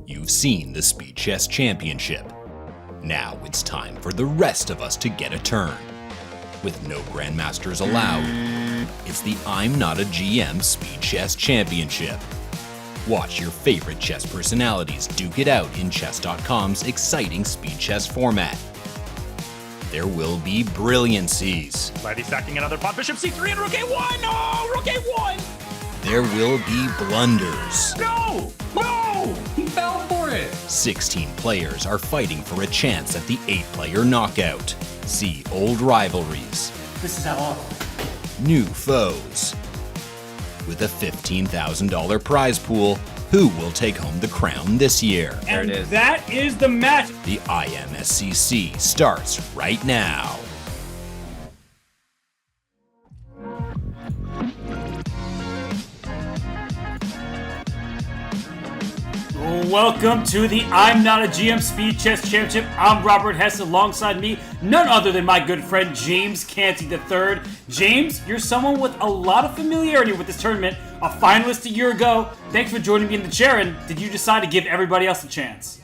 You've seen the Speed Chess Championship. Now it's time for the rest of us to get a turn. With no Grandmasters allowed, it's the I'm Not a GM Speed Chess Championship. Watch your favorite chess personalities duke it out in Chess.com's exciting speed chess format. There will be brilliancies. Lady stacking another pawn, bishop c3 and rook a1! No! Rook a1! There will be blunders. No! No! He fell for it! 16 players are fighting for a chance at the 8-player knockout. See old rivalries. This is how long. New foes. With a $15,000 prize pool, who will take home the crown this year? There it is. That is the match. The IMSCC starts right now. Welcome to the I'm Not a GM Speed Chess Championship. I'm Robert Hess. Alongside me, none other than my good friend James Canty III. James, you're someone with a lot of familiarity with this tournament, a finalist a year ago. Thanks for joining me in the chair, and did you decide to give everybody else a chance?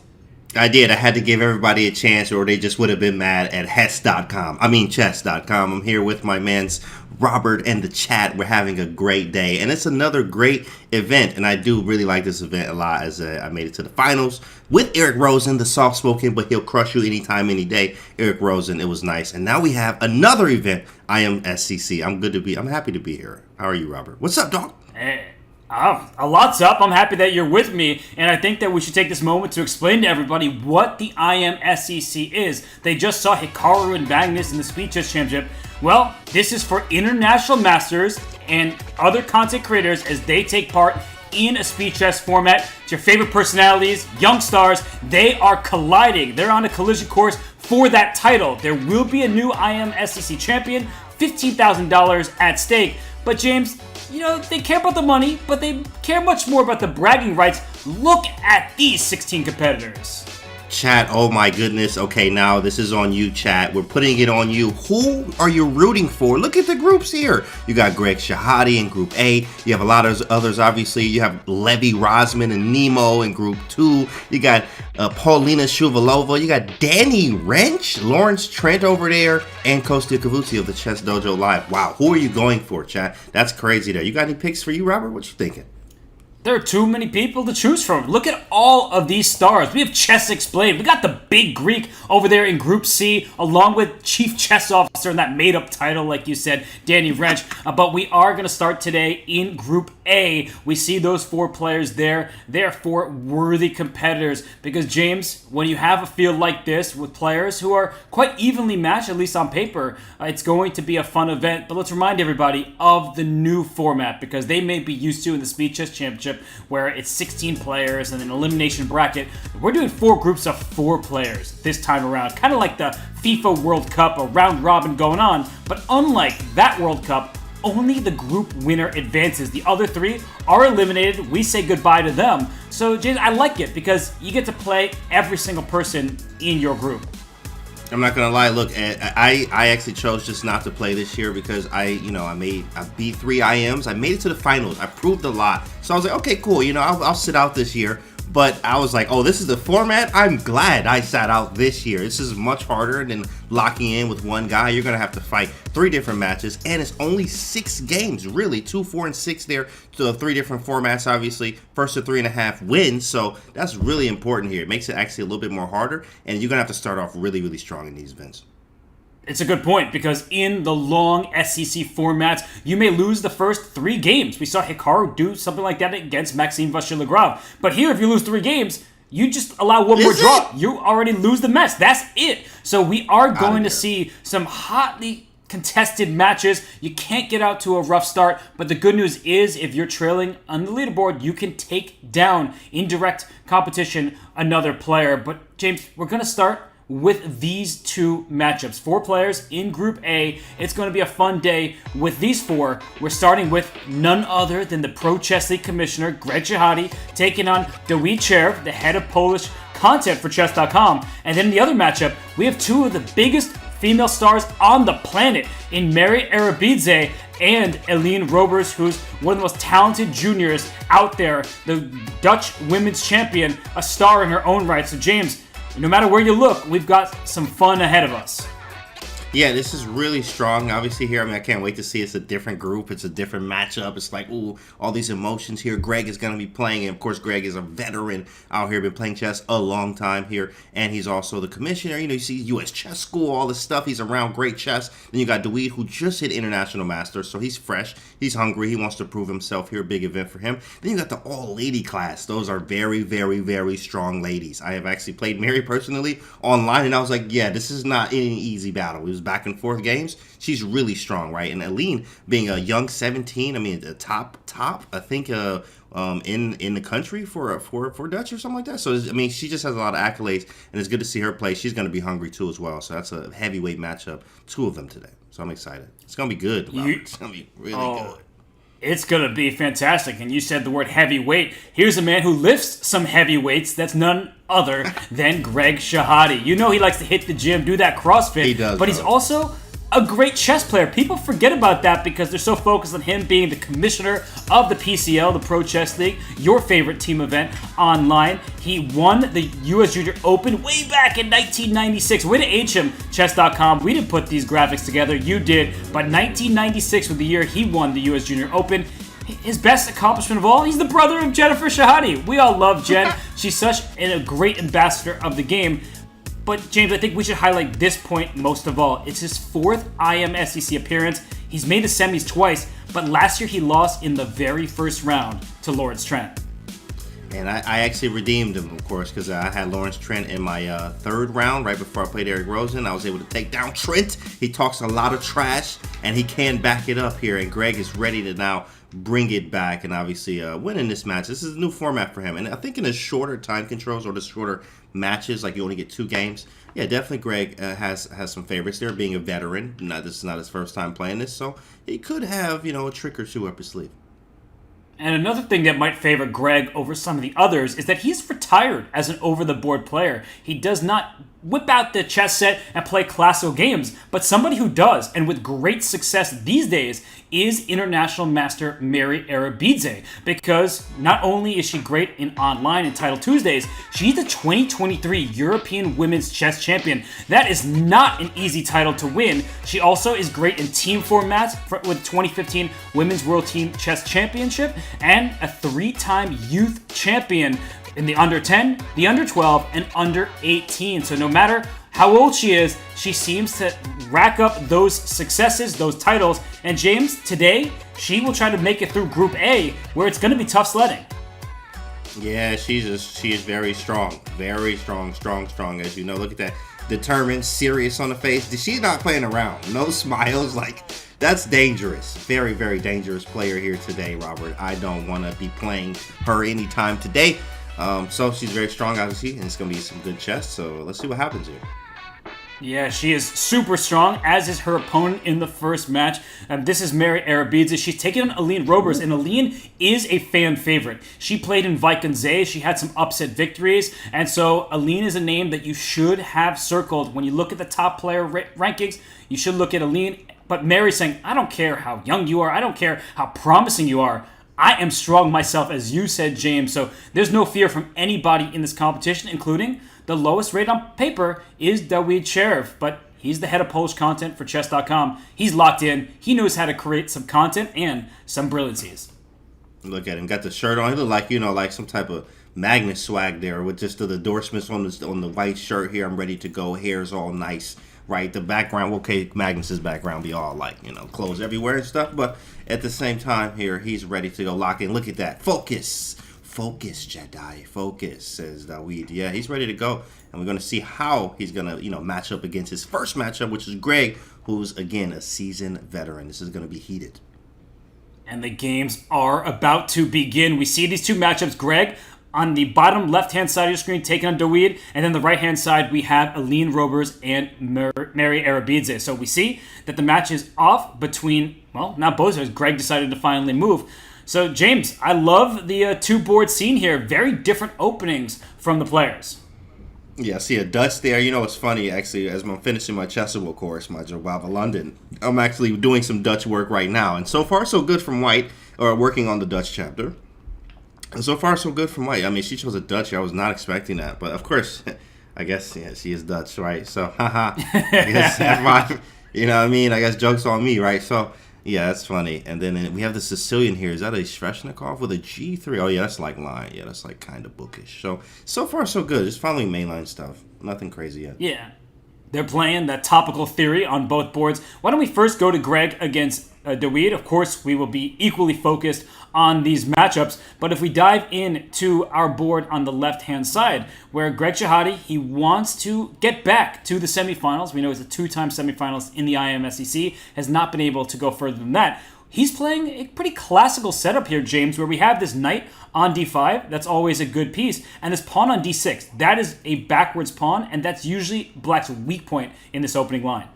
I did. I had to give everybody a chance or they just would have been mad at Chess.com. I'm here with my mans Robert and the chat. We're having a great day, and it's another great event, and I do really like this event a lot as I made it to the finals with Eric Rosen, the soft-spoken, but he'll crush you anytime, any day. Eric Rosen, it was nice. And now we have another event, IMSCC. I'm happy to be here. How are you, Robert? What's up, dog? Hey. A lot's up. I'm happy that you're with me, and I think that we should take this moment to explain to everybody what the IMSCC is. They just saw Hikaru and Magnus in the Speed Chess Championship. Well, this is for international masters and other content creators as they take part in a speed chess format. It's your favorite personalities, young stars. They are colliding. They're on a collision course for that title. There will be a new IMSCC champion, $15,000 at stake. But James, you know, they care about the money, but they care much more about the bragging rights. Look at these 16 competitors. Chat, oh my goodness. Okay, now this is on you, chat. We're putting it on you. Who are you rooting for? Look at the groups here. You got Greg Shahade in Group A. You have a lot of others, obviously. You have Levi Rosman and Nemo in Group 2. You got Paulina Shuvalova. You got Danny Rensch, Lawrence Trent over there, and Kostya Kavutsi of the Chess Dojo Live. Wow, who are you going for, chat? That's crazy there. You got any picks for you, Robert? What you thinking? There are too many people to choose from. Look at all of these stars. We have Chess Explained. We got the big Greek over there in Group C, along with Chief Chess Officer in that made-up title, like you said, Danny Rensch. But we are going to start today in Group A. We see those 4 players there. They're 4 worthy competitors. Because, James, when you have a field like this with players who are quite evenly matched, at least on paper, it's going to be a fun event. But let's remind everybody of the new format, because they may be used to in the Speed Chess Championship, where it's 16 players and an elimination bracket. We're doing 4 groups of 4 players this time around, kind of like the FIFA World Cup, a round robin going on. But unlike that World Cup, only the group winner advances. The other 3 are eliminated. We say goodbye to them. So, James, I like it because you get to play every single person in your group. I'm not gonna lie. Look, I actually chose just not to play this year because I beat 3 IMs. I made it to the finals. I proved a lot. So I was like, okay, cool. You know, I'll sit out this year. But I was like, oh, this is the format? I'm glad I sat out this year. This is much harder than locking in with one guy. You're going to have to fight 3 different matches, and it's only 6 games, really. 2, 4, and 6 there. So 3 different formats, obviously. First to 3.5 wins, so that's really important here. It makes it actually a little bit more harder, and you're going to have to start off really, really strong in these events. It's a good point, because in the long SCC formats, you may lose the first 3 games. We saw Hikaru do something like that against Maxime Vachier-Lagrave. But here, if you lose 3 games, you just allow one more draw. You already lose the match. That's it. So we are going to see some hotly contested matches. You can't get out to a rough start, but the good news is if you're trailing on the leaderboard, you can take down in direct competition another player. But James, we're going to start with these 2 matchups. 4 players in Group A. It's going to be a fun day with these 4. We're starting with none other than the Pro Chess League Commissioner, Greg Shahade, taking on Dawid Cherv, the head of Polish content for Chess.com. And then in the other matchup, we have 2 of the biggest female stars on the planet in Mary Arabidze and Eline Robers, who's one of the most talented juniors out there, the Dutch women's champion, a star in her own right. So James, no matter where you look, we've got some fun ahead of us. Yeah, this is really strong. Obviously here, I can't wait to see. It's a different group. It's a different matchup. It's like, ooh, all these emotions here. Greg is going to be playing. And, of course, Greg is a veteran out here, been playing chess a long time here. And he's also the commissioner. You see U.S. Chess School, all this stuff. He's around great chess. Then you got Dawid, who just hit International Masters. So he's fresh. He's hungry. He wants to prove himself here. Big event for him. Then you got the all-lady class. Those are very, very, very strong ladies. I have actually played Mary personally online. And I was like, yeah, this is not any easy battle. It was back and forth games. She's really strong, right? And Eline being a young 17, the top, I think, in the country for Dutch or something like that. So she just has a lot of accolades, and it's good to see her play. She's going to be hungry too as well. So that's a heavyweight matchup, 2 of them today. So I'm excited. It's going to be good, Robert. It's going to be really good. It's going to be fantastic. And you said the word heavyweight. Here's a man who lifts some heavyweights. That's none other than Greg Shahade. You know he likes to hit the gym, do that CrossFit. He does, but he's also a great chess player. People forget about that because they're so focused on him being the commissioner of the PCL, the Pro Chess League, your favorite team event online. He won the U.S. Junior Open way back in 1996. Way to age him, Chess.com. We didn't put these graphics together. You did. But 1996 was the year he won the U.S. Junior Open. His best accomplishment of all, he's the brother of Jennifer Shahade. We all love Jen. She's such a great ambassador of the game. But, James, I think we should highlight this point most of all. It's his 4th IMSCC appearance. He's made the semis twice, but last year he lost in the very first round to Lawrence Trent. And I actually redeemed him, of course, because I had Lawrence Trent in my 3rd round right before I played Eric Rosen. I was able to take down Trent. He talks a lot of trash, and he can back it up here. And Greg is ready to now bring it back and obviously winning this match. This is a new format for him. And I think in the shorter time controls or the shorter matches, like you only get 2 games, yeah, definitely Greg has some favorites there, being a veteran. This is not his first time playing this, so he could have, a trick or 2 up his sleeve. And another thing that might favor Greg over some of the others is that he's retired as an over-the-board player. He does not whip out the chess set and play classical games, but somebody who does, and with great success these days, is International Master Mary Arabidze, because not only is she great in online and Title Tuesdays, she's the 2023 European Women's Chess Champion. That is not an easy title to win. She also is great in team formats with 2015 Women's World Team Chess Championship and a 3-time youth champion in the under 10, the under 12, and under 18. So no matter how old she is, she seems to rack up those successes, those titles. And James, today, she will try to make it through Group A, where it's going to be tough sledding. Yeah, she is very strong. Very strong. As you know, look at that. Determined, serious on the face. She's not playing around. No smiles. That's dangerous. Very, very dangerous player here today, Robert. I don't want to be playing her anytime today. So she's very strong, obviously, and it's going to be some good chess. So let's see what happens here. Yeah, she is super strong, as is her opponent in the first match. This is Mary Arabidze. She's taking on Eline Robers, and Eline is a fan favorite. She played in Vikings. She had some upset victories, and so Eline is a name that you should have circled. When you look at the top player rankings, you should look at Eline. But Mary's saying, I don't care how young you are. I don't care how promising you are. I am strong myself, as you said, James. So there's no fear from anybody in this competition, including the lowest rate on paper is Dawid Sheriff, but he's the head of Polish content for Chess.com. He's locked in. He knows how to create some content and some brilliancies. Look at him. Got the shirt on. He look like, like some type of Magnus swag there with just the endorsements on the white shirt here. I'm ready to go. Hair's all nice, right? The background, okay, Magnus's background be all clothes everywhere and stuff, but at the same time here, he's ready to go lock in. Look at that. Focus, Jedi. Focus, says Dawid. Yeah, he's ready to go. And we're going to see how he's going to, match up against his first matchup, which is Greg, who's, again, a seasoned veteran. This is going to be heated. And the games are about to begin. We see these 2 matchups. Greg, on the bottom left-hand side of your screen, taking on Dawid. And then the right-hand side, we have Eline Robers and Mary Arabidze. So we see that the match is off between, well, not both sides. Greg decided to finally move. So, James, I love the 2-board scene here. Very different openings from the players. Yeah, I see a Dutch there. You know, it's funny, actually, as I'm finishing my Chessable course, my Jawava London, I'm actually doing some Dutch work right now. And so far, so good from White, or working on the Dutch chapter. And so far, so good from White. I mean, she chose a Dutch. I was not expecting that. But, of course, I guess, yeah, she is Dutch, right? So, haha. I guess everybody, you know what I mean? I guess joke's on me, right? So, yeah, that's funny. And then we have the Sicilian here. Is that a Shreyas with a G3? Oh, yeah, that's like line. Yeah, that's like kind of bookish. So far, so good. Just following mainline stuff. Nothing crazy yet. Yeah. They're playing that topical theory on both boards. Why don't we first go to Greg against Daweed? Of course, we will be equally focused on these matchups. But if we dive into our board on the left-hand side, where Greg Shahade, he wants to get back to the semifinals. We know he's a two-time semifinalist in the IMSCC, has not been able to go further than that. He's playing a pretty classical setup here, James, where we have this knight on d5. That's always a good piece. And this pawn on d6. That is a backwards pawn, and that's usually Black's weak point in this opening line.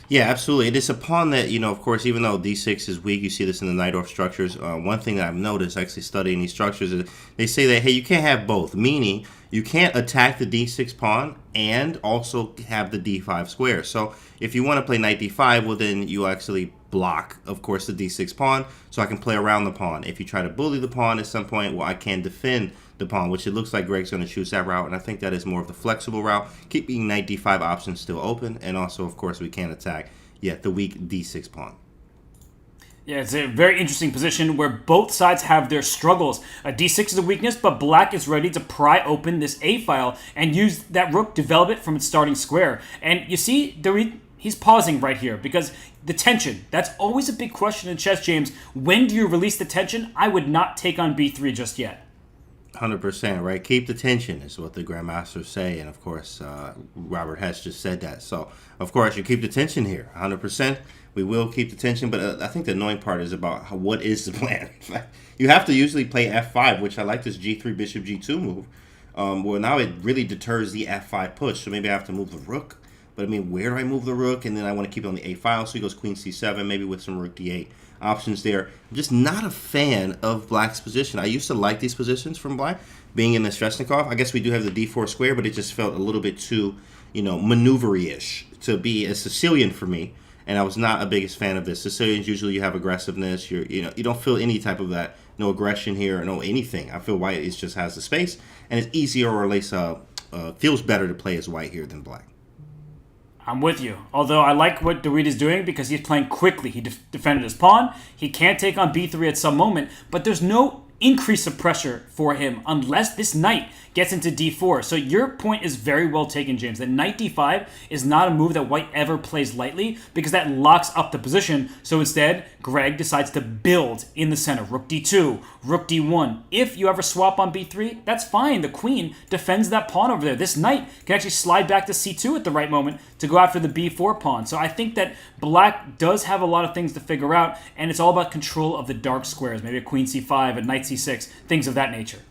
Yeah, absolutely. It is a pawn that, you know, of course, even though d6 is weak, you see this in the Najdorf structures. One thing that I've noticed actually studying these structures is they say that, hey, you can't have both, meaning you can't attack the d6 pawn and also have the d5 square. So if you want to play knight d5, well, then you actually block, of course, the d6 pawn, so I can play around the pawn. If you try to bully the pawn at some point, well, I can defend the pawn, which it looks like Greg's going to choose that route, and I think that is more of the flexible route, keeping knight d5 options still open, and also, of course, we can't attack yet the weak d6 pawn. Yeah, it's a very interesting position where both sides have their struggles. D6 is a weakness, but Black is ready to pry open this A file and use that rook, develop it from its starting square. And you see, he's pausing right here because the tension, that's always a big question in chess, James. When do you release the tension? I would not take on b3 just yet. 100%, right? Keep the tension is what the grandmasters say, and of course, Robert Hess just said that. So, of course, you keep the tension here, 100%. We will keep the tension, but I think the annoying part is about what is the plan. You have to usually play f5, which I like this g3 bishop g2 move. Well, now it really deters the f5 push, so maybe I have to move the rook. But I mean, where do I move the rook? And then I want to keep it on the a file, so he goes queen c7, maybe with some rook d8 options there. I'm just not a fan of Black's position. I used to like these positions from Black, being in the Shreyas. I guess we do have the d4 square, but it just felt a little bit too, you know, maneuver-ish to be a Sicilian for me. And I was not a biggest fan of this. Sicilians, usually you have aggressiveness. You don't feel any type of that. No aggression here or no anything. I feel White just has the space, and it's easier or at least feels better to play as White here than Black. I'm with you. Although I like what Daweed is doing because he's playing quickly. He defended his pawn. He can take on b3 at some moment, but there's no increase of pressure for him unless this knight gets into d4. So your point is very well taken, James, that knight d5 is not a move that White ever plays lightly because that locks up the position. So instead, Greg decides to build in the center. Rook d2, rook d1. If you ever swap on b3, that's fine. The queen defends that pawn over there. This knight can actually slide back to c2 at the right moment to go after the b4 pawn. So I think that Black does have a lot of things to figure out, and it's all about control of the dark squares. Maybe a queen c5, a knight c6, things of that nature.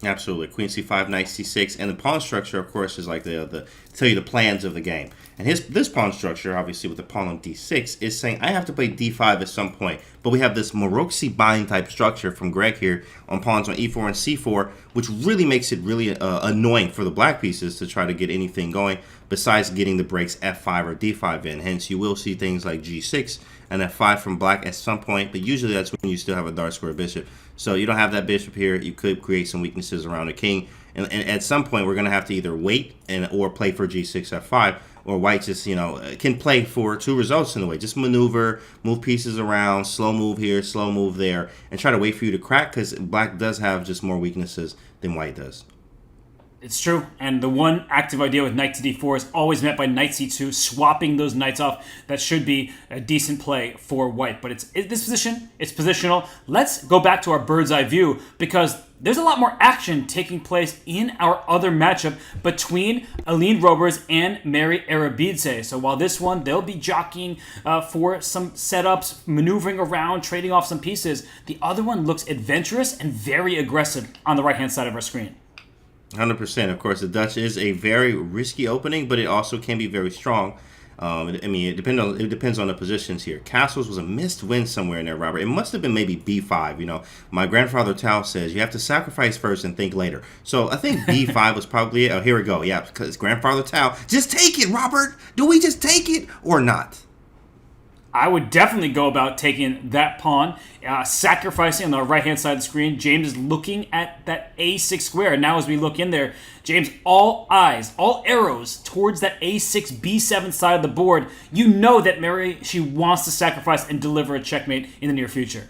Absolutely. Queen c5, knight c6, and the pawn structure, of course, is like the tell you the plans of the game. And this pawn structure, obviously with the pawn on d6, is saying I have to play d5 at some point. But we have this Maroczy bind type structure from Greg here on pawns on e4 and c4, which really makes it really annoying for the Black pieces to try to get anything going besides getting the breaks f5 or d5 in. Hence, you will see things like g6 and f5 from Black at some point, but usually that's when you still have a dark square bishop. So you don't have that bishop here. You could create some weaknesses around the king. And at some point, we're going to have to either wait or play for g6, f5, or White just, can play for two results in a way. Just maneuver, move pieces around, slow move here, slow move there, and try to wait for you to crack because Black does have just more weaknesses than White does. It's true, and the one active idea with knight to d4 is always met by knight c2, swapping those knights off. That should be a decent play for White, but this position, it's positional. Let's go back to our bird's eye view because there's a lot more action taking place in our other matchup between Aline Roberts and Mary Arabidze. So while this one, they'll be jockeying for some setups, maneuvering around, trading off some pieces, the other one looks adventurous and very aggressive on the right-hand side of our screen. 100%. Of course, the Dutch is a very risky opening, but it also can be very strong. I mean, it depends on the positions here. Castles was a missed win somewhere in there, Robert. It must have been maybe b5. You know, my grandfather Tao says you have to sacrifice first and think later. So I think b5 was probably it. Oh, here we go. Yeah, because grandfather Tao, just take it, Robert. Do we just take it or not? I would definitely go about taking that pawn, sacrificing on the right-hand side of the screen. James is looking at that a6 square. And now as we look in there, James, all eyes, all arrows towards that a6, b7 side of the board. You know that Mary, she wants to sacrifice and deliver a checkmate in the near future.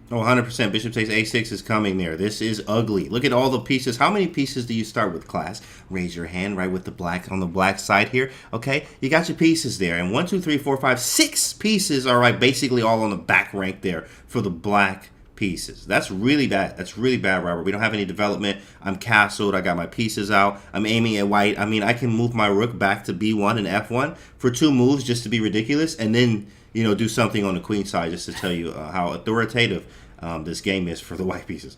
Oh, 100%. Bishop takes a6 is coming there. This is ugly. Look at all the pieces. How many pieces do you start with, class? Raise your hand right with the black on the black side here. Okay, you got your pieces there. And 1, 2, 3, 4, 5, 6 pieces are right, basically all on the back rank there for the black pieces. That's really bad. That's really bad, Robert. We don't have any development. I'm castled. I got my pieces out. I'm aiming at white. I mean, I can move my rook back to b1 and f1 for 2 moves just to be ridiculous. And then, you know, do something on the queen side just to tell you how authoritative this game is for the white pieces.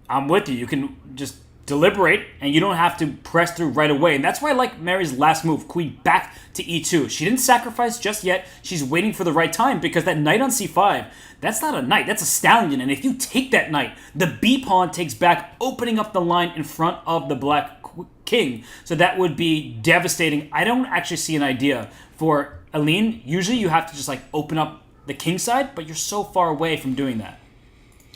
I'm with you. You can just deliberate, and you don't have to press through right away. And that's why I like Mary's last move, queen back to e2. She didn't sacrifice just yet. She's waiting for the right time, because that knight on c5, that's not a knight, that's a stallion. And if you take that knight, the b pawn takes back, opening up the line in front of the black king. So that would be devastating. I don't actually see an idea for Aline. Usually you have to just like open up the king side, but you're so far away from doing that.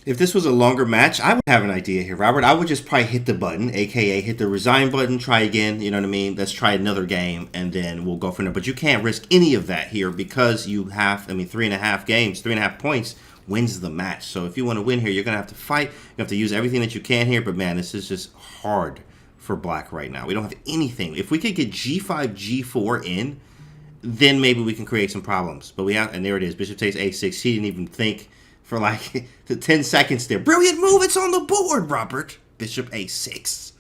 If this was a longer match, I would have an idea here, Robert. I would just probably hit the button, a.k.a. hit the resign button, try again, you know what I mean? Let's try another game, and then we'll go from there. But you can't risk any of that here because you have, 3.5 games, 3.5 points wins the match. So if you want to win here, you're going to have to fight. You have to use everything that you can here. But, man, this is just hard for black right now. We don't have anything. If we could get g5, g4 in, then maybe we can create some problems. But we have, and there it is. Bishop takes a6. He didn't even think for like the 10 seconds there. Brilliant move. It's on the board, Robert. Bishop a6.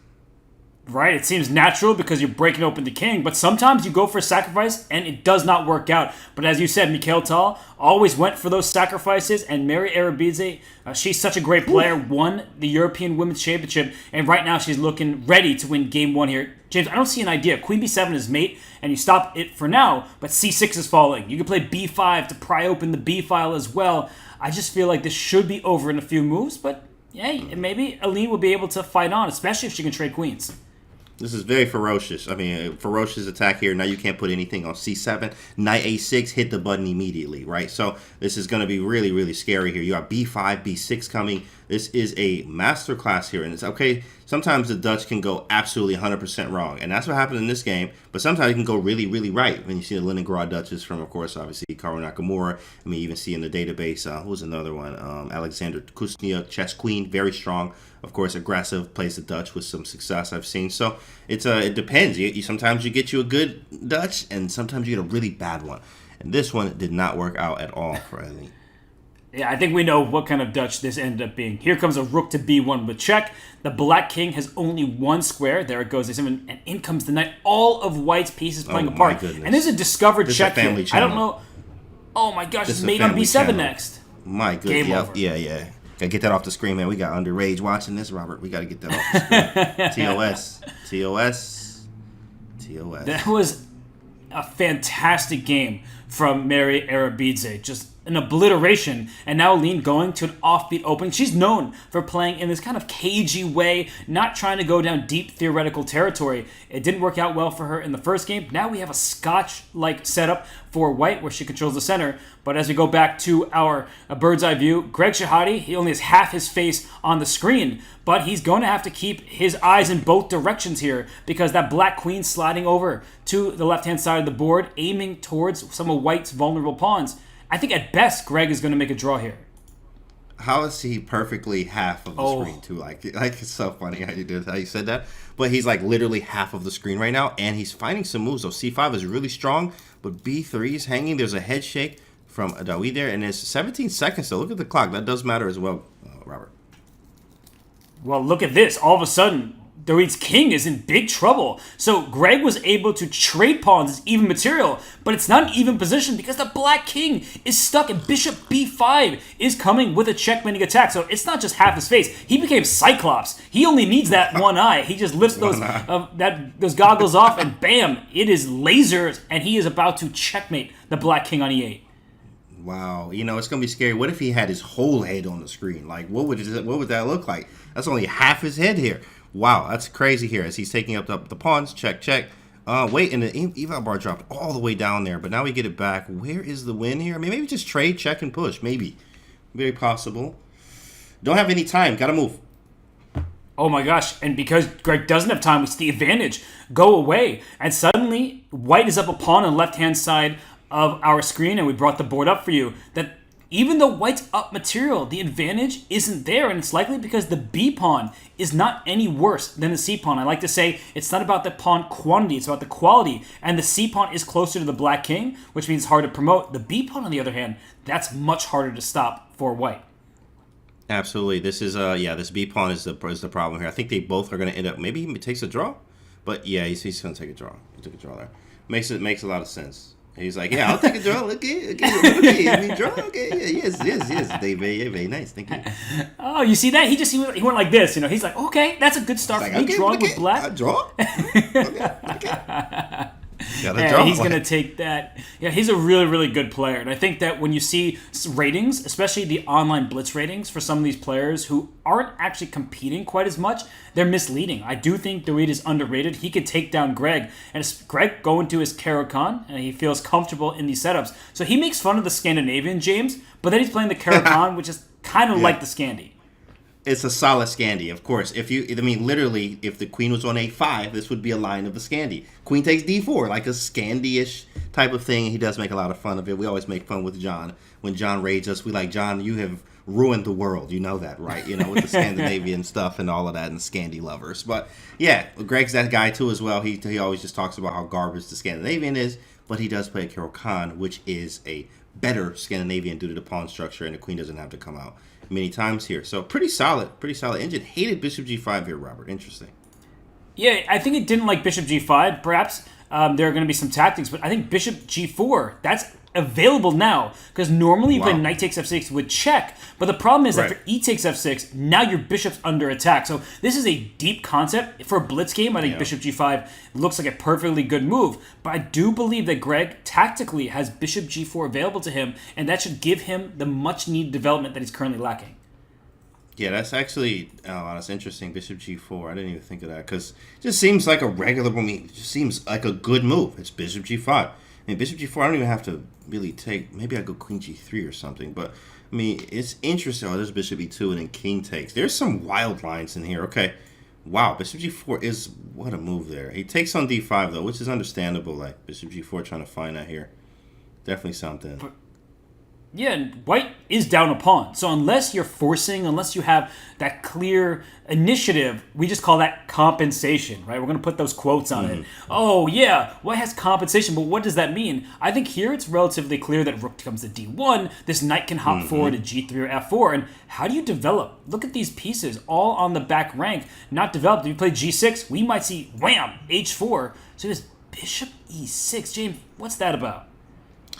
Right, it seems natural because you're breaking open the king, but sometimes you go for a sacrifice and it does not work out. But as you said, Mikhail Tal always went for those sacrifices, and Mary Arabidze, she's such a great player, won the European Women's Championship, and right now she's looking ready to win game 1 here. James, I don't see an idea. Queen b7 is mate, and you stop it for now, but c6 is falling. You can play b5 to pry open the b file as well. I just feel like this should be over in a few moves, but yeah, maybe Aline will be able to fight on, especially if she can trade queens. This is very ferocious. Ferocious attack here. Now you can't put anything on c7. Knight a6, hit the button immediately, right? So this is going to be really, really scary here. You have b5, b6 coming. This is a masterclass here. And it's okay. Sometimes the Dutch can go absolutely 100% wrong. And that's what happened in this game. But sometimes it can go really, really right. When you see the Leningrad Duchess from, of course, obviously, Karu Nakamura. You even see in the database, who was another one? Alexander Kusnia, chess queen, very strong. Of course, aggressive, plays the Dutch with some success I've seen. So it depends. Sometimes you get you a good Dutch, and sometimes you get a really bad one. And this one did not work out at all for Aline. Yeah, I think we know what kind of Dutch this ended up being. Here comes a rook to b1 with check. The black king has only one square. There it goes. And in comes the knight. All of white's pieces playing apart. Goodness. And there's a discovered this check here. I don't know. Oh my gosh, it's mate on b7 channel. next. My goodness. Game over. Yeah. Gotta get that off the screen, man. We got underage watching this, Robert. We gotta get that off the screen. TOS. That was a fantastic game from Mary Arabidze. Just an obliteration, and now Aline going to an offbeat opening. She's known for playing in this kind of cagey way, not trying to go down deep theoretical territory. It didn't work out well for her in the first game. Now we have a Scotch-like setup for white where she controls the center. But as we go back to our bird's eye view, Greg Shahade, he only has half his face on the screen, but he's going to have to keep his eyes in both directions here because that black queen sliding over to the left-hand side of the board, aiming towards some of white's vulnerable pawns. I think at best, Greg is going to make a draw here. How is he perfectly half of the screen too? Like it's so funny how you said that. But he's like literally half of the screen right now, and he's finding some moves. So c5 is really strong, but b3 is hanging. There's a head shake from Adawi there, and there's 17 seconds. So look at the clock. That does matter as well, Robert. Well, look at this. All of a sudden, Dorit's king is in big trouble. So Greg was able to trade pawns as even material, but it's not an even position because the black king is stuck and bishop b5 is coming with a checkmating attack. So it's not just half his face. He became Cyclops. He only needs that one eye. He just lifts those goggles off and bam, it is lasers and he is about to checkmate the black king on e8. Wow, it's gonna be scary. What if he had his whole head on the screen? Like, what would that look like? That's only half his head here. Wow, that's crazy here as he's taking up the pawns. Check. Wait, and the eval bar dropped all the way down there, but now we get it back. Where is the win here? I mean, maybe just trade, check, and push. Maybe. Very possible. Don't have any time. Gotta move. Oh my gosh, and because Greg doesn't have time, it's the advantage. Go away. And suddenly, white is up a pawn on the left-hand side of our screen, and we brought the board up for you. That even though white's up material, the advantage isn't there, and it's likely because the B pawn is not any worse than the C pawn. I like to say it's not about the pawn quantity, it's about the quality, and the C pawn is closer to the black king, which means hard to promote. The B pawn, on the other hand, that's much harder to stop for white. Absolutely. This is this B pawn is the problem here. I think they both are going to end up. Maybe he takes a draw, but yeah, he's going to take a draw. He took a draw there. Makes a lot of sense. He's like, yeah, I'll take a draw. Okay, draw. Okay, yes, they very nice. Thank you. Oh, you see that? He went like this. He's like, okay, that's a good start for me. Drawing with black. I draw. Okay. Yeah, he's going to take that. Yeah, he's a really, really good player. And I think that when you see ratings, especially the online blitz ratings for some of these players who aren't actually competing quite as much, they're misleading. I do think Dorit is underrated. He could take down Greg. And it's Greg going to his Caro-Kann, and he feels comfortable in these setups. So he makes fun of the Scandinavian James, but then he's playing the Caro-Kann, which is kind of like the Scandi. It's a solid Scandi, of course. Literally, if the queen was on a5, this would be a line of the Scandi. Queen takes d4, like a Scandi-ish type of thing. He does make a lot of fun of it. We always make fun with John. When John raids us, we like, John, you have ruined the world. You know that, right? With the Scandinavian stuff and all of that and Scandi lovers. But yeah, Greg's that guy too as well. He always just talks about how garbage the Scandinavian is, but he does play a Caro-Kann, which is a better Scandinavian due to the pawn structure, and the queen doesn't have to come out many times here. So pretty solid engine. Hated bishop g5 here, Robert. Interesting. Yeah, I think it didn't like bishop g5. Perhaps there are going to be some tactics, but I think bishop g4, that's available now. Because normally you play knight takes f6 with check, but the problem is after e takes f6, now your bishop's under attack. So this is a deep concept. For a blitz game, I think bishop g5 looks like a perfectly good move. But I do believe that Greg tactically has bishop g4 available to him, and that should give him the much-needed development that he's currently lacking. Yeah, that's actually, that's interesting. Bishop g4. I didn't even think of that because it just seems like a regular, it just seems like a good move. It's bishop g5. I mean, bishop g4, I don't even have to really take, maybe I go queen g3 or something, but I mean, it's interesting. Oh, there's bishop e2 and then king takes. There's some wild lines in here. Okay. Wow, bishop g4 is, what a move there. He takes on d5 though, which is understandable. Like bishop g4 trying to find that here. Definitely something. Yeah, and white is down a pawn. So unless you're forcing, unless you have that clear initiative, we just call that compensation, right? We're going to put those quotes on it. Oh, yeah, white has compensation, but what does that mean? I think here it's relatively clear that rook comes to d1, this knight can hop forward to g3 or f4, and how do you develop? Look at these pieces, all on the back rank, not developed. If you play g6, we might see, wham, h4. So this bishop e6, James, what's that about?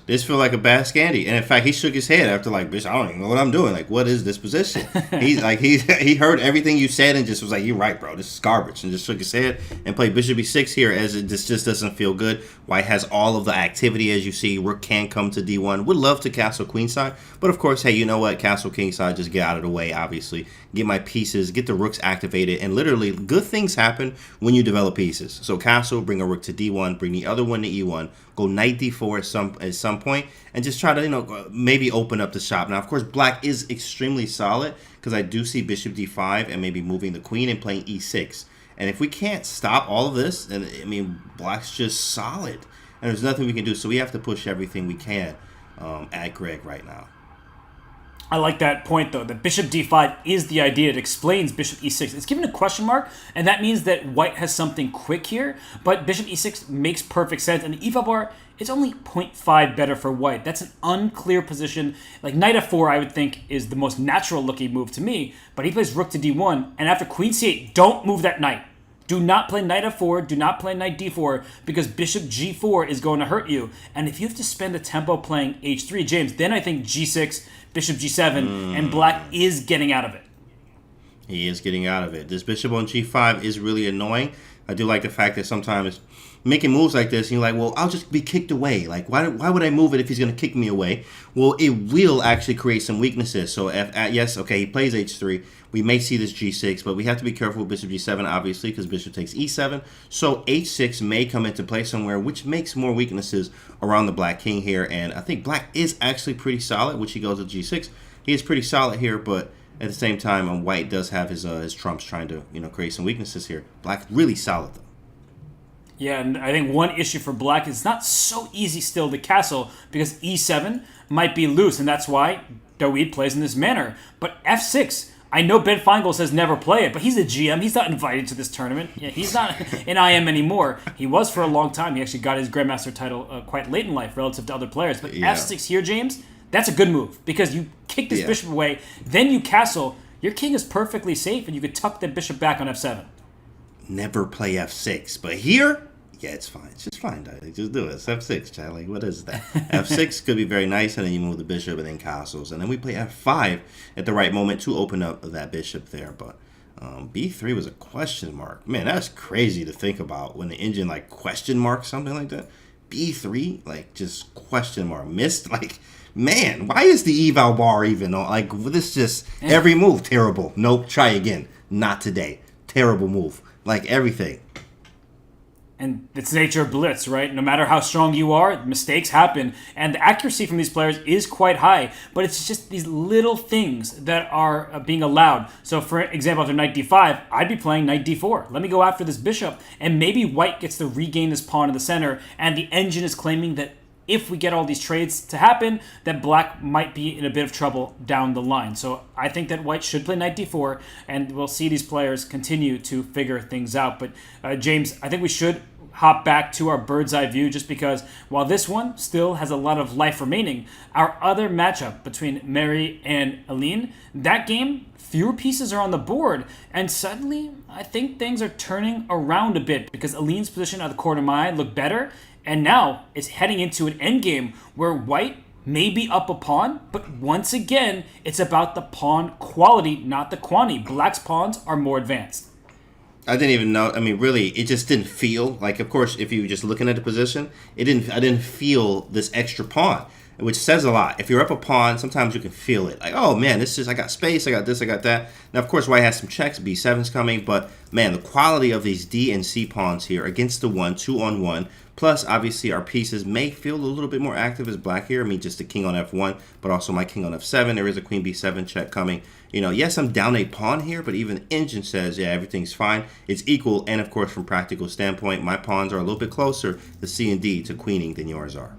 This feel like a bad Scandi, and in fact, he shook his head after like, "Bitch, I don't even know what I'm doing. Like, what is this position?" He's like, he heard everything you said and just was like, "You're right, bro. This is garbage," and just shook his head and played bishop e6 here, as this just doesn't feel good. White has all of the activity, as you see. Rook can come to d1. Would love to castle queenside, but of course, hey, you know what? Castle kingside, just get out of the way. Obviously, get my pieces, get the rooks activated, and literally, good things happen when you develop pieces. So castle, bring a rook to d1, bring the other one to e1. Go knight d4 at some point, and just try to, maybe open up the shop. Now, of course, black is extremely solid because I do see bishop d5 and maybe moving the queen and playing e6. And if we can't stop all of this, then, I mean, black's just solid. And there's nothing we can do, so we have to push everything we can at Greg right now. I like that point, though. That bishop d5 is the idea. It explains bishop e6. It's given a question mark, and that means that white has something quick here, but bishop e6 makes perfect sense. And the eval bar, it's only 0.5 better for white. That's an unclear position. Like knight f4, I would think, is the most natural-looking move to me, but he plays rook to d1, and after queen c8, don't move that knight. Do not play knight f4, do not play knight d4, because bishop g4 is going to hurt you. And if you have to spend the tempo playing h3, James, then I think g6, bishop g7, and black is getting out of it. He is getting out of it. This bishop on g5 is really annoying. I do like the fact that sometimes making moves like this, and you're like, well, I'll just be kicked away. Like, why would I move it if he's going to kick me away? Well, it will actually create some weaknesses. So, yes, okay, he plays h3. We may see this g6, but we have to be careful with bishop g7, obviously, because bishop takes e7. So h6 may come into play somewhere, which makes more weaknesses around the black king here. And I think black is actually pretty solid, which he goes to g6. He is pretty solid here, but at the same time, white does have his trumps trying to create some weaknesses here. Black really solid, though. Yeah, and I think one issue for black is it's not so easy still to castle because e7 might be loose, and that's why Dawid plays in this manner. But f6, I know Ben Feingold says never play it, but he's a GM. He's not invited to this tournament. Yeah, he's not in IM anymore. He was for a long time. He actually got his Grandmaster title quite late in life relative to other players. But yeah. f6 here, James, that's a good move because you kick this bishop away, then you castle. Your king is perfectly safe, and you could tuck the bishop back on f7. Never play f6, but here, yeah, it's fine. It's just fine, Daddy. Just do it. It's f6, child. Like, what is that? f6 could be very nice, and then you move the bishop and then castles. And then we play f5 at the right moment to open up that bishop there. But b3 was a question mark. Man, that's crazy to think about when the engine, like, question mark something like that. b3, like, just question mark. Missed, like, man, why is the eval bar even on? Like, this just, every move, terrible. Nope, try again. Not today. Terrible move. Like, everything. And it's the nature of blitz, right? No matter how strong you are, mistakes happen. And the accuracy from these players is quite high. But it's just these little things that are being allowed. So, for example, after knight d5, I'd be playing knight d4. Let me go after this bishop. And maybe white gets to regain this pawn in the center. And the engine is claiming that if we get all these trades to happen, that black might be in a bit of trouble down the line. So I think that white should play knight d4, and we'll see these players continue to figure things out. But James, I think we should hop back to our bird's eye view just because while this one still has a lot of life remaining, our other matchup between Mary and Aline, that game, fewer pieces are on the board, and suddenly I think things are turning around a bit because Aline's position at the corner of my eye looked better, and now it's heading into an endgame where white may be up a pawn, but once again, it's about the pawn quality, not the quantity. Black's pawns are more advanced. I didn't even know. I mean, really, it just didn't feel like. Of course, if you were just looking at the position, I didn't feel this extra pawn, which says a lot. If you're up a pawn, sometimes you can feel it. Like, oh man, I got space, I got this, I got that. Now, of course, white has some checks. B7's coming, but man, the quality of these D and C pawns here against the 2-on-1. Plus, obviously, our pieces may feel a little bit more active as black here. I mean, just the king on f1, but also my king on f7. There is a queen b7 check coming. Yes, I'm down a pawn here, but even the engine says, yeah, everything's fine. It's equal, and of course, from practical standpoint, my pawns are a little bit closer, the C and D, to queening than yours are.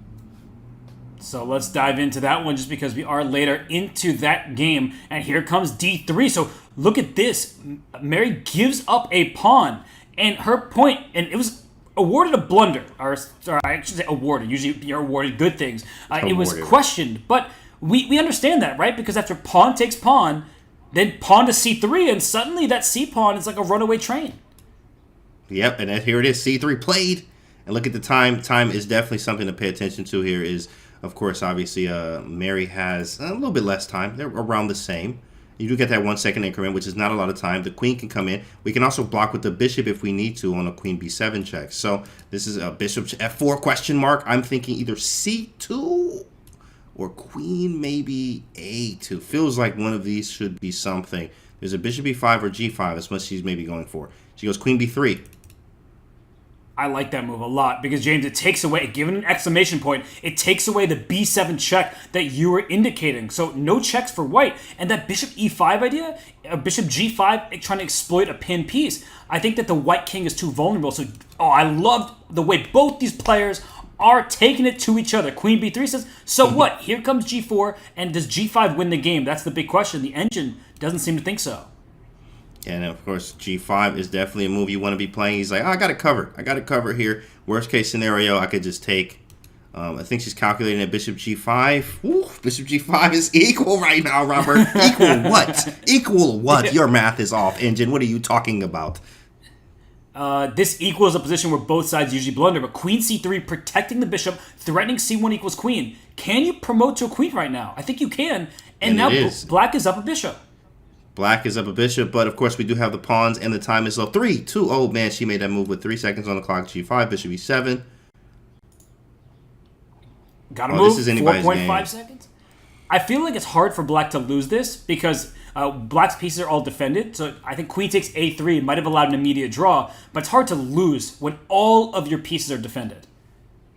So let's dive into that one just because we are later into that game. And here comes d3. So look at this. Mary gives up a pawn, and her point, and it was awarded a blunder, or sorry, I should say awarded. Usually you're awarded good things. It was questioned, but we understand that, right? Because after pawn takes pawn, then pawn to c3, and suddenly that c pawn is like a runaway train. Yep, and here it is, c3 played. And look at the time. Time is definitely something to pay attention to here. Is, of course, obviously, Mary has a little bit less time. They're around the same. You do get that 1 second increment, which is not a lot of time. The queen can come in. We can also block with the bishop if we need to on a queen b7 check. So this is a bishop f4 question mark. I'm thinking either c2 or queen maybe a2. Feels like one of these should be something. There's a bishop b5 or g5. That's what she's maybe going for. She goes queen b3. I like that move a lot because, James, it takes away, given an exclamation point, it takes away the b7 check that you were indicating. So no checks for white. And that bishop e5 idea, bishop g5 trying to exploit a pin piece, I think that the white king is too vulnerable. So, I love the way both these players are taking it to each other. Queen b3 says, so what? Here comes g4, and does g5 win the game? That's the big question. The engine doesn't seem to think so. And of course, g5 is definitely a move you want to be playing. He's like, oh, I got it covered. I got it covered here. Worst case scenario, I could just take. I think she's calculating at bishop g5. Ooh, bishop g5 is equal right now, Robert. Equal what? Equal what? Your math is off, engine. What are you talking about? This equals a position where both sides usually blunder, but queen c3 protecting the bishop, threatening c1 equals queen. Can you promote to a queen right now? I think you can. And now black is up a bishop. Black is up a bishop, but of course we do have the pawns and the time is low. 3, 2. Oh man, she made that move with 3 seconds on the clock. G5, bishop e7. Gotta move. This is anybody's 4.5 seconds. I feel like it's hard for black to lose this because black's pieces are all defended. So I think queen takes a3 might have allowed an immediate draw, but it's hard to lose when all of your pieces are defended.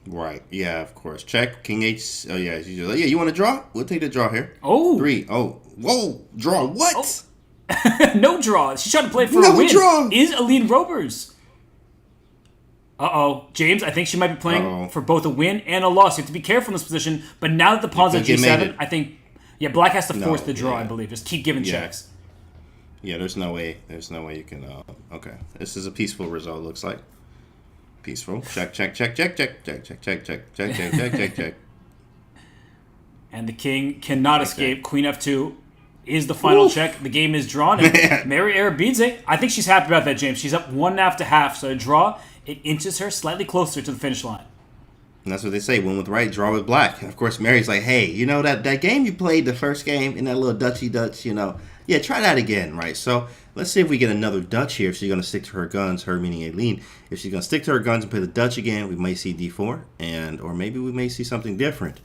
Right. Yeah, of course. Check. King H. Oh, yeah. You want to draw? We'll take the draw here. Oh. 3. Oh. Whoa. Draw. What? Oh. No draw. She's trying to play for a win. Draw. Is Aline Robers. Uh-oh. James, I think she might be playing for both a win and a loss. You have to be careful in this position. But now that the pawn's at g7, I think, black has to force the draw, I believe. Just keep giving checks. Yeah, there's no way you can... okay. This is a peaceful result, looks like. Peaceful. Check, check, check, check, check, check, check, check, check, check, check, check, check, check. And the king cannot escape. Queen f2 is the final check. The game is drawn. And Mary Arabidze, I think she's happy about that, James. She's up 1.5 to half. So a draw, it inches her slightly closer to the finish line. And that's what they say. Win with white, draw with black. And of course, Mary's like, hey, you know that game you played the first game in that little Dutchy Dutch, yeah, try that again, right? So let's see if we get another Dutch here. If she's going to stick to her guns, her meaning Aileen. If she's going to stick to her guns and play the Dutch again, we might see d4, or maybe we may see something different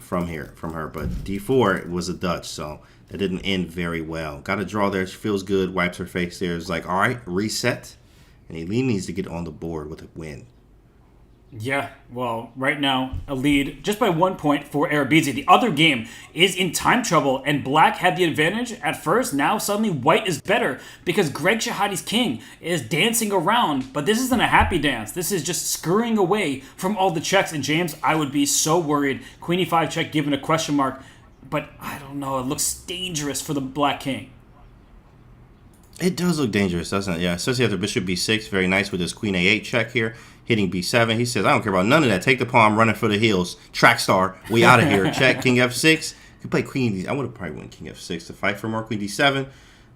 from her. But d4 was a Dutch, so that didn't end very well. Got a draw there. She feels good. Wipes her face there. It's like, all right, reset. And Aileen needs to get on the board with a win. Yeah, well, right now, a lead just by 1 point for Arabidze. The other game is in time trouble, and black had the advantage at first. Now suddenly white is better because Greg Shahade's king is dancing around, but this isn't a happy dance. This is just scurrying away from all the checks, and James, I would be so worried. Queen e5 check given a question mark, but I don't know. It looks dangerous for the black king. It does look dangerous, doesn't it? Yeah, especially after bishop b6. Very nice with his queen a8 check here. Hitting b7. He says, I don't care about none of that. Take the pawn, running for the hills. Track star. We out of here. Check. King f6. You could play queen d. I would have probably went king f6 to fight for more. Queen d7.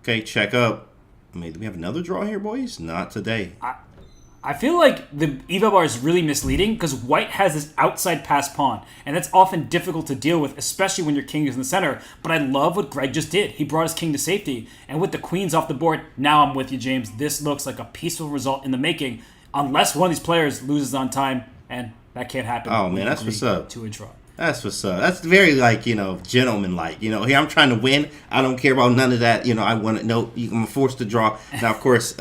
Okay, check up. I mean, do we have another draw here, boys? Not today. I feel like the Eva bar is really misleading because white has this outside pass pawn, and that's often difficult to deal with, especially when your king is in the center. But I love what Greg just did. He brought his king to safety, and with the queens off the board, now I'm with you, James. This looks like a peaceful result in the making, unless one of these players loses on time, and that can't happen. Oh, man, that's what's up. To a draw. That's what's up. That's very, gentleman-like. Here, I'm trying to win. I don't care about none of that. I want to know. I'm forced to draw. Now, of course,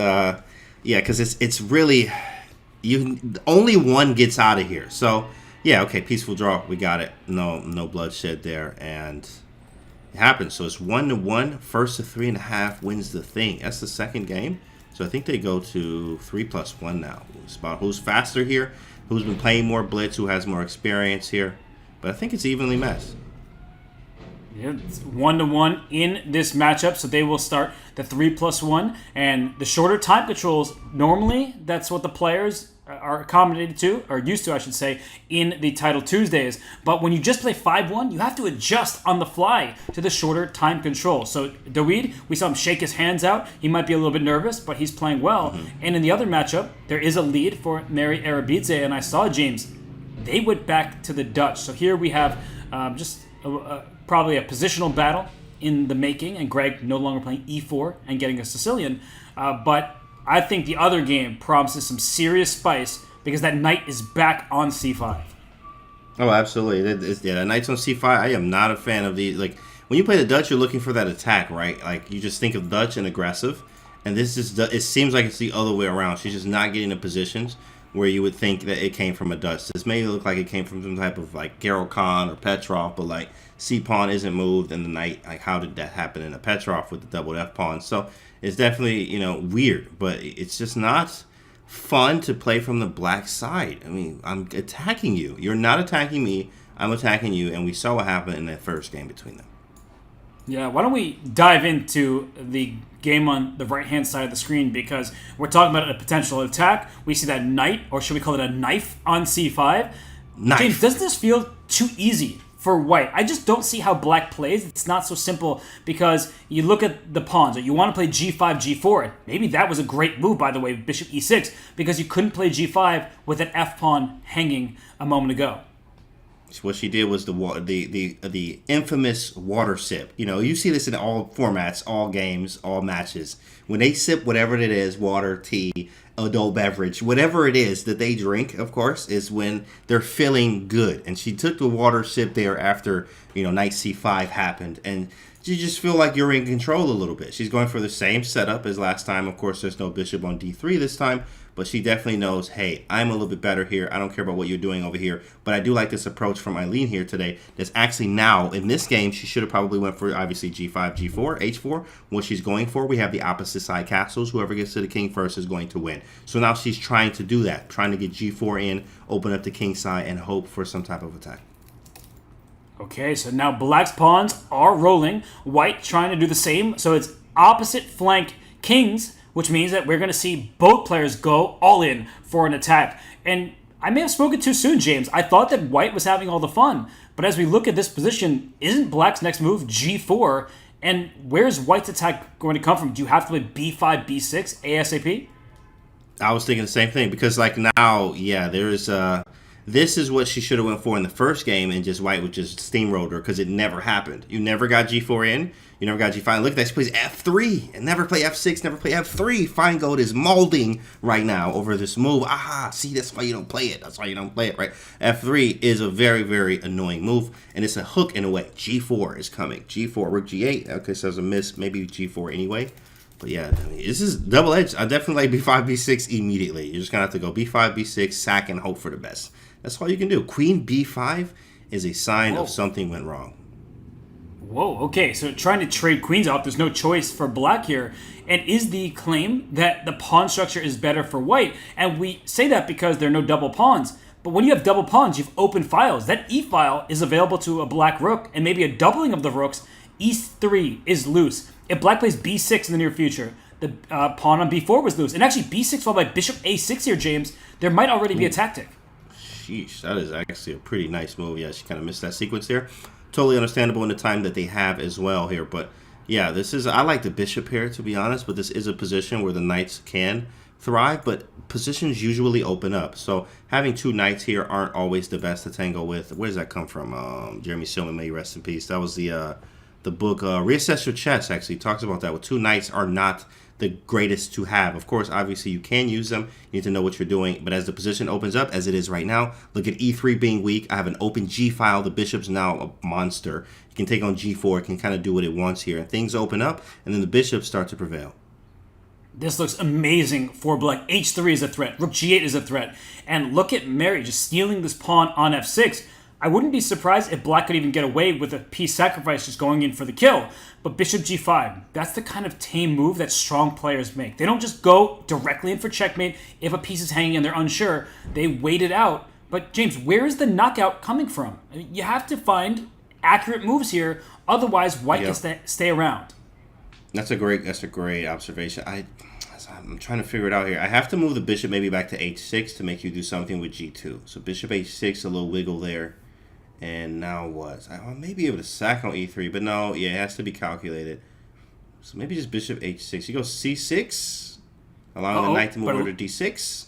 because it's really... only one gets out of here. So, yeah, okay, peaceful draw. We got it. No bloodshed there. And it happens. So it's 1-1. First to 3.5 wins the thing. That's the second game. So I think they go to 3+1 now. It's about who's faster here, who's been playing more blitz, who has more experience here. But I think it's evenly matched. Yeah, it's 1-1 in this matchup, so they will start the 3+1. And the shorter time controls, normally that's what the players are accommodated to, or used to, I should say, in the Title Tuesdays. But when you just play 5-1, you have to adjust on the fly to the shorter time control. So Daweed, we saw him shake his hands out. He might be a little bit nervous, but he's playing well. Mm-hmm. And in the other matchup, there is a lead for Mary Arabidze, and I saw, James, they went back to the Dutch. So here we have probably a positional battle in the making, and Greg no longer playing e4 and getting a Sicilian. But I think the other game promises some serious spice because that knight is back on c5. Oh, absolutely. The knight's on c5. I am not a fan of the... when you play the Dutch, you're looking for that attack, right? You just think of Dutch and aggressive. And this is... It seems like it's the other way around. She's just not getting the positions where you would think that it came from a Dutch. This may look like it came from some type of, Gero Khan or Petrov, but, c-pawn isn't moved, and the knight, how did that happen in a Petrov with the double f-pawn? So it's definitely, weird, but it's just not fun to play from the black side. I mean, I'm attacking you. You're not attacking me. I'm attacking you, and we saw what happened in that first game between them. Yeah, why don't we dive into the game on the right-hand side of the screen, because we're talking about a potential attack. We see that knight, or should we call it a knife, on c5. Knife. James, doesn't this feel too easy for white. I just don't see how black plays. It's not so simple because you look at the pawns. Or you want to play g5, g4. Maybe that was a great move, by the way, bishop e6, because you couldn't play g5 with an f-pawn hanging a moment ago. What she did was the infamous water sip. You know, you see this in all formats, all games, all matches. When they sip whatever it is, water, tea, adult beverage, whatever it is that they drink, of course, is when they're feeling good. And she took the water sip there after, knight c5 happened. And you just feel like you're in control a little bit. She's going for the same setup as last time. Of course, there's no bishop on d3 this time. But she definitely knows, hey, I'm a little bit better here. I don't care about what you're doing over here. But I do like this approach from Eileen here today. That's actually now, in this game, she should have probably went for, obviously, g5, g4, h4. What she's going for, we have the opposite side castles. Whoever gets to the king first is going to win. So now she's trying to do that. Trying to get g4 in, open up the king side, and hope for some type of attack. Okay, so now black's pawns are rolling. White trying to do the same. So it's opposite flank kings, which means that we're going to see both players go all in for an attack. And I may have spoken too soon, James. I thought that white was having all the fun. But as we look at this position, isn't black's next move g4? And where's white's attack going to come from? Do you have to play b5, b6 ASAP? I was thinking the same thing because, now, yeah, there is... This is what she should have went for in the first game, and just white would just steamroll her because it never happened. You never got g4 in. You never got g5. Look at that. She plays f3 and never play f6, never play f3. Feingold is molding right now over this move. Aha. See, that's why you don't play it. That's why you don't play it, right? f3 is a very, very annoying move, and it's a hook in a way. g4 is coming. g4, rook g8. Okay, so there's a miss. Maybe g4 anyway. But yeah, this is double-edged. I definitely like b5, b6 immediately. You're just going to have to go b5, b6, sack, and hope for the best. That's all you can do. Queen b5 is a sign of something went wrong. Whoa, okay, so trying to trade queens out, there's no choice for black here. And is the claim that the pawn structure is better for white? And we say that because there are no double pawns. But when you have double pawns, you have open files. That e-file is available to a black rook, and maybe a doubling of the rooks. e3 is loose. If black plays b6 in the near future, the pawn on b4 was loose. And actually, b6 followed by bishop a6 here, James. There might already be a tactic. Sheesh, that is actually a pretty nice move. Yeah, she kind of missed that sequence there. Totally understandable in the time that they have as well here. But yeah, I like the bishop here, to be honest. But this is a position where the knights can thrive. But positions usually open up. So having two knights here aren't always the best to tango with. Where does that come from? Jeremy Silman, may he rest in peace. That was the book Reassess Your Chess actually talks about that. With two knights are not the greatest to have. Of course, obviously you can use them. You need to know what you're doing. But as the position opens up, as it is right now, look at e3 being weak. I have an open g file. The bishop's now a monster. It can take on g4. It can kind of do what it wants here. And things open up, and then the bishops start to prevail. This looks amazing for black. h3 is a threat. Rook g8 is a threat. And look at Mary just stealing this pawn on f6. I wouldn't be surprised if black could even get away with a piece sacrifice just going in for the kill. But bishop g5, that's the kind of tame move that strong players make. They don't just go directly in for checkmate if a piece is hanging and they're unsure. They wait it out. But James, where is the knockout coming from? I mean, you have to find accurate moves here. Otherwise, white can stay around. That's a great observation. I'm trying to figure it out here. I have to move the bishop maybe back to h6 to make you do something with g2. So bishop h6, a little wiggle there. And now what? I may be able to sack on e3, but no, yeah, it has to be calculated. So maybe just bishop h6. You go c6, allowing the knight to move over to d6.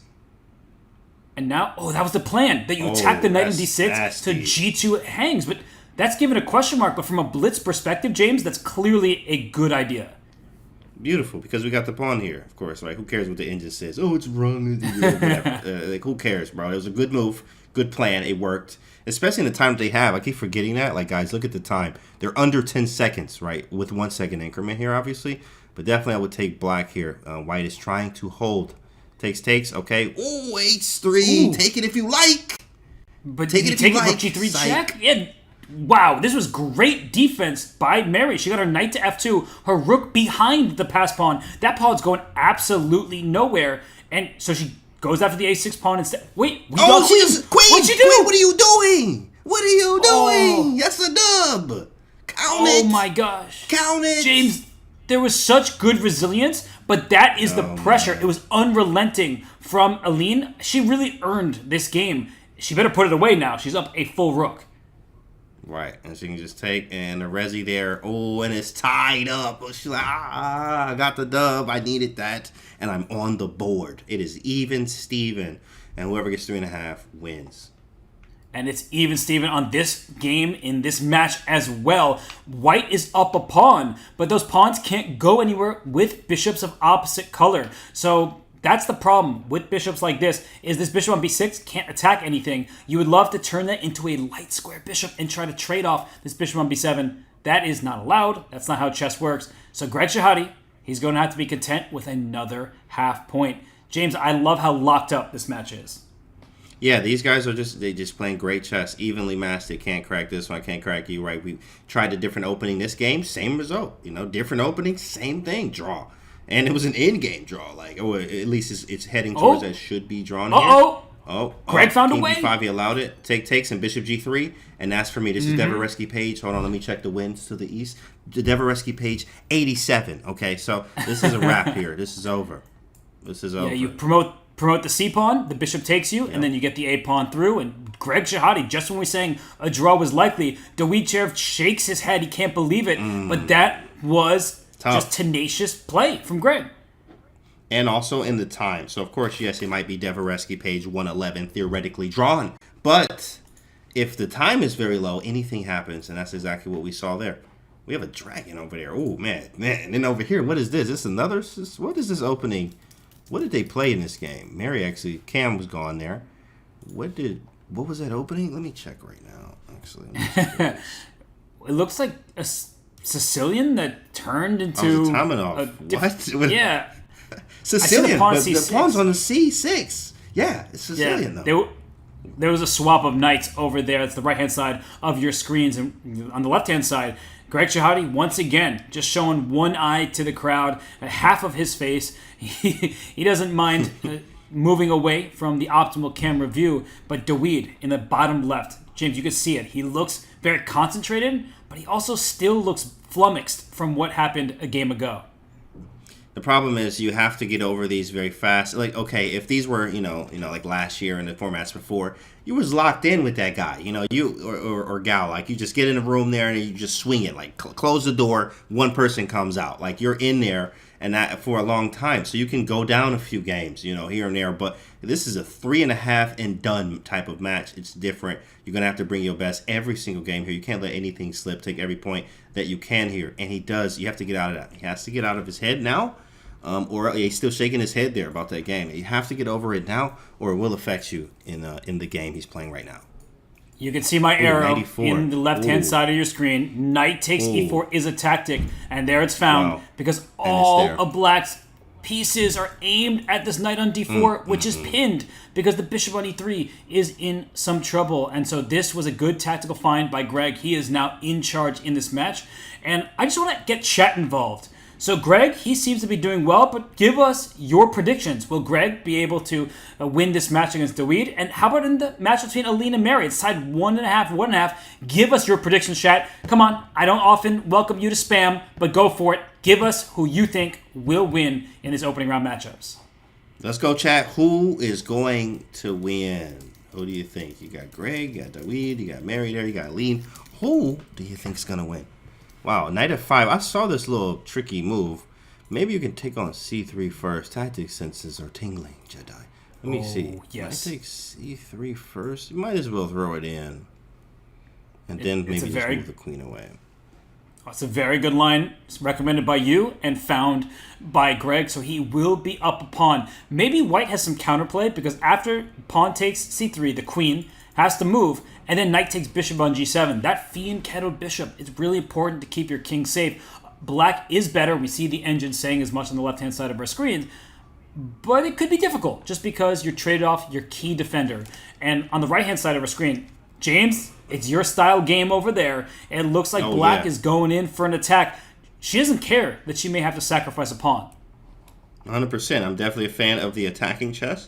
And now, that was the plan, that you attack the knight on d6 nasty. to g2 hangs. But that's given a question mark. But from a blitz perspective, James, that's clearly a good idea. Beautiful, because we got the pawn here, of course, right? Who cares what the engine says? Oh, it's wrong. Who cares, bro? It was a good move, good plan. It worked. Especially in the time that they have. I keep forgetting that. Like, guys, look at the time. They're under 10 seconds, right? With 1 second increment here, obviously. But definitely I would take black here. White is trying to hold. Takes. Okay. Ooh, h3. Ooh. Take it if you like. But take it like. Rook g3 check? Yeah. Wow, this was great defense by Mary. She got her knight to f2. Her rook behind the pass pawn. That pawn's going absolutely nowhere. And so she goes after the a6 pawn instead. Wait, we got queen. What'd you do? Queen, what are you doing? What are you doing? That's a dub. Count it. Oh my gosh. Count it. James, there was such good resilience, but that is the pressure. It was unrelenting from Aline. She really earned this game. She better put it away now. She's up a full rook. Right, and she can just take, and the resi there, oh, and it's tied up. She's like, I got the dub. I needed that, and I'm on the board. It is even Steven, and whoever gets 3.5 wins. And it's even Steven on this game in this match as well. White is up a pawn, but those pawns can't go anywhere with bishops of opposite color. So that's the problem with bishops like this, is this bishop on b6 can't attack anything. You would love to turn that into a light square bishop and try to trade off this bishop on b7. That is not allowed. That's not how chess works. So Greg Shahade, he's going to have to be content with another half point. James, I love how locked up this match is. Yeah, these guys are just playing great chess, evenly matched. They can't crack this one, I can't crack you, right? We tried a different opening this game, same result. Different opening, same thing, draw. And it was an in-game draw, at least it's heading towards that should be drawn here. Greg found a King way. B5, he allowed it. Takes, and bishop G3, and that's for me. This is Devereski page. Hold on, let me check the wins to the east. The Devereski page, 87. Okay, so this is a wrap here. This is over. Yeah, you promote the c pawn, the bishop takes you, and then you get the a pawn through. And Greg Shahade, just when we're saying a draw was likely, Dawid shakes his head. He can't believe it, but that was just tenacious play from Greg. And also in the time. So, of course, yes, it might be Devereski page 111 theoretically drawn. But if the time is very low, anything happens. And that's exactly what we saw there. We have a dragon over there. Oh, man. And then over here, what is this? What is this opening? What did they play in this game? Cam was gone there. What was that opening? Let me check right now, actually. It looks like a Sicilian that turned into Tamanov. What? Yeah. Sicilian, but the pawn's on the C6. Yeah, it's Sicilian, though. There was a swap of knights over there. It's the right-hand side of your screens. And on the left-hand side, Greg Shahade, once again, just showing one eye to the crowd, half of his face. He doesn't mind moving away from the optimal camera view. But Dawid in the bottom left, James, you can see it. He looks very concentrated, but he also still looks flummoxed from what happened a game ago. The problem is you have to get over these very fast. If these were, like last year and the formats before, you was locked in with that guy, or gal. You just get in a room there and you just swing it. Close the door, one person comes out. You're in there and that for a long time. So you can go down a few games, here and there. But this is a 3.5 and done type of match. It's different. You're going to have to bring your best every single game here. You can't let anything slip. Take every point that you can here. And he does. You have to get out of that. He has to get out of his head now. Or he's still shaking his head there about that game. You have to get over it now, or it will affect you in the game he's playing right now. You can see my arrow in the left-hand side of your screen. Knight takes e4 is a tactic, and there it's found because all of Black's pieces are aimed at this knight on d4, which is pinned because the bishop on e3 is in some trouble. And so this was a good tactical find by Greg. He is now in charge in this match, and I just want to get chat involved. So Greg, he seems to be doing well, but give us your predictions. Will Greg be able to win this match against Dawid? And how about in the match between Aline and Mary? It's tied 1.5. Give us your predictions, chat. Come on, I don't often welcome you to spam, but go for it. Give us who you think will win in this opening round matchups. Let's go, chat. Who is going to win? Who do you think? You got Greg, you got Dawid, you got Mary there, you got Aline. Who do you think is going to win? Wow, knight f5. I saw this little tricky move. Maybe you can take on c3 first. Tactic senses are tingling, Jedi. Let me see. Yes. I take c3 first. You might as well throw it in. And then maybe just move the queen away. It's a very good line. It's recommended by you and found by Greg, so he will be up a pawn. Maybe White has some counterplay because after pawn takes c3, the queen has to move, and then knight takes bishop on g7. That fianchettoed bishop is really important to keep your king safe. Black is better. We see the engine saying as much on the left-hand side of our screens, but it could be difficult just because you're traded off your key defender. And on the right-hand side of our screen, James, it's your style game over there. It looks like Black is going in for an attack. She doesn't care that she may have to sacrifice a pawn. 100%. I'm definitely a fan of the attacking chess.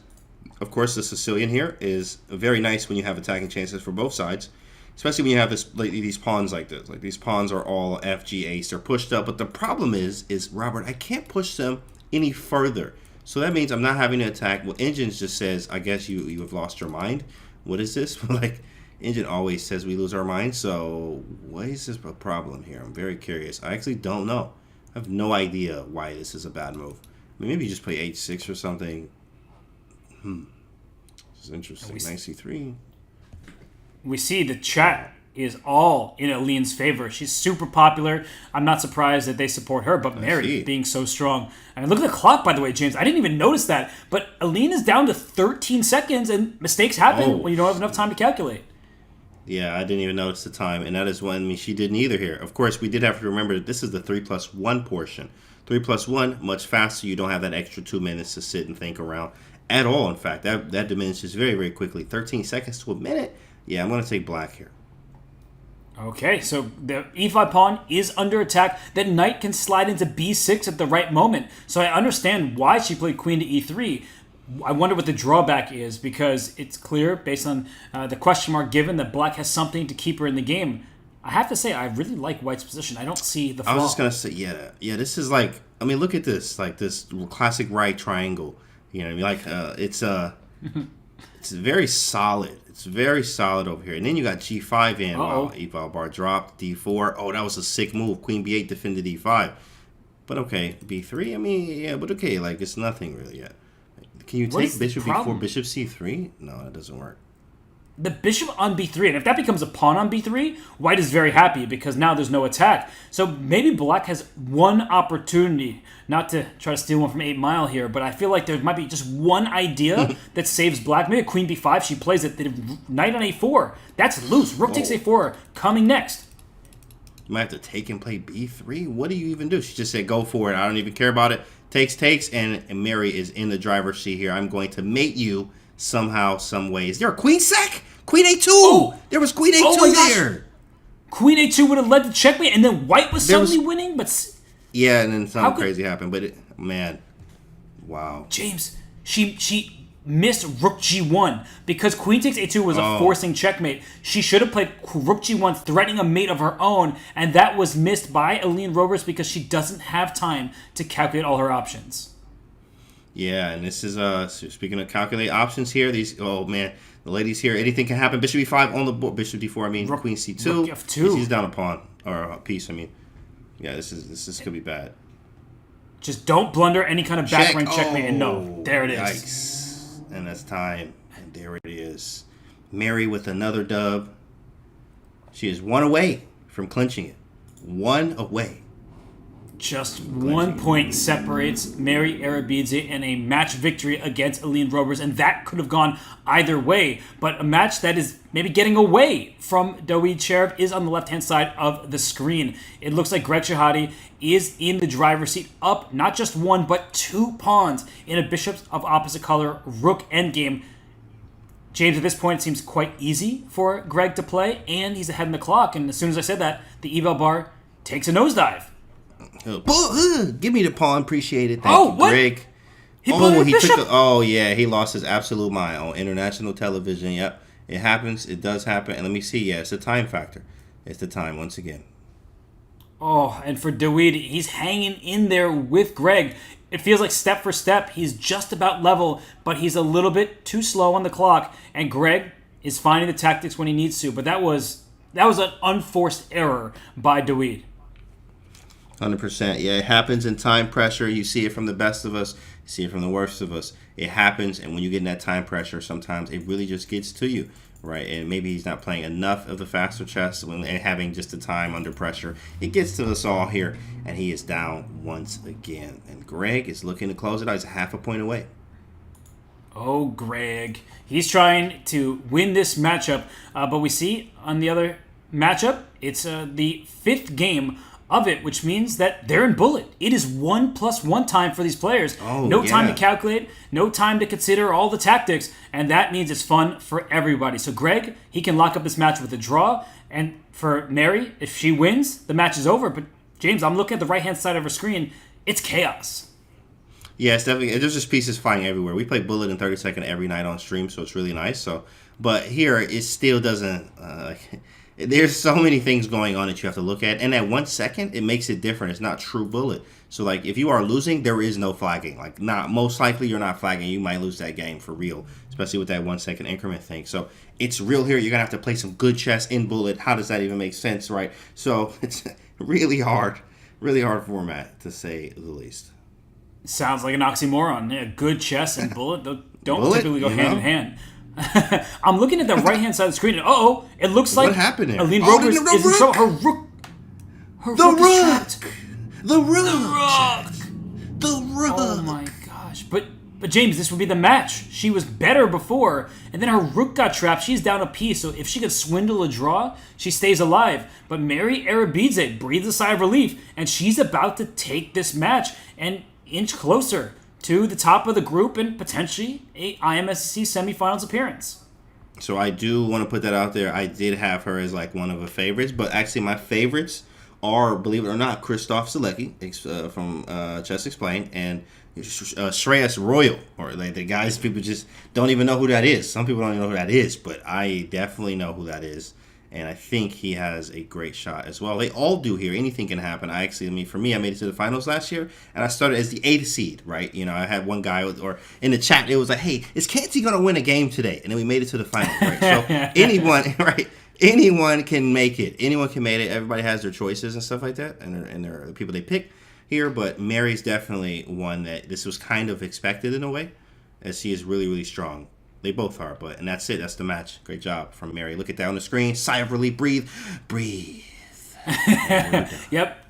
Of course, the Sicilian here is very nice when you have attacking chances for both sides, especially when you have these pawns like this. These pawns are all F, G, ace. They're pushed up, but the problem is Robert, I can't push them any further. So that means I'm not having to attack. Well, Engines just says, I guess you have lost your mind. What is this? Engine always says we lose our mind, so what is this a problem here? I'm very curious. I actually don't know. I have no idea why this is a bad move. I mean, maybe you just play h6 or something. This is interesting. Knight c3. We see the chat is all in Aline's favor. She's super popular. I'm not surprised that they support her, but Mary being so strong. And look at the clock, by the way, James. I didn't even notice that. But Aline is down to 13 seconds, and mistakes happen when you don't have enough time to calculate. Yeah, I didn't even notice the time, and that is when she didn't either here. Of course, we did have to remember that this is the 3+1 portion. 3+1, much faster. You don't have that extra 2 minutes to sit and think around at all. In fact, that diminishes very, very quickly. 13 seconds to a minute. Yeah, I'm going to take black here. Okay, so the e5 pawn is under attack. That knight can slide into b6 at the right moment. So I understand why she played queen to e3. I wonder what the drawback is, because it's clear, based on the question mark given, that black has something to keep her in the game. I have to say, I really like white's position. I don't see the flaw. I was just going to say, yeah, this is like, I mean, look at this, like this classic right triangle. You know what I mean? Like, it's very solid. It's very solid over here. And then you got g5 in. Wow, e-file bar dropped. d4. Oh, that was a sick move. Queen b8 defended e5. But okay, b3. I mean, yeah, but okay, like it's nothing really yet. Can you take bishop b4, bishop c3? No, that doesn't work. The bishop on b3, and if that becomes a pawn on b3, white is very happy because now there's no attack. So maybe black has one opportunity, not to try to steal one from 8 Mile here, but I feel like there might be just one idea that saves black. Maybe a queen b5, she plays it. The knight on a4, that's loose. Rook takes a4, coming next. You might have to take and play b3. What do you even do? She just said, go for it. I don't even care about it. Takes, and Mary is in the driver's seat here. I'm going to mate you somehow, some way. Is there a queen sack? Queen a2! There was queen a2 there! Queen a2 would have led to checkmate, and then white was suddenly winning, but... Yeah, and then something crazy happened, but man, wow. James, she missed rook g1, because queen takes a2 was a forcing checkmate. She should have played rook g1, threatening a mate of her own, and that was missed by Aline Roberts because she doesn't have time to calculate all her options. Yeah, and this is speaking of calculate options here. These the ladies here. Anything can happen. Bishop e5 on the board. Bishop d4. I mean, queen c2. Rook f2. She's down a pawn or a piece. I mean, yeah, this is could be bad. Just don't blunder any kind of back rank checkmate. And no, there it is. Yikes! And that's time. And there it is. Mary with another dub. She is one away from clinching it. One away. Just 1 point separates Mary Arabidze and a match victory against Aline Roberts, and that could have gone either way. But a match that is maybe getting away from Dawid Chereb is on the left-hand side of the screen. It looks like Greg Shahade is in the driver's seat, up not just 1 but 2 pawns in a bishop of opposite color rook endgame. James, at this point, it seems quite easy for Greg to play, and he's ahead in the clock. And as soon as I said that, the eval bar takes a nosedive. Give me the pawn. Appreciate it. Thank you, Greg. He took he lost his absolute mind on international television. Yep, it happens. It does happen. And let me see. Yeah, it's a time factor. It's the time once again. Oh, and for Dawid, he's hanging in there with Greg. It feels like step for step, he's just about level, but he's a little bit too slow on the clock. And Greg is finding the tactics when he needs to. But that was an unforced error by Dawid. 100%. Yeah, it happens in time pressure. You see it from the best of us. You see it from the worst of us. It happens, and when you get in that time pressure, sometimes it really just gets to you, right? And maybe he's not playing enough of the faster chess and having just the time under pressure. It gets to us all here, and he is down once again. And Greg is looking to close it out. He's a half a point away. Oh, Greg. He's trying to win this matchup, but we see on the other matchup, it's the 5th game of it, which means that they're in bullet. It is 1+1 time for these players. No time to calculate, no time to consider all the tactics, and that means it's fun for everybody. So Greg, he can lock up this match with a draw, and for Mary, if she wins, the match is over. But James, I'm looking at the right-hand side of her screen. It's chaos. Yeah, it's definitely. There's just pieces flying everywhere. We play bullet in 30 seconds every night on stream, so it's really nice. But here, it still doesn't... There's so many things going on that you have to look at. And at 1 second, it makes it different. It's not true bullet. So like if you are losing, there is no flagging. Like not most likely you're not flagging. You might lose that game for real, especially with that 1 second increment thing. So it's real here. You're gonna have to play some good chess in bullet. How does that even make sense, right? So it's really hard format to say the least. Sounds like an oxymoron. Yeah, good chess and bullet don't Bullet, typically go you hand know? in hand. I'm looking at the right-hand side of the screen, and it looks like What happened there? Aline Oh, Rovers the is in rook! trouble. Her rook is trapped. The rook! The rook! Oh my gosh. But James, this would be the match. She was better before, and then her rook got trapped. She's down a piece, so if she could swindle a draw, she stays alive. But Mary Arabidze breathes a sigh of relief, and she's about to take this match and inch closer to the top of the group and potentially a IMSCC semifinals appearance. So I do want to put that out there. I did have her as like one of the favorites, but actually my favorites are, believe it or not, Christof Sielecki from Chess Explained and Shreyas Royal, or like the guys people just don't even know who that is. Some people don't even know who that is, but I definitely know who that is, and I think he has a great shot as well. They all do here. Anything can happen. For me, I made it to the finals last year, and I started as the 8th seed, right? You know, I had one guy, or in the chat, it was like, hey, is Kansi going to win a game today? And then we made it to the finals, right? So anyone, right? Anyone can make it. Anyone can make it. Everybody has their choices and stuff like that, and they're the people they pick here. But Mary's definitely one that this was kind of expected in a way, as she is really, really strong. They both are, and that's it. That's the match. Great job from Mary. Look at that on the screen. Sigh of relief. Breathe. Yep.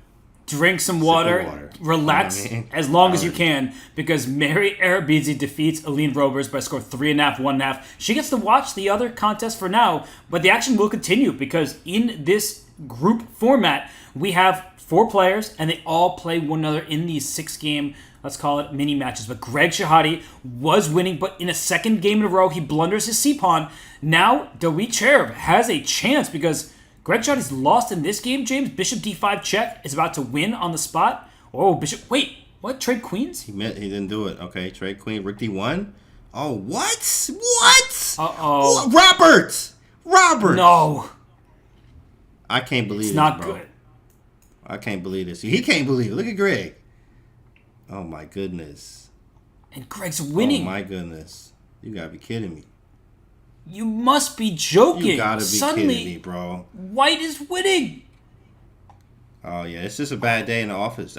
Drink some water. Relax as long as you can, because Mary Arabidze defeats Aline Rovers by a score of 3.5, 1.5. She gets to watch the other contest for now, but the action will continue because in this group format, we have 4 players, and they all play one another in these 6-game, let's call it mini matches. But Greg Shahade was winning, but in a second game in a row, he blunders his c-pawn. Now, Dawid Cherv has a chance because Greg Shahade's lost in this game, James. Bishop d5 check is about to win on the spot. Oh, bishop. Wait, what? Trade queens? He didn't do it. Okay, trade queen. Rook d1. Oh, what? What? Uh-oh. Robert! No. I can't believe It's this, not bro. good. I can't believe this. He can't believe it. Look at Greg. Oh, my goodness. And Greg's winning. Oh, my goodness. You gotta be kidding me. You must be joking. You gotta be Suddenly, kidding me, bro. White is winning. Oh, yeah. It's just a bad day in the office.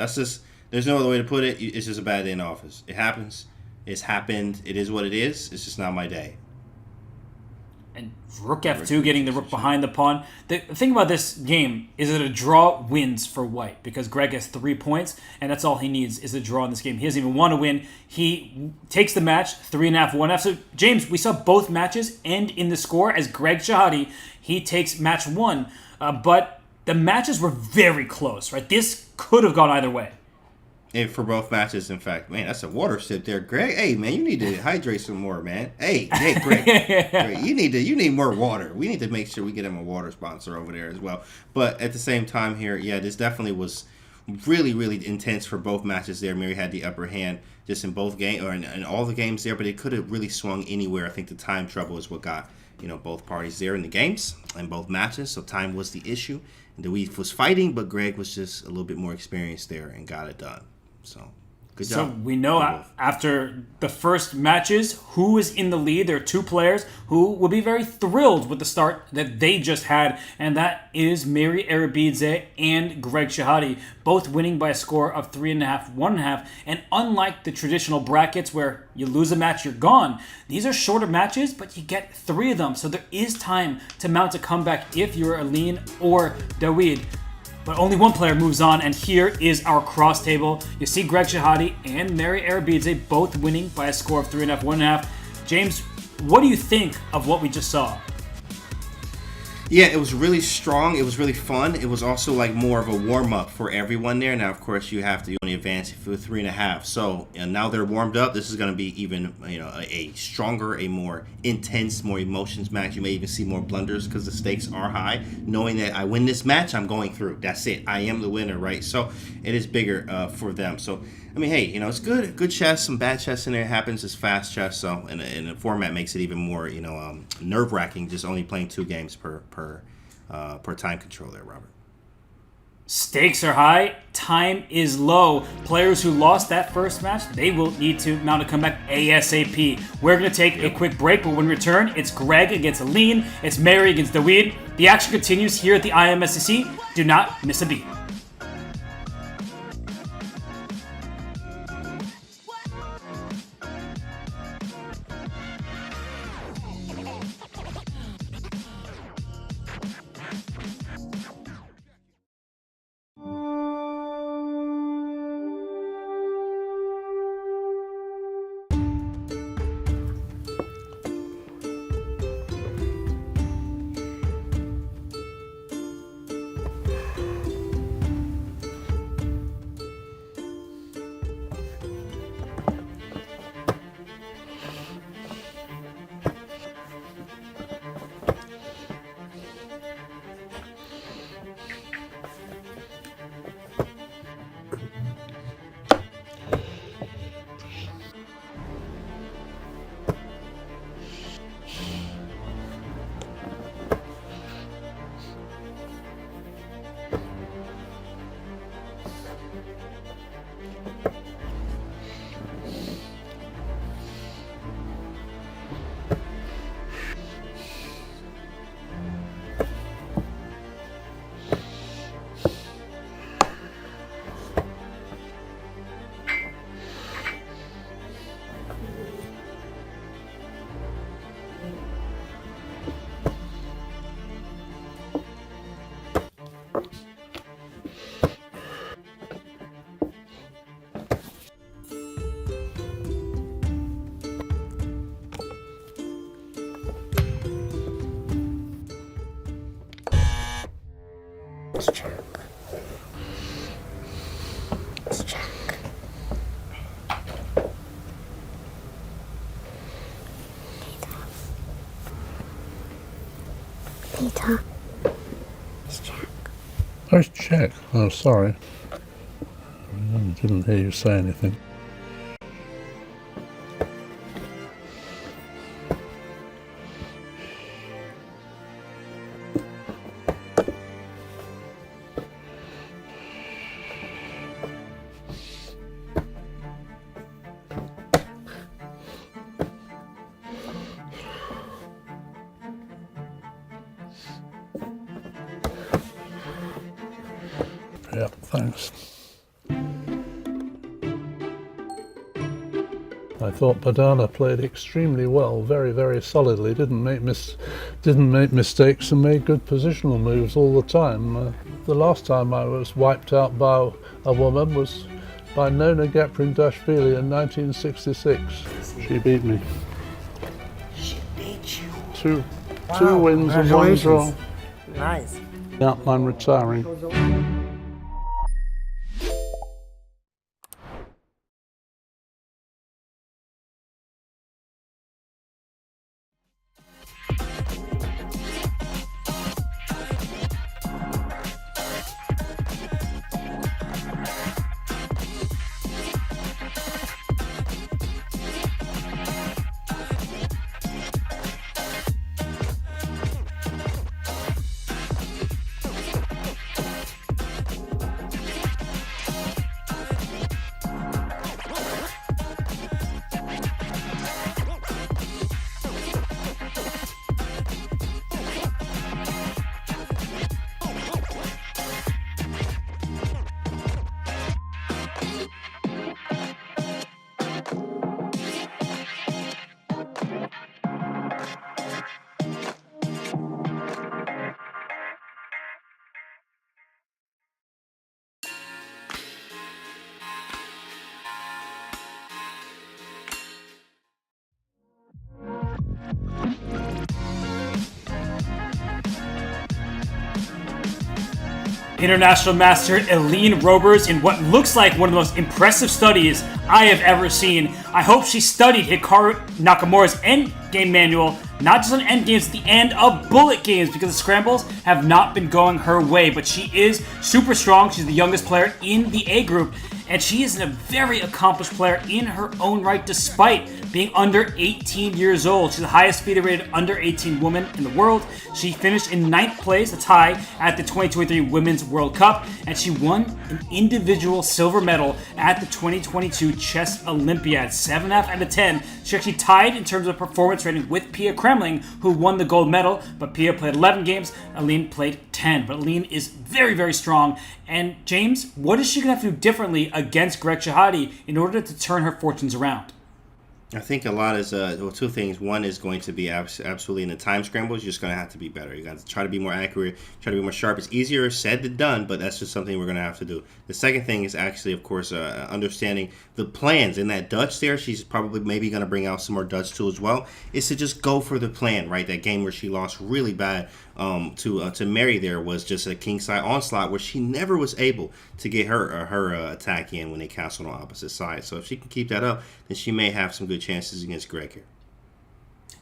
There's no other way to put it. It's just a bad day in the office. It happens. It's happened. It is what it is. It's just not my day. And rook f2, getting the rook behind the pawn. The thing about this game is that a draw wins for white because Greg has 3 points, and that's all he needs is a draw in this game. He doesn't even want to win. He takes the match 3.5, 1.5. So, James, we saw both matches end in the score as Greg Shahade, he takes match 1. But the matches were very close, right? This could have gone either way. And for both matches, in fact, man, that's a water sip there, Greg. Hey, man, you need to hydrate some more, man. Hey, Greg, Greg, you need more water. We need to make sure we get him a water sponsor over there as well. But at the same time here, yeah, this definitely was really, really intense for both matches there. Mary had the upper hand just in both games, or in all the games there, but it could have really swung anywhere. I think the time trouble is what got both parties there in the games and both matches. So time was the issue, and Dawid was fighting, but Greg was just a little bit more experienced there and got it done. So, good job. So we know after the first matches who is in the lead. There are 2 players who will be very thrilled with the start that they just had, and that is Mary Arabidze and Greg Shahade, both winning by a score of 3.5, 1.5. And unlike the traditional brackets where you lose a match, you're gone, these are shorter matches, but you get 3 of them. So there is time to mount a comeback if you're Aline or Dawid. But only one player moves on, and here is our cross table. You see Greg Shahade and Mary Arabidze both winning by a score of 3.5, 1.5. James, what do you think of what we just saw? Yeah, it was really strong. It was really fun. It was also like more of a warm-up for everyone there. Now, of course, you have to only advance for 3.5. So now they're warmed up. This is going to be even, a stronger, a more intense, more emotions match. You may even see more blunders because the stakes are high. Knowing that I win this match, I'm going through. That's it. I am the winner, right? So it is bigger for them. So I mean, hey, it's good. Good chess. Some bad chess in there. It happens. It's fast chess. So, and the format makes it even more, nerve-wracking. Just only playing 2 games per time control there, Robert. Stakes are high, time is low. Players who lost that first match, they will need to mount a comeback ASAP. We're going to take a quick break, but when we return, it's Greg against Aline, it's Mary against Daweed. The action continues here at the IMSCC. Do not miss a beat. Let's check. Let's check. Peter. Let's check. Let's check. Oh, sorry. I didn't hear you say anything. Yeah, thanks. I thought Badana played extremely well, very, very solidly. Didn't make mistakes and made good positional moves all the time. The last time I was wiped out by a woman was by Nona Geprindashvili in 1966. She beat me. She beat you. Two wins and one draw. Nice. Yeah, I'm retiring. International Master Aline Robers in what looks like one of the most impressive studies I have ever seen. I hope she studied Hikaru Nakamura's endgame manual, not just on endgames, at the end of bullet games, because the scrambles have not been going her way, but she is super strong. She's the youngest player in the A group, and she is a very accomplished player in her own right, despite being under 18 years old. She's the highest FIDE rated under 18 woman in the world. She finished in 9th place, a tie at the 2023 Women's World Cup, and she won an individual silver medal at the 2022 Chess Olympiad. 7.5 out of 10. She actually tied in terms of performance rating with Pia Kremling, who won the gold medal, but Pia played 11 games, Aline played 10. But Aline is very, very strong. And James, what is she going to have to do differently against Greg Shahade in order to turn her fortunes around? I think a lot is two things. One is going to be absolutely in the time scrambles. You're just going to have to be better. You got to try to be more accurate, try to be more sharp. It's easier said than done, but that's just something we're going to have to do. The second thing is actually, of course, understanding the plans in that Dutch there. She's probably maybe going to bring out some more Dutch too as well. Is to just go for the plan, right? That game where she lost really bad to Mary there was just a kingside onslaught where she never was able to get her attack in when they castled on opposite sides. So if she can keep that up, then she may have some good chances against Greg here.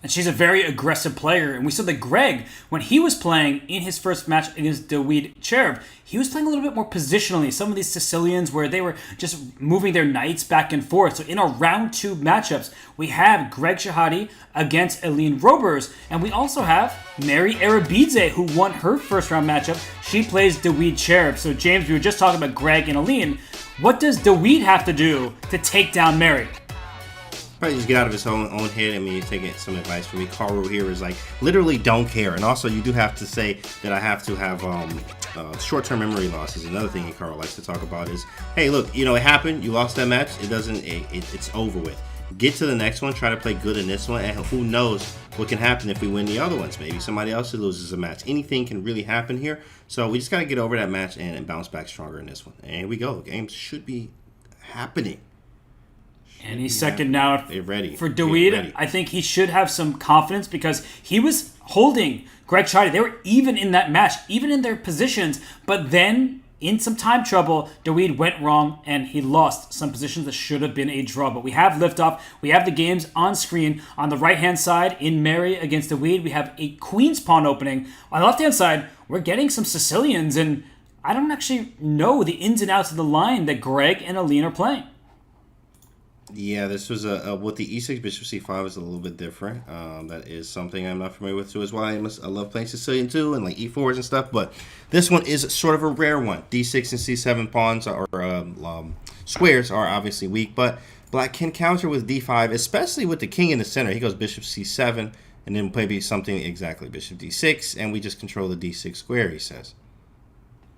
And she's a very aggressive player. And we saw that Greg, when he was playing in his first match against Dawid Cherv, he was playing a little bit more positionally. Some of these Sicilians where they were just moving their knights back and forth. So in our round 2 matchups, we have Greg Shahade against Aline Robers. And we also have Mary Arabidze, who won her first round matchup. She plays Dawid Cherv. So James, we were just talking about Greg and Aline. What does Dawid have to do to take down Mary? Probably just get out of his own head. I mean, you're taking some advice from me. Carl here is like, literally don't care. And also, you do have to say that I have to have short-term memory loss is another thing Carl likes to talk about is, hey, look, you know, it happened. You lost that match. It's over with. Get to the next one. Try to play good in this one. And who knows what can happen if we win the other ones. Maybe somebody else loses a match. Anything can really happen here. So we just got to get over that match and bounce back stronger in this one. And here we go. Games should be happening. Any second now ready. For Dawid. I think he should have some confidence because he was holding Greg Shahade. They were even in that match, even in their positions. But then, in some time trouble, Dawid went wrong and he lost some positions that should have been a draw. But we have liftoff. We have the games on screen. On the right-hand side, in Mary against Dawid, we have a Queen's Pawn opening. On the left-hand side, we're getting some Sicilians. And I don't actually know the ins and outs of the line that Greg and Aline are playing. Yeah, this was with the e6 bishop c5 is a little bit different. That is something I'm not familiar with too as well. I love playing Sicilian too and like e4s and stuff, but this one is sort of a rare one. d6 and c7 pawns or squares are obviously weak, but black can counter with d5, especially with the king in the center. He goes bishop c7 and then maybe something exactly bishop d6, and we just control the d6 square, he says.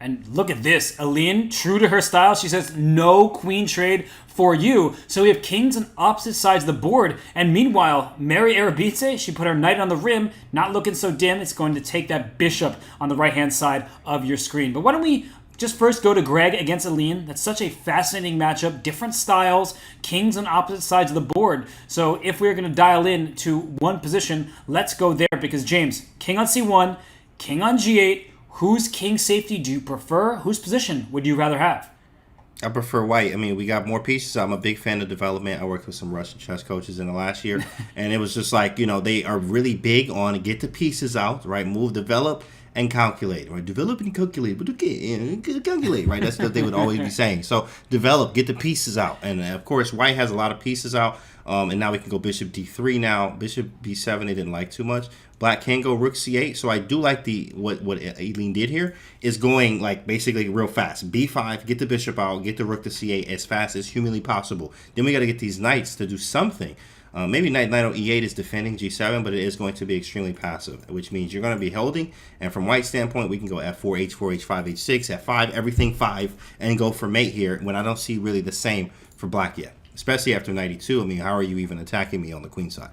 And look at this. Aline, true to her style, she says, no queen trade for you. So we have kings on opposite sides of the board. And meanwhile, Mary Arabidze, she put her knight on the rim, not looking so dim. It's going to take that bishop on the right-hand side of your screen. But why don't we just first go to Greg against Aline? That's such a fascinating matchup. Different styles, kings on opposite sides of the board. So if we're going to dial in to one position, let's go there. Because, James, king on c1, king on g8, whose king safety do you prefer? Whose position would you rather have? I prefer white. I mean, we got more pieces. I'm a big fan of development. I worked with some Russian chess coaches in the last year, and it was just like, you know, they are really big on get the pieces out, right? Move, develop, and calculate, right? Develop and calculate, but okay, calculate, right? That's what they would always be saying. So develop, get the pieces out, and of course, white has a lot of pieces out. And now we can go bishop d3 now. Bishop b7 they didn't like too much. Black can go rook c8. So I do like what Aline did here is going like basically real fast. b5, get the bishop out, get the rook to c8 as fast as humanly possible. Then we got to get these knights to do something. Maybe knight on e8 is defending g7, but it is going to be extremely passive, which means you're going to be holding. And from white standpoint, we can go f4, h4, h5, h6, f5, everything 5, and go for mate here when I don't see really the same for black yet. Especially after 92. I mean, how are you even attacking me on the queen side?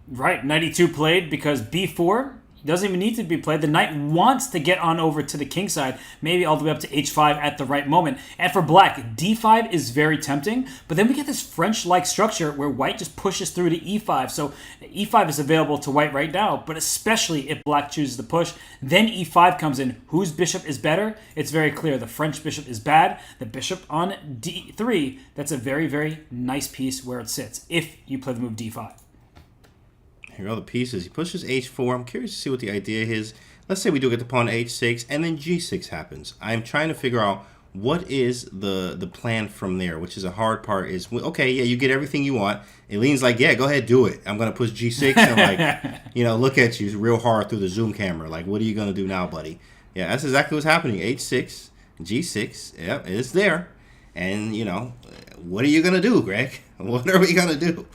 Right, 92 played because b4 doesn't even need to be played. The knight wants to get on over to the king side, maybe all the way up to h5 at the right moment. And for black, d5 is very tempting, but then we get this French-like structure where white just pushes through to e5. So e5 is available to white right now, but especially if black chooses to push, then e5 comes in. Whose bishop is better? It's very clear. The French bishop is bad. The bishop on d3, that's a very, very nice piece where it sits, if you play the move d5. Here are all the pieces. He pushes h4. I'm curious to see what the idea is. Let's say we do get the pawn to h6, and then g6 happens. I'm trying to figure out what is the plan from there? Which is a hard part. Is okay, yeah, you get everything you want. Eileen's like, yeah, go ahead, do it. I'm gonna push G6 and like, look at you real hard through the Zoom camera. Like, what are you gonna do now, buddy? Yeah, that's exactly what's happening. H6, G6, yep, it's there. And what are you gonna do, Greg? What are we gonna do?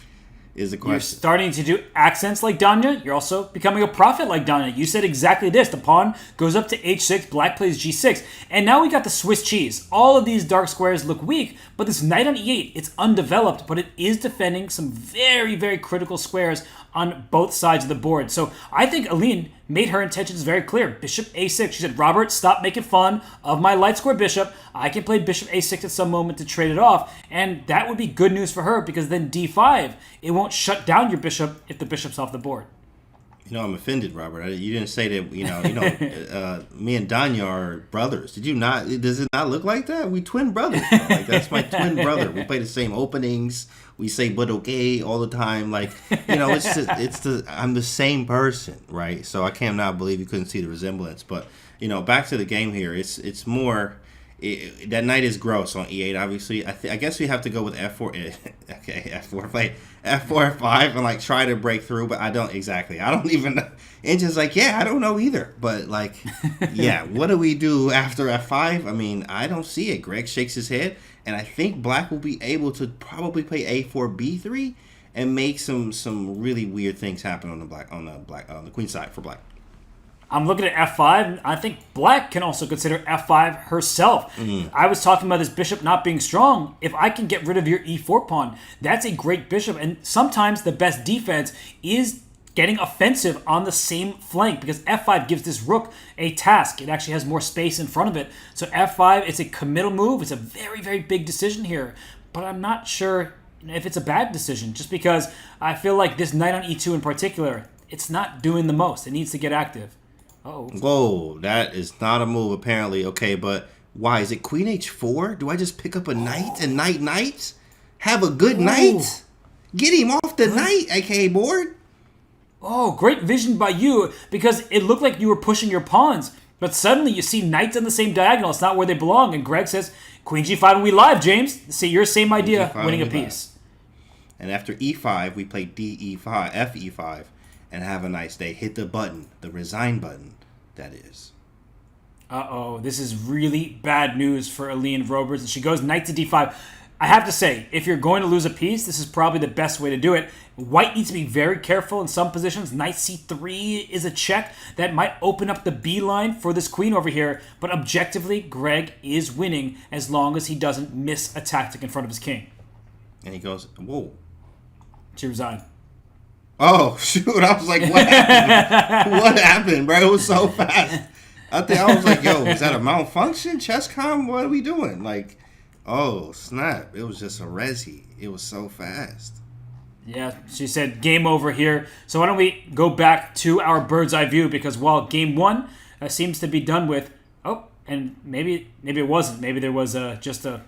Is the question. You're starting to do accents like Danya. You're also becoming a prophet like Danya. You said exactly this. The pawn goes up to h6. Black plays g6. And now we got the Swiss cheese. All of these dark squares look weak, but this knight on e8, it's undeveloped, but it is defending some very, very critical squares on both sides of the board. So I think Aline made her intentions very clear. Bishop a6. She said, Robert, stop making fun of my light square bishop. I can play bishop a6 at some moment to trade it off. And that would be good news for her because then d5, it won't shut down your bishop if the bishop's off the board. I'm offended, Robert. You didn't say that, me and Danya are brothers. Did you not? Does it not look like that? We twin brothers, bro. Like, that's my twin brother. We play the same openings. We say, but okay, all the time. Like, I'm the same person, right? So I cannot believe you couldn't see the resemblance. But, back to the game here. It's more... that knight is gross on e8, obviously. I guess we have to go with f4. Okay, f4. Play f4, f5, and like try to break through, but I don't exactly. I don't even know. And just like, yeah, I don't know either. But like, yeah, what do we do after f5? I mean, I don't see it. Greg shakes his head, and I think black will be able to probably play a4, b3, and make some really weird things happen on the queen side for black. I'm looking at f5, and I think black can also consider f5 herself. I was talking about this bishop not being strong. If I can get rid of your e4 pawn, that's a great bishop. And sometimes the best defense is getting offensive on the same flank because f5 gives this rook a task. It actually has more space in front of it. So f5, it's a committal move. It's a very, very big decision here. But I'm not sure if it's a bad decision just because I feel like this knight on e2 in particular, it's not doing the most. It needs to get active. Oh. Whoa, that is not a move apparently. Okay, but why? Is it queen h4? Do I just pick up a knight and knight? Have a good knight? Get him off the knight, aka board? Oh, great vision by you because it looked like you were pushing your pawns, but suddenly you see knights on the same diagonal. It's not where they belong. And Greg says, queen g5 and we live, James. See, your same idea, winning a piece. And after e5, we play d-e5, f-e5. And have a nice day. Hit the button, the resign button, that is. Uh-oh, this is really bad news for Aline Roberts. And she goes knight to d5. I have to say, if you're going to lose a piece, this is probably the best way to do it. White needs to be very careful in some positions. Knight c3 is a check that might open up the B line for this queen over here. But objectively, Greg is winning as long as he doesn't miss a tactic in front of his king. And he goes, whoa. She resigned. Oh, shoot. I was like, what happened? What happened, bro? It was so fast. I was like, yo, is that a malfunction? Chess.com? What are we doing? Like, oh, snap. It was just a resi. It was so fast. Yeah, she said game over here. So why don't we go back to our bird's eye view because while game one seems to be done with, and maybe it wasn't. Maybe there was just a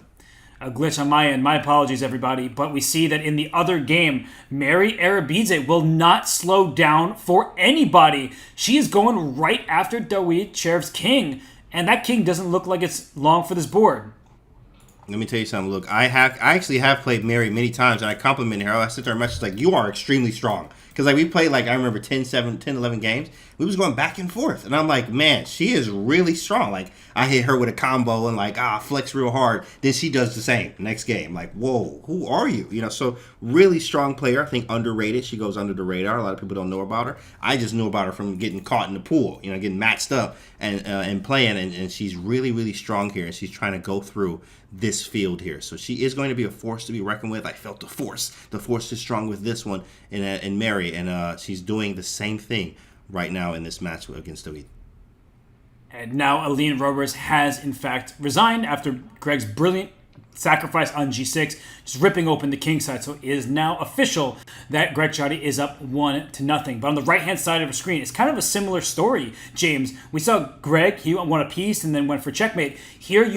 glitch on my end. My apologies, everybody. But we see that in the other game, Mary Arabidze will not slow down for anybody. She is going right after Dawid Cherev's king. And that king doesn't look like it's long for this board. Let me tell you something. Look, I actually have played Mary many times, and I complimented her. I sent her a message like, you are extremely strong. Because like we played, like I remember 10, 11 games. We was going back and forth. And I'm like, man, she is really strong. Like, I hit her with a combo and like, flex real hard. Then she does the same next game. Like, whoa, who are you? So really strong player. I think underrated. She goes under the radar. A lot of people don't know about her. I just knew about her from getting caught in the pool, getting matched up and playing. And she's really, really strong here. And she's trying to go through this field here. So she is going to be a force to be reckoned with. I felt the force. The force is strong with this one in Mary. And she's doing the same thing right now in this match against Dawid. And now Aline Roberts has, in fact, resigned after Greg's brilliant sacrifice on g6, just ripping open the king side. So it is now official that Greg Shahade is up 1-0. But on the right-hand side of the screen, it's kind of a similar story, James. We saw Greg, he won a piece and then went for checkmate. Here,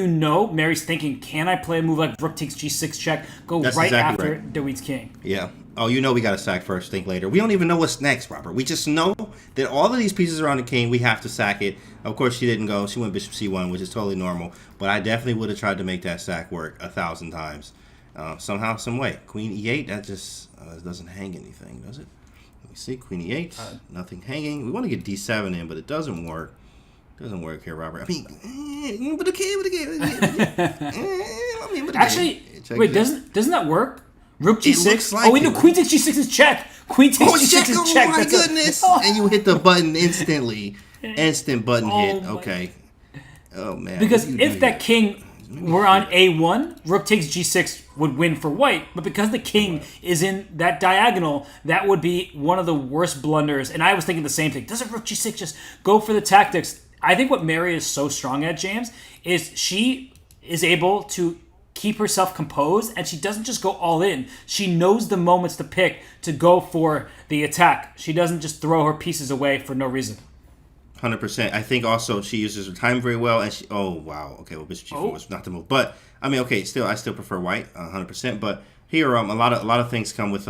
Mary's thinking, can I play a move like rook takes g6 check, go That's right exactly after Dawid's king? Yeah. Oh, you know we got to sack first, think later. We don't even know what's next, Robert. We just know that all of these pieces are on the king. We have to sack it. Of course, she didn't go. She went bishop c1, which is totally normal. But I definitely would have tried to make that sack work 1,000 times. Somehow, some way. Queen e8, that just doesn't hang anything, does it? Let me see. Queen e8, nothing hanging. We want to get d7 in, but it doesn't work. Doesn't work here, Robert. I mean, but Actually, wait, doesn't that work? Rook g6. Like oh, wait, no, queen takes g6 is check. Queen takes g6 is check. Oh, my goodness. And you hit the button instantly. Instant button hit. Okay. Oh, man. Because if that king were on a1, rook takes g6 would win for white. But because the king is in that diagonal, that would be one of the worst blunders. And I was thinking the same thing. Doesn't rook g6 just go for the tactics? I think what Mary is so strong at, James, is she is able to keep herself composed, and she doesn't just go all in. She knows the moments to pick to go for the attack. She doesn't just throw her pieces away for no reason. 100%. I think also she uses her time very well, and she. Oh wow. Okay. Well, bishop g4 was not the move, but I mean, okay. Still, I still prefer white, 100%. But here, a lot of things come with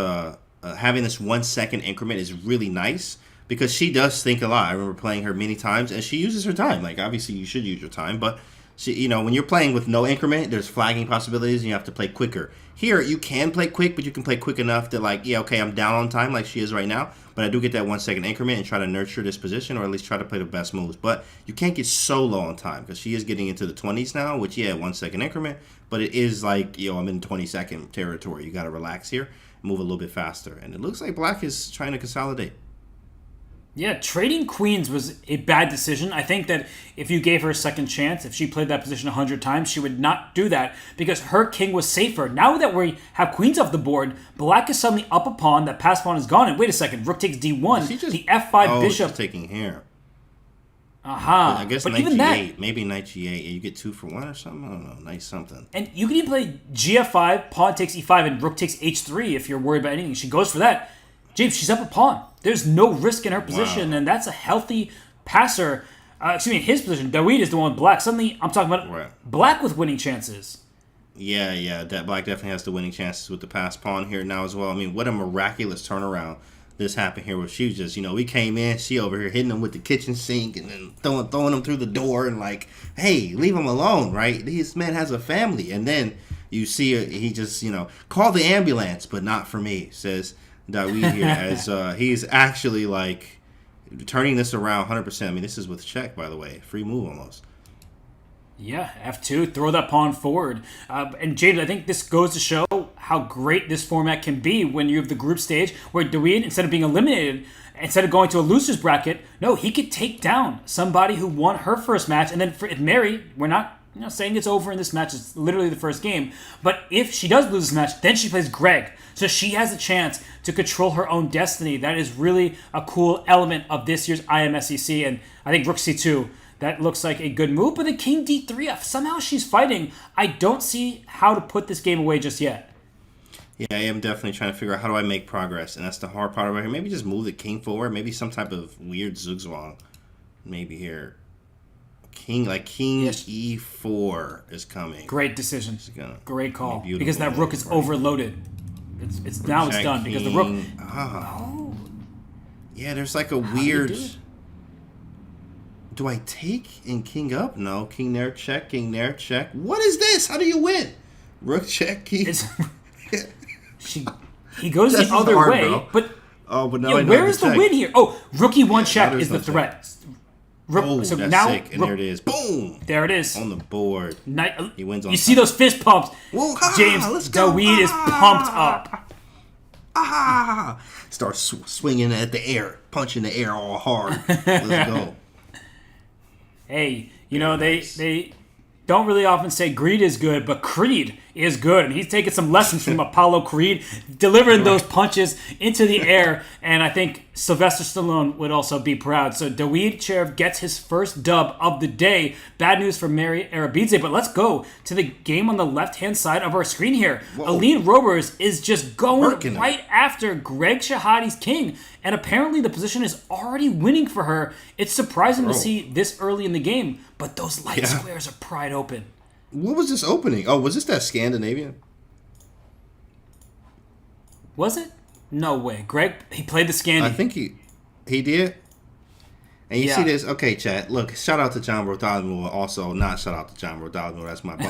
having this 1 second increment is really nice because she does think a lot. I remember playing her many times, and she uses her time. Like obviously, you should use your time, but. See, when you're playing with no increment, there's flagging possibilities, and you have to play quicker. Here, you can play quick, but you can play quick enough that, like, yeah, okay, I'm down on time like she is right now, but I do get that 1 second increment and try to nurture this position, or at least try to play the best moves. But you can't get so low on time, because she is getting into the 20s now, which, yeah, 1 second increment, but it is like, I'm in 20-second territory. You got to relax here, move a little bit faster. And it looks like black is trying to consolidate. Yeah, trading queens was a bad decision. I think that if you gave her a second chance, if she played that position 100 times, she would not do that because her king was safer. Now that we have queens off the board, black is suddenly up a pawn. That pass pawn is gone. And wait a second, rook takes d1. The f5 bishop. She's taking here. Aha. I guess but knight even g8. that, maybe knight g8. You get 2 for 1 or something? I don't know. Nice something. and you can even play gf5, pawn takes e5, and rook takes h3 if you're worried about anything. She goes for that. James, she's up a pawn. There's no risk in her position, and that's a healthy passer. His position. Dawid is the one with black. Suddenly, I'm talking about black with winning chances. Yeah, that black definitely has the winning chances with the pass pawn here now as well. I mean, what a miraculous turnaround this happened here where she was just, we came in, she over here hitting him with the kitchen sink and then throwing him through the door and like, hey, leave him alone, right? This man has a family. And then you see he just, call the ambulance, but not for me, says Dawid here, as he's actually like turning this around 100%. I mean, this is with check, by the way. Free move almost. Yeah, f2, throw that pawn forward. And James, I think this goes to show how great this format can be when you have the group stage where Dawid, instead of being eliminated, instead of going to a loser's bracket, no, he could take down somebody who won her first match. And then for Mary, we're not saying it's over in this match. It's literally the first game. But if she does lose this match, then she plays Greg. So she has a chance to control her own destiny. That is really a cool element of this year's IMSCC. And I think rook c2, that looks like a good move. But the king d3, somehow she's fighting. I don't see how to put this game away just yet. Yeah, I am definitely trying to figure out how do I make progress. And that's the hard part right here. Maybe just move the king forward. Maybe some type of weird zugzwang. Maybe here. King e4 is coming. Great decision. Great call. Because that rook is overloaded. It's done because the rook. Oh. Yeah, there's like a weird. Do I take and king up? No, king there, check, king there, check. What is this? How do you win? Rook check, king. He goes the other way, bro. But now where is the win here? Oh, rook e1 check is the threat. That's sick. And there it is. Boom! There it is. On the board. He wins on You see those fist pumps? Whoa, James, Dawid is pumped up. Starts swinging at the air, punching the air all hard. Let's go. Hey, they don't really often say greed is good, but Creed is good. And he's taking some lessons from Apollo Creed, delivering those punches into the air. And I think Sylvester Stallone would also be proud. So Dawid Cherv gets his first dub of the day. Bad news for Mary Arabidze. But let's go to the game on the left-hand side of our screen here. Whoa. Aline Robers is just going right after Greg Shahade's king. And apparently the position is already winning for her. It's surprising to see this early in the game. But those light squares are pried open. What was this opening? Oh, was this that Scandinavian? Was it? No way. Greg, he played the Scandi. I think he did. And you Yeah. see this, okay, chat. Look, shout out to John Bartholomew. Also, not shout out to John Bartholomew. That's my boy.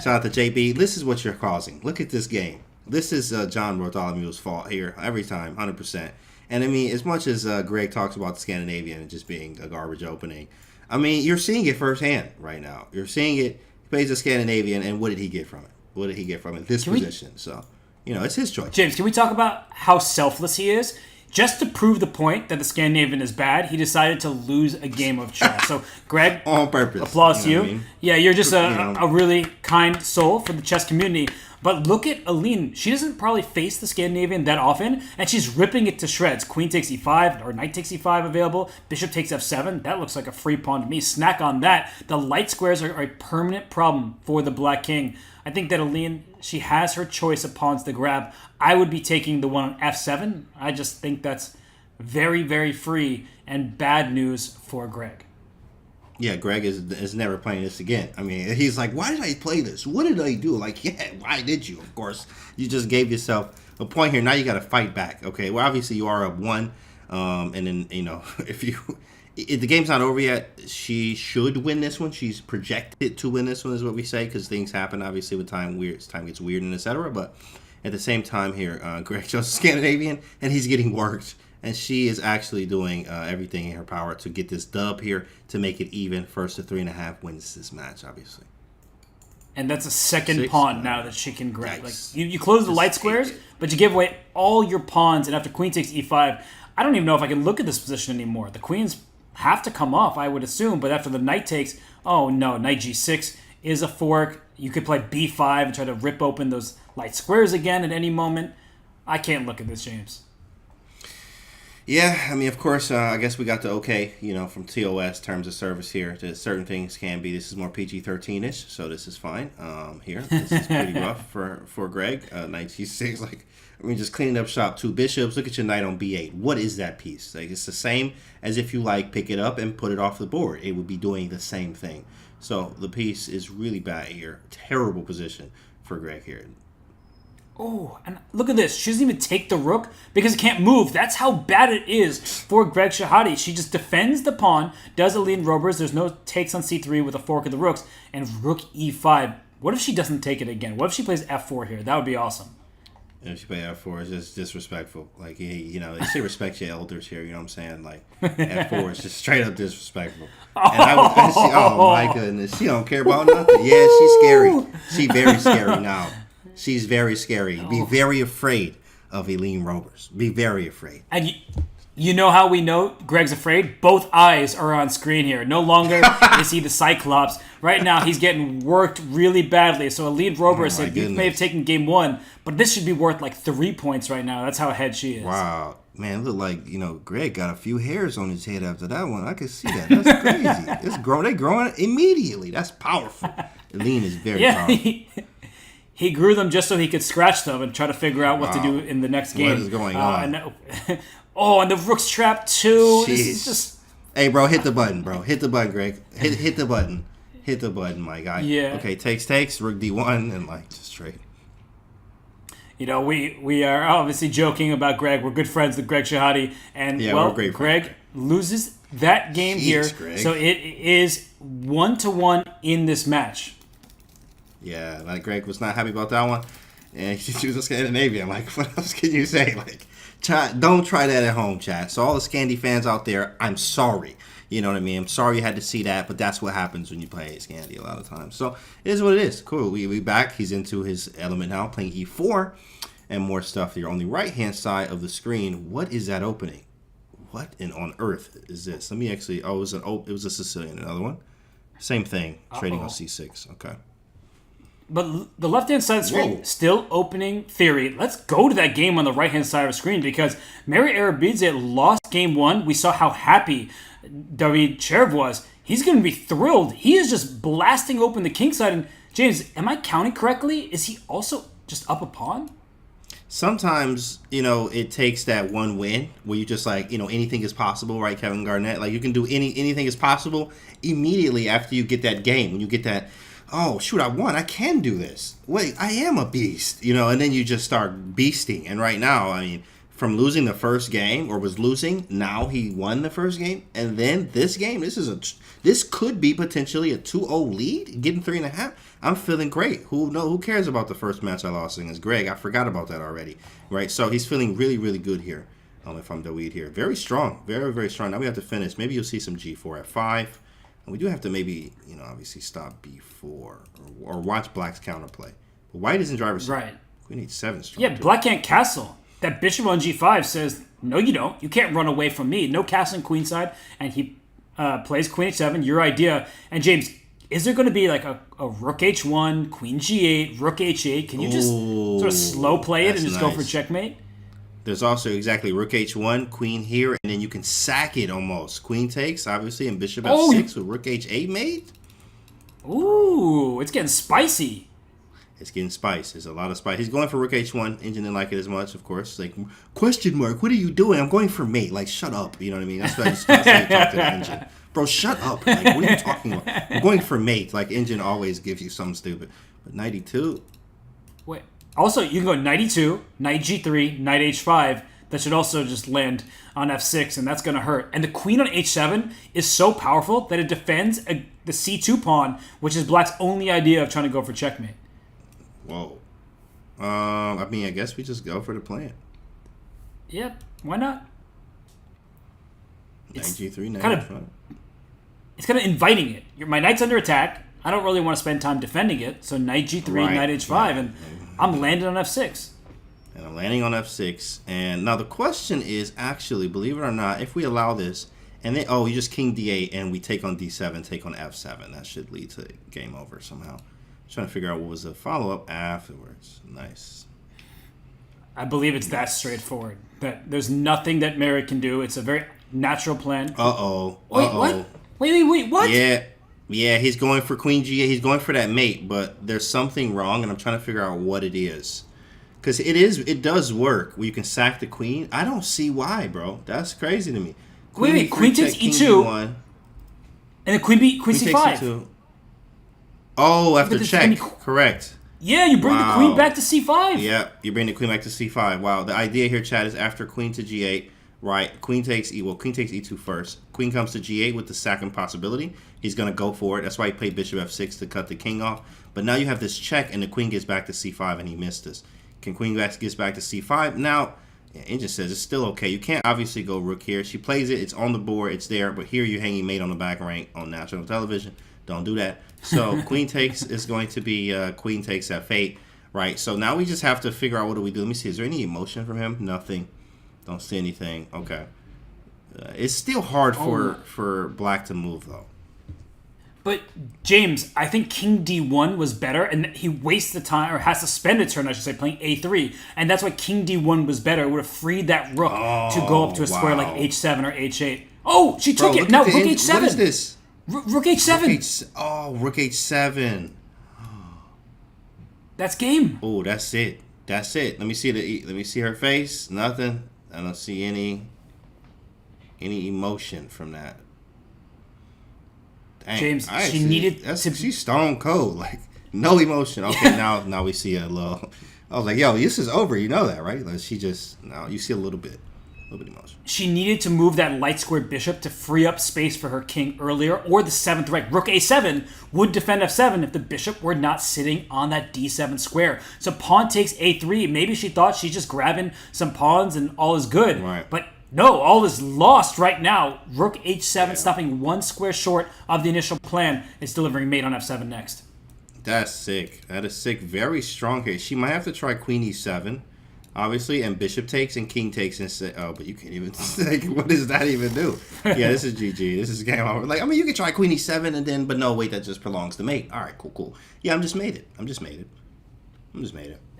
Shout out to JB. This is what you're causing. Look at this game. This is John Bartholomew's fault here every time, 100%. And I mean, as much as Greg talks about the Scandinavian and just being a garbage opening, I mean, you're seeing it firsthand right now. You're seeing it. He plays the Scandinavian, and what did he get from it? What did he get from it? This position. So, it's his choice. James, can we talk about how selfless he is? Just to prove the point that the Scandinavian is bad, he decided to lose a game of chess. So, Greg, on purpose. Applause to you. What I mean? Yeah, you're just a really kind soul for the chess community. But look at Aline. She doesn't probably face the Scandinavian that often, and she's ripping it to shreds. Queen takes e5, or knight takes e5 available. Bishop takes f7. That looks like a free pawn to me. Snack on that. The light squares are a permanent problem for the Black King. I think that Aline, she has her choice of pawns to grab. I would be taking the one on f7. I just think that's very, very free and bad news for Greg. Yeah, Greg is never playing this again. I mean, he's like, why did I play this? What did I do? Like, yeah, why did you? Of course, you just gave yourself a point here. Now you got to fight back. Okay, well, obviously you are up one. And then, if the game's not over yet, she should win this one. She's projected to win this one, is what we say, because things happen, obviously, with time. Time gets weird and etc. But at the same time here, Greg chose Scandinavian, and he's getting worked. And she is actually doing everything in her power to get this dub here to make it even. First to 3.5 wins this match, obviously. And that's a second pawn now that she can grab. Yikes. Like you close the light squares, but you give away all your pawns. And after queen takes e5, I don't even know if I can look at this position anymore. The queens have to come off, I would assume. But after the knight takes, oh no, knight g6 is a fork. You could play b5 and try to rip open those light squares again at any moment. I can't look at this, James. Yeah, I mean, of course, I guess we got the okay, from TOS, terms of service here. To certain things can be. This is more PG-13-ish, so this is fine. Here, this is pretty rough for Greg. Knight g6, just cleaning up shop. 2 bishops. Look at your knight on b8. What is that piece? Like, it's the same as if you pick it up and put it off the board. It would be doing the same thing. So the piece is really bad here. Terrible position for Greg here. Oh, and look at this. She doesn't even take the rook because it can't move. That's how bad it is for Greg Shahade. She just defends the pawn, does Aline Robers. There's no takes on c3 with a fork of the rooks, and rook e5. What if she doesn't take it again? What if she plays f4 here? That would be awesome. If she plays f4, it's just disrespectful. Like, they say respect your elders here, you know what I'm saying? Like, f4 is just straight up disrespectful. And oh my goodness, she don't care about nothing. Yeah, she's scary. She's very scary now. She's very scary. Be very afraid of Aline Robers. Be very afraid. And you know how we know Greg's afraid? Both eyes are on screen here. No longer is he the Cyclops. Right now, he's getting worked really badly. So Aline Robers said, you may have taken game 1, but this should be worth 3 points right now. That's how ahead she is. Wow. Man, look like, Greg got a few hairs on his head after that one. I can see that. That's crazy. It's growing. They're growing immediately. That's powerful. Aline is very powerful. He grew them just so he could scratch them and try to figure out what to do in the next game. What is going on? And the rook's trap too. Jeez. This is just... Hey, bro, hit the button, bro. Hit the button, Greg. Hit the button. Hit the button, my guy. Yeah. Okay, takes, rook d1, and just straight. We are obviously joking about Greg. We're good friends with Greg Shahade. And, we're great Greg loses that game here. Greg. So it is 1-1 in this match. Yeah, Greg was not happy about that one. And he chose a Scandinavian. What else can you say? Don't try that at home, chat. So all the Scandi fans out there, I'm sorry. You know what I mean? I'm sorry you had to see that, but that's what happens when you play Scandi a lot of times. So it is what it is. Cool. We back. He's into his element now, playing e4 and more stuff here. On the right-hand side of the screen, what is that opening? What on earth is this? Let me actually... Oh, it was a Sicilian. Another one? Same thing. Trading on c6. Okay. But the left-hand side of the screen, still opening theory. Let's go to that game on the right-hand side of the screen because Mary Arabidze lost game 1. We saw how happy David Cherv was. He's going to be thrilled. He is just blasting open the king side. And James, am I counting correctly? Is he also just up a pawn? Sometimes, it takes that one win where you just anything is possible, right, Kevin Garnett? You can do anything is possible immediately after you get that game. When you get that... oh, shoot, I won. I can do this. Wait, I am a beast. And then you just start beasting. And right now, I mean, from losing the first game, or was losing, now he won the first game. And then this game, this could be potentially a 2-0 lead, getting 3.5. I'm feeling great. Who cares about the first match I lost against Greg? I forgot about that already, right? So he's feeling really, really good here. If I'm the weed here. Very strong. Very, very strong. Now we have to finish. Maybe you'll see some G4 F5. And we do have to maybe, obviously stop B4 or watch Black's counterplay. But White is in driver's seat. Right. Queen H7 strong. Yeah, too. Black can't castle. That bishop on G5 says, no, you don't. You can't run away from me. No castling queenside. And he plays Queen H7, your idea. And James, is there going to be like a Rook H1, Queen G8, Rook H8? Can you just sort of slow play it and just go for checkmate? There's also exactly Rook H1, Queen here, and then you can sack it almost. Queen takes, obviously, and Bishop F6 with Rook H8 made. Ooh, it's getting spicy. It's getting spice. There's a lot of spice. He's going for Rook H1. Engine didn't like it as much, of course. Like, question mark, what are you doing? I'm going for mate. Like, shut up. You know what I mean? That's what I just talk to the engine. Bro, shut up. Like, what are you talking about? I'm going for mate. Like, engine always gives you something stupid. But 92. Wait. Also, you can go knight e2, knight g3, knight h5. That should also just land on f6, and that's going to hurt. And the queen on h7 is so powerful that it defends the c2 pawn, which is Black's only idea of trying to go for checkmate. Whoa. I mean, I guess we just go for the plan. Yeah, why not? Knight G3, knight kind H5. It's kind of inviting it. My knight's under attack. I don't really want to spend time defending it, so knight g3, Right. knight h5, and I'm landing on f6. And I'm landing on f6. And now the question is, actually, believe it or not, if we allow this, and then, you just king d8, and we take on d7, take on f7. That should lead to game over somehow. Trying to figure out what was the follow-up afterwards. Nice. I believe it's that straightforward. That there's nothing that Merritt can do. It's a very natural plan. Wait, what? Wait, what? Yeah, he's going for queen g8. He's going for that mate, but there's something wrong, and I'm trying to figure out what it is. Because it does work where you can sack the queen. I don't see why, bro. That's crazy to me. Queen takes e2, and then queen c5. Oh, after check. Correct. Yeah, you bring the queen back to c5. Yeah, you bring the queen back to c5. Wow, the idea here, Chad, is after queen to g8, right? Queen takes e2 first. Queen comes to g8 with the sacking possibility. He's going to go for it. That's why he played bishop f6 to cut the king off. But now you have this check, and the queen gets back to c5, and he missed this. Queen gets back to c5. Now, Engine says it's still okay. You can't obviously go rook here. She plays it. It's on the board. It's there. But here you're hanging mate on the back rank on national television. Don't do that. So queen takes is going to be queen takes f8, right? So now we just have to figure out what do we do. Let me see. Is there any emotion from him? Nothing. Don't see anything. Okay. It's still hard for Black to move, though. But, James, I think king d1 was better, and he wastes the time, or has to spend a turn, I should say, playing a3. And that's why king d1 was better. It would have freed that rook to go up to a square like h7 or h8. Oh, she took it. Now rook h7. What is this? Rook h7. Rook h7. That's game. Oh, that's it. Let me see her face. Nothing. I don't see any emotion from that. Dang, James, she's stone cold, like no emotion. Okay, now we see a little. I was like, yo, this is over. You know that, right? Like you see a little bit emotion. She needed to move that light squared bishop to free up space for her king earlier, or the 7th rank. Rook a7 would defend f7 if the bishop were not sitting on that d7 square. So pawn takes a3. Maybe she thought she's just grabbing some pawns and all is good. Right. But no, all is lost right now. Rook h7, stopping one square short of the initial plan. It's delivering mate on f7 next. That's sick. That is sick. Very strong here. She might have to try queen e7, obviously, and bishop takes and king takes and say, oh, but you can't even. Like, what does that even do? Yeah, this is GG. This is game over. Like, I mean, you can try queen e7 and then, but no, wait, that just prolongs the mate. All right, cool. Yeah, I'm just made it.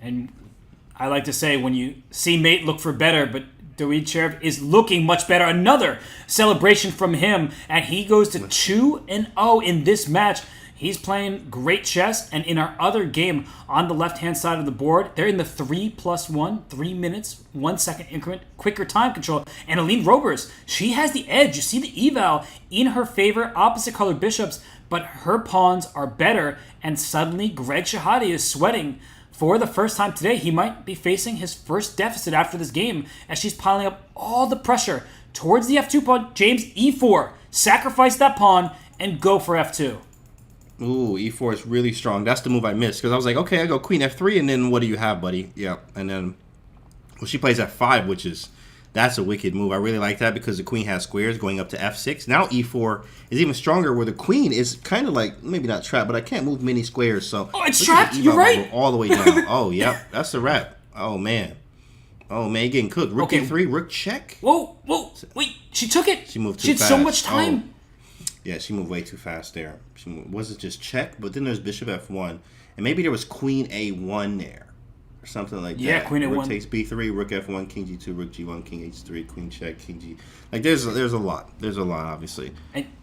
And I like to say, when you see mate, look for better, but David Sheriff is looking much better. Another celebration from him, and he goes to 2-0 in this match. He's playing great chess, and in our other game on the left-hand side of the board, they're in the 3+1, 3 minutes, 1 second increment, quicker time control. And Aline Robers, she has the edge. You see the eval in her favor, opposite colored bishops, but her pawns are better, and suddenly Greg Shahade is sweating. For the first time today, he might be facing his first deficit after this game as she's piling up all the pressure towards the f2 pawn. James, e4. Sacrifice that pawn and go for f2. Ooh, e4 is really strong. That's the move I missed because I was like, okay, I go queen f3, and then what do you have, buddy? Yeah, and then well, she plays f5, which is that's a wicked move. I really like that because the queen has squares going up to f6. Now e4 is even stronger, where the queen is kind of like maybe not trapped, but I can't move many squares. So it's trapped. You're right. All the way down. Oh, yep, that's a wrap. Oh man, getting cooked. Rook e3, rook check. Whoa, wait, she took it. She moved too She had fast. so much time. Yeah, she moved way too fast there. Wasn't just check, but then there's bishop f1, and maybe there was queen a1 there. Or something like that. Yeah, queen a1. Rook takes b3, rook f1, king g2, rook g1, king h3, queen check, king g. Like there's a lot. There's a lot, obviously.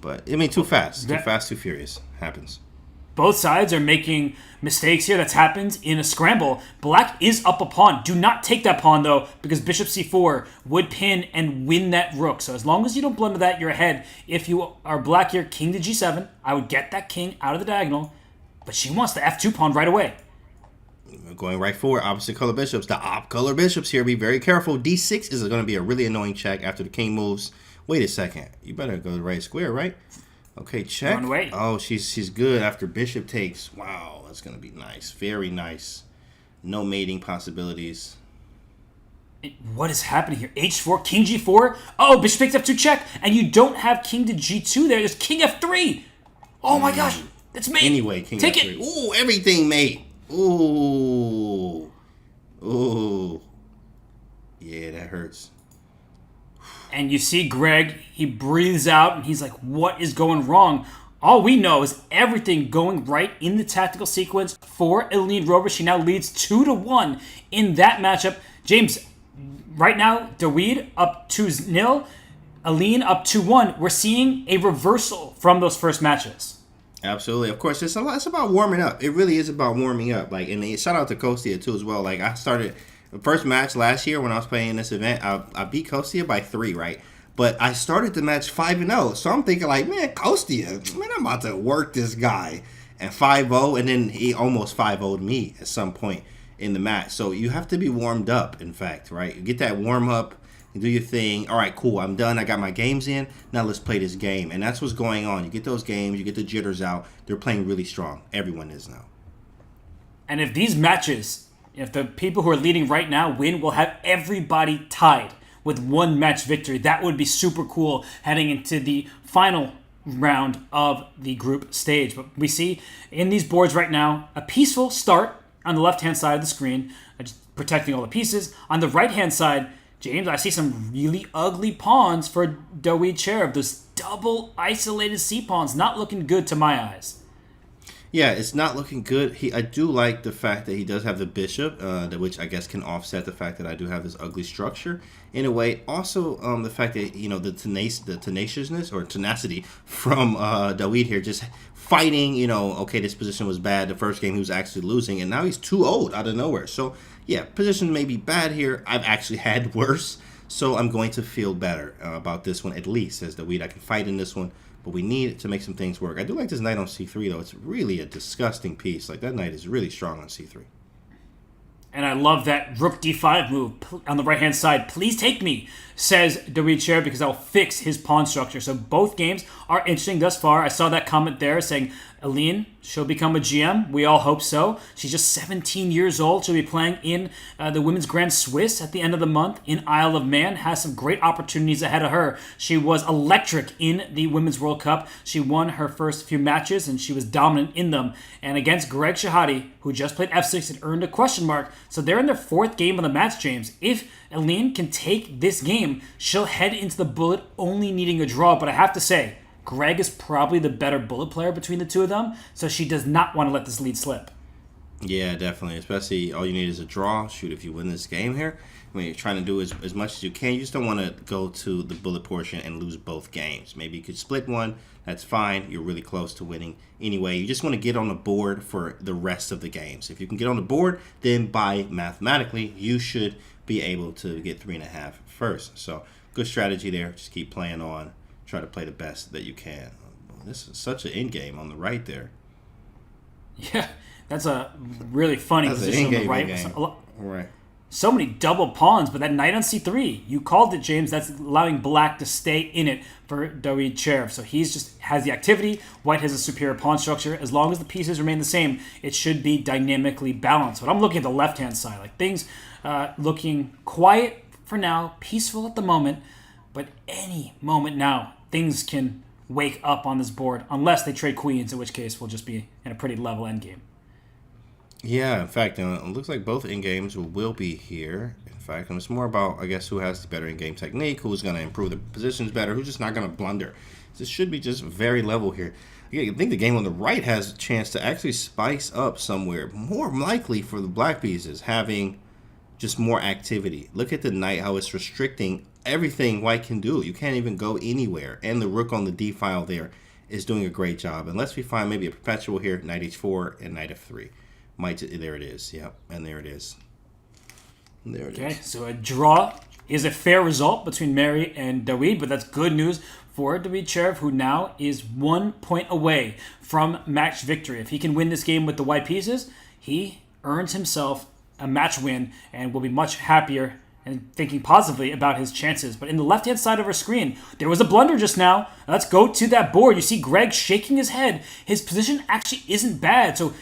But I mean, too fast, too furious. Happens. Both sides are making mistakes here. That's happened in a scramble. Black is up a pawn. Do not take that pawn, though, because bishop c4 would pin and win that rook. So as long as you don't blunder that, you're ahead. If you are black here, king to g7, I would get that king out of the diagonal. But she wants the f2 pawn right away. Going right forward, opposite color bishops. The op color bishops here. Be very careful. d6 is going to be a really annoying check after the king moves. Wait a second. You better go to the right square, right? Okay, check. Run away. Oh, she's good after bishop takes. Wow, that's going to be nice. Very nice. No mating possibilities. What is happening here? h4, king g4. Oh, bishop takes f2 check. And you don't have king to g2 there. There's king f3. Oh my gosh. That's mate. Anyway, king Take f3. it. Ooh, everything mate. Ooh. Yeah, that hurts. And you see Greg, he breathes out and he's like, what is going wrong? All we know is everything going right in the tactical sequence for Aline Robers. She now leads 2-1 in that matchup. James, right now, Daweed up 2-0, Aline up 2-1. We're seeing a reversal from those first matches. Absolutely. Of course, it's about warming up. It really is about warming up. Like, and shout out to Kostia too as well. Like, I started the first match last year when I was playing this event. I beat Kostia by 3, right? But I started the match 5-0. So I'm thinking like, man, Kostia, man, I'm about to work this guy. And 5-0, and then he almost 5-0'd me at some point in the match. So you have to be warmed up, in fact, right? You get that warm up. You do your thing. All right, cool. I'm done. I got my games in. Now let's play this game. And that's what's going on. You get those games. You get the jitters out. They're playing really strong. Everyone is now. And if these matches, if the people who are leading right now win, we'll have everybody tied with one match victory. That would be super cool heading into the final round of the group stage. But we see in these boards right now a peaceful start on the left-hand side of the screen, just protecting all the pieces. On the right-hand side, James, I see some really ugly pawns for Daweed Cherub. Those double isolated c-pawns, not looking good to my eyes. Yeah, it's not looking good. I do like the fact that he does have the bishop, which I guess can offset the fact that I do have this ugly structure in a way. Also, the fact that, you know, the tenaciousness or tenacity from Daweed here, just fighting, you know, okay, this position was bad. The first game he was actually losing, and now he's too old out of nowhere. So, yeah, position may be bad here. I've actually had worse, so I'm going to feel better about this one, at least, as Daweed. I can fight in this one, but we need to make some things work. I do like this knight on c3, though. It's really a disgusting piece. Like, that knight is really strong on c3. And I love that rook d5 move on the right-hand side. Please take me, says Daweed Cherub, because I'll fix his pawn structure. So both games are interesting thus far. I saw that comment there saying, Aline, she'll become a GM. We all hope so. She's just 17 years old. She'll be playing in the Women's Grand Swiss at the end of the month in Isle of Man. Has some great opportunities ahead of her. She was electric in the Women's World Cup. She won her first few matches, and she was dominant in them. And against Greg Shahade, who just played f6 and earned a question mark. So they're in their 4th game of the match, James. If Aline can take this game, she'll head into the bullet only needing a draw. But I have to say, Greg is probably the better bullet player between the two of them, so she does not want to let this lead slip. Yeah, definitely. Especially all you need is a draw. Shoot, if you win this game here, mean, you're trying to do as much as you can. You just don't want to go to the bullet portion and lose both games. Maybe you could split one. That's fine. You're really close to winning anyway. You just want to get on the board for the rest of the games. If you can get on the board, then mathematically, you should be able to get 3.5 first. So good strategy there. Just keep playing on. Try to play the best that you can. This is such an end game on the right there. Yeah, that's a really funny position on the right. Right. So many double pawns, but that knight on c3, you called it, James. That's allowing black to stay in it for Dawid. So he's just has the activity. White has a superior pawn structure. As long as the pieces remain the same, it should be dynamically balanced. But I'm looking at the left-hand side, like things looking quiet for now, peaceful at the moment, but any moment now, things can wake up on this board, unless they trade queens, in which case we'll just be in a pretty level endgame. Yeah, in fact, it looks like both endgames will be here. In fact, and it's more about, I guess, who has the better endgame technique, who's going to improve the positions better, who's just not going to blunder. This should be just very level here. I think the game on the right has a chance to actually spice up somewhere. More likely for the black pieces, having just more activity. Look at the knight, how it's restricting everything white can do. You can't even go anywhere. And the rook on the d file there is doing a great job. Unless we find maybe a perpetual here, knight h4 and knight f3. There it is. Yep, and there it is. There it is. Okay, so a draw is a fair result between Mary and Dawid, but that's good news for Dawid, who now is 1 point away from match victory. If he can win this game with the white pieces, he earns himself a match win and will be much happier and thinking positively about his chances. But in the left-hand side of our screen, there was a blunder just now. Let's go to that board. You see Greg shaking his head. His position actually isn't bad, so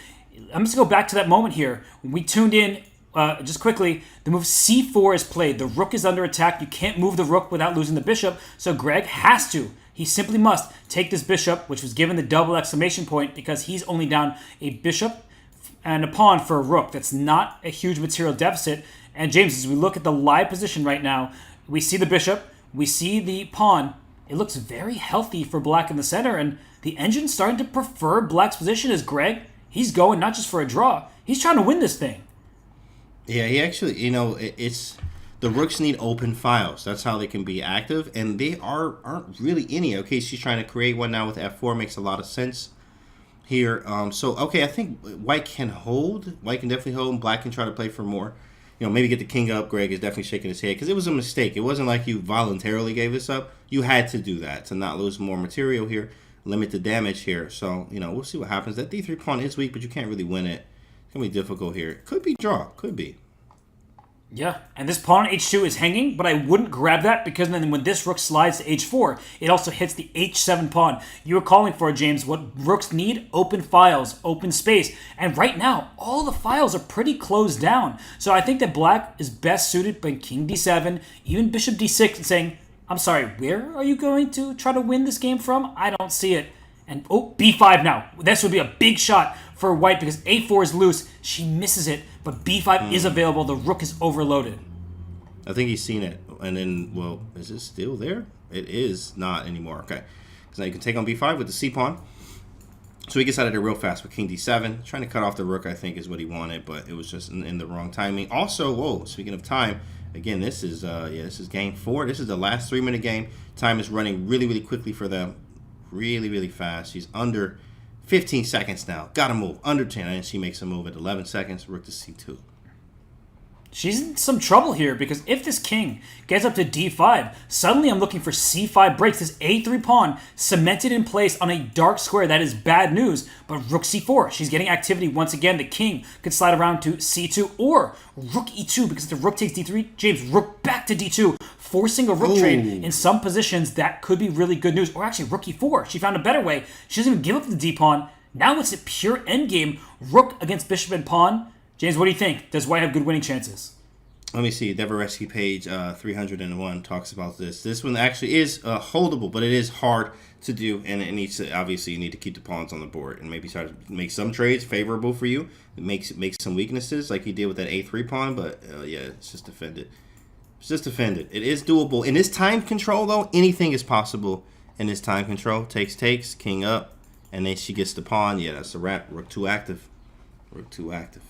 I'm just going to go back to that moment here. When we tuned in, just quickly, the move c4 is played. The rook is under attack. You can't move the rook without losing the bishop, so Greg has to. He simply must take this bishop, which was given the double exclamation point because he's only down a bishop and a pawn for a rook. That's not a huge material deficit. And James, as we look at the live position right now, we see the bishop, we see the pawn. It looks very healthy for black in the center, and the engine's starting to prefer black's position as Greg. He's going not just for a draw. He's trying to win this thing. Yeah, he actually, it's the rooks need open files. That's how they can be active, and they aren't really any. Okay, she's trying to create one now with f4. Makes a lot of sense here. Okay, I think white can hold. White can definitely hold, and black can try to play for more. Maybe get the king up. Greg is definitely shaking his head because it was a mistake. It wasn't like you voluntarily gave this up. You had to do that to not lose more material here. Limit the damage here. So, we'll see what happens. That d3 pawn is weak, but you can't really win it. It's going to be difficult here. Could be draw. Could be. Yeah, and this pawn on h2 is hanging, but I wouldn't grab that because then when this rook slides to h4, it also hits the h7 pawn. You were calling for it, James. What rooks need? Open files, open space. And right now, all the files are pretty closed down. So I think that black is best suited by king d7, even bishop d6, and saying, I'm sorry, where are you going to try to win this game from? I don't see it. And, b5 now. This would be a big shot for white because a4 is loose. She misses it, but b5 is available. The rook is overloaded. I think he's seen it. And then, is it still there? It is not anymore. Okay. Because now you can take on b5 with the c pawn. So he gets out of there real fast with king d7. Trying to cut off the rook, I think, is what he wanted, but it was just in the wrong timing. Also, speaking of time, again, this is game 4. This is the last 3-minute game. Time is running really, really quickly for them. Really, really fast. She's under 15 seconds now. Gotta move. Under 10. And she makes a move at 11 seconds. Rook to c2. She's in some trouble here because if this king gets up to d5, suddenly I'm looking for c5 breaks. This a3 pawn cemented in place on a dark square. That is bad news. But rook c4, she's getting activity once again. The king could slide around to c2 or rook e2 because the rook takes d3. James, rook back to d2, forcing a rook trade in some positions. That could be really good news. Or actually, rook e4. She found a better way. She doesn't even give up the d pawn. Now it's a pure endgame. Rook against bishop and pawn. James, what do you think? Does white have good winning chances? Let me see. Devoreski page 301 talks about this. This one actually is holdable, but it is hard to do, and it needs to, obviously, you need to keep the pawns on the board and maybe try to make some trades favorable for you. It makes some weaknesses like he did with that a3 pawn, but it's just defended. It's just defended. It is doable. In this time control, though, anything is possible in this time control. Takes, king up, and then she gets the pawn. Yeah, that's a wrap. Rook 2 active. Rook 2 active.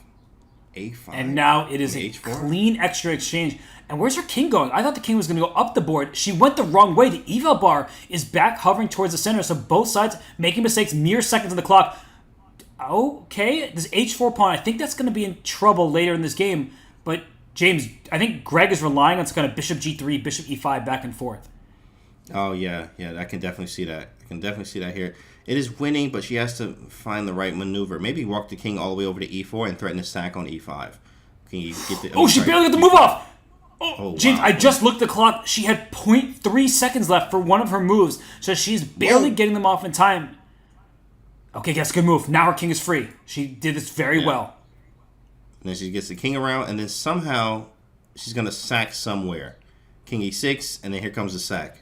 A5. And now it is a H4? clean extra exchange. And where's her king going? I thought the king was going to go up the board. She went the wrong way. The eval bar is back hovering towards the center, so both sides making mistakes, mere seconds on the clock. Okay, this H4 pawn, I think that's going to be in trouble later in this game. But, James, I think Greg is relying on some kind of bishop G3, bishop E5 back and forth. Oh, yeah, I can definitely see that. Here. It is winning, but she has to find the right maneuver. Maybe walk the king all the way over to E4 and threaten a sack on E5. Can you get the... She barely got the move off! Oh, James, wow. I just looked at the clock. She had 0.3 seconds left for one of her moves, so she's barely getting them off in time. Okay, that's a good move. Now her king is free. She did this very well. And then she gets the king around, and then somehow she's going to sack somewhere. King E6, and then here comes the sack.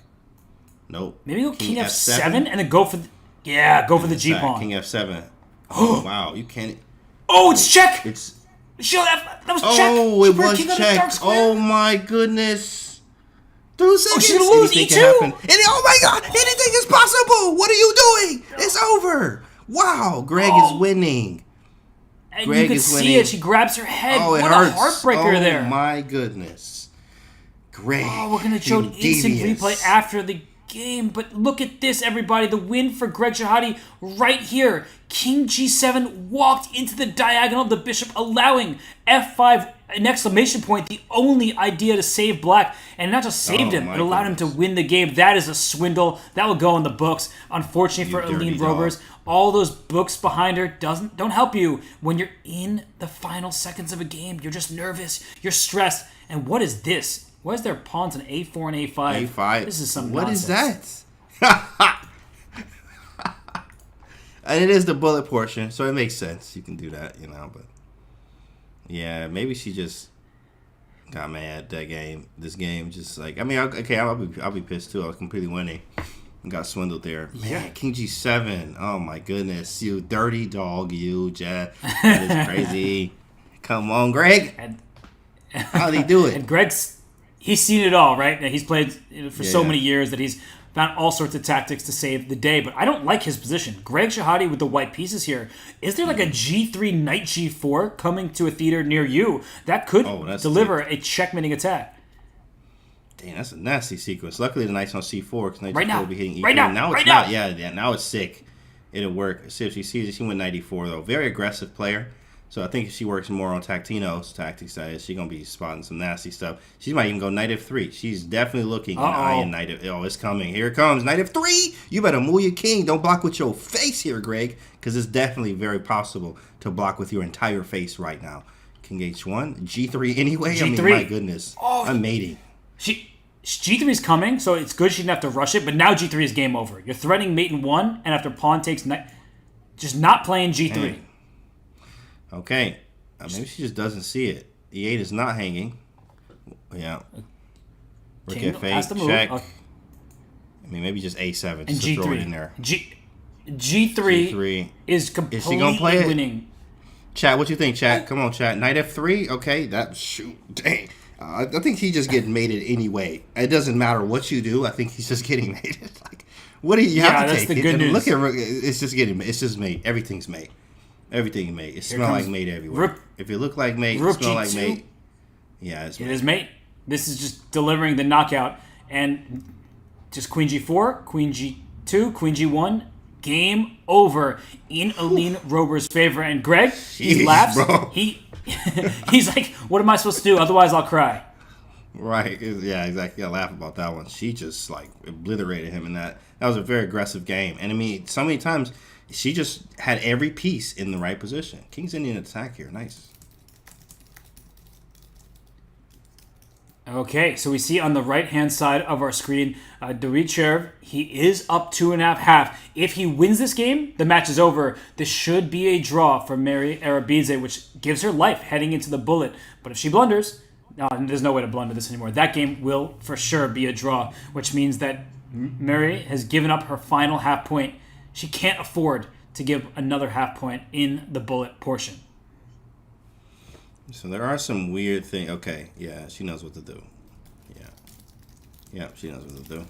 Nope. Maybe go king F7 and then go for the... Yeah, go for the G-pawn. King F7. Oh, wow. You can't... Oh, it's check! It's... That was check! Oh, it She put her was king on the dark check. square. Oh, my goodness. 2 seconds. she's gonna lose Anything E2. can happen. And, oh, my God. Anything is possible. What are you doing? It's over. Wow. Greg is winning. And Greg you can is see winning. it. She grabs her head. Oh, it what hurts. a heartbreaker there. Oh, my goodness. Greg. Oh, we're going to show an instant replay after the game. But look at this, everybody. The win for Greg Shahade right here. King G7 walked into the diagonal of the bishop, allowing F5, an exclamation point, the only idea to save black. And not just saved him, it allowed him to win the game. That is a swindle. That will go in the books. Unfortunately for Aline Robers, all those books behind her don't help you. When you're in the final seconds of a game, you're just nervous. You're stressed. And what is this? Why is there pawns on A4 and A5? A5. This is some What nonsense. is that? And it is the bullet portion, so it makes sense. You can do that, but yeah, maybe she just got mad that game. This game, just like, I'll be pissed too. I was completely winning and got swindled there. Man, King G7. Oh my goodness, you dirty dog, you Jet. That is crazy. Come on, Greg. How'd he do it? And he's seen it all, right? He's played for so many years that he's found all sorts of tactics to save the day, but I don't like his position. Greg Shahade with the white pieces here. Is there like a G3 knight G4 coming to a theater near you that could deliver a checkmating attack? Dang, that's a nasty sequence. Luckily, the knight's on C4 because knight G4 will be hitting E3. Right now, now it's right not. now. Yeah, now it's sick. It'll work. See if she sees it. She went knight E4 though. Very aggressive player. So I think if she works more on Tactino's tactics, she's going to be spotting some nasty stuff. She might even go knight F3. She's definitely looking an eye in knight F... Oh, it's coming. Here it comes. Knight F3. You better move your king. Don't block with your face here, Greg, because it's definitely very possible to block with your entire face right now. King H1. G3 anyway? G3. I mean, my goodness. I'm mating. G3 is coming, so it's good she didn't have to rush it, but now G3 is game over. You're threatening mate in 1, and after pawn takes knight... Just not playing G3. Dang. Okay. Maybe she just doesn't see it. E8 is not hanging. Yeah. Rook F8, check. I mean, maybe just A7 just to throw it in there. G3 is completely is she gonna play winning. Chat, what you think, chat? Come on, chat. Knight F3? Okay, dang. I think he's just getting mated anyway. It doesn't matter what you do. I think he's just getting mated. Like, what do you have to that's take? The good news. Look at it's just getting. It's just mate. Everything's mate. Everything mate. It smells like mate everywhere. If it look like mate, it smells like mate. Yeah, it's mate. It is mate. This is just delivering the knockout. And just Queen G4, Queen G2, Queen G1. Game over in Aline Rober's favor. And Greg, he laughs. Bro. He's like, what am I supposed to do? Otherwise, I'll cry. Right. Yeah, exactly. I laugh about that one. She just, like, obliterated him in that. That was a very aggressive game. And, I mean, so many times... She just had every piece in the right position. King's Indian attack here. Nice. Okay, so we see on the right-hand side of our screen, Dorichev, he is up 2.5. If he wins this game, the match is over. This should be a draw for Mary Arabidze, which gives her life heading into the bullet. But if she blunders, there's no way to blunder this anymore. That game will for sure be a draw, which means that Mary has given up her final half point. She can't afford to give another half point in the bullet portion. So there are some weird things. Okay, yeah, she knows what to do. Yeah, she knows what to do.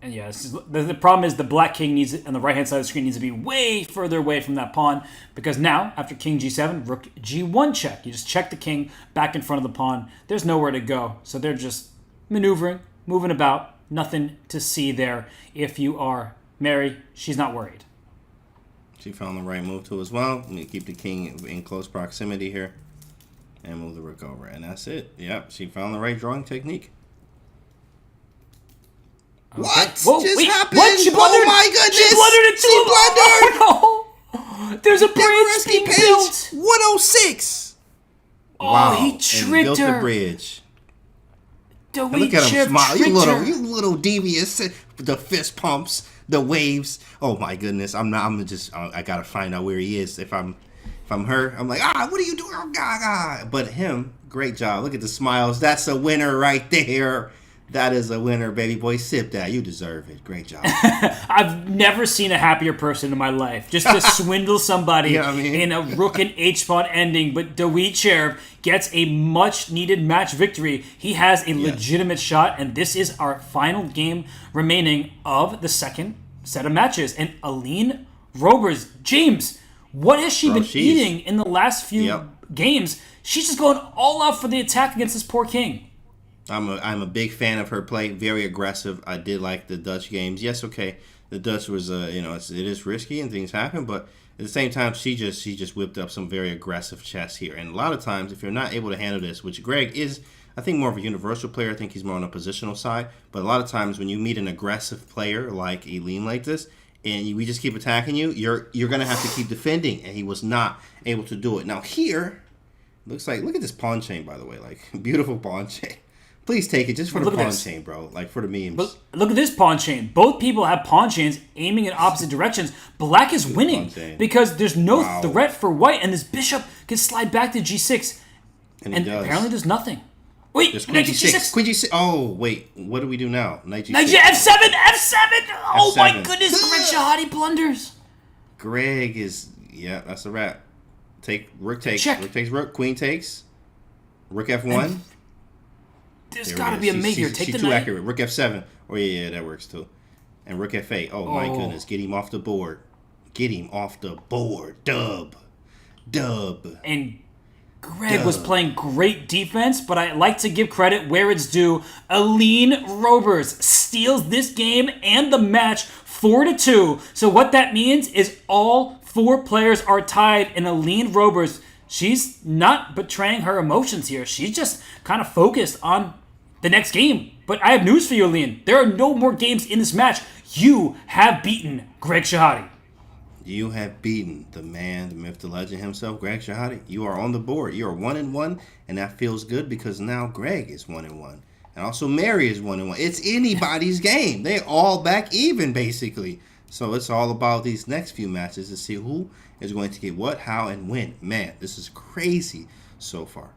And yeah, the problem is the black king needs on the right-hand side of the screen needs to be way further away from that pawn, because now, after king g7, rook g1 check. You just check the king back in front of the pawn. There's nowhere to go. So they're just maneuvering, moving about. Nothing to see there. If you are Mary, she's not worried. She found the right move too as well. Let me keep the king in close proximity here and move the rook over. And that's it. Yep, she found the right drawing technique. Okay. What Whoa, just wait, happened? what? She blundered. Oh my goodness! She blundered it too. She blundered. Oh, no. There's a bridge being built. 106. Oh, Wow. he And tricked built her. the bridge. The Look at him smile. You her. little devious. The fist pumps, the waves. Oh my goodness! I gotta find out where he is. If I'm her, I'm like, what are you doing? Oh, God. But him, great job. Look at the smiles. That's a winner right there. That is a winner, baby boy. Sip that. You deserve it. Great job. I've never seen a happier person in my life. Just to swindle somebody You know what I mean? in a rook and h-pawn ending. But Dawid gets a much-needed match victory. He has a legitimate shot, and this is our final game remaining of the second set of matches. And Aline Roberts, James, what has she been eating in the last few games? She's just going all out for the attack against this poor king. I'm a big fan of her play. Very aggressive. I did like the Dutch games. Yes, okay. The Dutch was it is risky and things happen, but at the same time she just whipped up some very aggressive chess here. And a lot of times if you're not able to handle this, which Greg is, I think, more of a universal player. I think he's more on a positional side. But a lot of times when you meet an aggressive player like Aline like this, and we just keep attacking you, you're gonna have to keep defending. And he was not able to do it. Now here, look at this pawn chain, by the way, like beautiful pawn chain. Please take it just for the pawn chain, bro. Like for the memes. But look at this pawn chain. Both people have pawn chains aiming in opposite directions. Black is winning because there's no threat for white, and this bishop can slide back to g6. And apparently there's nothing. Wait, Queen g6. Queen g6. Oh, wait. What do we do now? Knight g6. F7! Oh my goodness, Greg Shahade blunders. Greg is, that's a wrap. Rook takes. Check. Rook takes rook. Queen takes. Rook f1. There's got to be a mate here. Take the she's too knight. accurate. Rook f7. Oh, yeah, that works too. And rook f8. Oh, my goodness. Get him off the board. Dub. And Greg was playing great defense, but I like to give credit where it's due. Aline Roberts steals this game and the match 4-2. So what that means is all four players are tied, and Aline Roberts, she's not betraying her emotions here. She's just kind of focused on the next game. But I have news for you, Aline. There are no more games in this match. You have beaten Greg Shahade. You have beaten the man, the myth, the legend himself, Greg Shahade. You are on the board. You are 1-1, and that feels good because now Greg is 1-1. And also Mary is 1-1. It's anybody's game. They're all back even, basically. So it's all about these next few matches to see who is going to get what, how, and when. Man, this is crazy so far.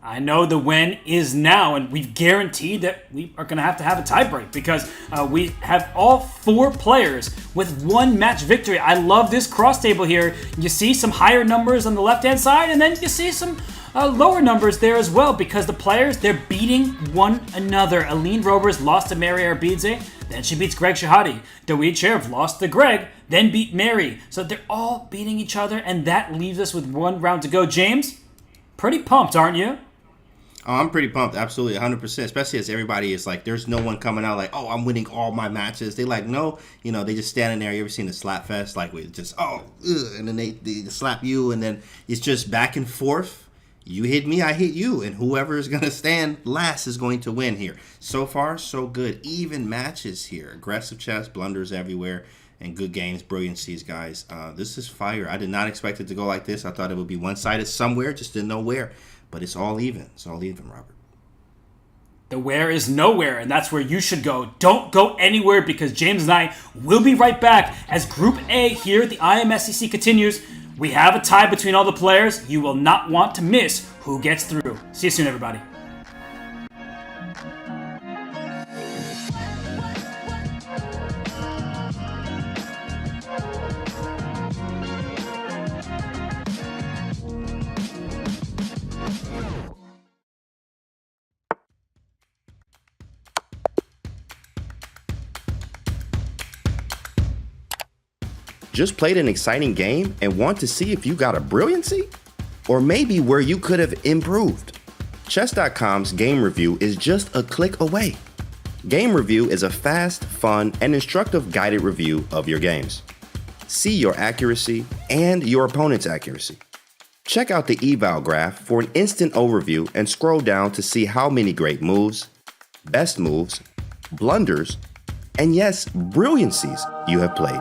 I know the win is now, and we've guaranteed that we are going to have a tiebreak because we have all four players with one match victory. I love this cross table here. You see some higher numbers on the left-hand side, and then you see some lower numbers there as well because the players, they're beating one another. Aline Roberts lost to Mary Arbidze, then she beats Greg Shahade. Dawid lost to Greg, then beat Mary. So they're all beating each other, and that leaves us with one round to go. James, pretty pumped, aren't you? Oh, I'm pretty pumped, absolutely, 100%, especially as everybody is like, there's no one coming out like, oh, I'm winning all my matches. They like, no, they just standing there. You ever seen the slap fest? Like, we just, and then they slap you, and then it's just back and forth. You hit me, I hit you, and whoever is going to stand last is going to win here. So far, so good. Even matches here. Aggressive chess, blunders everywhere, and good games, brilliancies, guys. This is fire. I did not expect it to go like this. I thought it would be one-sided somewhere, just didn't know where. But it's all even. It's all even, Robert. The where is nowhere, and that's where you should go. Don't go anywhere because James and I will be right back as Group A here at the IMSCC continues. We have a tie between all the players. You will not want to miss who gets through. See you soon, everybody. Just played an exciting game and want to see if you got a brilliancy? Or maybe where you could have improved? Chess.com's game review is just a click away. Game review is a fast, fun, and instructive guided review of your games. See your accuracy and your opponent's accuracy. Check out the eval graph for an instant overview and scroll down to see how many great moves, best moves, blunders, and yes, brilliancies you have played.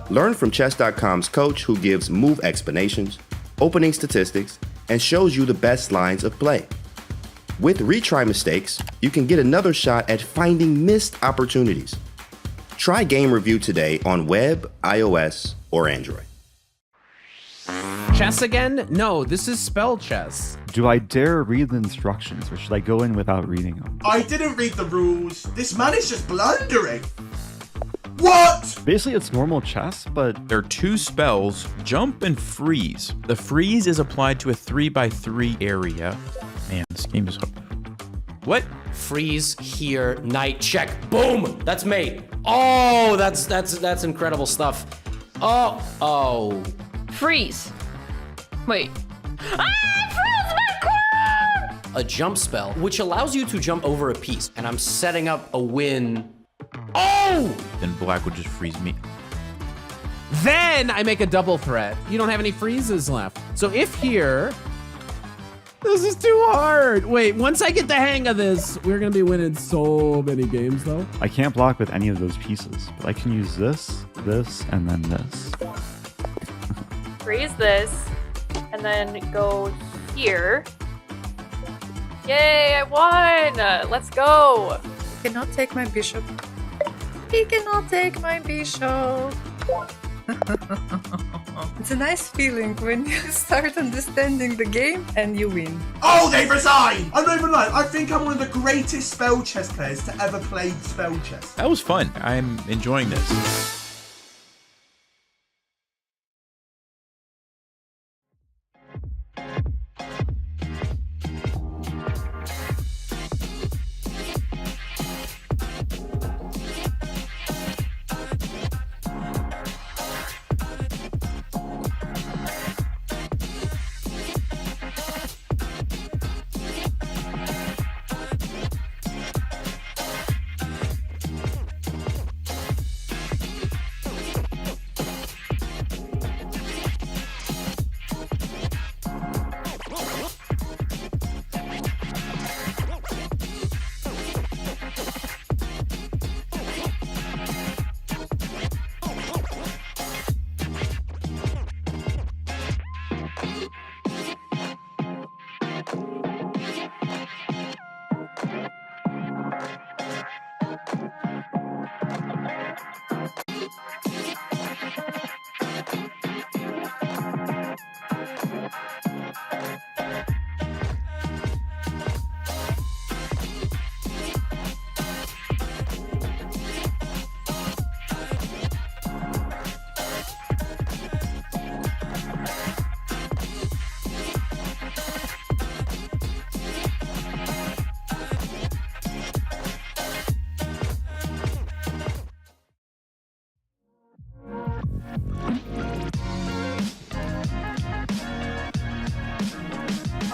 Learn from Chess.com's coach who gives move explanations, opening statistics, and shows you the best lines of play. With retry mistakes, you can get another shot at finding missed opportunities. Try Game Review today on web, iOS, or Android. Chess again? No, this is spell chess. Do I dare read the instructions, or should I go in without reading them? I didn't read the rules. This man is just blundering. What? Basically, it's normal chess, but there are two spells, jump and freeze. The freeze is applied to a 3x3 area. Man, this game is hard. What? Freeze, here, knight, check. Boom! That's mate. Oh, that's incredible stuff. Oh. Freeze. Wait. A jump spell, which allows you to jump over a piece, and I'm setting up a win. Oh! Then black would just freeze me. Then I make a double threat. You don't have any freezes left. So if here... This is too hard. Wait, once I get the hang of this, we're gonna be winning so many games though. I can't block with any of those pieces, but I can use this, and then this. Freeze this, and then go here. Yay, I won! Let's go! He cannot take my bishop. He cannot take my bishop. It's a nice feeling when you start understanding the game and you win. Oh, they've resigned! I'm not even lying. I think I'm one of the greatest spell chess players to ever play spell chess. That was fun. I'm enjoying this.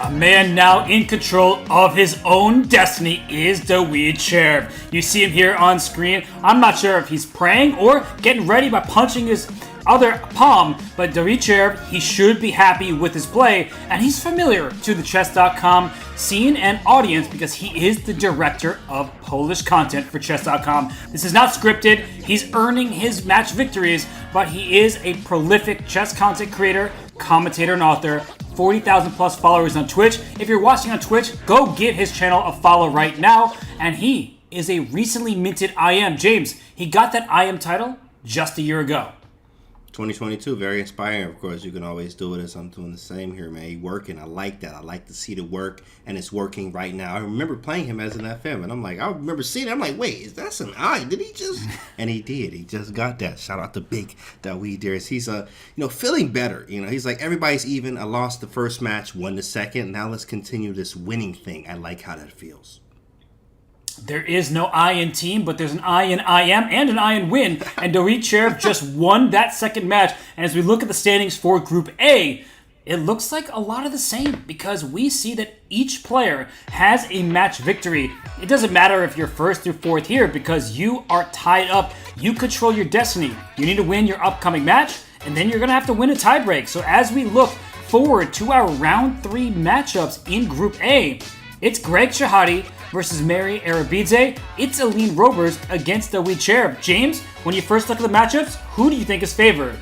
A man now in control of his own destiny is WGM. You see him here on screen. I'm not sure if he's praying or getting ready by punching his other palm, but WGM, he should be happy with his play, and he's familiar to the Chess.com scene and audience because he is the director of Polish content for Chess.com. This is not scripted. He's earning his match victories, but he is a prolific chess content creator, commentator, and author. 40,000 plus followers on Twitch. If you're watching on Twitch, go give his channel a follow right now. And he is a recently minted IM. James, he got that IM title just a year ago. 2022, very inspiring. Of course, you can always do it as I'm doing the same here, man. You working. I like that. I like to see the work, and it's working right now. I remember playing him as an FM, and I'm like, I remember seeing it. I'm like, wait, is that an I? Did he just? And he did. He just got that. Shout out to Big Dawid. He's feeling better. He's like, everybody's even. I lost the first match, won the second. Now let's continue this winning thing. I like how that feels. There is no I in team, but there's an I in IM and an I in win. And Dawid just won that second match. And as we look at the standings for Group A, it looks like a lot of the same because we see that each player has a match victory. It doesn't matter if you're first through fourth here because you are tied up. You control your destiny. You need to win your upcoming match, and then you're going to have to win a tiebreak. So as we look forward to our round 3 matchups in Group A, it's Greg Shahade versus Mary Arabidze. It's Aline Robers against Dawid. James, when you first look at the matchups, who do you think is favored?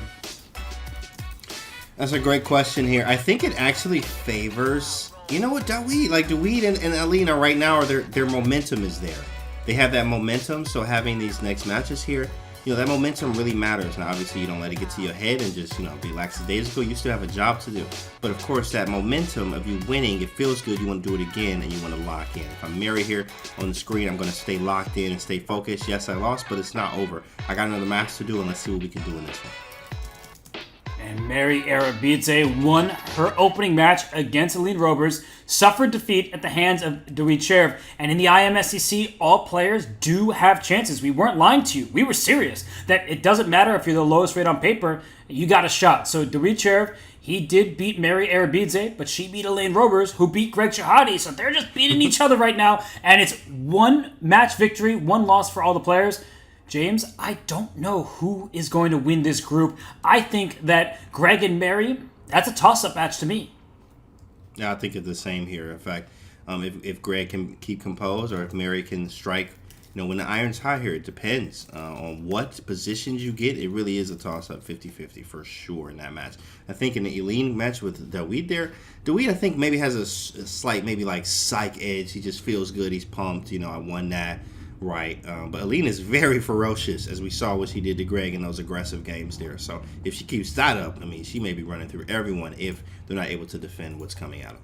That's a great question here. I think it actually favors, you know what, Dawid. Like Dawid and Aline are right now, their momentum is there. They have that momentum, so having these next matches here, you know, that momentum really matters. Now, obviously, you don't let it get to your head and just, you know, be lackadaisical. You still have a job to do. But, of course, that momentum of you winning, it feels good. You want to do it again, and you want to lock in. If I'm Mary here on the screen, I'm going to stay locked in and stay focused. Yes, I lost, but it's not over. I got another match to do, and let's see what we can do in this one. And Mary Arabidze won her opening match against Aline Robers, suffered defeat at the hands of Dawid. And in the IMSCC, all players do have chances. We weren't lying to you. We were serious that it doesn't matter if you're the lowest rate on paper, you got a shot. So Dawid, he did beat Mary Arabidze, but she beat Aline Robers, who beat Greg Shahade. So they're just beating each other right now. And it's one match victory, one loss for all the players. James, I don't know who is going to win this group. I think that Greg and Mary, that's a toss-up match to me. Yeah, I think it's the same here. In fact, if Greg can keep composed or if Mary can strike, you know, when the iron's high here, it depends on what positions you get. It really is a toss-up 50-50 for sure in that match. I think in the Aline match with Dawid there, Dawid I think maybe has a slight maybe like psych edge. He just feels good. He's pumped. You know, I won that. Right, but Aline is very ferocious, as we saw what she did to Greg in those aggressive games there. So if she keeps that up, I mean, she may be running through everyone if they're not able to defend what's coming at them.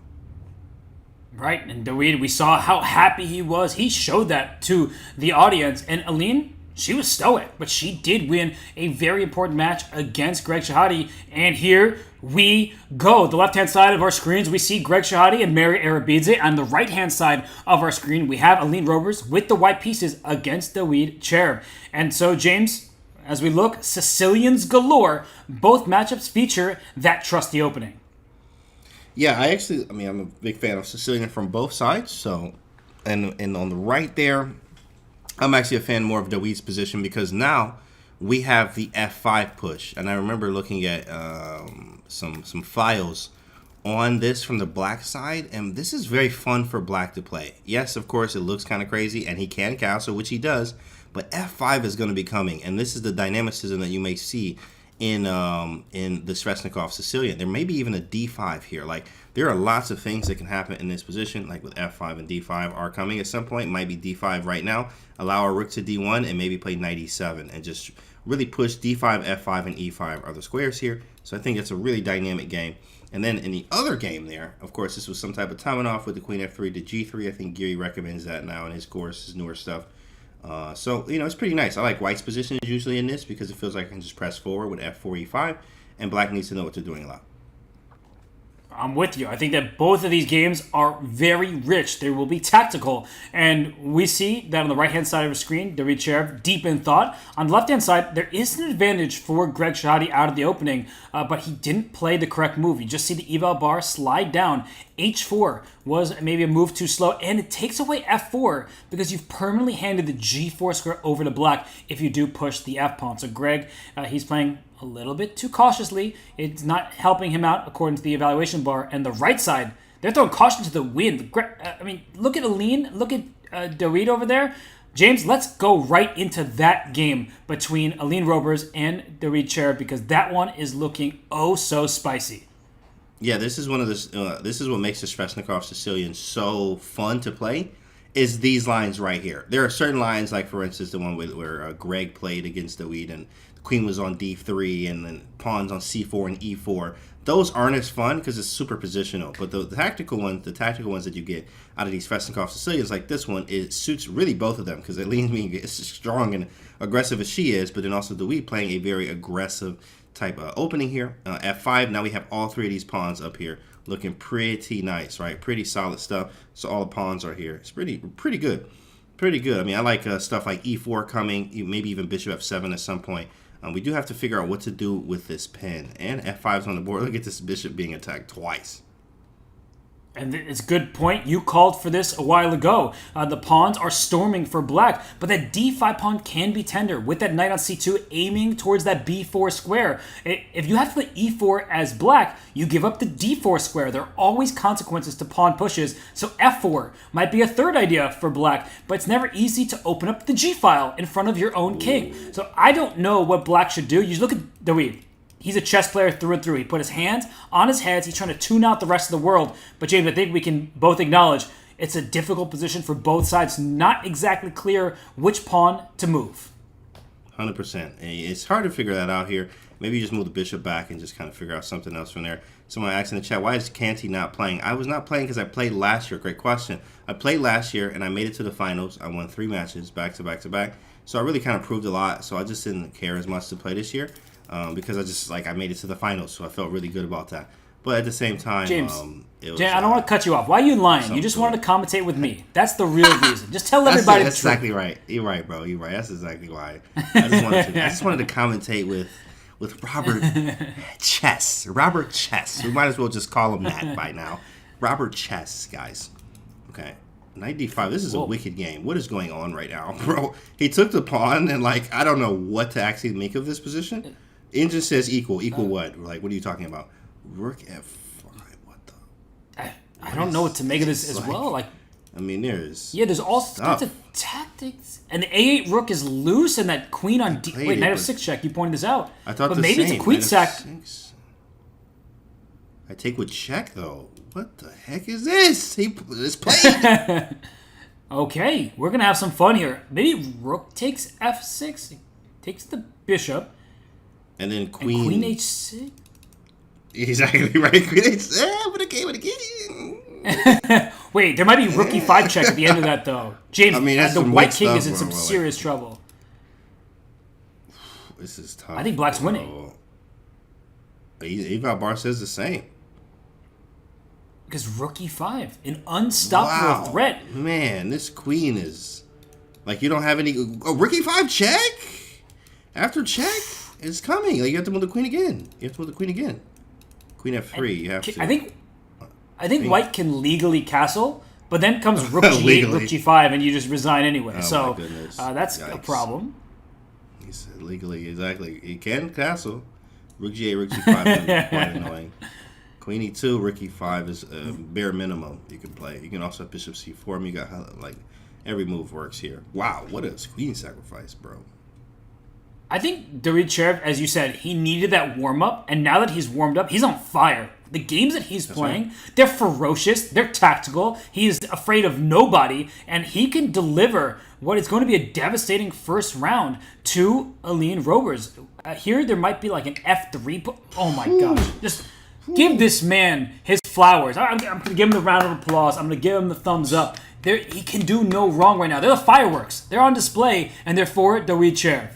Right, and Dawid, we saw how happy he was. He showed that to the audience. And Aline, she was stoic, but she did win a very important match against Greg Shahade. And here we go. The left-hand side of our screens, we see Greg Shahade and Mary Arabidze. On the right-hand side of our screen, we have Aline Robers with the white pieces against Dawid. And so, James, as we look, Sicilians galore. Both matchups feature that trusty opening. Yeah, I'm a big fan of Sicilian from both sides. So, and on the right there, I'm actually a fan more of Dawid's position because now we have the F5 push. And I remember looking at some files on this from the black side, and this is very fun for black to play. Yes, of course, it looks kind of crazy, and he can castle, which he does, but F5 is going to be coming, and this is the dynamicism that you may see in the Sveshnikov Sicilian. There may be even a D5 here. Like, there are lots of things that can happen in this position, like with F5 and D5 are coming at some point. It might be D5 right now. Allow our rook to D1 and maybe play knight E7 and just really push D5, F5, and E5 are the squares here. So I think it's a really dynamic game. And then in the other game there, of course, this was some type of timing off with the queen F3 to G3. I think Geary recommends that now in his course, his newer stuff. So, you know, it's pretty nice. I like white's position usually in this because it feels like I can just press forward with F4, E5, and black needs to know what they're doing a lot. I'm with you. I think that both of these games are very rich. They will be tactical. And we see that on the right-hand side of the screen, Dawid deep in thought. On the left-hand side, there is an advantage for Greg Shahade out of the opening, but he didn't play the correct move. You just see the eval bar slide down. H4 was maybe a move too slow, and it takes away F4 because you've permanently handed the G4 square over to black if you do push the F pawn. So Greg, he's playing a little bit too cautiously. It's not helping him out according to the evaluation bar. And the right side, they're throwing caution to the wind. Look at Aline, look at Dawid over there. James, let's go right into that game between Aline Robers and Dawid because that one is looking oh so spicy. Yeah, this is one of the. This is what makes the Sveshnikov Sicilian so fun to play. Is these lines right here? There are certain lines, like for instance, the one where Greg played against Dawid and the queen was on D3 and then pawns on C4 and E4. Those aren't as fun because it's super positional. But the tactical ones that you get out of these Sveshnikov Sicilians, like this one, it suits really both of them because it leans me as strong and aggressive as she is, but then also Dawid playing a very aggressive type of opening here. F5, now we have all three of these pawns up here looking pretty nice, right? Pretty solid stuff. So all the pawns are here. It's pretty good. pretty good. I mean, I like stuff like e4 coming, maybe even bishop f7 at some point. We do have to figure out what to do with this pin. And f5's on the board. Look at this bishop being attacked twice. And it's a good point. You called for this a while ago. The pawns are storming for black, but that d5 pawn can be tender with that knight on c2 aiming towards that b4 square. If you have to play e4 as black, you give up the d4 square. There are always consequences to pawn pushes, so f4 might be a third idea for black, but it's never easy to open up the g-file in front of your own king. So I don't know what black should do. You just look at David. He's a chess player through and through. He put his hands on his heads. He's trying to tune out the rest of the world. But James, I think we can both acknowledge it's a difficult position for both sides. Not exactly clear which pawn to move. 100%. It's hard to figure that out here. Maybe you just move the bishop back and just kind of figure out something else from there. Someone asked in the chat, why is Canty not playing? I was not playing because I played last year. Great question. I played last year and I made it to the finals. I won 3 matches back to back to back. So I really kind of proved a lot. So I just didn't care as much to play this year. Because I made it to the finals, so I felt really good about that. But at the same time, James, James, I don't want to cut you off. Why are you lying? You just wanted to commentate with me. That's the real reason. Just tell everybody the truth. That's exactly right. You're right, bro. You're right. That's exactly why. I just wanted to commentate with Robert Chess. Robert Chess. We might as well just call him that by now. Robert Chess, guys. Okay. Knight d5. This is a wicked game. What is going on right now, bro? He took the pawn, and I don't know what to actually make of this position. Engine says equal. Equal what? Like, what are you talking about? Rook f5. What the? I don't know what to make of this as well. I mean, there's all sorts of tactics. And the a8 rook is loose, and that queen on d. Wait, knight f6 check. You pointed this out. I thought but maybe it's a queen sack. I take with check though. What the heck is this? It's played. Okay, we're gonna have some fun here. Maybe rook takes f6, takes the bishop. And then queen h6. Exactly right. Queen h6. With a game. Wait, there might be rook e5 check at the end of that though. James, I mean, the white king is in some serious trouble. This is tough. I think black's winning. Eval Bar says the same. Because rook e5, an unstoppable threat. Man, this queen is you don't have any. Rook e5 check. After check. It's coming. You have to move the queen again. Queen f3. You have to. I think white can legally castle, but then comes rook g8, rook g5, and you just resign anyway. So that's a problem. He said legally, exactly. He can castle. Rook g8, rook g5 is quite annoying. Queen e2, rook e5 is bare minimum you can play. You can also have bishop c4. I mean, you got every move works here. Wow, what a queen sacrifice, bro. I think Dorichev, as you said, he needed that warm-up, and now that he's warmed up, he's on fire. The games that he's playing, they're ferocious, they're tactical, he's afraid of nobody, and he can deliver what is going to be a devastating first round to Aline Robers. Here, there might be an F3. Oh my gosh. Just give this man his flowers. I'm going to give him the round of applause. I'm going to give him the thumbs up. He can do no wrong right now. They're the fireworks. They're on display, and they're for Dorichev.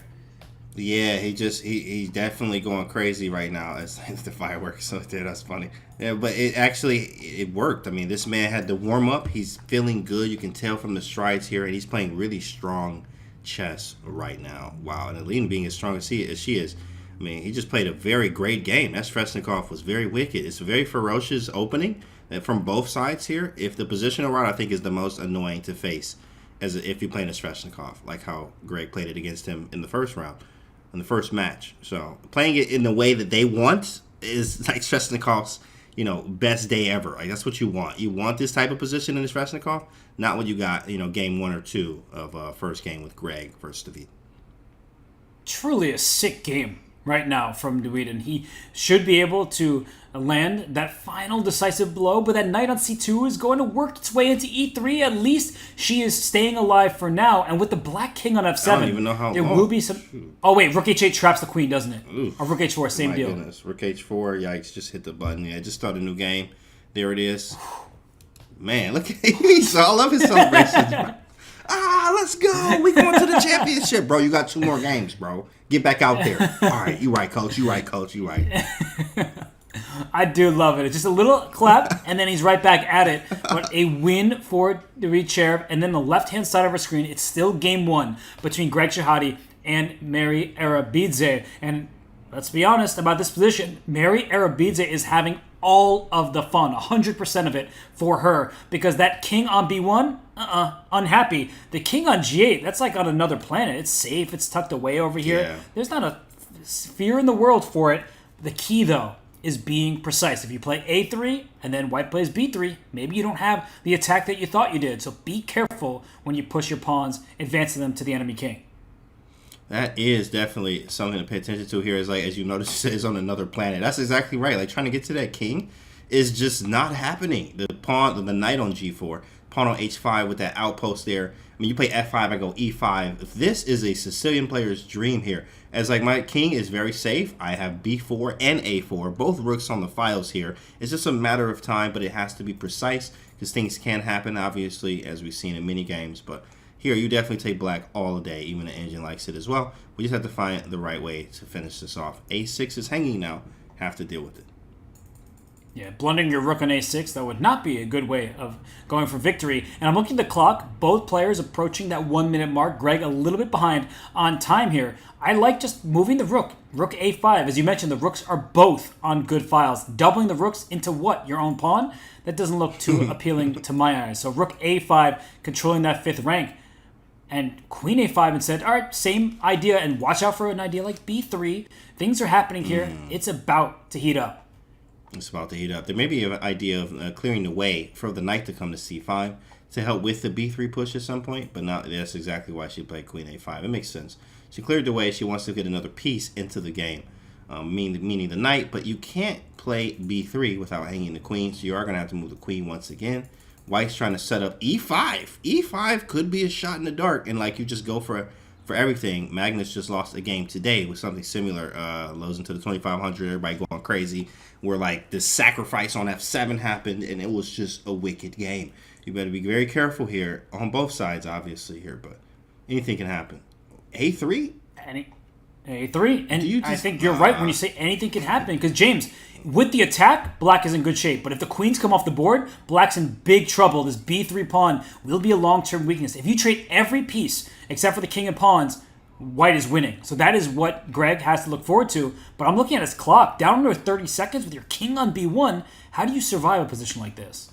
Yeah, he's definitely going crazy right now. It's the fireworks. So that's funny. Yeah, but it worked. I mean, this man had the warm up. He's feeling good. You can tell from the strides here, and he's playing really strong chess right now. Wow, and Aline being as strong as she is. I mean, he just played a very great game. That Sveshnikov was very wicked. It's a very ferocious opening from both sides here. If the positional route, I think, is the most annoying to face, as if you're playing a Sveshnikov, like how Greg played it against him in the first round. In the first match. So playing it in the way that they want is like Sveshnikov's, best day ever. That's what you want. You want this type of position in the Sveshnikov, not when you got, game 1 or 2 of first game with Greg versus David. Truly a sick game right now from David, and he should be able to land that final decisive blow, but that knight on c2 is going to work its way into e3. At least she is staying alive for now, and with the black king on f7, I don't even know how there long. will be some... Shoot. Oh wait, rook h8 traps the queen, doesn't it? Or rook h4, same deal. Goodness. Rook h4, yikes, just hit the button. Yeah, just start a new game. There it is. Man, look at I love his celebrations. Let's go. We going to the championship, bro. You got 2 more games, bro. Get back out there. All right, you right, coach. You right. I do love it. It's just a little clap, and then he's right back at it. But a win for David Cherv. And then the left-hand side of our screen, it's still game one between Greg Shahade and Mary Arabidze. And let's be honest about this position. Mary Arabidze is having all of the fun, 100% of it for her, because that king on B1, unhappy. The king on G8, that's like on another planet. It's safe. It's tucked away over here. Yeah. There's not a fear in the world for it. The key, though, is being precise. If you play A3 and then white plays B3, maybe you don't have the attack that you thought you did. So be careful when you push your pawns, advancing them to the enemy king. That is definitely something to pay attention to here. Is like, as you notice, it's on another planet. That's exactly right. Like, trying to get to that king is just not happening. The pawn, the knight on G4, pawn on H5 with that outpost there. I mean, you play F5, I go E5. This is a Sicilian player's dream here. As like, my king is very safe. I have B4 and A4, both rooks on the files here. It's just a matter of time, but it has to be precise because things can happen, obviously, as we've seen in many games. But here, you definitely take black all day. Even the engine likes it as well. We just have to find the right way to finish this off. A6 is hanging now. Have to deal with it. Yeah, blundering your rook on A6, that would not be a good way of going for victory. And I'm looking at the clock. Both players approaching that 1 minute mark. Greg a little bit behind on time here. I like just moving the rook. Rook A5. As you mentioned, the rooks are both on good files. Doubling the rooks into what? Your own pawn? That doesn't look too appealing to my eyes. So rook A5, controlling that 5th rank. And queen A5 instead. All right, same idea. And watch out for an idea like B3. Things are happening here. It's about to heat up. It's about to heat up. There may be an idea of clearing the way for the knight to come to C5 to help with the B3 push at some point, but not. That's exactly why she played queen A5. It makes sense. She cleared the way. She wants to get another piece into the game, meaning the knight, but you can't play B3 without hanging the queen, so you are going to have to move the queen once again. White's trying to set up E5. E5 could be a shot in the dark, and like you just go for everything. Magnus just lost a game today with something similar, losing to the 2500, everybody going crazy, where like the sacrifice on F7 happened, and it was just a wicked game. You better be very careful here, on both sides, obviously, here, but anything can happen. A3? A3, and I think you're right when you say anything can happen, because James, with the attack, black is in good shape, but if the queens come off the board, black's in big trouble. This B3 pawn will be a long-term weakness. If you trade every piece except for the king and pawns, white is winning. So that is what Greg has to look forward to, but I'm looking at his clock, down under 30 seconds with your king on B1. How do you survive a position like this?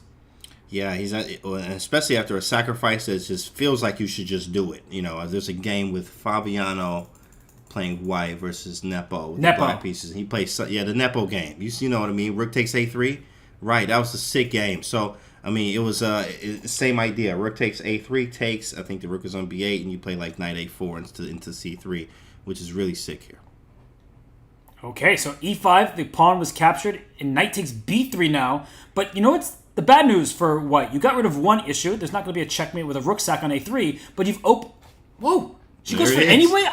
Yeah, especially after a sacrifice that just feels like you should just do it. You know, there's a game with Fabiano playing white versus Nepo with the black pieces. He plays, the Nepo game. You know what I mean? Rook takes A3. Right, that was a sick game. So, I mean, it was same idea. Rook takes A3, takes, I think the rook is on B8, and you play like knight A4 into C3, which is really sick here. Okay, so E5, the pawn was captured, and knight takes B3 now. But you know what's the bad news for white? You got rid of one issue. There's not going to be a checkmate with a rook sack on A3, but you've Whoa! She goes for it anyway?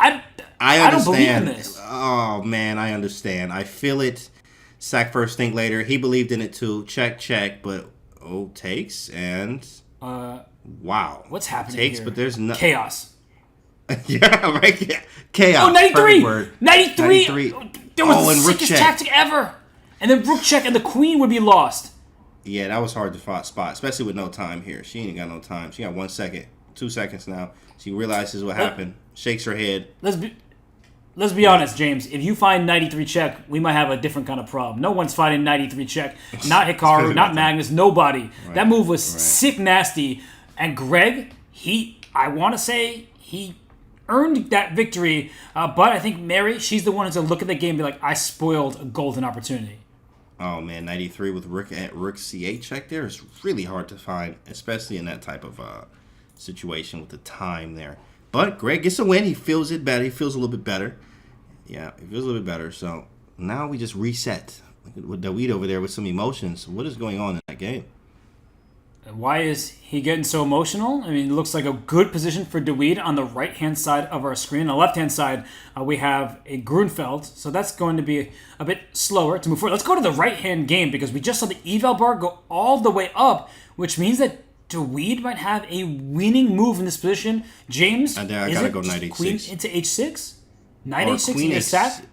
I don't believe in this. Oh, man, I understand. I feel it. Sack first, think later. He believed in it too. Check, but takes, and wow. What's happening takes, here? But there's no chaos. Yeah, right. Yeah. Chaos. Oh, 93! 93! There was the sickest tactic ever. And then rook check, and the queen would be lost. Yeah, that was hard to spot, especially with no time here. She ain't got no time. She got 1 second, 2 seconds now. She realizes what happened, shakes her head. Let's be honest, James. If you find 93 check, we might have a different kind of problem. No one's fighting 93 check. Not Hikaru, not Magnus, nobody. Right. That move was sick nasty. And Greg, I want to say he earned that victory. But I think Mary, she's the one who's going to look at the game and be like, I spoiled a golden opportunity. Oh, man, 93 with rook C8 check there is really hard to find, especially in that type of situation with the time there. But Greg gets a win. He feels it better. He feels a little bit better. Yeah, he feels a little bit better. So now we just reset. With David over there with some emotions. What is going on in that game? Why is he getting so emotional? I mean, it looks like a good position for David on the right-hand side of our screen. On the left-hand side, we have a Grunfeld. So that's going to be a bit slower to move forward. Let's go to the right-hand game because we just saw the eval bar go all the way up, which means that David might have a winning move in this position. James, I gotta go knight H6. Queen into H6? Knight H6 in a sack?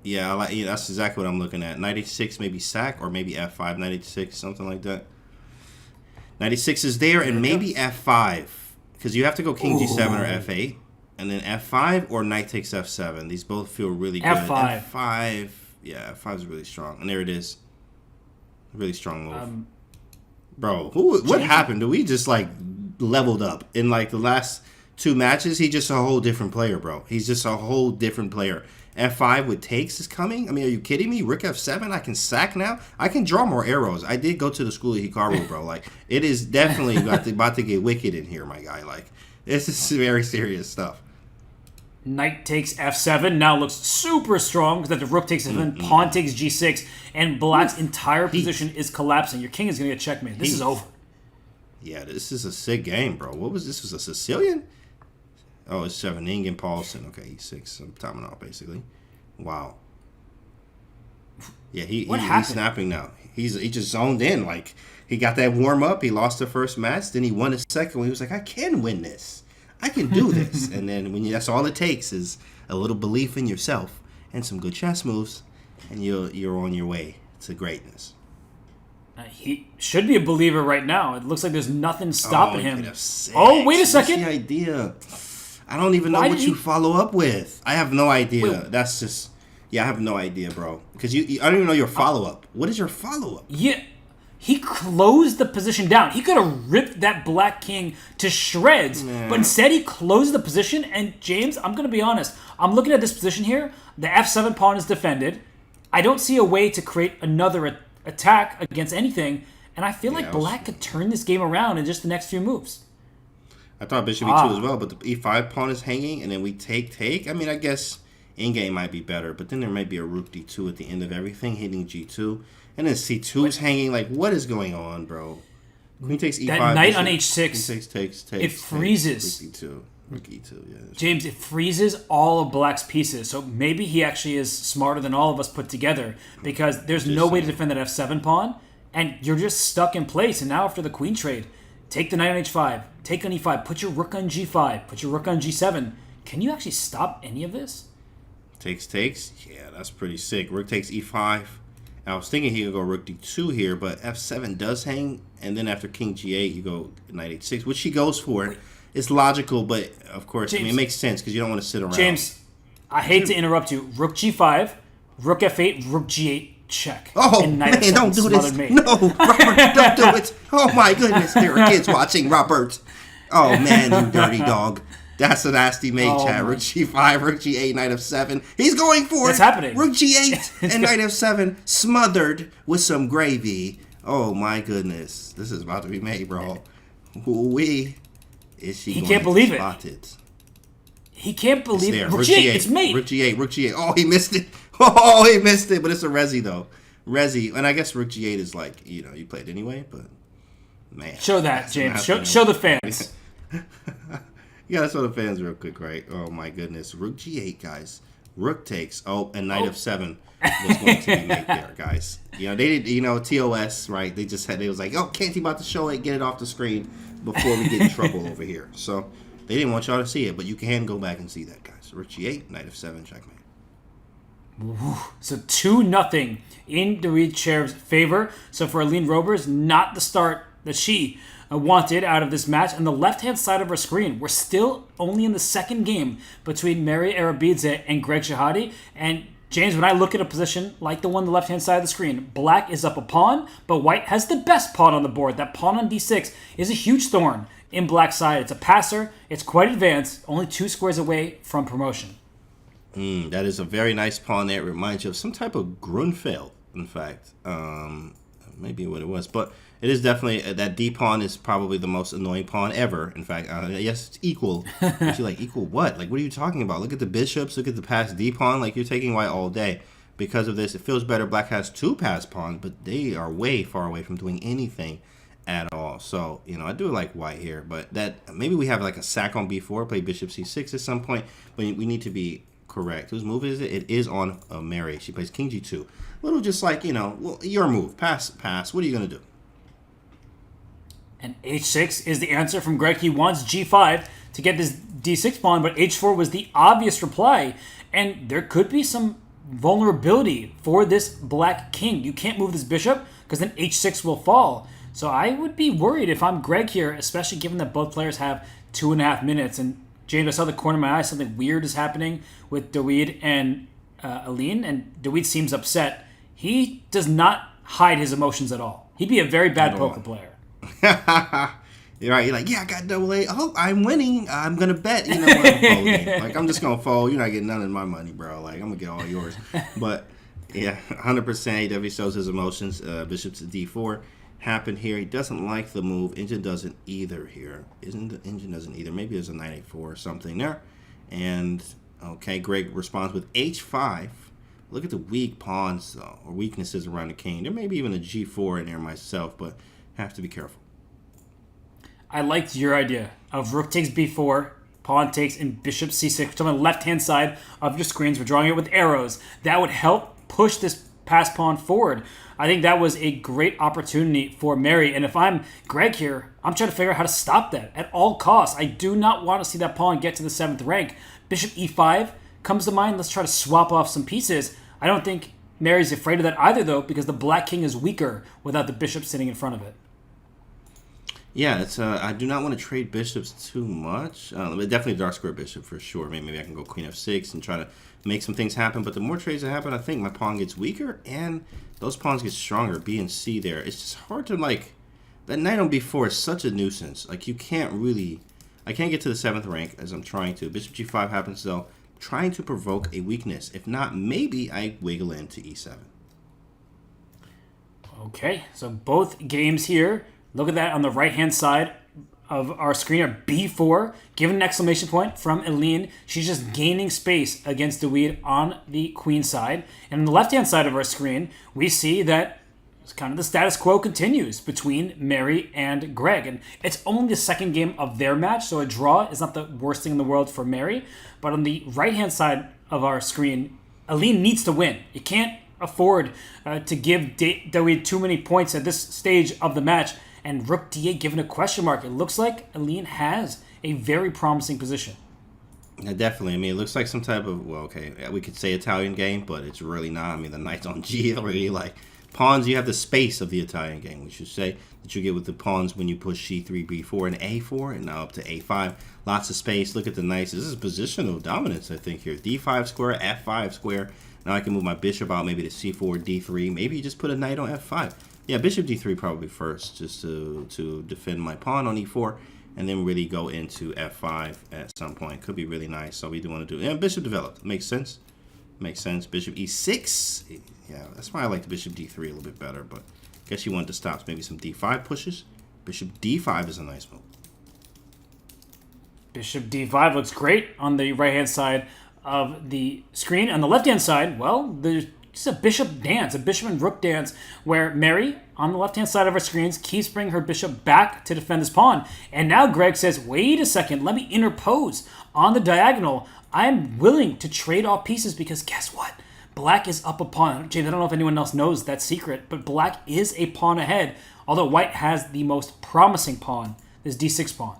Yeah, that's exactly what I'm looking at. Knight h6, maybe sack, or maybe f5, knight h6, something like that. Knight h6 is there, and maybe f5, because you have to go king g7 or f8, and then f5 or knight takes f7. These both feel really good. F5, yeah, f5 is really strong, and there it is. Really strong move. Bro, what happened? We just like leveled up in like the last 2 matches. He's just a whole different player, bro. He's just a whole different player. F5 with takes is coming. I mean, are you kidding me? Rook F7, I can sack now. I can draw more arrows. I did go to the school of Hikaru, bro. Like, it is definitely about to get wicked in here, my guy. Like, this is very serious stuff. Knight takes f7 now looks super strong because the rook takes f7, pawn takes g6, and black's entire position is collapsing. Your king is going to get checkmated. This is over. Yeah, this is a sick game, bro. What was this? Was a Sicilian? Oh, it's Scheveningen Paulsen. Okay, e6. Some Tamanov, basically. Wow. Yeah, he's snapping now. He just zoned in. Like, he got that warm up. He lost the first match. Then he won the second one. He was like, I can win this. I can do this. And then that's all it takes is a little belief in yourself and some good chess moves, and you're on your way to greatness. He should be a believer right now. It looks like there's nothing stopping him. Oh, wait a second. What's the idea? I don't even know what you follow up with. I have no idea. Wait. That's just... Yeah, I have no idea, bro. Because I don't even know your follow-up. What is your follow-up? Yeah, he closed the position down. He could have ripped that black king to shreds, but instead he closed the position. And James, I'm going to be honest. I'm looking at this position here. The f7 pawn is defended. I don't see a way to create another attack against anything. And I feel like black could turn this game around in just the next few moves. I thought bishop e2 as well, but the e5 pawn is hanging, and then we take. I mean, I guess in-game might be better, but then there might be a rook d2 at the end of everything, hitting g2, and then c2 is hanging. Like, what is going on, bro? Queen takes e5. That knight on h6, takes. It freezes. Rook e2, yeah. James, it freezes all of black's pieces, so maybe he actually is smarter than all of us put together, because there's no way to defend that f7 pawn, and you're just stuck in place, and now after the queen trade, take the knight on h5, take on e5, put your rook on g5, put your rook on g7. Can you actually stop any of this? Takes. Yeah, that's pretty sick. Rook takes e5. I was thinking he could go rook d2 here, but f7 does hang, and then after king g8, you go knight h6, which he goes for. It's logical, but of course, James, I mean, it makes sense because you don't want to sit around. James, I hate to interrupt you. Rook g5, rook f8, rook g8, check. Oh, man, don't do this. No, Robert, don't do it. Oh, my goodness. There are kids watching, Robert. Oh, man, you dirty dog. That's a nasty mate, chat. Rook g5, rook g8, knight f7. He's going for it. What's happening? Rook g8 and knight f7 smothered with some gravy. Oh, my goodness. This is about to be made, bro. Is she he can't believe it. He can't believe it. Rook g8, it's mate. Rook g8. Oh, he missed it. Oh, he missed it. But it's a resi, though. Resi. And I guess rook g8 is like, you play it anyway, but man. Show that, James. Show the fans. You gotta show the fans real quick, right? Oh, my goodness. Rook g8, guys. Rook takes. Oh, and knight f7 was going to be made there, guys. They did, TOS, right? They was like, oh, can't he about to show it, get it off the screen before we get in trouble over here. So they didn't want y'all to see it, but you can go back and see that, guys. Rook g8, knight f7, checkmate. So 2-0 in Dorit Cherev's favor. So for Aline Robers, not the start that she wanted out of this match. On the left-hand side of our screen, we're still only in the second game between Mary Arabidze and Greg Shahade. And James, when I look at a position like the one on the left-hand side of the screen, black is up a pawn, but white has the best pawn on the board. That pawn on d6 is a huge thorn in black's side. It's a passer. It's quite advanced, only 2 squares away from promotion. That is a very nice pawn there. It reminds you of some type of Grunfeld, in fact. Maybe what it was. But it is definitely, that D pawn is probably the most annoying pawn ever. In fact, yes, it's equal. But you're like, equal what? Like, what are you talking about? Look at the bishops. Look at the passed D pawn. Like, you're taking white all day. Because of this, it feels better. Black has 2 passed pawns, but they are way far away from doing anything at all. So, I do like white here. But that maybe we have like a sack on b4, play bishop c6 at some point. But we need to be correct. Whose move is it? It is on Mary. She plays king g2. A little just like, well, your move. Pass. What are you going to do? And h6 is the answer from Greg. He wants g5 to get this d6 pawn, but h4 was the obvious reply. And there could be some vulnerability for this black king. You can't move this bishop because then h6 will fall. So I would be worried if I'm Greg here, especially given that both players have 2.5 minutes. And James, I saw the corner of my eye, something weird is happening with Dawid and Aline, and Dawid seems upset. He does not hide his emotions at all. He'd be a very bad poker player. You're right. You're like, yeah, I got double A. Oh, I'm winning. I'm gonna bet. You know what? I'm folding. Like, I'm just gonna fold. You're not getting none of my money, bro. Like, I'm gonna get all yours. But yeah, 100%. He definitely shows his emotions. Bishop to D4 happened here. He doesn't like the move. Engine doesn't either here. Engine doesn't either. Maybe there's a knight A4 or something there. And okay, Greg responds with H5. Look at the weak pawns though, or weaknesses around the king. There may be even a G4 in there myself, but have to be careful. I liked your idea of rook takes b4, pawn takes, and bishop c6, which on the left-hand side of your screens. We're drawing it with arrows. That would help push this pass pawn forward. I think that was a great opportunity for Mary. And if I'm Greg here, I'm trying to figure out how to stop that at all costs. I do not want to see that pawn get to the 7th rank. Bishop e5 comes to mind. Let's try to swap off some pieces. I don't think Mary's afraid of that either, though, because the black king is weaker without the bishop sitting in front of it. Yeah, it's I do not want to trade bishops too much. Definitely dark square bishop for sure. Maybe I can go queen f6 and try to make some things happen. But the more trades that happen, I think my pawn gets weaker and those pawns get stronger. B and C there. It's just hard to like. That knight on b4 is such a nuisance. Like you can't really. I can't get to the 7th rank as I'm trying to. Bishop g5 happens though. Trying to provoke a weakness. If not, maybe I wiggle into e7. Okay, so both games here. Look at that on the right-hand side of our screen are b4, given an exclamation point from Aline. She's just gaining space against Dawid on the queen side. And on the left-hand side of our screen, we see that kind of the status quo continues between Mary and Greg. And it's only the second game of their match, so a draw is not the worst thing in the world for Mary. But on the right-hand side of our screen, Aline needs to win. You can't afford to give Dawid too many points at this stage of the match. And rook d8 given a question mark. It looks like Aline has a very promising position. Yeah, definitely. I mean, it looks like some type of, well, okay, we could say Italian game, but it's really not. I mean, the knight's on G already. Like, pawns, you have the space of the Italian game. We should say that you get with the pawns when you push C3, B4, and A4, and now up to A5. Lots of space. Look at the knights. This is positional dominance, I think, here. D5 square, F5 square. Now I can move my bishop out maybe to C4, D3. Maybe you just put a knight on F5. Yeah, bishop d3 probably first, just to defend my pawn on e4, and then really go into f5 at some point. Could be really nice. So we do want to do. Yeah, bishop developed. Makes sense. Makes sense. Bishop e6. Yeah, that's why I like the bishop d3 a little bit better. But I guess you want to stop maybe some d5 pushes. Bishop d5 is a nice move. Bishop d5 looks great on the right-hand side of the screen. On the left-hand side, well, there's it's a bishop dance, a bishop and rook dance, where Mary, on the left-hand side of our screens, keeps bringing her bishop back to defend this pawn. And now Greg says, wait a second, let me interpose on the diagonal. I'm willing to trade off pieces because guess what? Black is up a pawn. James, I don't know if anyone else knows that secret, but black is a pawn ahead, although white has the most promising pawn, this d6 pawn.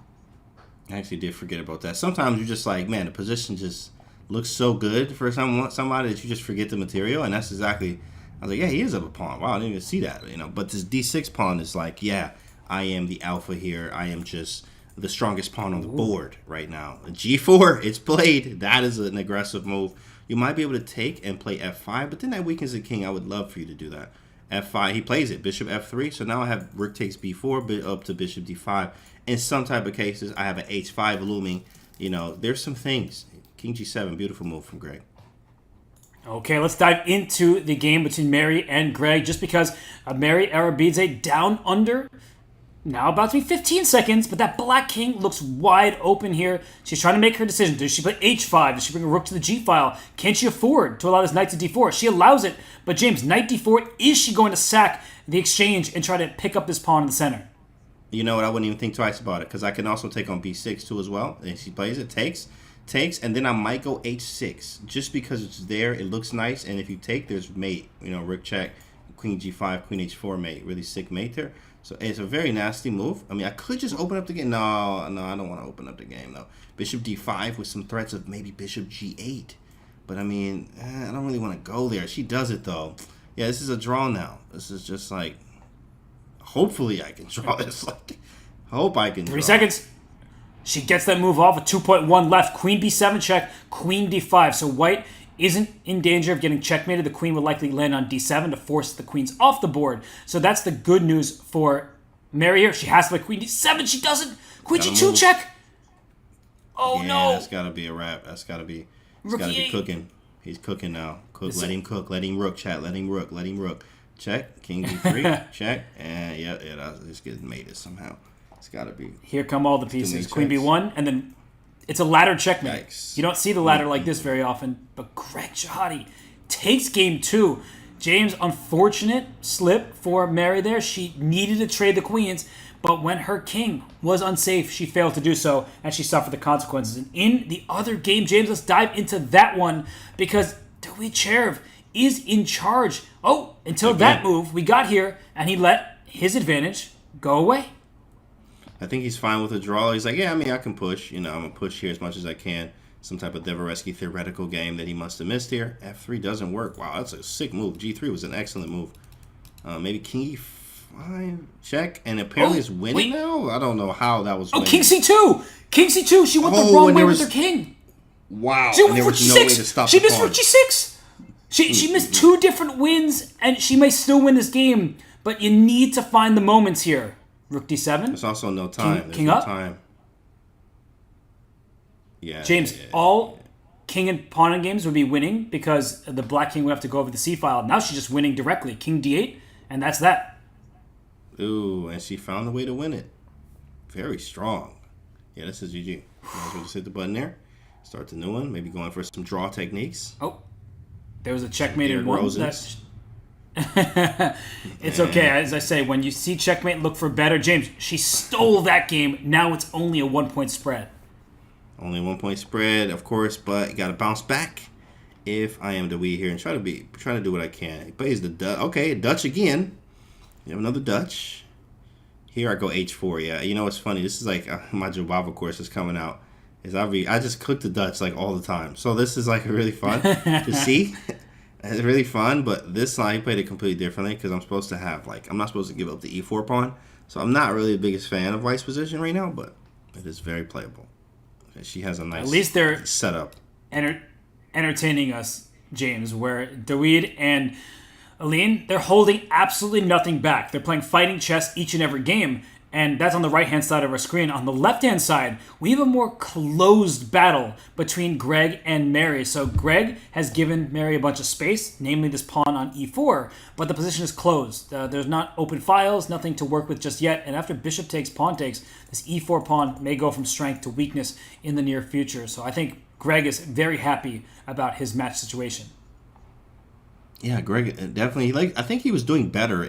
I actually did forget about that. Sometimes you're just like, man, the position just looks so good for somebody that you just forget the material, and that's exactly. I was like, yeah, he is up a pawn. Wow, I didn't even see that, you know. But this d6 pawn is like, yeah, I am the alpha here. I am just the strongest pawn on the board right now. G4, it's played. That is an aggressive move. You might be able to take and play f5, but then that weakens the king. I would love for you to do that. f5, he plays it. Bishop f3. So now I have rook takes b4, up to bishop d5. In some type of cases, I have an h5 looming. You know, there's some things. King g7, beautiful move from Greg. Okay, let's dive into the game between Mary and Greg. Just because Mary Arabidze down under, now about to be 15 seconds, but that black king looks wide open here. She's trying to make her decision. Does she play h5? Does she bring a rook to the g file? Can she afford to allow this knight to d4? She allows it, but James, knight d4, is she going to sack the exchange and try to pick up this pawn in the center? You know what? I wouldn't even think twice about it because I can also take on b6 too as well. And she plays it, takes, and then I might go h6 just because it's there. It looks nice, and if you take, there's mate. You know, rook check, queen g5, queen h4 mate. Really sick mate there. So it's a very nasty move. I mean, I could just open up the game. No, I don't want to open up the game though. Bishop d5 with some threats of maybe bishop g8. But I mean, I don't really want to go there. She does it though. Yeah, this is a draw now. This is just like, hopefully I can draw this. Like, hope I can. 3 seconds. She gets that move off with 2.1 left. Queen b7 check, queen d5. So white isn't in danger of getting checkmated. The queen will likely land on d7 to force the queens off the board. So that's the good news for Mary here. She has to play queen d7. She doesn't. Queen g2 check. Oh no. That's got to be a wrap. That's got to be. He's got to be cooking. He's cooking now. Let him cook. Let him rook, chat. Let him rook. Let him rook. Check. King d3. Check. And yeah, it's getting made it somehow. It's got to be. Here come all the pieces. Queen b1, and then it's a ladder checkmate. Yikes. You don't see the ladder like this very often, but Greg Shahade takes game 2. James, unfortunate slip for Mary there. She needed to trade the queens, but when her king was unsafe, she failed to do so, and she suffered the consequences. And in the other game, James, let's dive into that one, because Dawid Cherv is in charge. Oh, until that move we got here, and he let his advantage go away. I think he's fine with a draw. He's like, yeah, I mean, I can push. I'm going to push here as much as I can. Some type of Dvoretzky theoretical game that he must have missed here. F3 doesn't work. Wow, that's a sick move. G3 was an excellent move. Maybe King E5, check. And apparently it's winning now? I don't know how that was winning. King C2! King C2! She went the wrong way with her king. Wow. She went for G6. No way to stop she missed for G6. She missed 2 different wins, and she may still win this game, but you need to find the moments here. Rook d7. There's also no time. King up. Time. Yeah. James, all king and pawn in games would be winning because the black king would have to go over the c file. Now she's just winning directly. King d8, and that's that. Ooh, and she found a way to win it. Very strong. Yeah, this is GG. Might as well just hit the button there. Start the new one. Maybe going for some draw techniques. Oh, there was a checkmate in one. It's okay. As I say, when you see checkmate, look for better. James, she stole that game. Now it's only a 1-point spread. Only a 1-point spread, of course, but you got to bounce back if I am Dawid here and try to do what I can. He plays the Dutch. Okay, Dutch again. You have another Dutch. Here I go H4. Yeah, you know what's funny? This is like my Jabava course is coming out. I just click the Dutch like all the time. So this is like really fun to see. It's really fun, but this line he played it completely differently because I'm supposed to have I'm not supposed to give up the E4 pawn. So I'm not really the biggest fan of White's position right now, but it is very playable. She has a nice at least they're setup. Entertaining us, James, where Dawid and Aline, they're holding absolutely nothing back. They're playing fighting chess each and every game, and that's on the right-hand side of our screen. On the left-hand side, we have a more closed battle between Greg and Mary. So Greg has given Mary a bunch of space, namely this pawn on e4, but the position is closed. There's not open files, nothing to work with just yet, and after bishop takes, pawn takes, this e4 pawn may go from strength to weakness in the near future. So I think Greg is very happy about his match situation. Yeah, Greg definitely. I think he was doing better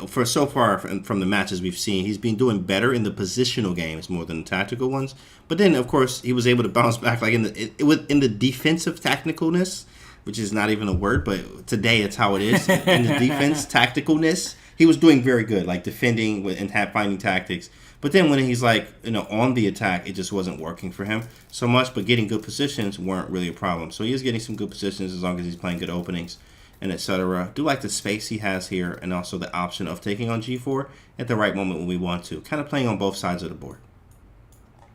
for so far from the matches we've seen. He's been doing better in the positional games more than the tactical ones. But then, of course, he was able to bounce back in the defensive tacticalness, which is not even a word, but today it's how it is. In the defense tacticalness, he was doing very good, like defending and finding tactics. But then when he's on the attack, it just wasn't working for him so much. But getting good positions weren't really a problem. So he is getting some good positions as long as he's playing good openings and etc. Do like the space he has here and also the option of taking on g4 at the right moment when we want to. Kind of playing on both sides of the board.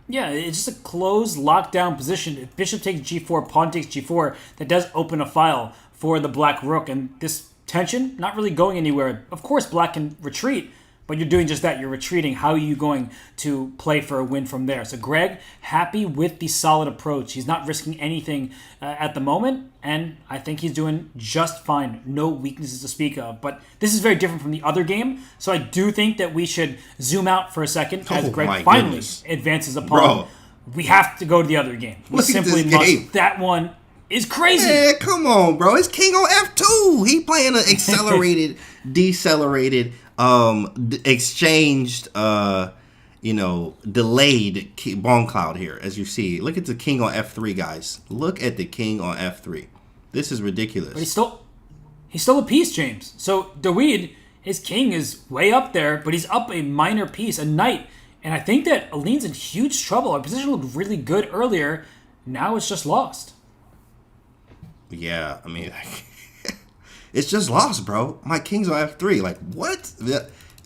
Yeah, it's just a closed, lockdown position. If bishop takes g4, pawn takes g4, that does open a file for the black rook. And this tension, not really going anywhere. Of course, black can retreat, but you're doing just that. You're retreating. How are you going to play for a win from there? So Greg, happy with the solid approach. He's not risking anything at the moment, and I think he's doing just fine. No weaknesses to speak of. But this is very different from the other game, so I do think that we should zoom out for a second as Greg finally advances a pawn. We have to go to the other game. We simply must. That one is crazy. Yeah, come on, bro. It's king on f2. He playing an accelerated, decelerated, exchanged, delayed bomb cloud here, as you see. Look at the king on f3, guys. Look at the king on f3. This is ridiculous. But he's still a piece, James. So Dawid, his king is way up there, but he's up a minor piece, a knight. And I think that Aline's in huge trouble. Our position looked really good earlier. Now it's just lost. Yeah, I mean, it's just lost, bro. My king's on F3. Like, what?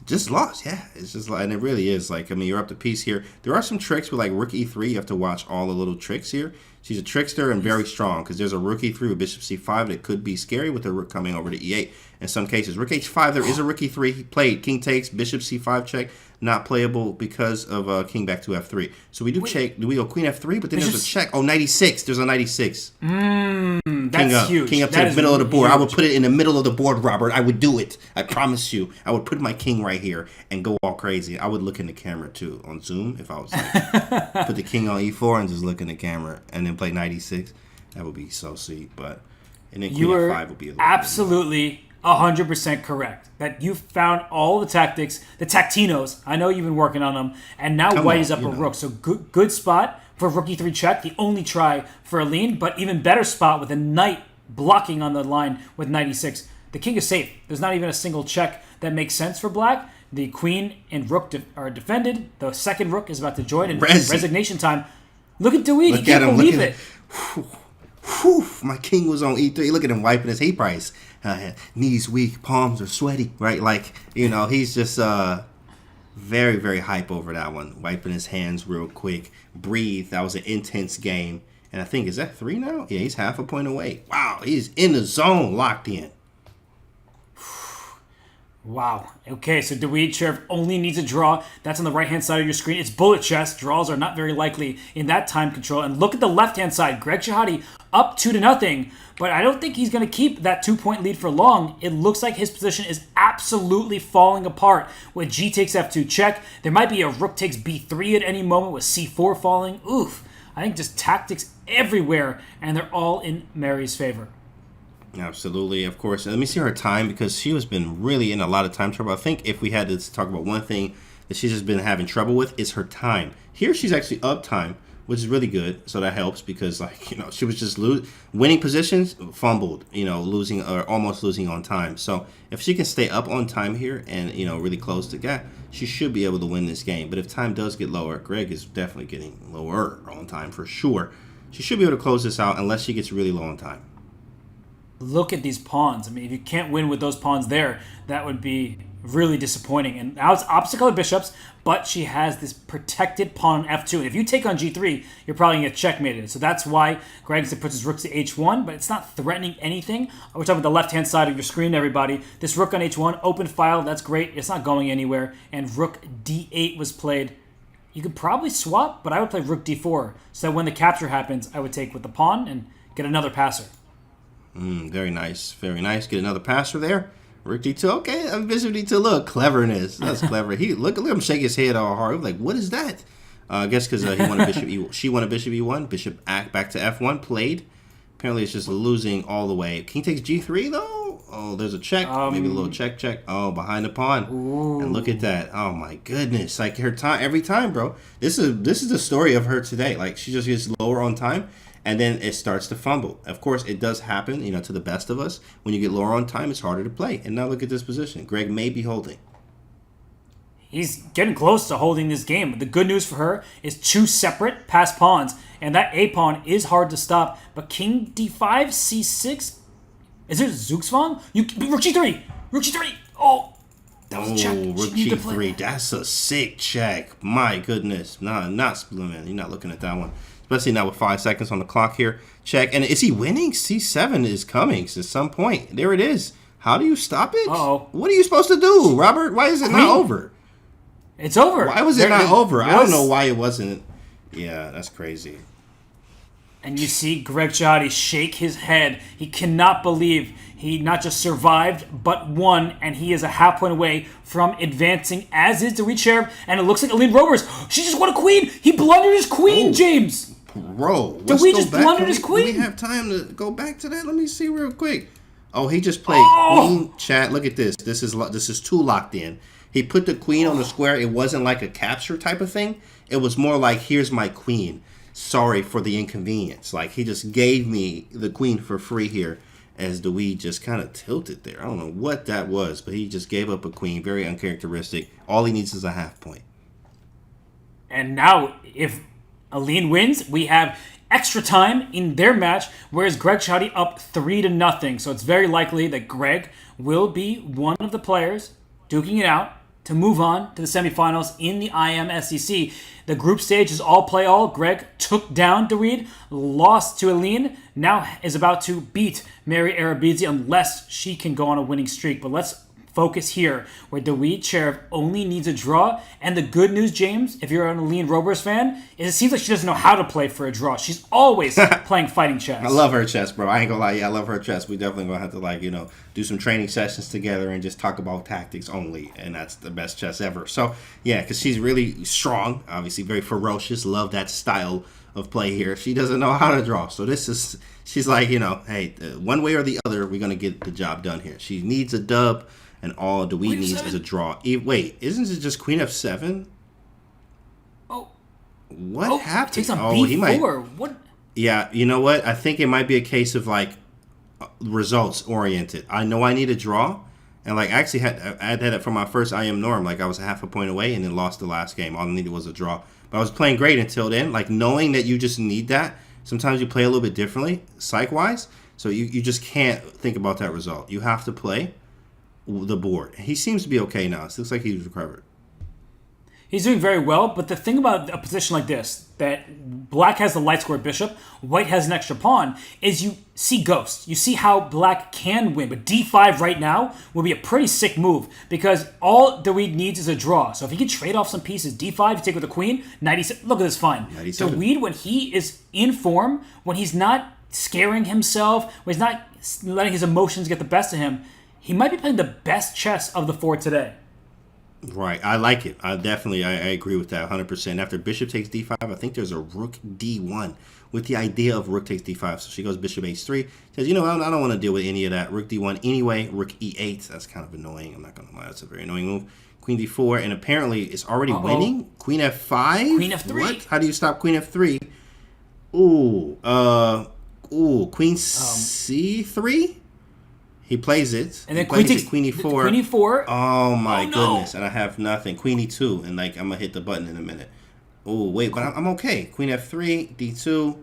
Just lost. Yeah, it's just, and it really is. Like, I mean, you're up to piece here. There are some tricks with, like, rook E3. You have to watch all the little tricks here. She's a trickster and very strong because there's a rook E3 with bishop C5 that could be scary with the rook coming over to E8. In some cases, rook H5, there is a rook E3. He played king takes, bishop C5 check. Not playable because of king back to F3. So we do check. Do we go queen F3? But then there's a check. Oh, 96. There's a 96. That's huge. King up to the middle of the board. I would put it in the middle of the board, Robert. I would do it. I promise you. I would put my king right here and go all crazy. I would look in the camera too on Zoom if I was like, put the king on E4 and just look in the camera and then play 96. That would be so sweet. But and then queen F5 would be a little absolutely 100% correct. That you found all the tactics, the tactinos. I know you've been working on them, and now white is up a rook. So good spot for rook E3 check. The only try for Aline, but even better spot with a knight blocking on the line with 96. The king is safe. There's not even a single check that makes sense for black. The queen and rook are defended. The second rook is about to join in resignation time. Look at Dewey. He can't believe it. Whew, my king was on E3. Look at him wiping his hate price. Knees weak, palms are sweaty, right? Like, you know, he's just very, very hype over that one. Wiping his hands real quick. Breathe. That was an intense game. And I think, is that 3 now? Yeah, he's half a point away. Wow, he's in the zone, locked in. Wow. Okay, so Dawid Sheriff only needs a draw. That's on the right-hand side of your screen. It's bullet chess. Draws are not very likely in that time control. And look at the left-hand side. Greg Shahade up 2-0. But I don't think he's going to keep that 2-point lead for long. It looks like his position is absolutely falling apart with G takes F2 check. There might be a rook takes B3 at any moment with C4 falling. Oof. I think just tactics everywhere, and they're all in Mary's favor. Absolutely, of course. Let me see her time because she has been really in a lot of time trouble. I think if we had to talk about one thing that she's just been having trouble with is her time. Here she's actually up time, which is really good. So that helps because, like, you know, she was just winning positions, fumbled, you know, losing or almost losing on time. So if she can stay up on time here and, you know, really close the gap, she should be able to win this game. But if time does get lower, Greg is definitely getting lower on time for sure. She should be able to close this out unless she gets really low on time. Look at these pawns. I mean, if you can't win with those pawns there, that would be really disappointing. And now it's opposite color bishops, but she has this protected pawn on F2. And if you take on G3, you're probably going to get checkmated. So that's why Greg puts his rook to H1, but it's not threatening anything. We're talking about the left-hand side of your screen, everybody. This rook on H1, open file, that's great. It's not going anywhere. And rook D8 was played. You could probably swap, but I would play rook D4. So that when the capture happens, I would take with the pawn and get another passer. Very nice. Very nice. Get another passer there. Rook D2. Okay, bishop D2. Look, cleverness. That's clever. Look at him shake his head all hard. Like, what is that? I guess because he won a bishop E1. She won a bishop E1. Bishop back to F1. Played. Apparently, it's just losing all the way. King takes G3, though. Oh, there's a check. Maybe a little check. Oh, behind the pawn. Ooh. And look at that. Oh, my goodness. Like, her time, every time, bro. This is the story of her today. Like, she just gets lower on time. And then it starts to fumble. Of course, it does happen, you know, to the best of us. When you get lower on time, it's harder to play. And now look at this position. Greg may be holding. He's getting close to holding this game. The good news for her is 2 separate passed pawns. And that A pawn is hard to stop. But King D5, C6. Is there Zugzwang? Rook G3. Rook G3. Oh, that was a check. Rook G3. That's a sick check. My goodness. Nah, not Spluman. You're not looking at that one. Especially now with 5 seconds on the clock here. Check. And is he winning? C7 is coming at some point. There it is. How do you stop it? Uh-oh. What are you supposed to do, Robert? Why is it not over? It's over. Why was it not over? I don't know why it wasn't. Yeah, that's crazy. And you see Greg Shahade shake his head. He cannot believe he not just survived, but won, and he is a half point away from advancing, as is Dawid Sheriff. And it looks like Aline Rovers. She just won a queen. He blundered his queen, James. Bro, Dawid just blundered his queen. Do we have time to go back to that? Let me see real quick. Oh, he just played queen. Chat. Look at this. This is too locked in. He put the queen on the square. It wasn't like a capture type of thing. It was more like, here's my queen. Sorry for the inconvenience. Like, he just gave me the queen for free here as Dawid just kind of tilted there. I don't know what that was, but he just gave up a queen. Very uncharacteristic. All he needs is a half point. And now, if Aline wins, we have extra time in their match, whereas Greg Shahade up 3-0. So it's very likely that Greg will be one of the players duking it out to move on to the semifinals in the IMSCC. The group stage is all play all. Greg took down Dawid, lost to Aline, now is about to beat Mary Arabidze unless she can go on a winning streak. But let's focus here, where Dawid Cherif only needs a draw. And the good news, James, if you're an Aline Roberts fan, is it seems like she doesn't know how to play for a draw. She's always playing fighting chess. I love her chess, bro. I ain't gonna lie. Yeah, I love her chess. We definitely gonna have to, do some training sessions together and just talk about tactics only. And that's the best chess ever. So, yeah, because she's really strong, obviously very ferocious. Love that style of play here. She doesn't know how to draw. So she's like, hey, one way or the other, we're gonna get the job done here. She needs a dub. And all Dawid needs is a draw. Wait, isn't it just Queen F7? Oh. What happened? Takes on B4. He might. What? Yeah, you know what? I think it might be a case of, results oriented. I know I need a draw. And, I actually had that for my first IM norm. I was half a point away and then lost the last game. All I needed was a draw. But I was playing great until then. Knowing that you just need that, sometimes you play a little bit differently, psych-wise. So you just can't think about that result. You have to play the board. He seems to be okay now. It looks like he's recovered. He's doing very well, but the thing about a position like this, that black has the light square bishop, white has an extra pawn, is you see ghosts. You see how black can win, but d5 right now will be a pretty sick move because all Dawid needs is a draw. So if he can trade off some pieces, d5, you take with the queen, 97, look at this fine. Dawid, when he is in form, when he's not scaring himself, when he's not letting his emotions get the best of him, he might be playing the best chess of the four today. Right. I like it. I agree with that 100%. After bishop takes d5, I think there's a rook d1 with the idea of rook takes d5. So she goes bishop h3. Says, I don't want to deal with any of that. Rook d1 anyway. Rook e8. That's kind of annoying. I'm not going to lie. That's a very annoying move. Queen d4. And apparently it's already winning. Queen f5? Queen f3. What? How do you stop queen f3? Queen c3? He plays it. And then queen takes queen e4. Queen e4. Oh my goodness! And I have nothing. Queen e2, and I'm gonna hit the button in a minute. Oh wait, but I'm okay. Queen f3, d2,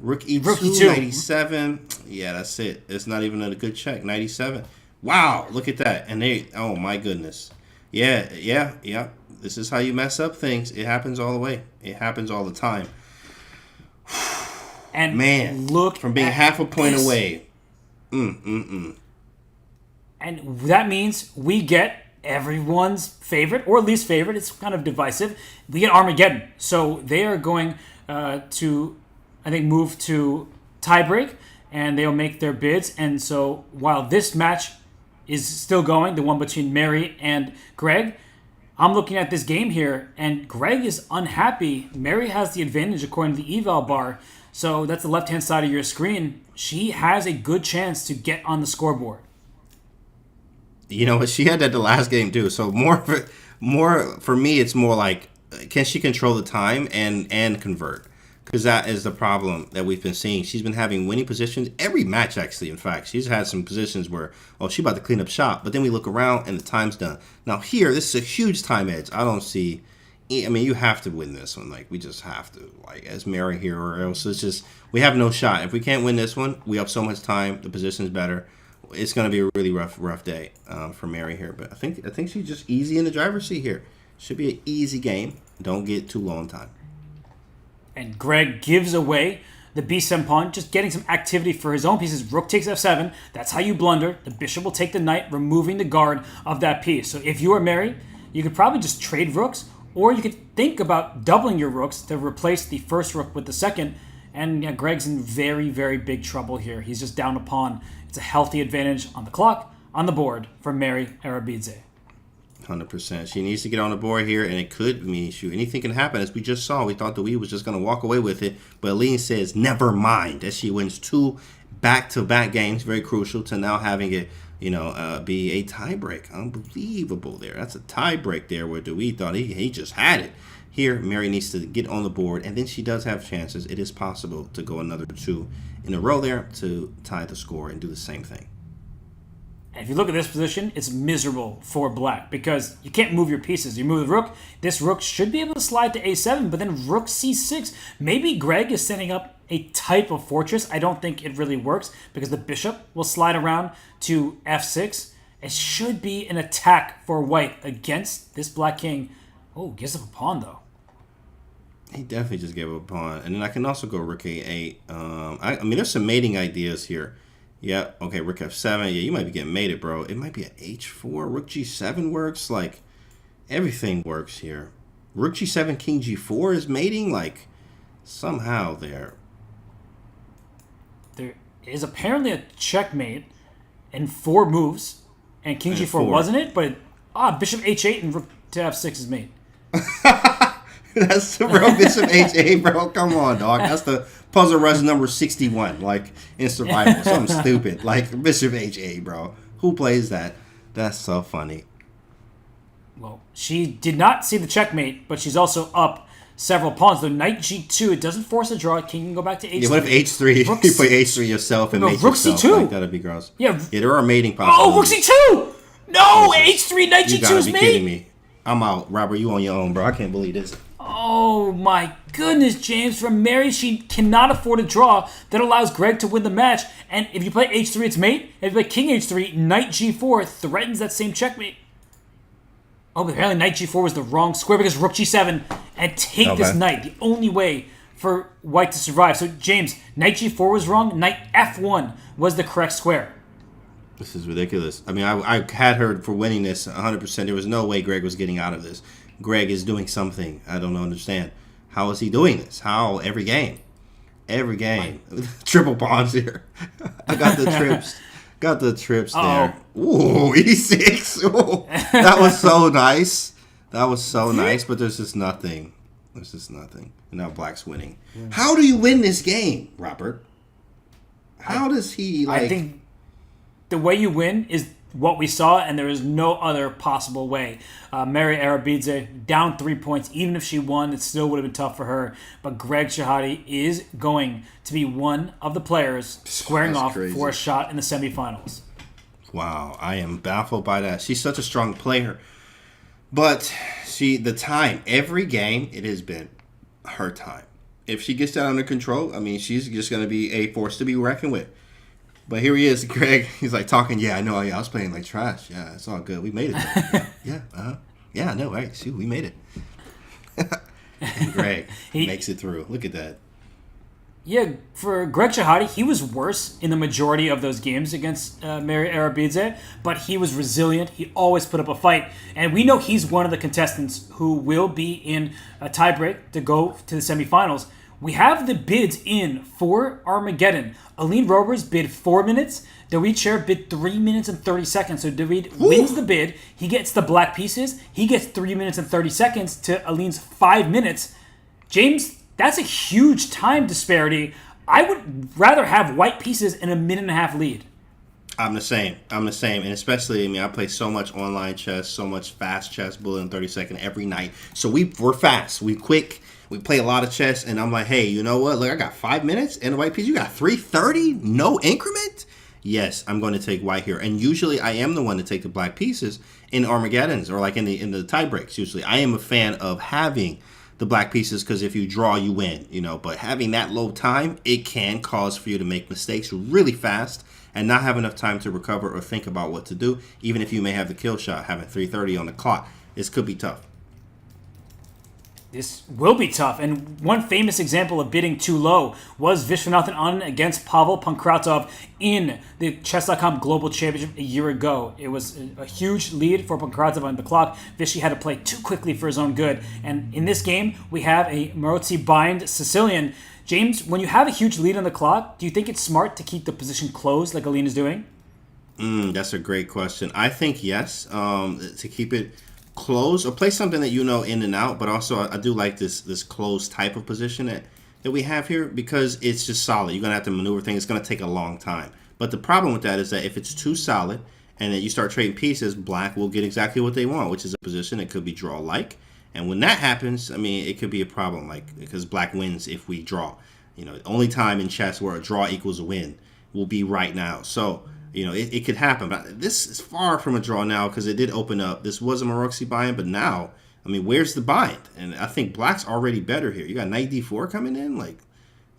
rook e2, 97. Yeah, that's it. It's not even a good check. 97. Wow, look at that. And oh my goodness. Yeah. This is how you mess up things. It happens all the way. It happens all the time. And man, look from being half a point away. And that means we get everyone's favorite or least favorite. It's kind of divisive. We get Armageddon. So they are going to, I think, move to tiebreak, and they'll make their bids. And so while this match is still going, the one between Mary and Greg, I'm looking at this game here, and Greg is unhappy. Mary has the advantage according to the eval bar. So that's the left-hand side of your screen. She has a good chance to get on the scoreboard. You know what? She had that the last game too. So more for me, it's more like, can she control the time and convert? Because that is the problem that we've been seeing. She's been having winning positions every match, actually. In fact, she's had some positions where, she's about to clean up shop, but then we look around and the time's done. Now here, this is a huge time edge. I don't see. I mean, you have to win this one. We just have to. As Mary here, or else it's just we have no shot. If we can't win this one, we have so much time. The position's better. It's going to be a really rough day for Mary here. But I think she's just easy in the driver's seat here. Should be an easy game. Don't get too long time. And Greg gives away the b7 pawn, just getting some activity for his own pieces. Rook takes f7. That's how you blunder. The bishop will take the knight, removing the guard of that piece. So if you are Mary, you could probably just trade rooks, or you could think about doubling your rooks to replace the first rook with the second. And Greg's in very, very big trouble here. He's just down a pawn. It's a healthy advantage on the clock, on the board for Mary Arabidze. 100%. She needs to get on the board here, and it could mean anything can happen. As we just saw, we thought Dawid was just going to walk away with it, but Aline says never mind, as she wins 2 back-to-back games, very crucial to now having it, be a tiebreak. Unbelievable there. That's a tiebreak there where Dawid thought he just had it. Here, Mary needs to get on the board, and then she does have chances. It is possible to go another 2 in a row there to tie the score and do the same thing. And if you look at this position, it's miserable for black because you can't move your pieces. You move the rook. This rook should be able to slide to a7, but then rook c6. Maybe Greg is setting up a type of fortress. I don't think it really works because the bishop will slide around to f6. It should be an attack for white against this black king. Oh, gives up a pawn, though. He definitely just gave up a pawn. And then I can also go rook a8. I mean, there's some mating ideas here. Yeah, okay, rook f7. Yeah, you might be getting mated, bro. It might be an h4. Rook g7 works. Like, everything works here. Rook g7, king g4 is mating. Like, somehow there. There is apparently a checkmate in 4 moves. And king g4 wasn't it? But, bishop h8 and rook to f6 is mate. That's the real bishop h8, bro. Come on, dog. That's the puzzle rush number 61, like in survival. Something stupid, like bishop h8, bro. Who plays that? That's so funny. Well, she did not see the checkmate, but she's also up several pawns. The knight g2, it doesn't force a draw. King can go back to h3. Yeah, what if h3? You play h3 yourself and mate rook yourself. c2. Like, that'd be gross. Yeah, there are mating possibilities. Oh, rook c2! No, h3, knight g2 is mate. You gotta be kidding me. I'm out. Robert, you on your own, bro. I can't believe this. Oh my goodness, James. From Mary, she cannot afford a draw that allows Greg to win the match. And if you play h3, it's mate. If you play king h3, knight g4 threatens that same checkmate. Oh, but apparently knight g4 was the wrong square because rook g7 and take this knight. The only way for white to survive. So, James, knight g4 was wrong. Knight f1 was the correct square. This is ridiculous. I mean, I had her for winning this 100%. There was no way Greg was getting out of this. Greg is doing something. I don't understand. How is he doing this? How? Every game. Every game. Triple pawns here. I got the trips. Got the trips there. Ooh, e6. Ooh, that was so nice. That was so nice, but there's just nothing. There's just nothing. And now black's winning. How do you win this game, Robert? How does he, like... I think the way you win is what we saw, and there is no other possible way. Mary Arabidze down 3 points. Even if she won, it still would have been tough for her. But Greg Shahade is going to be one of the players squaring off for a shot in the semifinals. Wow, I am baffled by that. She's such a strong player. But the time, every game, it has been her time. If she gets that under control, I mean, she's just going to be a force to be reckoned with. But here he is, Greg. He's like talking. Yeah, I know. I was playing like trash. Yeah, it's all good. We made it. Yeah, I know. Right? Shoot, we made it. And Greg makes it through. Look at that. Yeah, for Greg Shahade, he was worse in the majority of those games against Mary Arabidze, but he was resilient. He always put up a fight. And we know he's one of the contestants who will be in a tiebreak to go to the semifinals. We have the bids in for Armageddon. Aline Roberts bid 4 minutes. David Sher bid 3 minutes and 30 seconds. So David wins the bid. He gets the black pieces. He gets 3 minutes and 30 seconds to Aline's 5 minutes. James, that's a huge time disparity. I would rather have white pieces in a minute and a half lead. I'm the same. And especially, I mean, I play so much online chess, so much fast chess, bullet in 30 seconds every night. So we're fast. We quick. We play a lot of chess, and I'm like, hey, you know what? Look, I got 5 minutes, and the white piece, you got 3:30? No increment? Yes, I'm going to take white here. And usually I am the one to take the black pieces in Armageddons or like in the tie breaks. Usually I am a fan of having the black pieces because if you draw, you win, you know. But having that low time, it can cause for you to make mistakes really fast and not have enough time to recover or think about what to do. Even if you may have the kill shot, having 3:30 on the clock, this could be tough. This will be tough, and one famous example of bidding too low was Vishwanathan Anand against Pavel Pankratov in the Chess.com Global Championship a year ago. It was a huge lead for Pankratov on the clock. Vishy had to play too quickly for his own good, and in this game, we have a Marozzi bind Sicilian. James, when you have a huge lead on the clock, do you think it's smart to keep the position closed like Aline is doing? That's a great question. I think yes, to keep it close or play something that you know in and out, but also I do like this closed type of position that we have here because it's just solid. You're gonna have to maneuver things. It's gonna take a long time. But the problem with that is that if it's too solid and then you start trading pieces, black will get exactly what they want, which is a position that could be draw-like. And when that happens, I mean, it could be a problem, like because black wins if we draw. You know, the only time in chess where a draw equals a win will be right now. So you know, it could happen, but this is far from a draw now because it did open up. This was a Marozzi bind, but now, I mean, where's the bind? And I think black's already better here. You got knight d4 coming in. Like,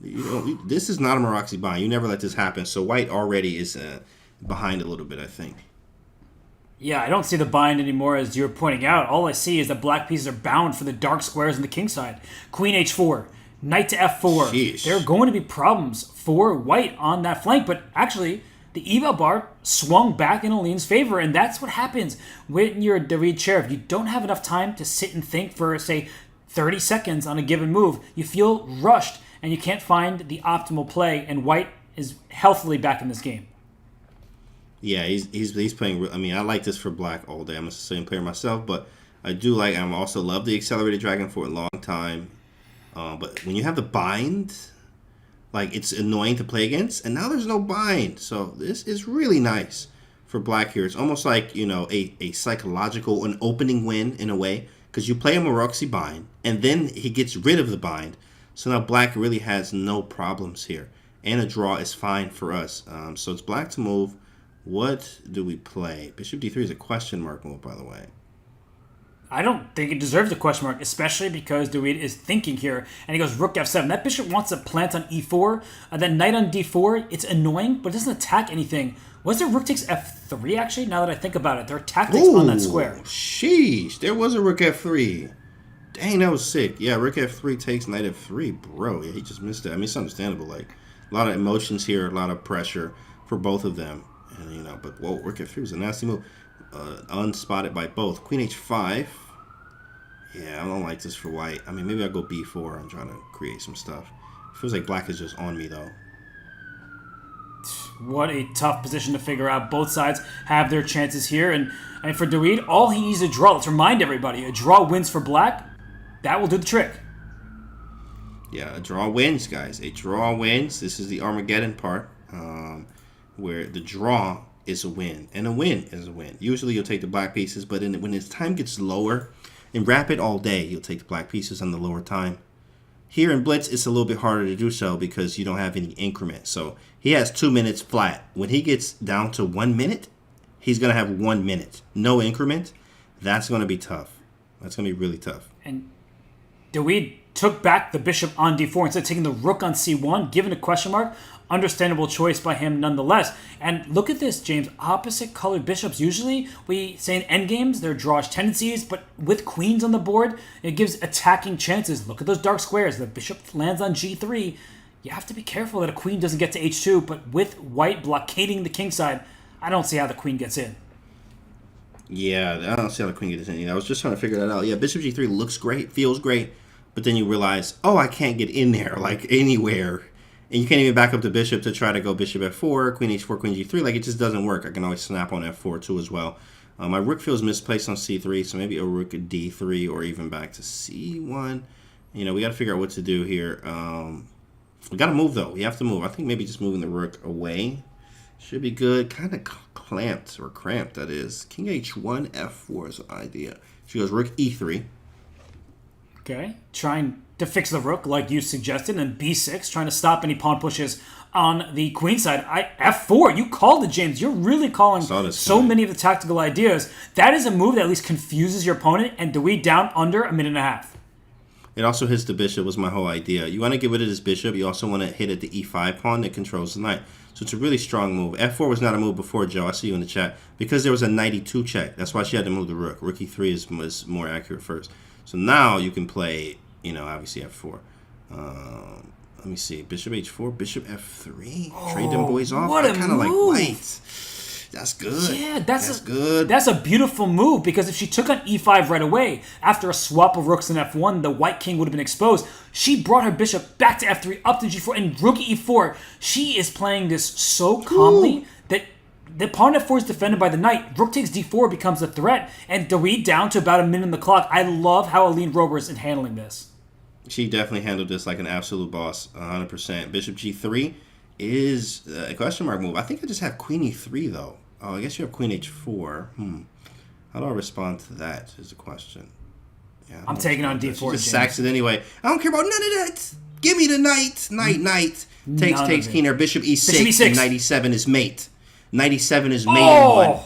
This is not a Maroczy bind. You never let this happen. So white already is behind a little bit, I think. Yeah, I don't see the bind anymore, as you're pointing out. All I see is that black pieces are bound for the dark squares on the king side. Queen h4, knight to f4. Sheesh. There are going to be problems for white on that flank, but actually, the eval bar swung back in Aline's favor, and that's what happens when you're David Sheriff. You don't have enough time to sit and think for, say, 30 seconds on a given move. You feel rushed, and you can't find the optimal play, and white is healthily back in this game. Yeah, he's playing. I mean, I like this for black all day. I'm a Sicilian player myself, but I also love the accelerated dragon for a long time. But when you have the bind, like, it's annoying to play against, and now there's no bind. So this is really nice for black here. It's almost like, a psychological, an opening win in a way, because you play a Maroczy bind, and then he gets rid of the bind. So now black really has no problems here, and a draw is fine for us. So it's black to move. What do we play? Bishop d3 is a question mark move, by the way. I don't think it deserves a question mark, especially because David is thinking here, and he goes rook f7. That bishop wants to plant on e4, then knight on d4. It's annoying, but it doesn't attack anything. Was there rook takes f3, actually? Now that I think about it, there are tactics on that square. Sheesh, there was a rook f3. Dang, that was sick. Yeah, rook f3 takes knight f3. Bro, yeah, he just missed it. I mean, it's understandable. Like, a lot of emotions here, a lot of pressure for both of them. And, but whoa, rook f3 was a nasty move. Unspotted by both. Queen h5. Yeah, I don't like this for white. I mean, maybe I'll go b4. I'm trying to create some stuff. Feels like black is just on me, though. What a tough position to figure out. Both sides have their chances here. And for David, all he needs is a draw. Let's remind everybody, a draw wins for black. That will do the trick. Yeah, a draw wins, guys. A draw wins. This is the Armageddon part, where the draw is a win, and a win is a win. Usually you'll take the black pieces, but when his time gets lower, in rapid all day, you'll take the black pieces on the lower time. Here in blitz, it's a little bit harder to do so because you don't have any increment. So he has 2 minutes flat. When he gets down to 1 minute, he's going to have 1 minute. No increment. That's going to be tough. That's going to be really tough. And David took back the bishop on d4 instead of taking the rook on c1, given a question mark. Understandable choice by him nonetheless. And look at this, James. Opposite colored bishops. Usually we say in endgames there are drawish tendencies, but with queens on the board, it gives attacking chances. Look at those dark squares. The bishop lands on g3. You have to be careful that a queen doesn't get to h2, but with white blockading the king side, I don't see how the queen gets in. Yeah, I don't see how the queen gets in. I was just trying to figure that out. Yeah, bishop g3 looks great, feels great, but then you realize, oh, I can't get in there, like, anywhere. And you can't even back up the bishop to try to go bishop f4, queen h4, queen g3. Like, it just doesn't work. I can always snap on f4 too as well. My rook feels misplaced on c3, so maybe a rook at d3 or even back to c1. We got to figure out what to do here. We got to move, though. We have to move. I think maybe just moving the rook away should be good. Kind of clamped, or cramped, that is. King h1, f4 is the idea. She goes rook e3. Okay, trying to fix the rook like you suggested, and b6, trying to stop any pawn pushes on the queen side. f4, you called it, James. You're really calling so many of the tactical ideas. That is a move that at least confuses your opponent, and David down under a minute and a half. It also hits the bishop, was my whole idea. You want to get rid of this bishop. You also want to hit at the e5 pawn that controls the knight. So it's a really strong move. f4 was not a move before, Joe. I see you in the chat. Because there was a knight e2 check. That's why she had to move the rook. Rook e3 is more accurate first. So now you can play, obviously f4. Let me see. Bishop h4, bishop f3. Trade them boys off. What a kind of like move. white. That's good. Yeah, that's good. That's a beautiful move, because if she took on e5 right away, after a swap of rooks in f1, the white king would have been exposed. She brought her bishop back to f3, up to g4, and rook e4. She is playing this so calmly that the pawn f4 is defended by the knight. Rook takes d4 becomes a threat, and David down to about a minute on the clock. I love how Aline Roberts is handling this. She definitely handled this like an absolute boss, 100%. Bishop g3 is a question mark move. I think I just have queen e3, though. Oh, I guess you have queen h4. How do I respond to that is the question. Yeah, I'm taking on d4. She just sacks it anyway. I don't care about none of that. Give me the knight. Knight. Takes king, or bishop e6. Bishop e6. And knight e7 is mate. 97 is main one.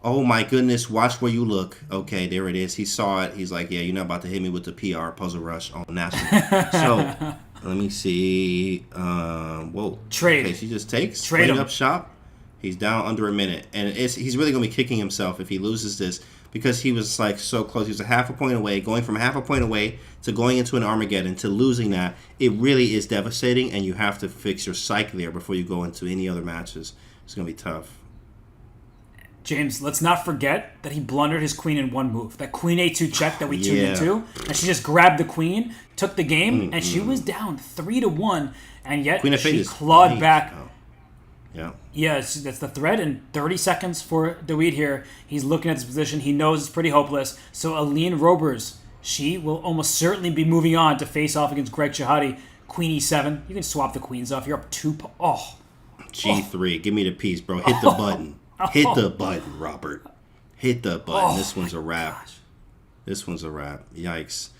Oh my goodness, watch where you look. Okay, there it is. He saw it. He's like, yeah, you're not about to hit me with the PR puzzle rush on national. So Let me see. Whoa. Trade. Okay, she just takes. Trade him. Up shop. He's down under a minute. And he's really going to be kicking himself if he loses this because he was like so close. He was a half a point away. Going from half a point away to going into an Armageddon to losing that, it really is devastating. And you have to fix your psyche there before you go into any other matches. It's going to be tough. James, let's not forget that he blundered his queen in one move. That queen a2 check that we tuned into. And she just grabbed the queen, took the game, and she was down 3-1. And yet she clawed back. Oh. Yeah. Yeah, that's the threat. And 30 seconds for David here. He's looking at his position. He knows it's pretty hopeless. So Aline Robers, she will almost certainly be moving on to face off against Greg Shahade. Queen e7. You can swap the queens off. You're up 2. G3. Give me the piece, bro. Hit the button. Hit the button, Robert. Hit the button. This one's a wrap. Gosh. This one's a wrap. Yikes.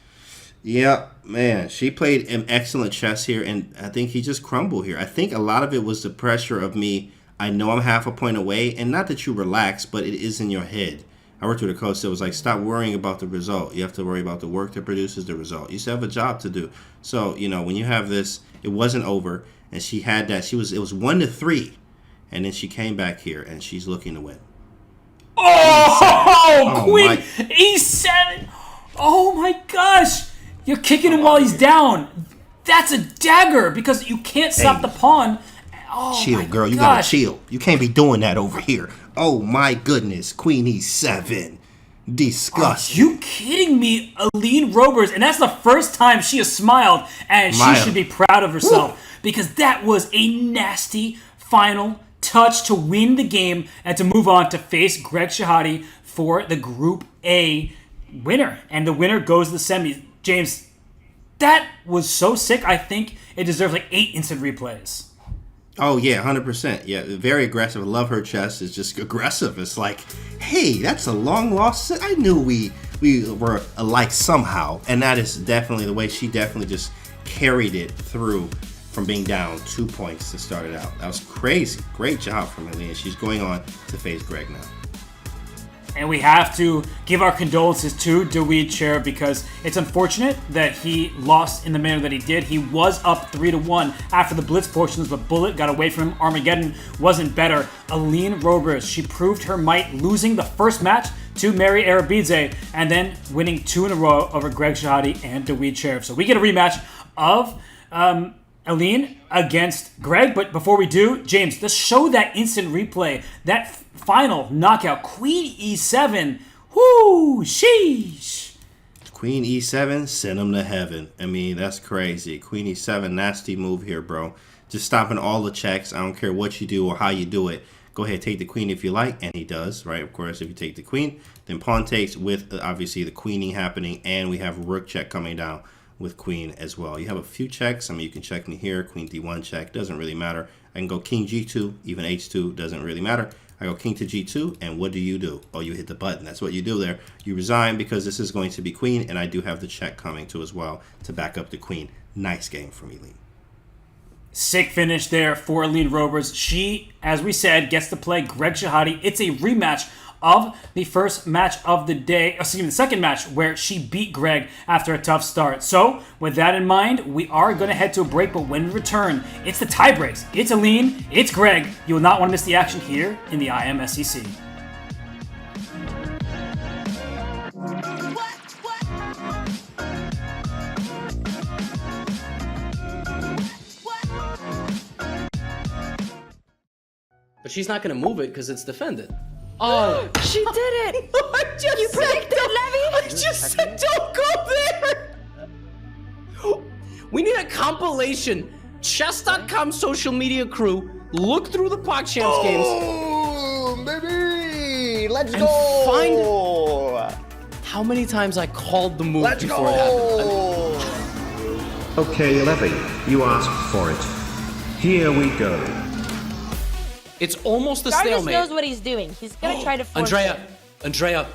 Yeah, man. She played an excellent chess here, and I think he just crumbled here. I think a lot of it was the pressure of me. I know I'm half a point away, and not that you relax, but it is in your head. I worked with a coach that was like, stop worrying about the result. You have to worry about the work that produces the result. You still have a job to do. So, when you have this, it wasn't over, and she had that. It was 1-3. And then she came back here, and she's looking to win. Queen E7! Oh my gosh! You're kicking him while he's down. That's a dagger because you can't stop the pawn. Chill, girl. You gotta chill. You can't be doing that over here. Oh my goodness. Queen E7. Disgusting. Are you kidding me? Aline Robers. And that's the first time she has smiled, and she should be proud of herself because that was a nasty final touch to win the game and to move on to face Greg Shahade for the Group A winner. And the winner goes to the semis. James, that was so sick. I think it deserves like 8 instant replays. Oh, yeah, 100%. Yeah, very aggressive. I love her chess. It's just aggressive. It's like, hey, that's a long lost set. I knew we were alike somehow. And that is definitely the way she definitely just carried it through from being down 2 points to start it out. That was crazy. Great job from Aline. She's going on to face Greg now. And we have to give our condolences to David Chair because it's unfortunate that he lost in the manner that he did. He was up 3-1 after the blitz portions, but Bullet got away from him. Armageddon wasn't better. Aline Robers, she proved her might, losing the first match to Mary Arabidze and then winning 2 in a row over Greg Shahade and David Chair. So we get a rematch of Aline against Greg, but before we do, James, let's show that instant replay, that final knockout, Queen E7. Whoo, sheesh. Queen E7, send him to heaven. I mean, that's crazy. Queen E7, nasty move here, bro. Just stopping all the checks. I don't care what you do or how you do it. Go ahead, take the queen if you like, and he does, right? Of course, if you take the queen, then pawn takes with, obviously, the queening happening, and we have rook check coming down with queen as well. You have a few checks. I mean, you can check me here. Queen D1 check. Doesn't really matter. I can go king G2, even H2. Doesn't really matter. I go king to G2, and what do? Oh, you hit the button. That's what you do there. You resign because this is going to be queen, and I do have the check coming too as well to back up the queen. Nice game from Aline. Sick finish there for Aline Robers. She, as we said, gets to play Greg Shahade. It's a rematch of the first match of the day, the second match where she beat Greg after a tough start. So, with that in mind, we are going to head to a break, but when we return, it's the tie breaks. It's Aline, it's Greg. You will not want to miss the action here in the IMSCC. But she's not going to move it because it's defended. Oh, she did it! You predicted, Levy? I just said don't go there! We need a compilation. Chess.com social media crew, look through the PogChamps games. Oh, baby! Let's and go! Find how many times I called the move before it happened. Okay, Levy, you asked for it. Here we go. It's almost a Jarvis stalemate. knows what he's doing. He's gonna try to force it. Andrea,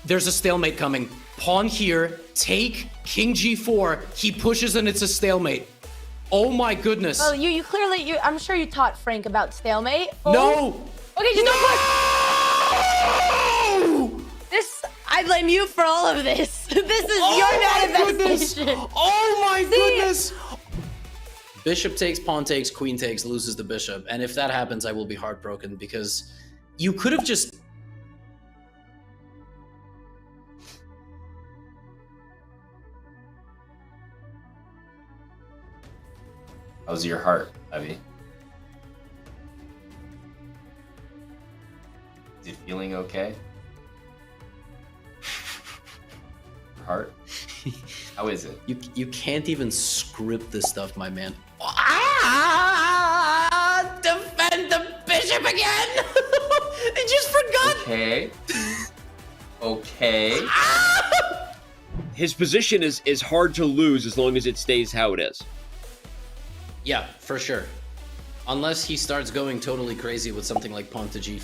there's a stalemate coming. Pawn here, take, king g4. He pushes and it's a stalemate. Oh my goodness. Well, you clearly, I'm sure you taught Frank about stalemate. Oh. No! Okay, just don't push. I blame you for all of this. This is your manifestation. Oh my goodness! Bishop takes, pawn takes, queen takes, loses the bishop. And if that happens, I will be heartbroken because you could have just... How's your heart, Abby? Is it feeling okay? Your heart? How is it? You can't even script this stuff, my man. Defend the bishop again! I just forgot! Okay. Okay. His position is hard to lose as long as it stays how it is. Yeah, for sure. Unless he starts going totally crazy with something like pawn to g.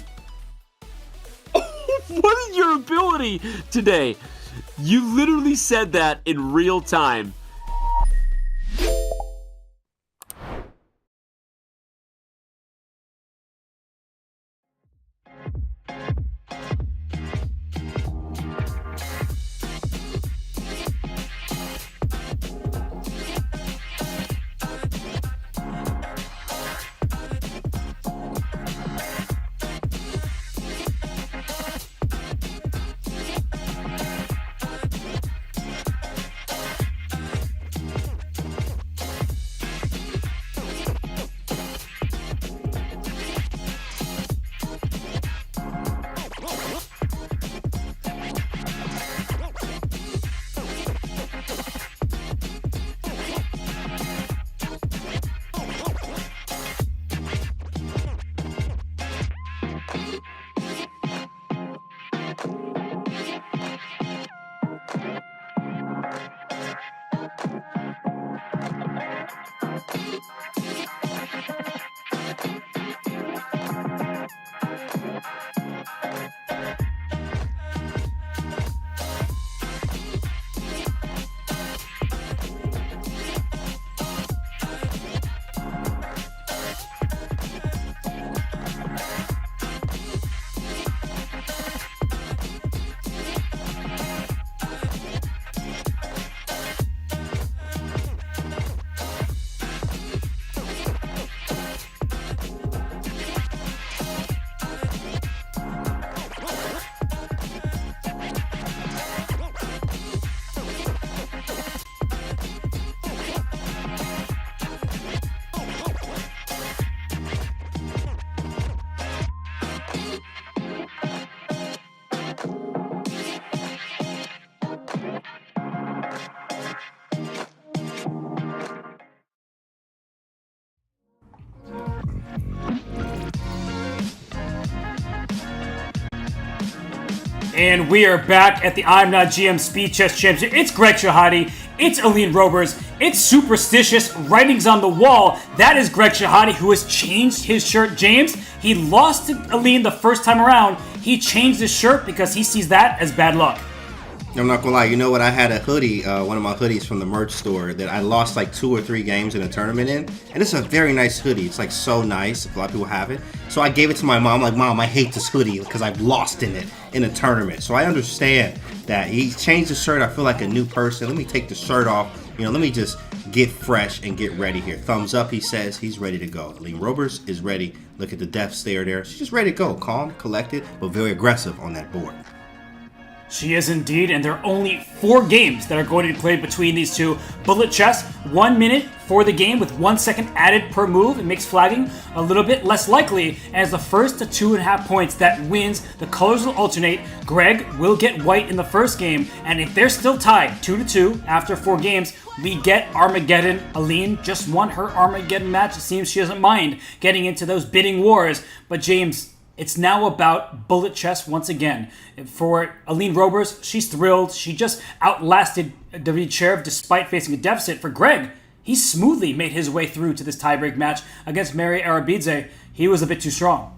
What is your ability today? You literally said that in real time. And we are back at the I'm Not GM Speed Chess Championship. It's Greg Shahade. It's Aline Robers. It's Superstitious Writings on the Wall. That is Greg Shahade, who has changed his shirt. James, he lost to Aline the first time around. He changed his shirt because he sees that as bad luck. I'm not gonna lie, you know what? I had a hoodie, one of my hoodies from the merch store that I lost like 2 or 3 games in a tournament in. And it's a very nice hoodie. It's like so nice. A lot of people have it. So I gave it to my mom. Like, Mom, I hate this hoodie because I've lost in it in a tournament. So I understand that he changed the shirt. I feel like a new person. Let me take the shirt off. You know, let me just get fresh and get ready here. Thumbs up, he says. He's ready to go. Aline Robers is ready. Look at the death stare there. She's just ready to go. Calm, collected, but very aggressive on that board. She is indeed, and there are only 4 games that are going to be played between these two. Bullet chess, 1 minute for the game with 1 second added per move. It makes flagging a little bit less likely, as the first to 2.5 points that wins, the colors will alternate. Greg will get white in the first game, and if they're still tied 2-2 after 4 games, we get Armageddon. Aline just won her Armageddon match. It seems she doesn't mind getting into those bidding wars, but James, it's now about bullet chess once again. For Aline Robers, she's thrilled. She just outlasted David Cherv despite facing a deficit. For Greg, he smoothly made his way through to this tiebreak match against Mary Arabidze. He was a bit too strong.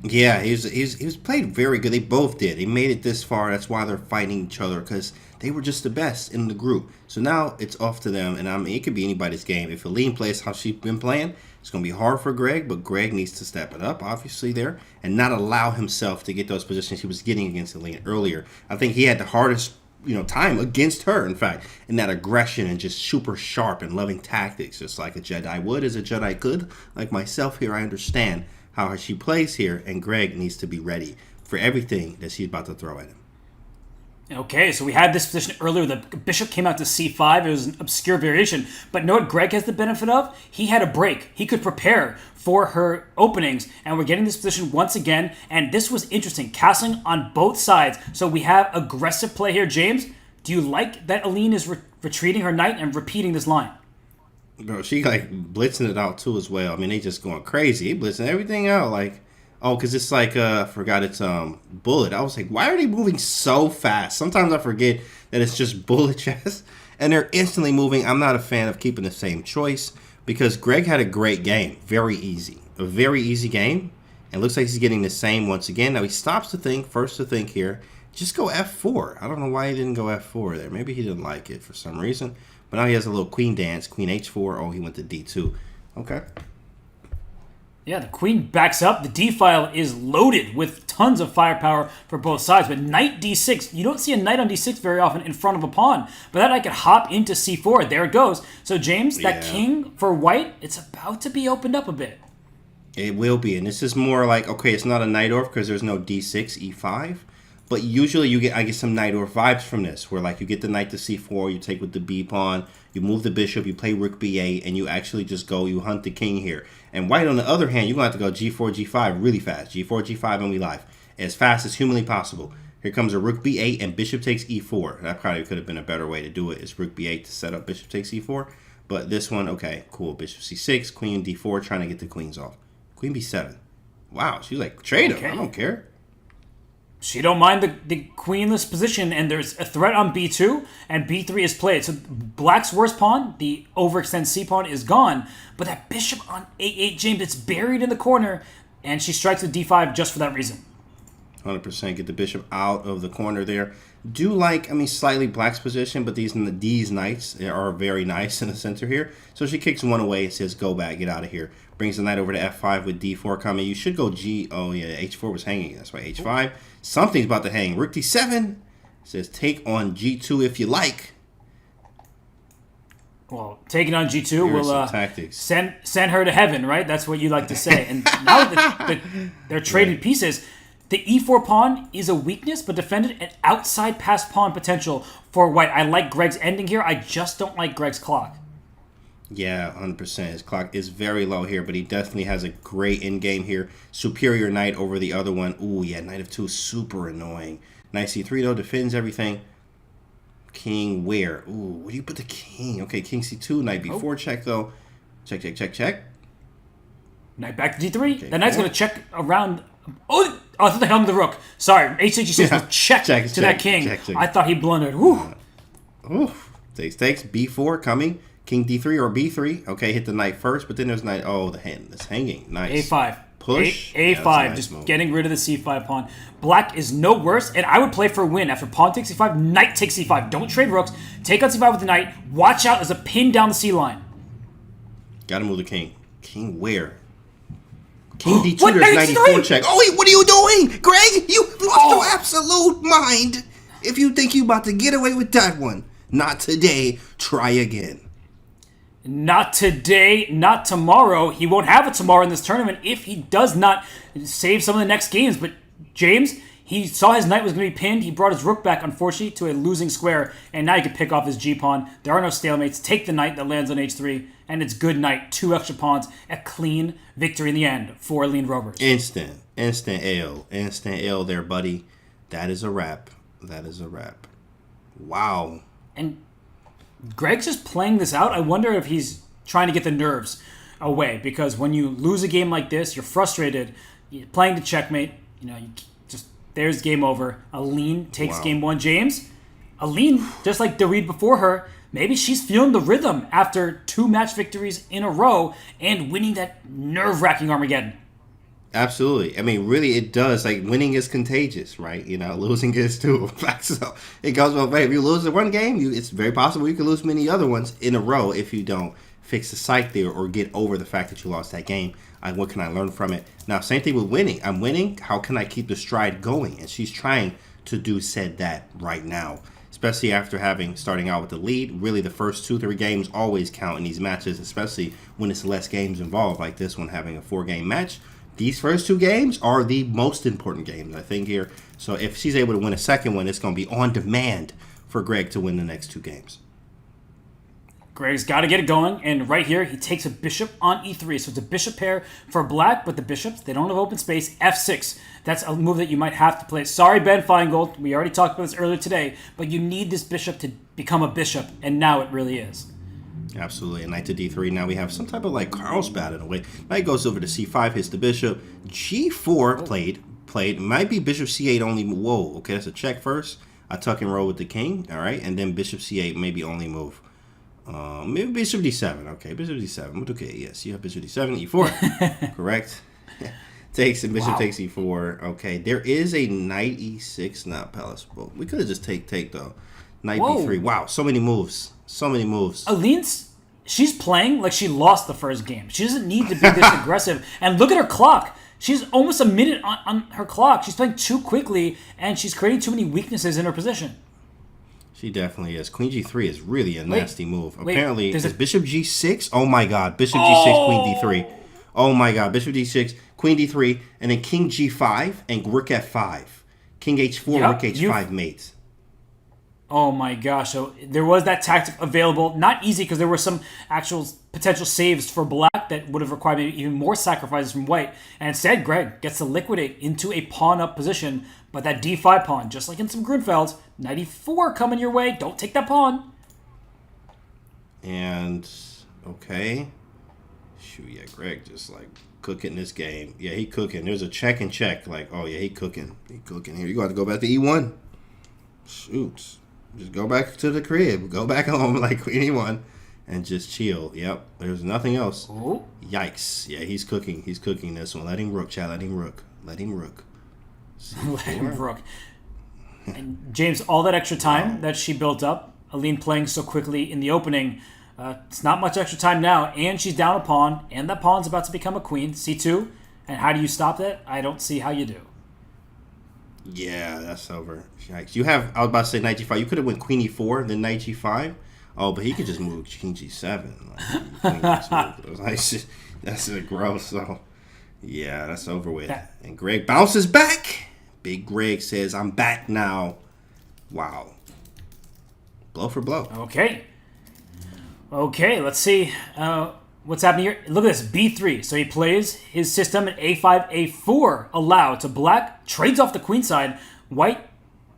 Yeah, he was played very good. They both did. They made it this far. That's why they're fighting each other, because they were just the best in the group. So now it's off to them, and I mean, it could be anybody's game. If Aline plays how she's been playing, it's going to be hard for Greg, but Greg needs to step it up, obviously, there, and not allow himself to get those positions he was getting against Aline earlier. I think he had the hardest time against her, in fact, and that aggression and just super sharp and loving tactics, just like a Jedi would as a Jedi could. Like myself here, I understand how she plays here, and Greg needs to be ready for everything that she's about to throw at him. Okay, so we had this position earlier. The bishop came out to c5. It was an obscure variation. But know what Greg has the benefit of? He had a break. He could prepare for her openings. And we're getting this position once again. And this was interesting. Castling on both sides. So we have aggressive play here. James, do you like that Aline is retreating her knight and repeating this line? Bro, she like blitzing it out too as well. I mean, they just going crazy. They blitzing everything out. Like, oh, because it's like, I forgot it's bullet. I was like, why are they moving so fast? Sometimes I forget that it's just bullet chess, and they're instantly moving. I'm not a fan of keeping the same choice because Greg had a great game. Very easy. A very easy game. And looks like he's getting the same once again. Now he stops to think, first to think here. Just go f4. I don't know why he didn't go f4 there. Maybe he didn't like it for some reason. But now he has a little queen dance. Queen h4. Oh, he went to d2. Okay. Yeah, the queen backs up. The d-file is loaded with tons of firepower for both sides. But knight d6, you don't see a knight on d6 very often in front of a pawn. But that knight could hop into c4. There it goes. So, James, that king for white, it's about to be opened up a bit. It will be. And this is more like, okay, it's not a knight orf because there's no d6, e5. But usually I get some knight orf vibes from this, where like you get the knight to c4, you take with the b pawn, you move the bishop, you play rook b8, and you actually just go, you hunt the king here. And white, on the other hand, you're going to have to go g4, g5 really fast. g4, g5, and we live. As fast as humanly possible. Here comes a rook b8, and bishop takes e4. That probably could have been a better way to do it, is rook b8 to set up bishop takes e4. But this one, okay, cool. Bishop c6, queen d4, trying to get the queens off. Queen b7. Wow, she's like, trade him. I don't care. She don't mind the queenless position, and there's a threat on b2, and b3 is played. So black's worst pawn, the overextend c pawn, is gone, but that bishop on a8, James, it's buried in the corner, and she strikes with d5 just for that reason. 100% get the bishop out of the corner there. Do like, I mean, slightly black's position, but these knights are very nice in the center here. So she kicks one away and says, go back, get out of here. Brings the knight over to f5 with d4 coming. You should go oh yeah, h4 was hanging. That's why h5. Something's about to hang. Rook d7 says, take on g2 if you like. Well, taking on g2 will tactics. Send her to heaven, right? That's what you like to say. And now that they're trading pieces, the e4 pawn is a weakness, but defended an outside pass pawn potential for white. I like Greg's ending here. I just don't like Greg's clock. Yeah, 100%. His clock is very low here, but he definitely has a great in-game here. Superior knight over the other one. Ooh, yeah, knight of 2 is super annoying. Knight c3, though, defends everything. King where? Ooh, where do you put the king? Okay, king c2, knight b4 check, though. Check, check, check, check. Knight back to d3. Okay, that knight's going to check around... Oh, I thought they held the rook. Sorry, h6 was check to that king. Check. I thought he blundered. Woo. Takes, b4 coming. King d3 or b3. Okay, hit the knight first, but then there's knight. Oh, the hand is hanging. Nice. a5. Push. A5, nice just move. Getting rid of the c5 pawn. Black is no worse, and I would play for a win. After pawn takes c5, knight takes c5. Don't trade rooks. Take on c5 with the knight. Watch out as a pin down the c line. Gotta move the king. King where? King d2, there's 94 check. Oh, wait, what are you doing? Greg, you lost your absolute mind. If you think you about to get away with that one. Not today. Try again. Not today, not tomorrow. He won't have it tomorrow in this tournament if he does not save some of the next games. But James, he saw his knight was going to be pinned. He brought his rook back, unfortunately, to a losing square. And now he can pick off his g-pawn. There are no stalemates. Take the knight that lands on h3. And it's good knight. 2 extra pawns. A clean victory in the end for Aline Rovers. Instant L. Instant L there, buddy. That is a wrap. That is a wrap. Wow. And Greg's just playing this out. I wonder if he's trying to get the nerves away, because when you lose a game like this, you're frustrated. You're playing to checkmate. There's game over. Aline takes game 1. James, Aline, just like Darid before her, maybe she's feeling the rhythm after 2 match victories in a row and winning that nerve-wracking Armageddon. Absolutely. I mean, really, it does. Like, winning is contagious, right? Losing is too. So it goes well. If you lose one game, it's very possible you could lose many other ones in a row if you don't fix the psyche there or get over the fact that you lost that game. What can I learn from it? Now, same thing with winning. I'm winning. How can I keep the stride going? And she's trying to do that right now. especially after starting out with the lead. Really, the first 2-3 games always count in these matches, especially when it's less games involved, like this one having a 4-game match. These first 2 games are the most important games, I think, here. So if she's able to win a second one, it's going to be on demand for Greg to win the next 2 games. Greg's got to get it going, and right here, he takes a bishop on e3. So it's a bishop pair for black, but the bishops, they don't have open space. f6. That's a move that you might have to play. Sorry, Ben Feingold. We already talked about this earlier today, but you need this bishop to become a bishop, and now it really is. Absolutely. And knight to d3. Now we have some type of like Carlsbad in a way. Knight goes over to c5, hits the bishop. g4 played. Might be bishop c8 only. Whoa. Okay, that's a check first. I tuck and roll with the king. All right. And then bishop c8 maybe only move. Maybe bishop d7. Okay, bishop d7. Okay, yes. You have bishop d7, e4. Correct. Takes and bishop takes e4. Okay, there is a knight e6, not palace. Well, we could have just take though. Knight b3. Wow, so many moves. So many moves. Aline's, she's playing like she lost the first game. She doesn't need to be this aggressive. And look at her clock. She's almost a minute on her clock. She's playing too quickly, and she's creating too many weaknesses in her position. She definitely is. Queen g3 is really a nasty move. Apparently, is bishop g6? Oh my god. Bishop g6, queen d3. Oh my god. Bishop d6, queen d3, and then king g5 and rook f5. King h4, rook h5 mate. Oh my gosh. So there was that tactic available. Not easy because there were some actual potential saves for black that would have required maybe even more sacrifices from white. And instead, Greg gets to liquidate into a pawn-up position. But that d5 pawn, just like in some Grunfelds, knight e4 coming your way. Don't take that pawn. And, okay. Shoot, yeah, Greg just like cooking this game. Yeah, he cooking. There's a check and check. Like, oh yeah, he cooking. He cooking here. You got to go back to e1. Shoot. Just go back to the crib. Go back home like queen e1 and just chill. Yep. There's nothing else. Ooh. Yikes. Yeah, he's cooking. He's cooking this one. Let him rook, chat. Let him rook. Let him rook. Let him rook. And James, all that extra time that she built up, Aline playing so quickly in the opening, it's not much extra time now, and she's down a pawn, and that pawn's about to become a queen, c2. And how do you stop that? I don't see how you do. Yeah, that's over. Yikes. You have, I was about to say knight g5. You could have went queen e4, then knight g5. Oh, but he could just move king g7. Like, that's gross. So, yeah, that's over with. And Greg bounces back. Big Greg says, I'm back now. Wow. Blow for blow. Okay. Okay, let's see what's happening here. Look at this, b3. So he plays his system at a5, a4 allowed to black. Trades off the queen side. White,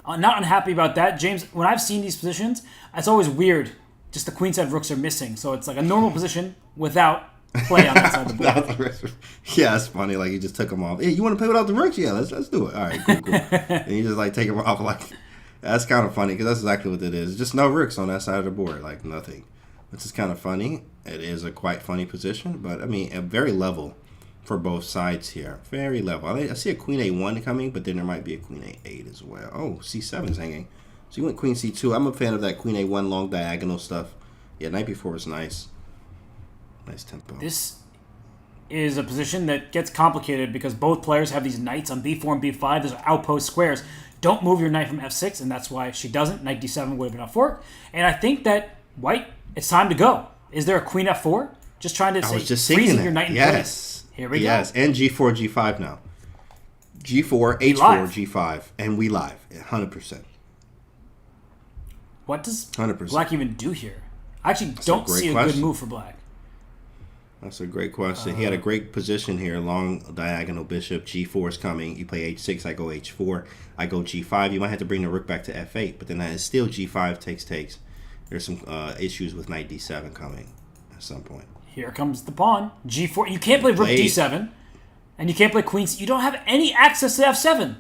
not unhappy about that. James, when I've seen these positions, it's always weird. Just the queen side rooks are missing. So it's like a normal position without play on that side of the board. Yeah, it's funny. Like, he just took them off. Hey, you want to play without the rooks? Yeah, let's do it. All right, cool. And you just, like, take them off. Like, that's kind of funny because that's exactly what it is. Just no rooks on that side of the board. Like, nothing. Which is kind of funny. It is a quite funny position. But, I mean, very level for both sides here. Very level. I see a queen a1 coming, but then there might be a queen a8 as well. Oh, c7 is hanging. So you went queen c2. I'm a fan of that queen a1 long diagonal stuff. Yeah, knight b4 was nice. Nice tempo. This is a position that gets complicated because both players have these knights on b4 and b5. Those are outpost squares. Don't move your knight from f6, and that's why she doesn't. Knight d7 would have been a fork. And I think that white, it's time to go. Is there a queen f4? Just trying to freezing your knight in place. Here we go. Yes, and g4, g5 now. G4, h4, g5, and we live 100%. What does 100%. black even do here? I actually don't see a good move for black. That's a great question. He had a great position here. Long diagonal bishop. G4 is coming. You play h6. I go h4. I go g5. You might have to bring the rook back to f8. But then that is still g5 takes. There's some issues with knight d7 coming at some point. Here comes the pawn. G4. You can't play rook d7. And you can't play queen. You don't have any access to f7.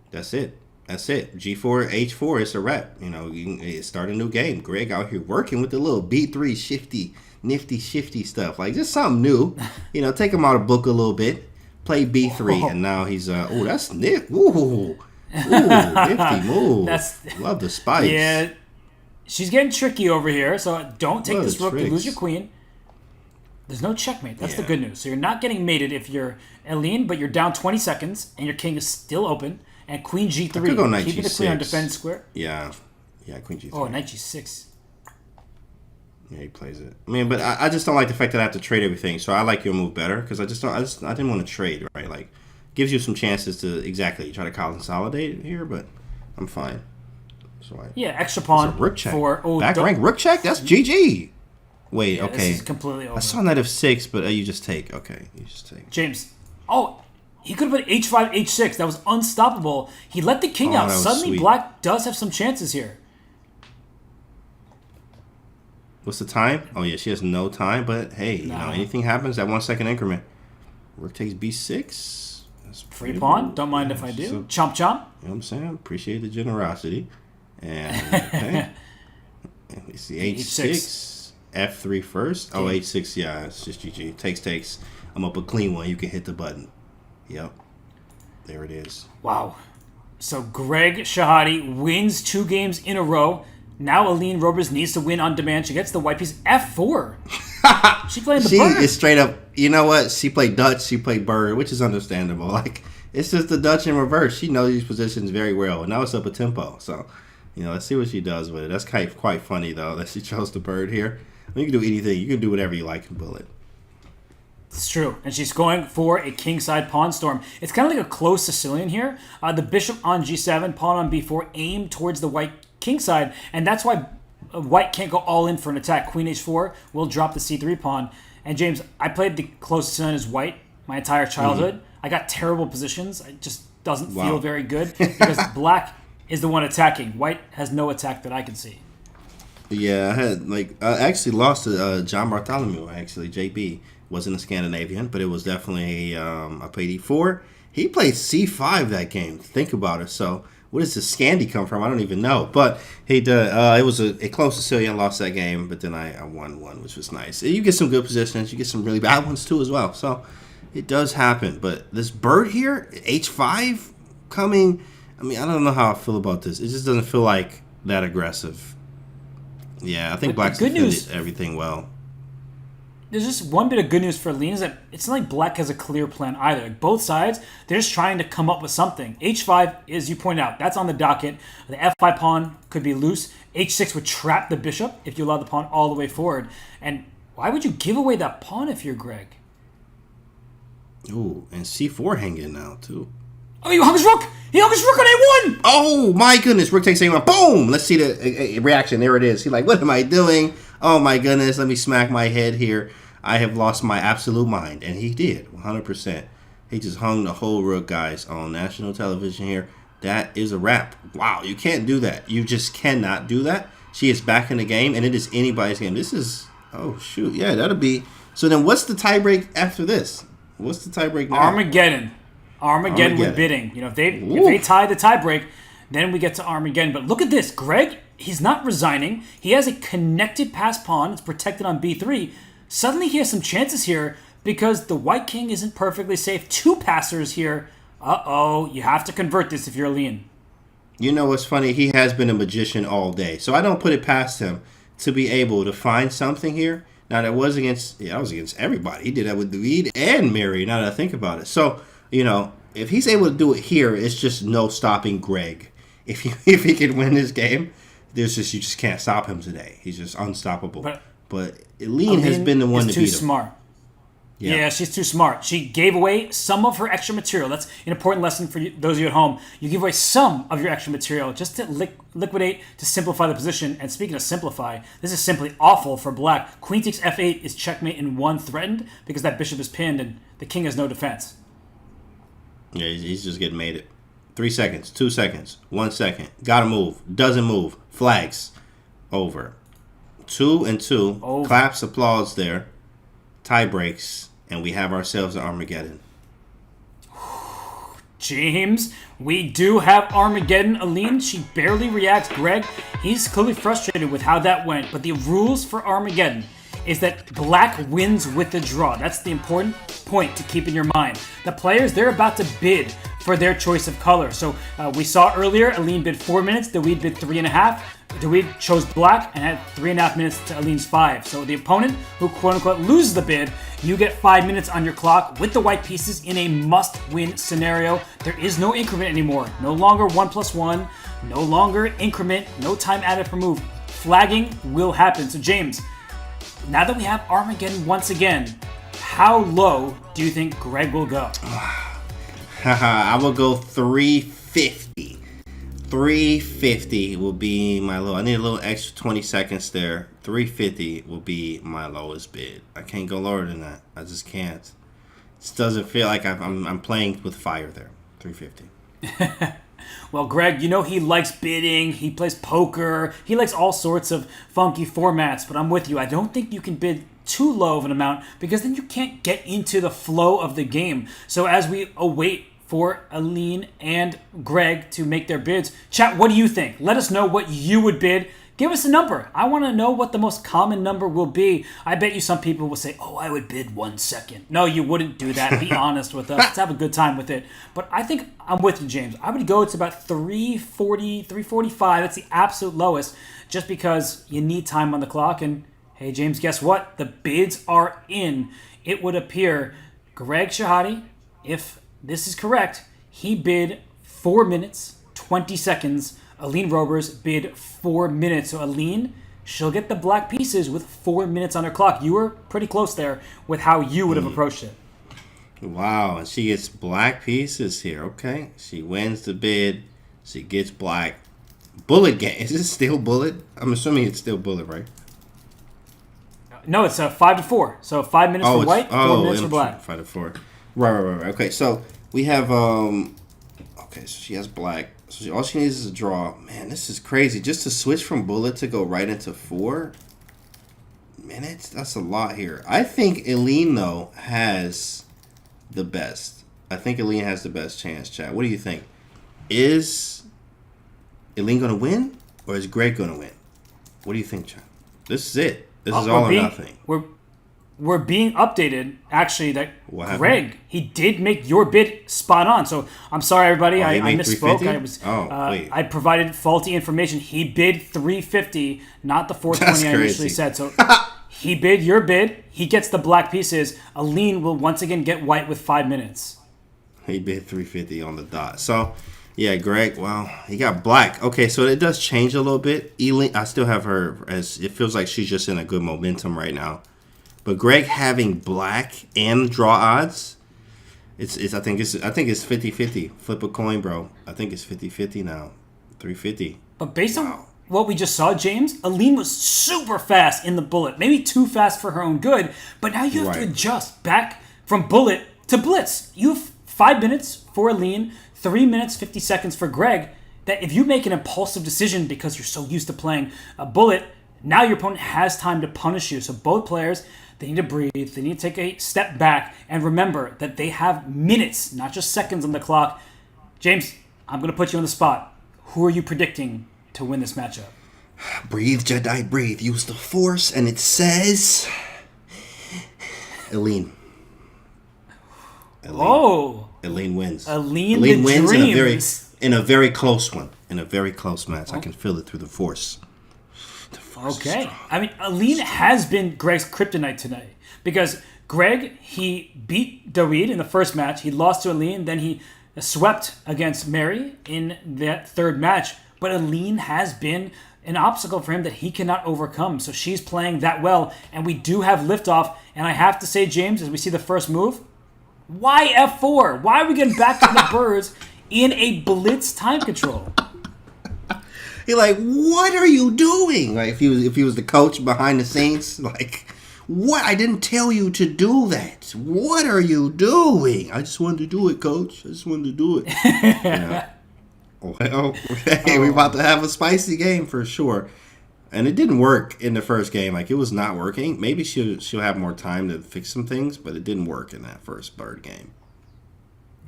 That's it. G4, h4. It's a wrap. You know, you can start a new game. Greg out here working with the little b3 shifty. Nifty, shifty stuff. Like, just something new. You know, take him out of book a little bit. Play b3, and now he's, that's nifty. Ooh, nifty move. Love the spice. Yeah, she's getting tricky over here, so don't take this rook. You lose your queen. There's no checkmate. That's the good news. So you're not getting mated if you're Aline, but you're down 20 seconds, and your king is still open. And queen g3, I could go knight keeping g6. the queen on defend square. Yeah, Yeah, queen g3. Oh, knight g6. Yeah, he plays it. I mean, but I just don't like the fact that I have to trade everything. So I like your move better because I didn't want to trade, right? Like, gives you some chances to try to consolidate here, but I'm fine. So extra pawn rook check. For back rank rook check. That's GG. Wait, yeah, okay. This is completely over. I saw knight f6, but you just take. Okay, you just take. James. Oh, he could have put h5, h6. That was unstoppable. He let the king out. Suddenly, sweet. black does have some chances here. What's the time? Oh yeah, she has no time. But hey, you know, anything happens at 1 second increment. Rook takes b6. That's Free pawn. Don't mind if I do. So, chomp chomp. You know what I'm saying? Appreciate the generosity. And okay. And we see h6. F3 first. Oh, h6. Yeah, it's just GG. Takes. I'm up a clean one. You can hit the button. Yep. There it is. Wow. So Greg Shahade wins 2 games in a row. Now Aline Roberts needs to win on demand. She gets the white piece F4. She played the bird. She is straight up, you know what? She played Dutch, she played bird, which is understandable. Like, it's just the Dutch in reverse. She knows these positions very well. And now it's up a tempo. So, you know, let's see what she does with it. That's quite funny, though, that she chose the bird here. I mean, you can do anything. You can do whatever you like in bullet. It's true. And she's going for a kingside pawn storm. It's kind of like a close Sicilian here. The bishop on g7, pawn on b4, aim towards the white kingside. And that's why white can't go all in for an attack. Queen h4 will drop the c3 pawn. And James, I played the close Sicilian as white my entire childhood. I got terrible positions. It just doesn't feel very good because black is the one attacking. White has no attack that I can see. Yeah, I actually lost to John Bartholomew, actually. JB wasn't a Scandinavian, but it was definitely I played e4. He played c5 that game. Think about it. So where does the Scandi come from? I don't even know. But he did. It was a close Sicilian, lost that game, but then I won one, which was nice. You get some good positions. You get some really bad ones too as well. So it does happen. But this bird here, h5 coming, I mean, I don't know how I feel about this. It just doesn't feel like that aggressive. Yeah, I think black's defended everything well. There's just one bit of good news for Aline is that it's not like black has a clear plan either. Like both sides, they're just trying to come up with something. h5, as you point out, that's on the docket. The f5 pawn could be loose. h6 would trap the bishop if you allow the pawn all the way forward. And why would you give away that pawn if you're Greg? Ooh, and c4 hanging now, too. Oh, he hung his rook! He hung his rook on a1! Oh, my goodness. Rook takes a1. Boom! Let's see the reaction. There it is. He's like, what am I doing? Oh, my goodness. Let me smack my head here. I have lost my absolute mind. And he did, 100%. He just hung the whole rook, guys, on national television here. That is a wrap. Wow, you can't do that. You just cannot do that. She is back in the game, and it is anybody's game. This is, oh, shoot. Yeah, that'll be. So then what's the tiebreak after this? What's the tiebreak now? Armageddon with bidding. You know, if they tie the tiebreak, then we get to Armageddon. But look at this. Greg, he's not resigning. He has a connected pass pawn. It's protected on b3. Suddenly he has some chances here because the white king isn't perfectly safe. 2 passers here. Uh-oh. You have to convert this if you're Aline. You know what's funny? He has been a magician all day. So I don't put it past him to be able to find something here. Now, that was against everybody. He did that with David and Mary, now that I think about it. So, you know, if he's able to do it here, it's just no stopping Greg. If he can win this game, you just can't stop him today. He's just unstoppable. But Aline has been the one to beat him. Too smart. Yeah, she's too smart. She gave away some of her extra material. That's an important lesson for those of you at home. You give away some of your extra material just to liquidate, to simplify the position. And speaking of simplify, this is simply awful for black. Queen takes f8 is checkmate in 1 threatened because that bishop is pinned and the king has no defense. Yeah, he's just getting mated. 3 seconds, 2 seconds, 1 second. Gotta move. Doesn't move. Flags. Over. 2 and 2. Over. Claps, applause there. Tie breaks. And we have ourselves an Armageddon. James, we do have Armageddon. Aline, she barely reacts. Greg, he's clearly frustrated with how that went. But the rules for Armageddon is that black wins with the draw. That's the important point to keep in your mind. The players, they're about to bid for their choice of color. So we saw earlier, Aline bid 4 minutes, David bid 3.5. David chose black and had 3.5 minutes to Aline's 5. So the opponent who quote-unquote loses the bid, you get 5 minutes on your clock with the white pieces in a must-win scenario. There is no increment anymore. No longer 1+1. No longer increment, no time added per move. Flagging will happen. So James, now that we have Armageddon once again, how low do you think Greg will go? I will go 350. 350 will be my low. I need a little extra 20 seconds there. 350 will be my lowest bid. I can't go lower than that. I just can't. It doesn't feel like I'm playing with fire there. 350. Well, Greg, you know he likes bidding, he plays poker, he likes all sorts of funky formats, but I'm with you. I don't think you can bid too low of an amount because then you can't get into the flow of the game. So as we await for Aline and Greg to make their bids, chat, what do you think? Let us know what you would bid. Give us a number. I want to know what the most common number will be. I bet you some people will say, oh, I would bid 1 second. No, you wouldn't do that. Be honest with us. Let's have a good time with it. But I think I'm with you, James. I would go to about 340, 345. That's the absolute lowest just because you need time on the clock. And hey, James, guess what? The bids are in. It would appear Greg Shahade, if this is correct, he bid 4 minutes, 20 seconds. Aline Robers bid 4 minutes. So Aline, she'll get the black pieces with 4 minutes on her clock. You were pretty close there with how you would have approached it. Wow, and she gets black pieces here. Okay, she wins the bid. She gets black. Bullet game. Is it still bullet? I'm assuming it's still bullet, right? No, it's 5 to 4. So 5 minutes for white, 4 minutes for black. 5 to 4. Right. Okay, so we have okay, so she has black. So all she needs is a draw. Man, this is crazy. Just to switch from bullet to go right into 4 minutes? That's a lot here. I think Aline, though, has the best. I think Aline has the best chance, chat. What do you think? Is Aline going to win? Or is Greg going to win? What do you think, chat? This is it. This is all or nothing. We're being updated, actually, that Greg, he did make your bid spot on. So I'm sorry, everybody. I misspoke. I provided faulty information. He bid 350, not the 420 I initially said. So he bid your bid. He gets the black pieces. Aline will once again get white with 5 minutes. He bid 350 on the dot. So, yeah, Greg, well, he got black. Okay, so it does change a little bit. Aline, I still have her as it feels like she's just in a good momentum right now. But Greg having black and draw odds, I think it's 50-50. Flip a coin, bro. I think it's 50-50 now. 350. But based on what we just saw, James, Aline was super fast in the bullet. Maybe too fast for her own good. But now you have to adjust back from bullet to blitz. You have 5 minutes for Aline, 3 minutes, 50 seconds for Greg. That if you make an impulsive decision because you're so used to playing a bullet, now your opponent has time to punish you. So both players, they need to breathe. They need to take a step back and remember that they have minutes, not just seconds on the clock. James, I'm going to put you on the spot. Who are you predicting to win this matchup? Breathe, Jedi, breathe. Use the Force, and it says Aline. Oh. Aline wins. Aline wins in a very close one. In a very close match. I can feel it through the Force. Okay. I mean, Aline has been Greg's kryptonite tonight because Greg, he beat David in the first match. He lost to Aline. Then he swept against Mary in that third match. But Aline has been an obstacle for him that he cannot overcome. So she's playing that well. And we do have liftoff. And I have to say, James, as we see the first move, why F4? Why are we getting back to the birds in a blitz time control? You're like, what are you doing? Like if he was the coach behind the scenes, like, what? I didn't tell you to do that. What are you doing? I just wanted to do it, coach. I just wanted to do it. Yeah. Well, hey, we're about to have a spicy game for sure. And it didn't work in the first game. Like, it was not working. Maybe she'll have more time to fix some things, but it didn't work in that first bird game.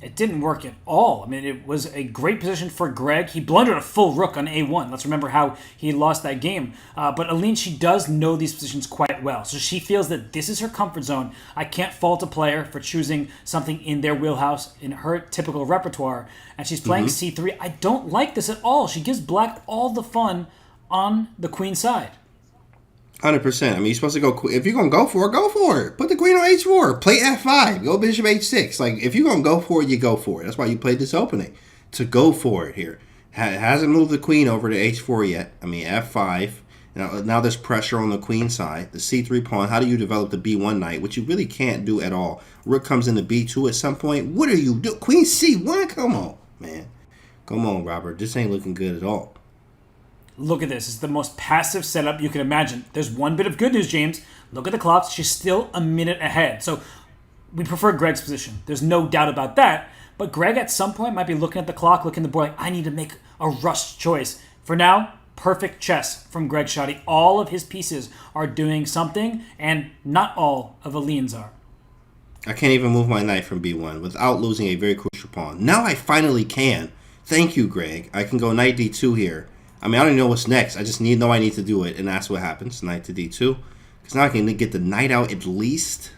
It didn't work at all. I mean, it was a great position for Greg. He blundered a full rook on A1. Let's remember how he lost that game. But Aline, she does know these positions quite well. So she feels that this is her comfort zone. I can't fault a player for choosing something in their wheelhouse, in her typical repertoire. And she's playing C3. I don't like this at all. She gives black all the fun on the queen side. 100%. I mean, you're supposed to go. If you're gonna go for it. Put the queen on H4. Play F5. Go bishop H6. Like, if you're gonna go for it, you go for it. That's why you played this opening, to go for it here. Hasn't moved the queen over to h4 yet. I mean, f5. Now there's pressure on the queen side. The c3 pawn, how do you develop the b1 knight, which you really can't do at all. Rook comes into b2 at some point. What are you doing? Queen c1? Come on, man. Come on, Robert. This ain't looking good at all. Look at this. It's the most passive setup you can imagine. There's one bit of good news, James. Look at the clocks. She's still a minute ahead. So we prefer Greg's position. There's no doubt about that. But Greg at some point might be looking at the clock, looking at the board like, I need to make a rushed choice. For now, perfect chess from Greg Shahade. All of his pieces are doing something, and not all of Aline's are. I can't even move my knight from b1 without losing a very crucial pawn. Now I finally can. Thank you, Greg. I can go knight d2 here. I mean, I don't even know what's next. I just know I need to do it, and that's what happens. Knight to d2. Because now I can get the knight out at least.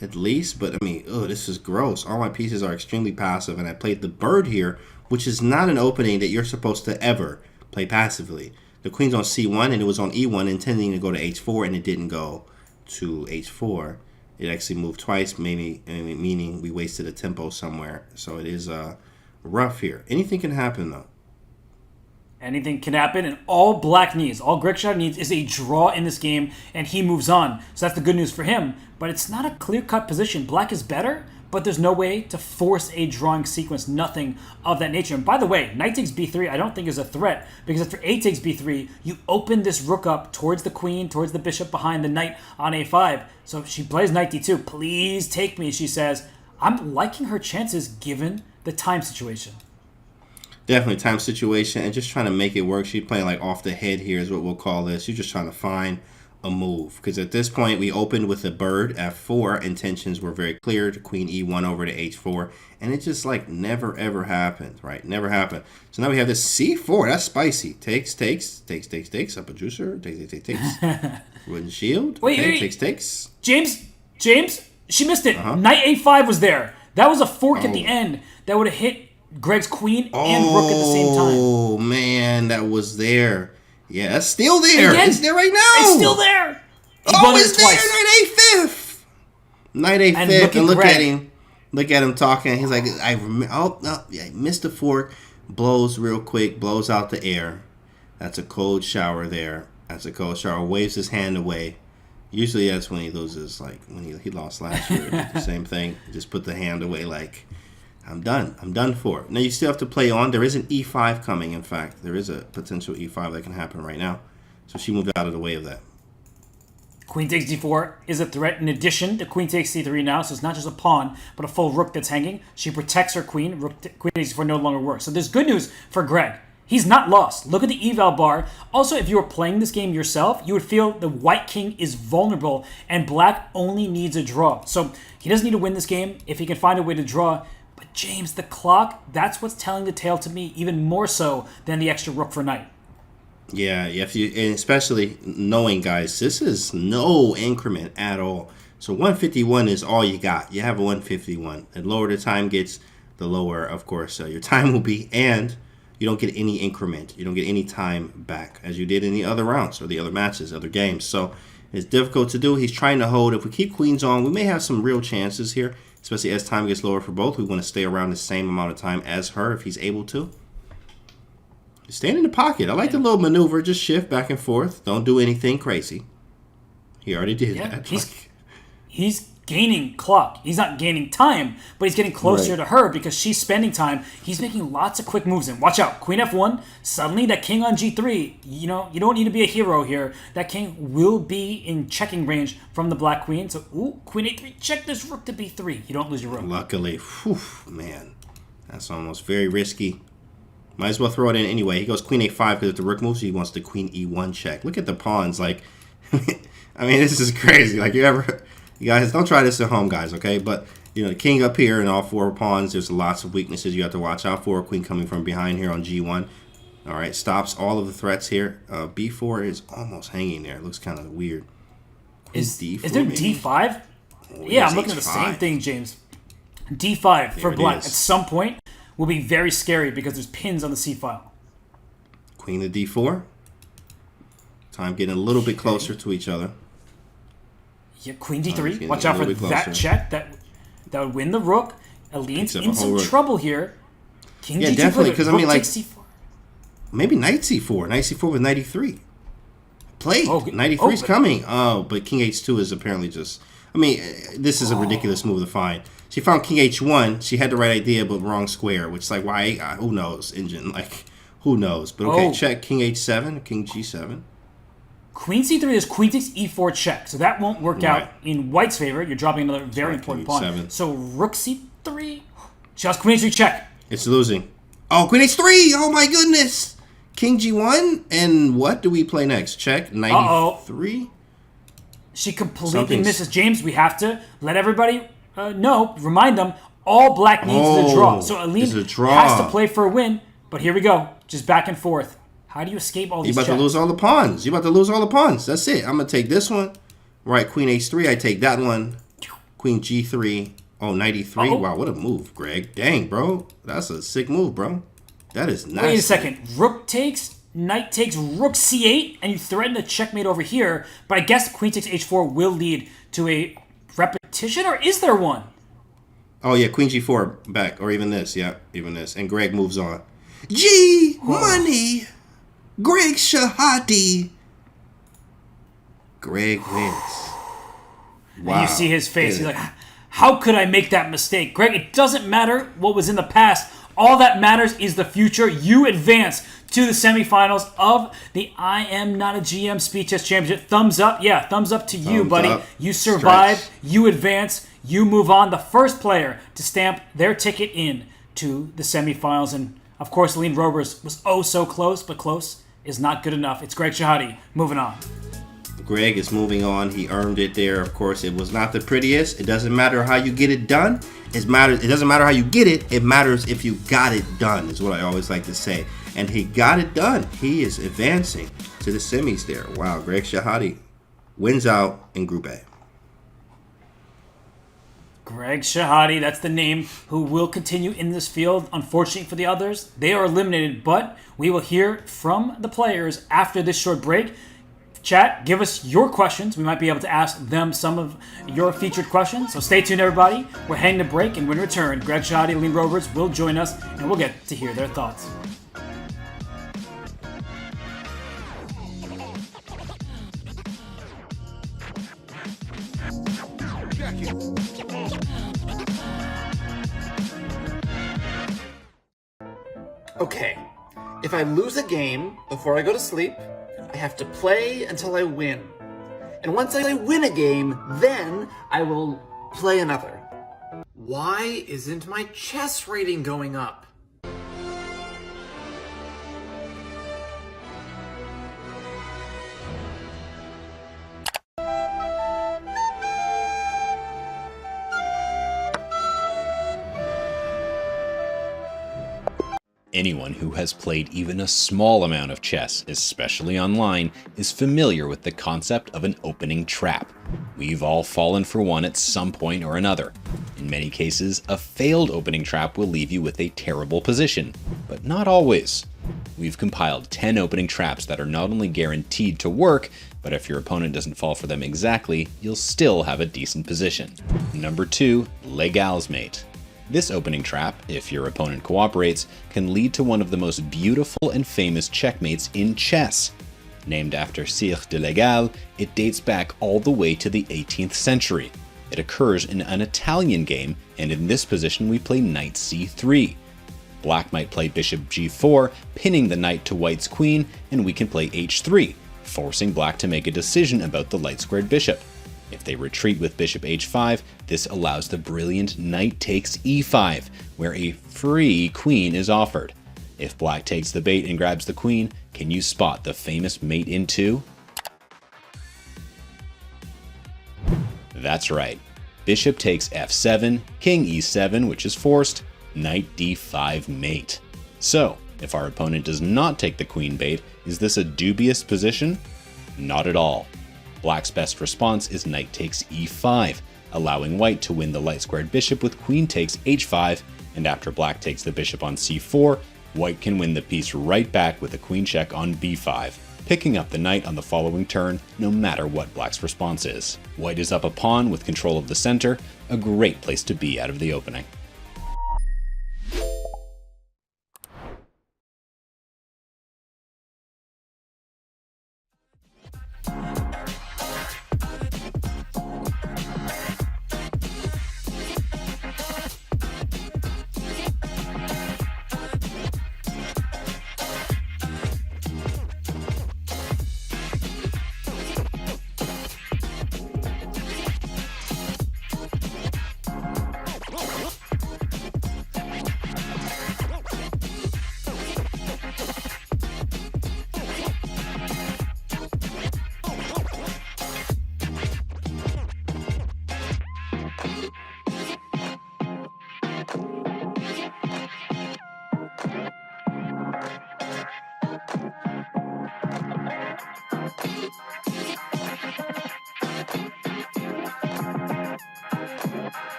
But I mean, this is gross. All my pieces are extremely passive, and I played the bird here, which is not an opening that you're supposed to ever play passively. The queen's on c1, and it was on e1, intending to go to h4, and it didn't go to h4. It actually moved twice, meaning we wasted a tempo somewhere. So it is rough here. Anything can happen, though. Anything can happen, and all Black needs, all Greg Shahade needs is a draw in this game, and he moves on. So that's the good news for him, but it's not a clear-cut position. Black is better, but there's no way to force a drawing sequence, nothing of that nature. And by the way, knight takes b3 I don't think is a threat, because after a takes b3, you open this rook up towards the queen, towards the bishop behind the knight on a5. So if she plays knight d2, please take me, she says. I'm liking her chances given the time situation. Definitely time situation and just trying to make it work. She's playing like off the head here is what we'll call this. She's just trying to find a move. Because at this point, we opened with a bird f4. Intentions were very clear. To queen e1 over to h4. And it just like never ever happened, right? Never happened. So now we have this c4. That's spicy. Takes. Up a juicer. Takes. Wooden shield. Wait. Takes. James, she missed it. Knight a5 was there. That was a fork at the end that would have hit Greg's queen and rook at the same time. Oh, man, that was there. Yeah, that's still there. Again, it's there right now. It's still there. It's there. Knight a5. Knight a5. And look at him. Look at him talking. He's like, I missed the fork. Blows real quick. Blows out the air. That's a cold shower there. Waves his hand away. Usually that's when he loses, like when he lost last year. The same thing. Just put the hand away like, I'm done. I'm done for. Now you still have to play on. There is an e5 coming, in fact. There is a potential e5 that can happen right now. So she moved out of the way of that. Queen takes d4 is a threat in addition to queen takes c3 now. So it's not just a pawn, but a full rook that's hanging. She protects her queen. Queen takes d4 no longer works. So there's good news for Greg. He's not lost. Look at the eval bar. Also, if you were playing this game yourself, you would feel the white king is vulnerable and black only needs a draw. So he doesn't need to win this game if he can find a way to draw. But James, the clock, that's what's telling the tale to me even more so than the extra rook for knight. Yeah, and especially knowing, guys, this is no increment at all. So 151 is all you got. You have a 151. The lower the time gets, the lower, of course, your time will be. And you don't get any increment. You don't get any time back as you did in the other rounds or the other matches, other games. So it's difficult to do. He's trying to hold. If we keep queens on, we may have some real chances here, especially as time gets lower for both. We want to stay around the same amount of time as her if he's able to. Stand in the pocket. I like the little maneuver. Just shift back and forth. Don't do anything crazy. He already did that. He's gaining clock. He's not gaining time, but he's getting closer to her because she's spending time. He's making lots of quick moves. And watch out. Queen f1. Suddenly that king on g3. You don't need to be a hero here. That king will be in checking range from the black queen. So, queen a3. Check this rook to b3. You don't lose your rook. Luckily. Man. That's almost very risky. Might as well throw it in anyway. He goes queen a5 because if the rook moves, he wants the queen e1 check. Look at the pawns. Like, I mean, this is crazy. Like, you guys, don't try this at home, guys, okay? But, the king up here and all four pawns, there's lots of weaknesses you have to watch out for. Queen coming from behind here on g1. All right, stops all of the threats here. b4 is almost hanging there. It looks kind of weird. Is d4, there d5? Yeah, I'm looking at the same thing, James. d5 for black. At some point, will be very scary because there's pins on the c-file. Queen to d4. Time getting a little bit closer to each other. Yeah, queen d3. Watch out for that check. That would win the rook. Aline's in some trouble here. King yeah, g2 definitely. Because I mean, like, c4. maybe knight c4. Knight c4 with 93. Played. 93 is coming. Oh, but king h2 is apparently just... I mean, this is a ridiculous move to find. She found king h1. She had the right idea, but wrong square, which is like, why? Who knows, engine? Like, who knows? But okay, check king h7, king g7. Queen c3 is queen takes e4 check, so that won't work out in white's favor. You're dropping another very important pawn. So rook c3, just queen h3 check. It's losing. Oh, queen h3! Oh my goodness! King g1, and what do we play next? Check 93. She completely misses. James, we have to let everybody know, remind them, all black needs is a draw. So Aline has to play for a win, but here we go. Just back and forth. How do you escape all these You're about to lose all the pawns. You're about to lose all the pawns. That's it. I'm going to take this one. Right, queen h3. I take that one. Queen g3. Oh, 93. Wow, what a move, Greg. Dang, bro. That's a sick move, bro. That is nice. Wait a second. Rook takes, knight takes, rook c8, and you threaten a checkmate over here, but I guess queen takes h4 will lead to a repetition, or is there one? Oh, yeah, queen g4 back, or even this. Yeah, even this. And Greg moves on. G-Money! Greg Shahade. Greg wins. Wow. And you see his face. He's like, how could I make that mistake? Greg, it doesn't matter what was in the past. All that matters is the future. You advance to the semifinals of the I Am Not a GM Speed Chess Championship. Thumbs up. Yeah, thumbs up to you, buddy. Up. You survive. You advance. You move on. The first player to stamp their ticket in to the semifinals. And, of course, Aline Robers was oh so close, but close is not good enough. It's Greg Shahade. Moving on. Greg is moving on. He earned it there. Of course, it was not the prettiest. It doesn't matter how you get it done. It doesn't matter how you get it. It matters if you got it done, is what I always like to say. And he got it done. He is advancing to the semis there. Wow, Greg Shahade wins out in Group A. Greg Shahade, that's the name, who will continue in this field. Unfortunately for the others, they are eliminated, but we will hear from the players after this short break. Chat, give us your questions. We might be able to ask them some of your featured questions. So stay tuned, everybody. We're heading to break, and when we return, Greg Shahade, Aline Roberts will join us, and we'll get to hear their thoughts. Okay, if I lose a game before I go to sleep, I have to play until I win. And once I win a game, then I will play another. Why isn't my chess rating going up? Anyone who has played even a small amount of chess, especially online, is familiar with the concept of an opening trap. We've all fallen for one at some point or another. In many cases, a failed opening trap will leave you with a terrible position, but not always. We've compiled 10 opening traps that are not only guaranteed to work, but if your opponent doesn't fall for them exactly, you'll still have a decent position. Number 2, Legal's Mate. This opening trap, if your opponent cooperates, can lead to one of the most beautiful and famous checkmates in chess. Named after Sire de Legal, it dates back all the way to the 18th century. It occurs in an Italian game, and in this position we play knight c3. Black might play bishop g4, pinning the knight to white's queen, and we can play h3, forcing black to make a decision about the light-squared bishop. If they retreat with bishop h5, this allows the brilliant knight takes e5, where a free queen is offered. If black takes the bait and grabs the queen, can you spot the famous mate in 2? That's right. Bishop takes f7, king e7, which is forced, knight d5 mate. So, if our opponent does not take the queen bait, is this a dubious position? Not at all. Black's best response is knight takes e5, allowing white to win the light-squared bishop with queen takes h5, and after black takes the bishop on c4, white can win the piece right back with a queen check on b5, picking up the knight on the following turn no matter what black's response is. White is up a pawn with control of the center, a great place to be out of the opening.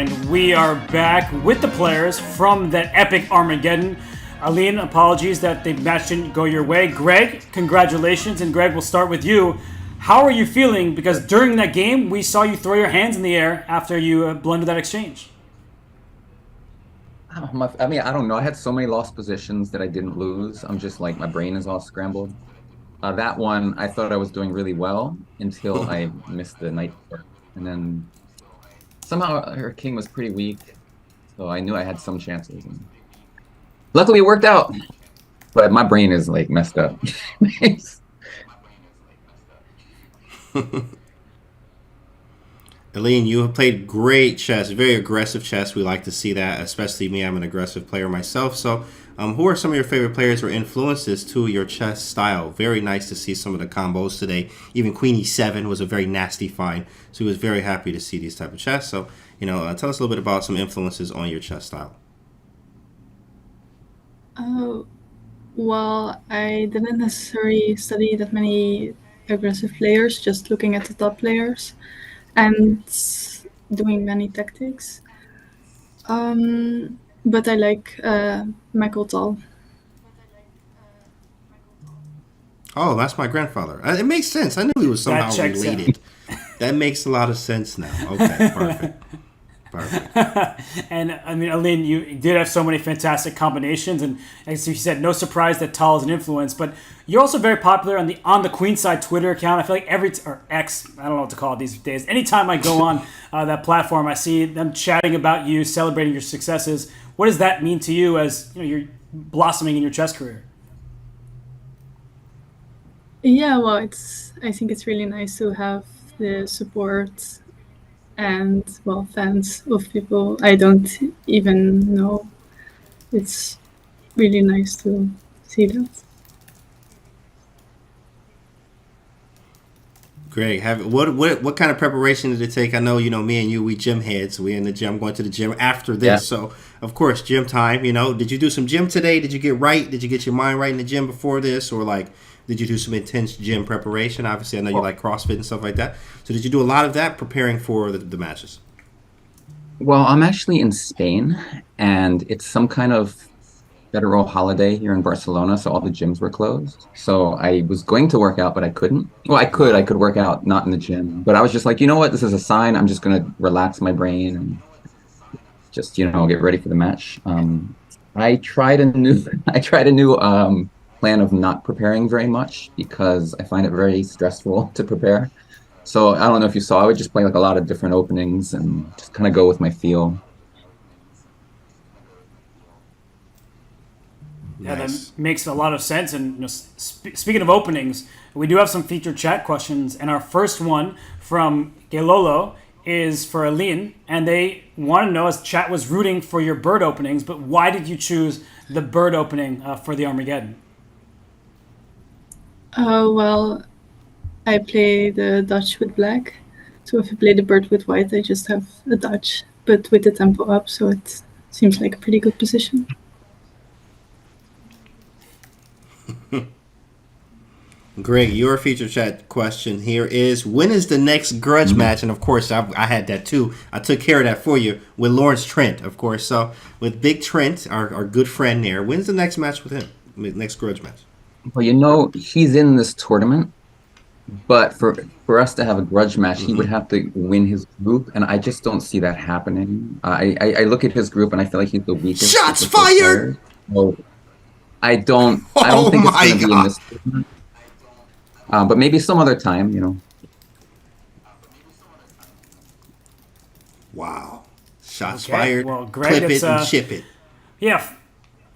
And we are back with the players from that epic Armageddon. Aline, apologies that the match didn't go your way. Greg, congratulations. And Greg, we'll start with you. How are you feeling? Because during that game, we saw you throw your hands in the air after you blundered that exchange. I mean, I don't know. I had so many lost positions that I didn't lose. I'm just like, my brain is all scrambled. That one, I thought I was doing really well until I missed the knight part. And then somehow her king was pretty weak, so I knew I had some chances. And luckily, it worked out. But my brain is like messed up. Aline, you have played great chess, very aggressive chess. We like to see that, especially me. I'm an aggressive player myself. So, who are some of your favorite players or influences to your chess style? Very nice to see some of the combos today. Even Queen E7 was a very nasty find. So, he was very happy to see these type of chess. So, tell us a little bit about some influences on your chess style. Well, I didn't necessarily study that many aggressive players, just looking at the top players and doing many tactics. But I like Michael Tal. Oh, that's my grandfather. It makes sense. I knew he was somehow related. That makes a lot of sense now. Okay, perfect. And I mean, Aline, you did have so many fantastic combinations, and as you said, no surprise that Tal is an influence. But you're also very popular on the Queenside Twitter account. I feel like or X, I don't know what to call it these days. Anytime I go on that platform, I see them chatting about you, celebrating your successes. What does that mean to you as you're blossoming in your chess career? Yeah, well, I think it's really nice to have the support and, well, fans of people I don't even know. It's really nice to see that. Greg, what kind of preparation did it take? I know, me and you, we gym heads. We in the gym, going to the gym after this. Yeah. So, of course, gym time, Did you do some gym today? Did you get right? Did you get your mind right in the gym before this? Or, did you do some intense gym preparation? Obviously, I know you like CrossFit and stuff like that. So did you do a lot of that preparing for the matches? Well, I'm actually in Spain, and it's some kind of federal holiday here in Barcelona, so all the gyms were closed. So I was going to work out, but I couldn't. Well, I could work out, not in the gym. But I was just like, you know what? This is a sign. I'm just going to relax my brain and just, get ready for the match. I tried a new plan of not preparing very much because I find it very stressful to prepare. So I don't know if you saw, I would just play a lot of different openings and just kind of go with my feel. Yeah, nice. That makes a lot of sense. And speaking of openings, we do have some featured chat questions. And our first one from Gelolo is for Aline. And they want to know, as chat was rooting for your bird openings, but why did you choose the bird opening for the Armageddon? Well, I play the Dutch with black. So if I play the bird with white, I just have a Dutch, but with the tempo up, so it seems like a pretty good position. Greg, your feature chat question here is, when is the next grudge match? And of course, I had that too. I took care of that for you with Lawrence Trent, of course. So with Big Trent, our good friend there, when's the next match with him? Next grudge match? Well, he's in this tournament, but for us to have a grudge match, he would have to win his group, and I just don't see that happening. I look at his group, and I feel like he's the weakest. Shots fired! So I don't think it's going to be in this tournament. But maybe some other time, Wow. Shots fired. Well, Greg, clip it and ship it. Yeah.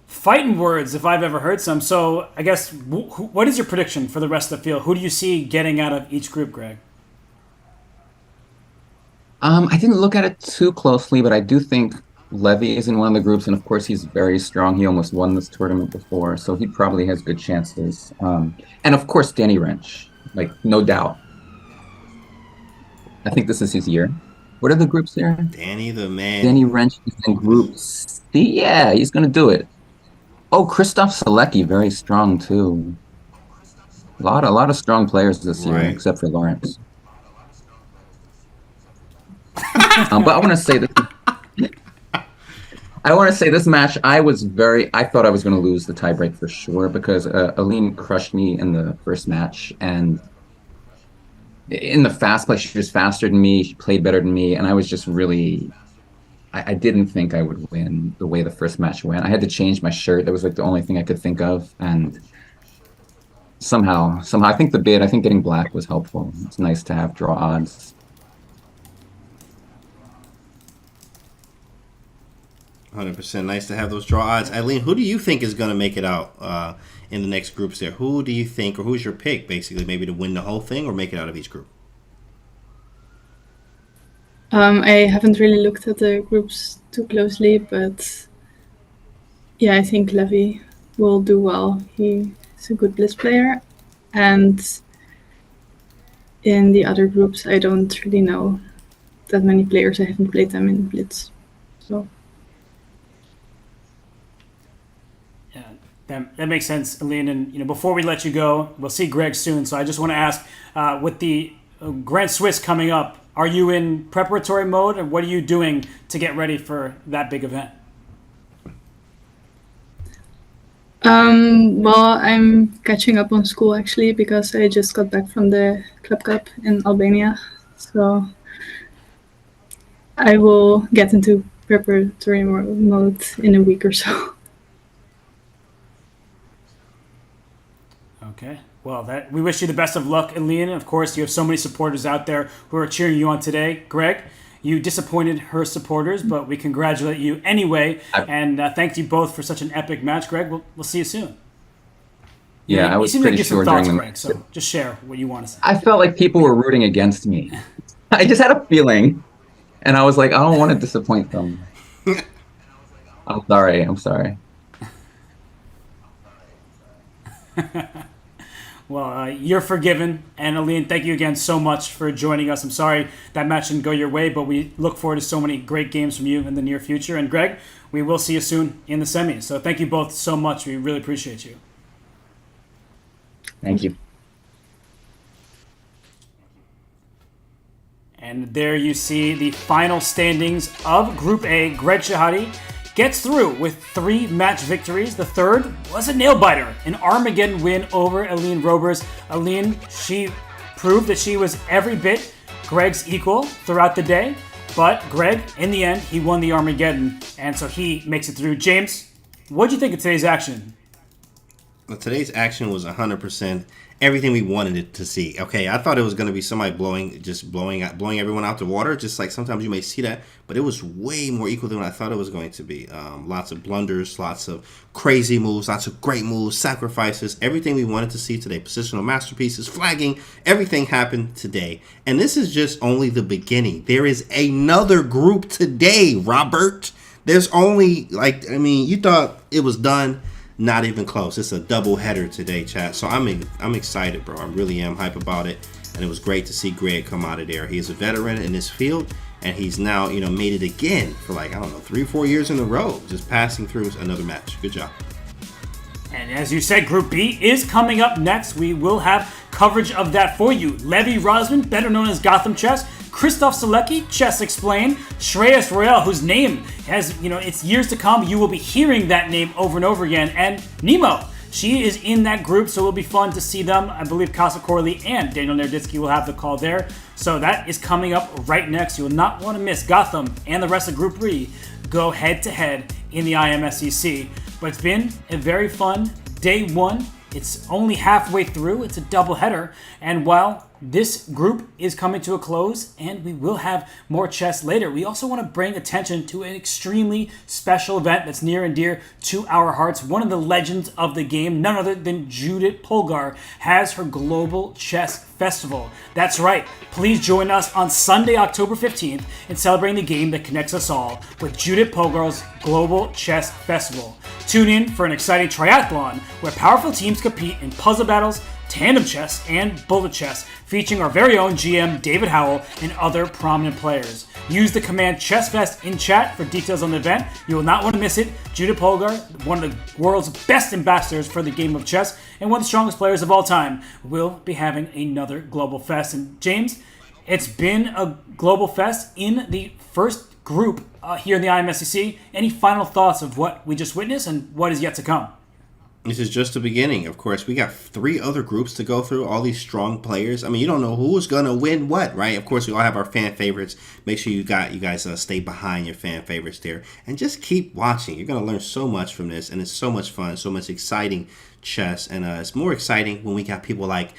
Fighting words, if I've ever heard some. So I guess, what is your prediction for the rest of the field? Who do you see getting out of each group, Greg? I didn't look at it too closely, but I do think Levy is in one of the groups, and of course he's very strong. He almost won this tournament before, so he probably has good chances. And of course Danny Rensch, no doubt. I think this is his year. What are the groups here? Danny the man. Danny Rensch is in group C. Yeah, he's going to do it. Oh, Christof Sielecki, very strong too. A lot of strong players this year, except for Lawrence. But I want to say that I want to say this match, I thought I was going to lose the tiebreak for sure because Aline crushed me in the first match, and in the fast play, she was faster than me, she played better than me, and I was just really, I didn't think I would win the way the first match went. I had to change my shirt. That was like the only thing I could think of, and somehow, I think getting black was helpful. It's nice to have draw odds. 100% nice to have those draw odds. Eileen, who do you think is going to make it out in the next groups there? Who do you think, or who's your pick, basically, maybe to win the whole thing or make it out of each group? I haven't really looked at the groups too closely, but yeah, I think Levy will do well. He's a good Blitz player, and in the other groups, I don't really know that many players. I haven't played them in Blitz, so. That makes sense, Aline. And before we let you go, we'll see Greg soon. So I just want to ask, with the Grand Swiss coming up, are you in preparatory mode, and what are you doing to get ready for that big event? Well, I'm catching up on school actually because I just got back from the Club Cup in Albania. So I will get into preparatory mode in a week or so. Okay. Well, we wish you the best of luck, Aline. Of course, you have so many supporters out there who are cheering you on today. Greg, you disappointed her supporters, but we congratulate you anyway. And thank you both for such an epic match. Greg, we'll see you soon. Yeah, I was pretty sure during the Greg, so just share what you want to say. I felt like people were rooting against me. I just had a feeling, and I was like, I don't want to disappoint them. I'm sorry. Well, you're forgiven. And Aline, thank you again so much for joining us. I'm sorry that match didn't go your way, but we look forward to so many great games from you in the near future. And Greg, we will see you soon in the semis. So thank you both so much. We really appreciate you. Thank you. And there you see the final standings of Group A. Greg Shahade gets through with 3 match victories. The third was a nail-biter, an Armageddon win over Aline Robers. Aline, she proved that she was every bit Greg's equal throughout the day, but Greg, in the end, he won the Armageddon, and so he makes it through. James, what do you think of today's action? Well, today's action was 100% everything we wanted it to see. Okay, I thought it was going to be somebody blowing everyone out the water, just like sometimes you may see that, but it was way more equal than what I thought it was going to be. Lots of blunders, lots of crazy moves, lots of great moves, sacrifices, everything we wanted to see today. Positional masterpieces, flagging, everything happened today. And this is just only the beginning. There is another group today, Robert. There's only, you thought it was done. Not even close. It's a double header today, chat. So I'm excited, bro. I really am hype about it. And it was great to see Greg come out of there. He's a veteran in this field, and he's now, made it again for 3 or 4 years in a row, just passing through another match. Good job. And as you said, Group B is coming up next. We will have coverage of that for you. Levi Rosman, better known as GothamChess, Christof Sielecki, Chess Explained, Shreyas Royale, whose name has, it's years to come. You will be hearing that name over and over again. And Nemo, she is in that group, so it'll be fun to see them. I believe Casa Corley and Daniel Nerditsky will have the call there. So that is coming up right next. You will not want to miss Gotham and the rest of Group B go head-to-head in the IMSCC. But it's been a very fun day one. It's only halfway through. It's a doubleheader. And while this group is coming to a close, and we will have more chess later, we also want to bring attention to an extremely special event that's near and dear to our hearts. One of the legends of the game, none other than Judith Polgar, has her Global Chess Festival. That's right. Please join us on Sunday, October 15th in celebrating the game that connects us all with Judith Polgar's Global Chess Festival. Tune in for an exciting triathlon where powerful teams compete in puzzle battles, tandem chess, and bullet chess, featuring our very own GM David Howell and other prominent players. Use the command ChessFest in chat for details on the event. You will not want to miss it. Judith Polgar, one of the world's best ambassadors for the game of chess and one of the strongest players of all time, will be having another Global Fest. And James, It's been a global fest in the first group here in the IMSCC. Any final thoughts of what we just witnessed and what is yet to come? This is just the beginning. Of course, we got 3 other groups to go through, all these strong players. I mean, you don't know who's going to win what, right? Of course, we all have our fan favorites. Make sure you guys stay behind your fan favorites there. And just keep watching. You're going to learn so much from this, and it's so much fun, so much exciting chess. And it's more exciting when we got people like,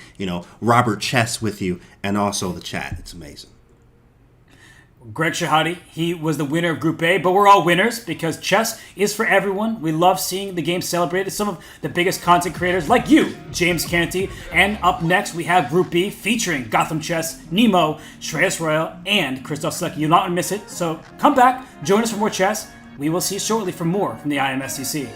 Robert Chess with you and also the chat. It's amazing. Greg Shahade, he was the winner of Group A, but we're all winners because chess is for everyone. We love seeing the game celebrated. Some of the biggest content creators like you, James Canty. And up next, we have Group B featuring GothamChess, Nemo, Shreyas Royal, and Christof Sielecki. You'll not miss it, so come back, join us for more chess. We will see you shortly for more from the IMSCC.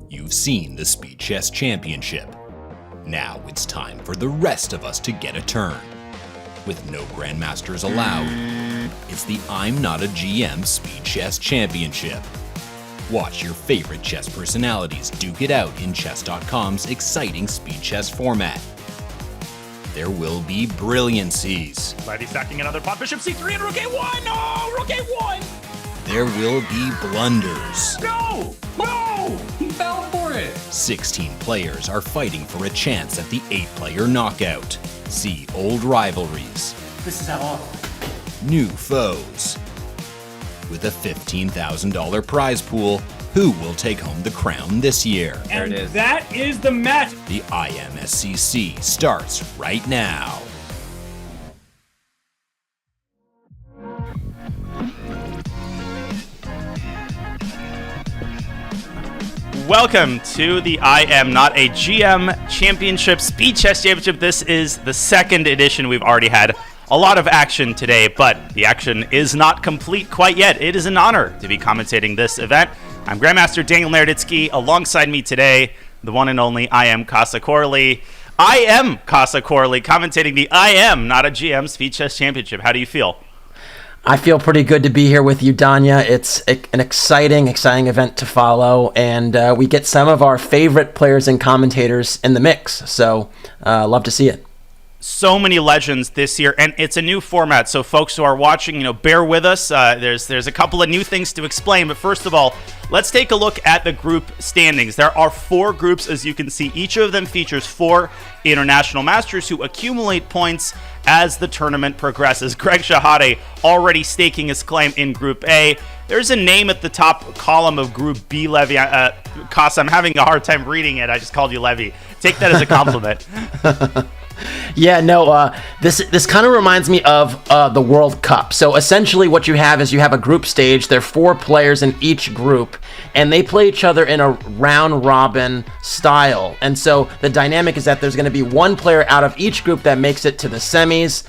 You've seen the Speed Chess Championship. Now it's time for the rest of us to get a turn. With no grandmasters allowed, it's the I'm Not a GM Speed Chess Championship. Watch your favorite chess personalities duke it out in Chess.com's exciting speed chess format. There will be brilliancies. Levy stacking another pot, bishop c3 and rook a1! No! Rook a1! There will be blunders. No! No! He fell for it! 16 players are fighting for a chance at the 8-player knockout. See old rivalries. This is how on. New foes. With a $15,000 prize pool, who will take home the crown this year? And that is the match. The IMSCC starts right now. Welcome to the I Am Not a GM Championship, Speed Chess Championship. This is the second edition. We've already had a lot of action today, but the action is not complete quite yet. It is an honor to be commentating this event. I'm Grandmaster Daniel Naroditsky. Alongside me today, the one and only I Am Casa Corley. I am Casa Corley, commentating the I Am Not a GM Speed Chess Championship. How do you feel? I feel pretty good to be here with you, Danya. It's an exciting event to follow, and we get some of our favorite players and commentators in the mix, so love to see it. So many legends this year, and it's a new format, so folks who are watching, bear with us. There's a couple of new things to explain, but first of all, let's take a look at the group standings. There are 4 groups, as you can see. Each of them features 4 international masters who accumulate points as the tournament progresses. Greg Shahade already staking his claim in Group A. There's a name at the top column of Group B, Levy. Casa, I'm having a hard time reading it. I just called you Levy. Take that as a compliment. Yeah, no, this kind of reminds me of the World Cup. So essentially what you have is you have a group stage. There are 4 players in each group, and they play each other in a round-robin style. And so the dynamic is that there's going to be one player out of each group that makes it to the semis.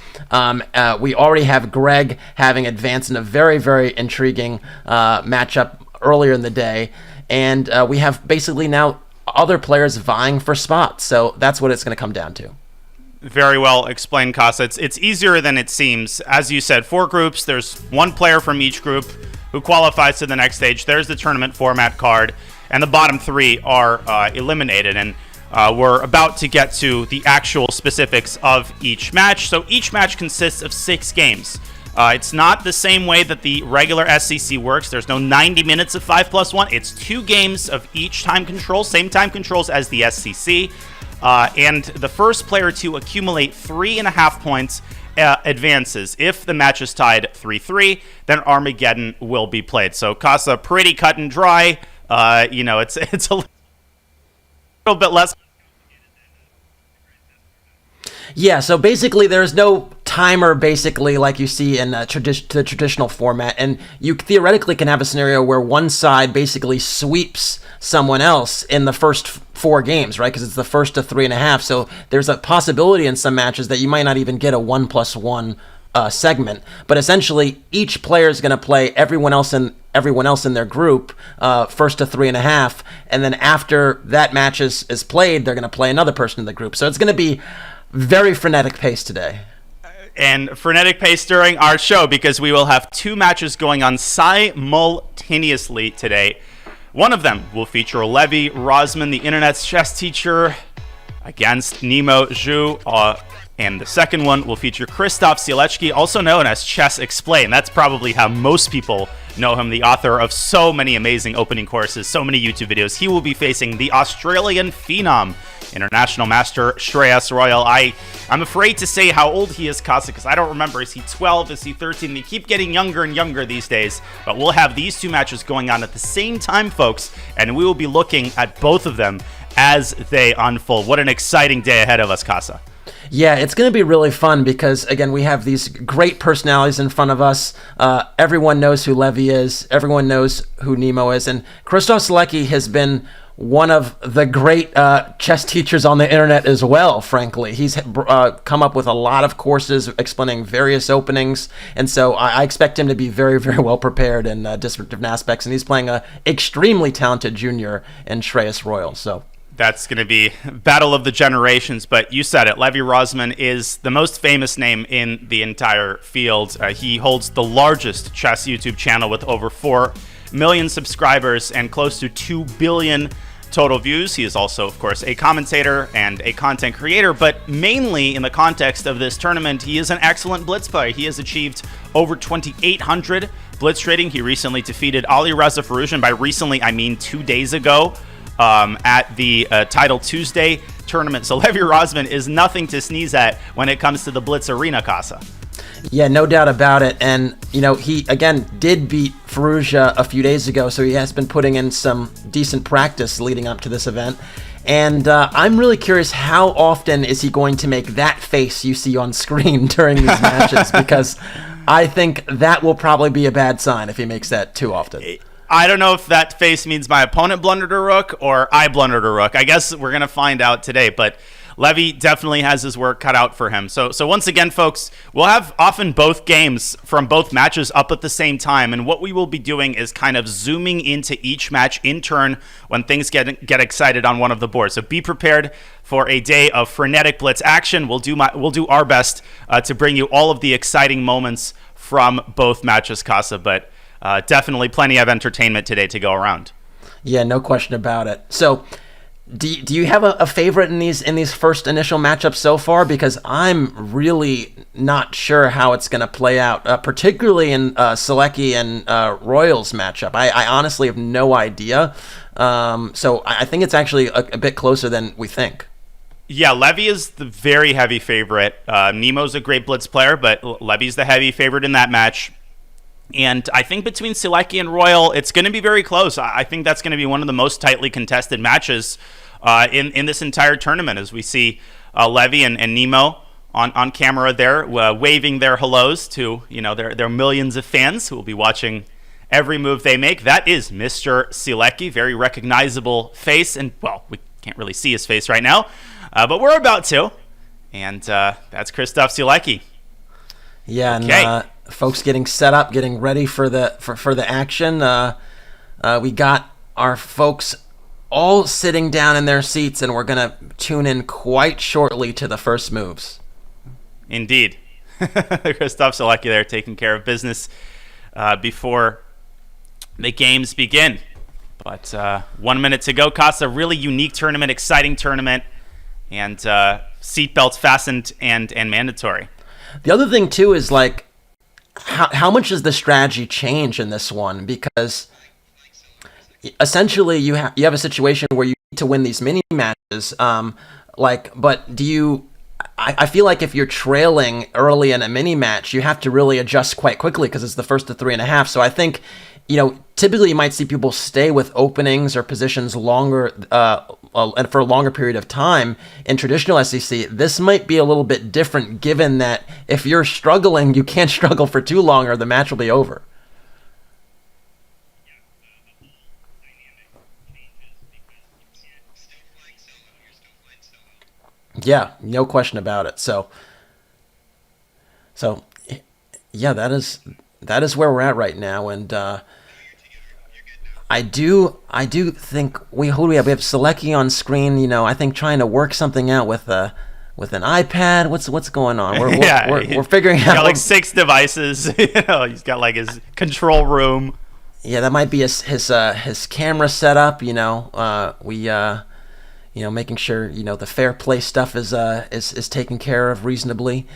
We already have Greg having advanced in a very, very intriguing matchup earlier in the day. And we have basically now other players vying for spots. So that's what it's going to come down to. Very well explained, Casa. It's easier than it seems. As you said, 4 groups. There's one player from each group who qualifies to the next stage. There's the tournament format card, and the bottom 3 are eliminated. And we're about to get to the actual specifics of each match. So each match consists of 6 games. It's not the same way that the regular SCC works. There's no 90 minutes of 5+1. It's 2 games of each time control, same time controls as the SCC. And the first player to accumulate 3.5 points advances. If the match is tied 3-3, then Armageddon will be played. So Casa, pretty cut and dry. It's a little bit less. Yeah, so basically there's no timer basically like you see in the traditional format, and you theoretically can have a scenario where one side basically sweeps someone else in the first 4 games, right? Because it's the first to 3.5, so there's a possibility in some matches that you might not even get a 1+1 segment, but essentially each player is going to play everyone else in their group first to 3.5, and then after that match is played, they're going to play another person in the group. So it's going to be very frenetic pace today. And frenetic pace during our show, because we will have 2 matches going on simultaneously today. One of them will feature Levy Rosman, the internet's chess teacher, against Nemo Zhu. And the second one will feature Christof Sielecki, also known as Chess Explained. That's probably how most people know him, the author of so many amazing opening courses, so many YouTube videos. He will be facing the Australian phenom, international master Shreyas Royal. I'm afraid to say how old he is, Casa, because I don't remember. Is he 12? Is he 13? They keep getting younger and younger these days. But we'll have these 2 matches going on at the same time, folks, and we will be looking at both of them as they unfold. What an exciting day ahead of us, Casa. Yeah, it's going to be really fun because, again, we have these great personalities in front of us. Everyone knows who Levy is. Everyone knows who Nemo is. And Christof Sielecki has been one of the great chess teachers on the internet as well, frankly. He's come up with a lot of courses explaining various openings, and so I expect him to be very, very well prepared in different aspects, and he's playing a extremely talented junior in Shreyas Royal, so... That's going to be battle of the generations, but you said it. Levy Rozman is the most famous name in the entire field. He holds the largest chess YouTube channel with over 4 million subscribers and close to 2 billion total views. He is also, of course, a commentator and a content creator, but mainly in the context of this tournament, he is an excellent blitz player. He has achieved over 2,800 blitz rating. He recently defeated Ali Reza Firouzjan. By recently, I mean 2 days ago. At the Title Tuesday tournament. So Levy Rozman is nothing to sneeze at when it comes to the Blitz Arena, Casa. Yeah, no doubt about it. And, he, again, did beat Firouzja a few days ago, so he has been putting in some decent practice leading up to this event. And I'm really curious, how often is he going to make that face you see on screen during these matches? Because I think that will probably be a bad sign if he makes that too often. I don't know if that face means my opponent blundered a rook or I blundered a rook. I guess we're going to find out today, but Levy definitely has his work cut out for him. So once again, folks, we'll have often both games from both matches up at the same time, and what we will be doing is kind of zooming into each match in turn when things get excited on one of the boards. So be prepared for a day of frenetic blitz action. We'll do our best to bring you all of the exciting moments from both matches, Casa, but definitely plenty of entertainment today to go around. Yeah, no question about it. So, do you have a favorite in these first initial matchups so far? Because I'm really not sure how it's going to play out, particularly in Sielecki and Royals matchup. I honestly have no idea. So I think it's actually a bit closer than we think. Yeah, Levy is the very heavy favorite. Nemo's a great blitz player, but Levy's the heavy favorite in that match. And I think between Sielecki and Royal, it's going to be very close. I think that's going to be one of the most tightly contested matches in this entire tournament, as we see Levy and Nemo on camera there waving their hellos to their millions of fans who will be watching every move they make. That is Mr. Sielecki, very recognizable face, and well, we can't really see his face right now, but we're about to. And that's Christof Sielecki. Yeah, okay. And folks getting set up, getting ready for the action. We got our folks all sitting down in their seats, and we're going to tune in quite shortly to the first moves. Indeed. Christof Sielecki there taking care of business before the games begin. But 1 minute to go. Casa, really unique tournament, exciting tournament, and seatbelts fastened and mandatory. The other thing, too, is like, how much does the strategy change in this one? Because essentially you have a situation where you need to win these mini matches. But do you? I feel like if you're trailing early in a mini match, you have to really adjust quite quickly because it's the first to 3.5. So I think, typically you might see people stay with openings or positions longer and for a longer period of time. In traditional SCC, this might be a little bit different, given that if you're struggling, you can't struggle for too long or the match will be over. Yeah, no question about it. So yeah, that is where we're at right now, and I do think who do we have? We have Sielecki on screen. I think trying to work something out with an iPad. What's going on? We're figuring out. He's got like 6 devices. He's got like his control room. Yeah, that might be his camera setup. Making sure the fair play stuff is taken care of reasonably.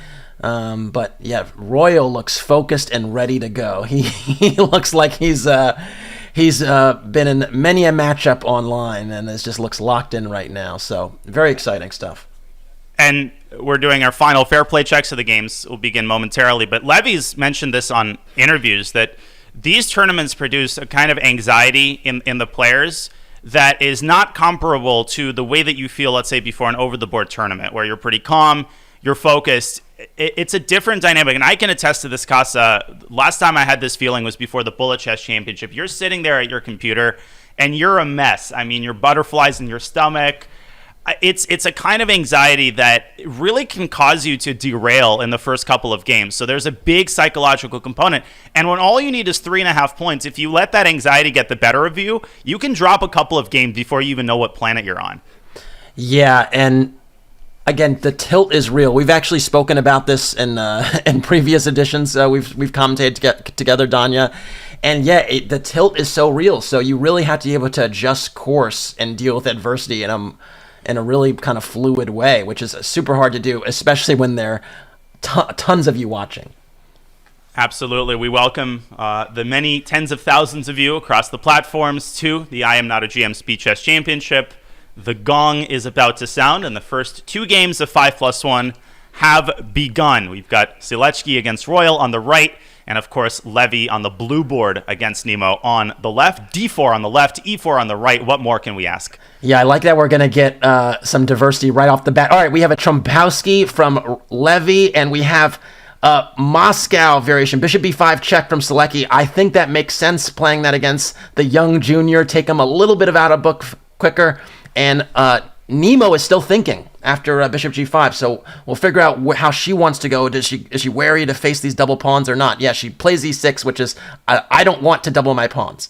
But yeah, Royal looks focused and ready to go. He looks like he's been in many a matchup online and just looks locked in right now. So very exciting stuff. And we're doing our final fair play checks of the games. Will begin momentarily. But Levy's mentioned this on interviews that these tournaments produce a kind of anxiety in the players that is not comparable to the way that you feel, let's say, before an over-the-board tournament, where you're pretty calm, you're focused. It's a different dynamic, and I can attest to this, Casa. Last time I had this feeling was before the Bullet Chess Championship. You're sitting there at your computer, and you're a mess. I mean, your butterflies in your stomach. It's a kind of anxiety that really can cause you to derail in the first couple of games. So there's a big psychological component. And when all you need is 3.5 points, if you let that anxiety get the better of you, you can drop a couple of games before you even know what planet you're on. Yeah, and again, the tilt is real. We've actually spoken about this in previous editions. We've commentated together, Danya. And yeah, the tilt is so real. So you really have to be able to adjust course and deal with adversity in a really kind of fluid way, which is super hard to do, especially when there are tons of you watching. Absolutely. We welcome the many tens of thousands of you across the platforms to the I Am Not a GM Speed Chess Championship. The gong is about to sound, and the first 2 games of 5+1 have begun. We've got Sielecki against Royal on the right, and of course, Levy on the blue board against Nemo on the left. D4 on the left, E4 on the right. What more can we ask? Yeah, I like that we're going to get some diversity right off the bat. All right, we have a Trompowski from Levy, and we have Moscow variation. Bishop B5 check from Sielecki. I think that makes sense, playing that against the young junior. Take him a little bit of out of book quicker. And Nemo is still thinking after Bishop G5, so we'll figure out how she wants to go. Is she wary to face these double pawns or not? Yeah, she plays E6, which is, I don't want to double my pawns.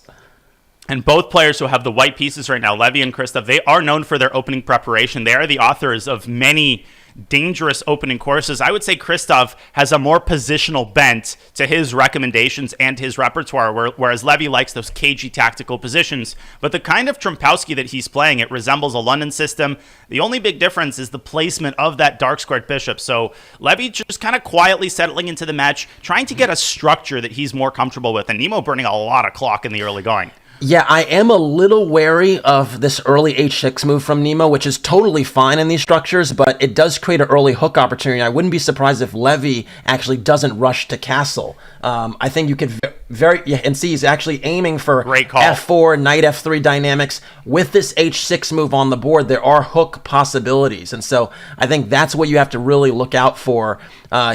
And both players who have the white pieces right now, Levy and Christof, they are known for their opening preparation. They are the authors of many dangerous opening courses. I would say Christof has a more positional bent to his recommendations and his repertoire, whereas Levy likes those cagey tactical positions. But the kind of Trompowski that he's playing, it resembles a London system. The only big difference is the placement of that dark squared bishop. So Levy just kind of quietly settling into the match, trying to get a structure that he's more comfortable with, and Nemo burning a lot of clock in the early going. Yeah, I am a little wary of this early H6 move from Nemo, which is totally fine in these structures, but it does create an early hook opportunity. I wouldn't be surprised if Levy actually doesn't rush to castle. I think you could and see he's actually aiming for F4, knight F3 dynamics. With this H6 move on the board, there are hook possibilities, and so I think that's what you have to really look out for.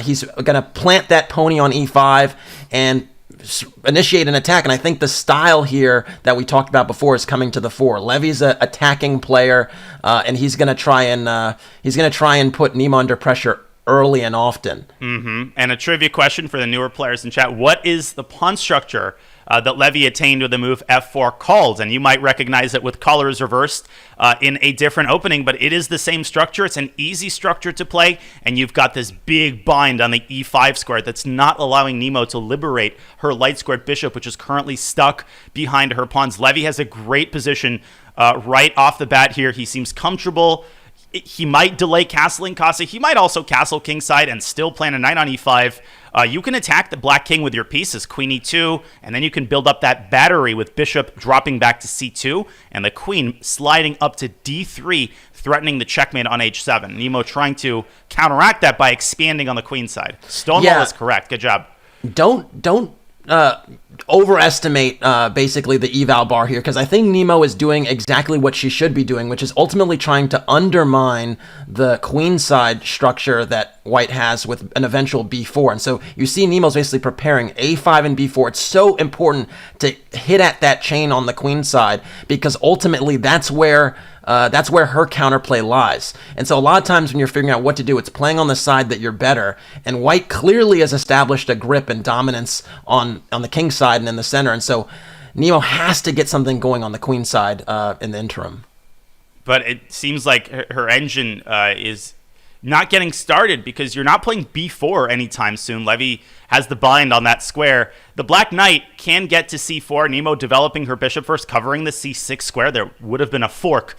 He's going to plant that pony on E5 and initiate an attack, and I think the style here that we talked about before is coming to the fore. Levy's an attacking player, and he's going to try and put Nemo under pressure early and often. And a trivia question for the newer players in chat: what is the pawn structure that Levy attained with the move F4 called? And you might recognize it with colors reversed in a different opening, but it is the same structure. It's an easy structure to play, and you've got this big bind on the E5 square that's not allowing Nemo to liberate her light squared bishop, which is currently stuck behind her pawns. Levy has a great position right off the bat here. He seems comfortable. He might delay castling Casa. He might also castle kingside and still plan a knight on E5. You can attack the black king with your pieces, queen E2, and then you can build up that battery with bishop dropping back to C2 and the queen sliding up to D3, threatening the checkmate on H7. Nemo trying to counteract that by expanding on the queen side. Stonewall is correct. Good job. Don't overestimate basically the eval bar here, because I think Nemo is doing exactly what she should be doing, which is ultimately trying to undermine the queenside structure that White has with an eventual b4. And so you see Nemo's basically preparing a5 and b4. It's so important to hit at that chain on the queen side, because ultimately that's where her counterplay lies. And so a lot of times when you're figuring out what to do, it's playing on the side that you're better. And White clearly has established a grip and dominance on the king side and in the center. And so Nemo has to get something going on the queen side in the interim. But it seems like her engine is not getting started, because you're not playing b4 anytime soon. Levy has the bind on that square. The black knight can get to c4. Nemo developing her bishop first, covering the c6 square. There would have been a fork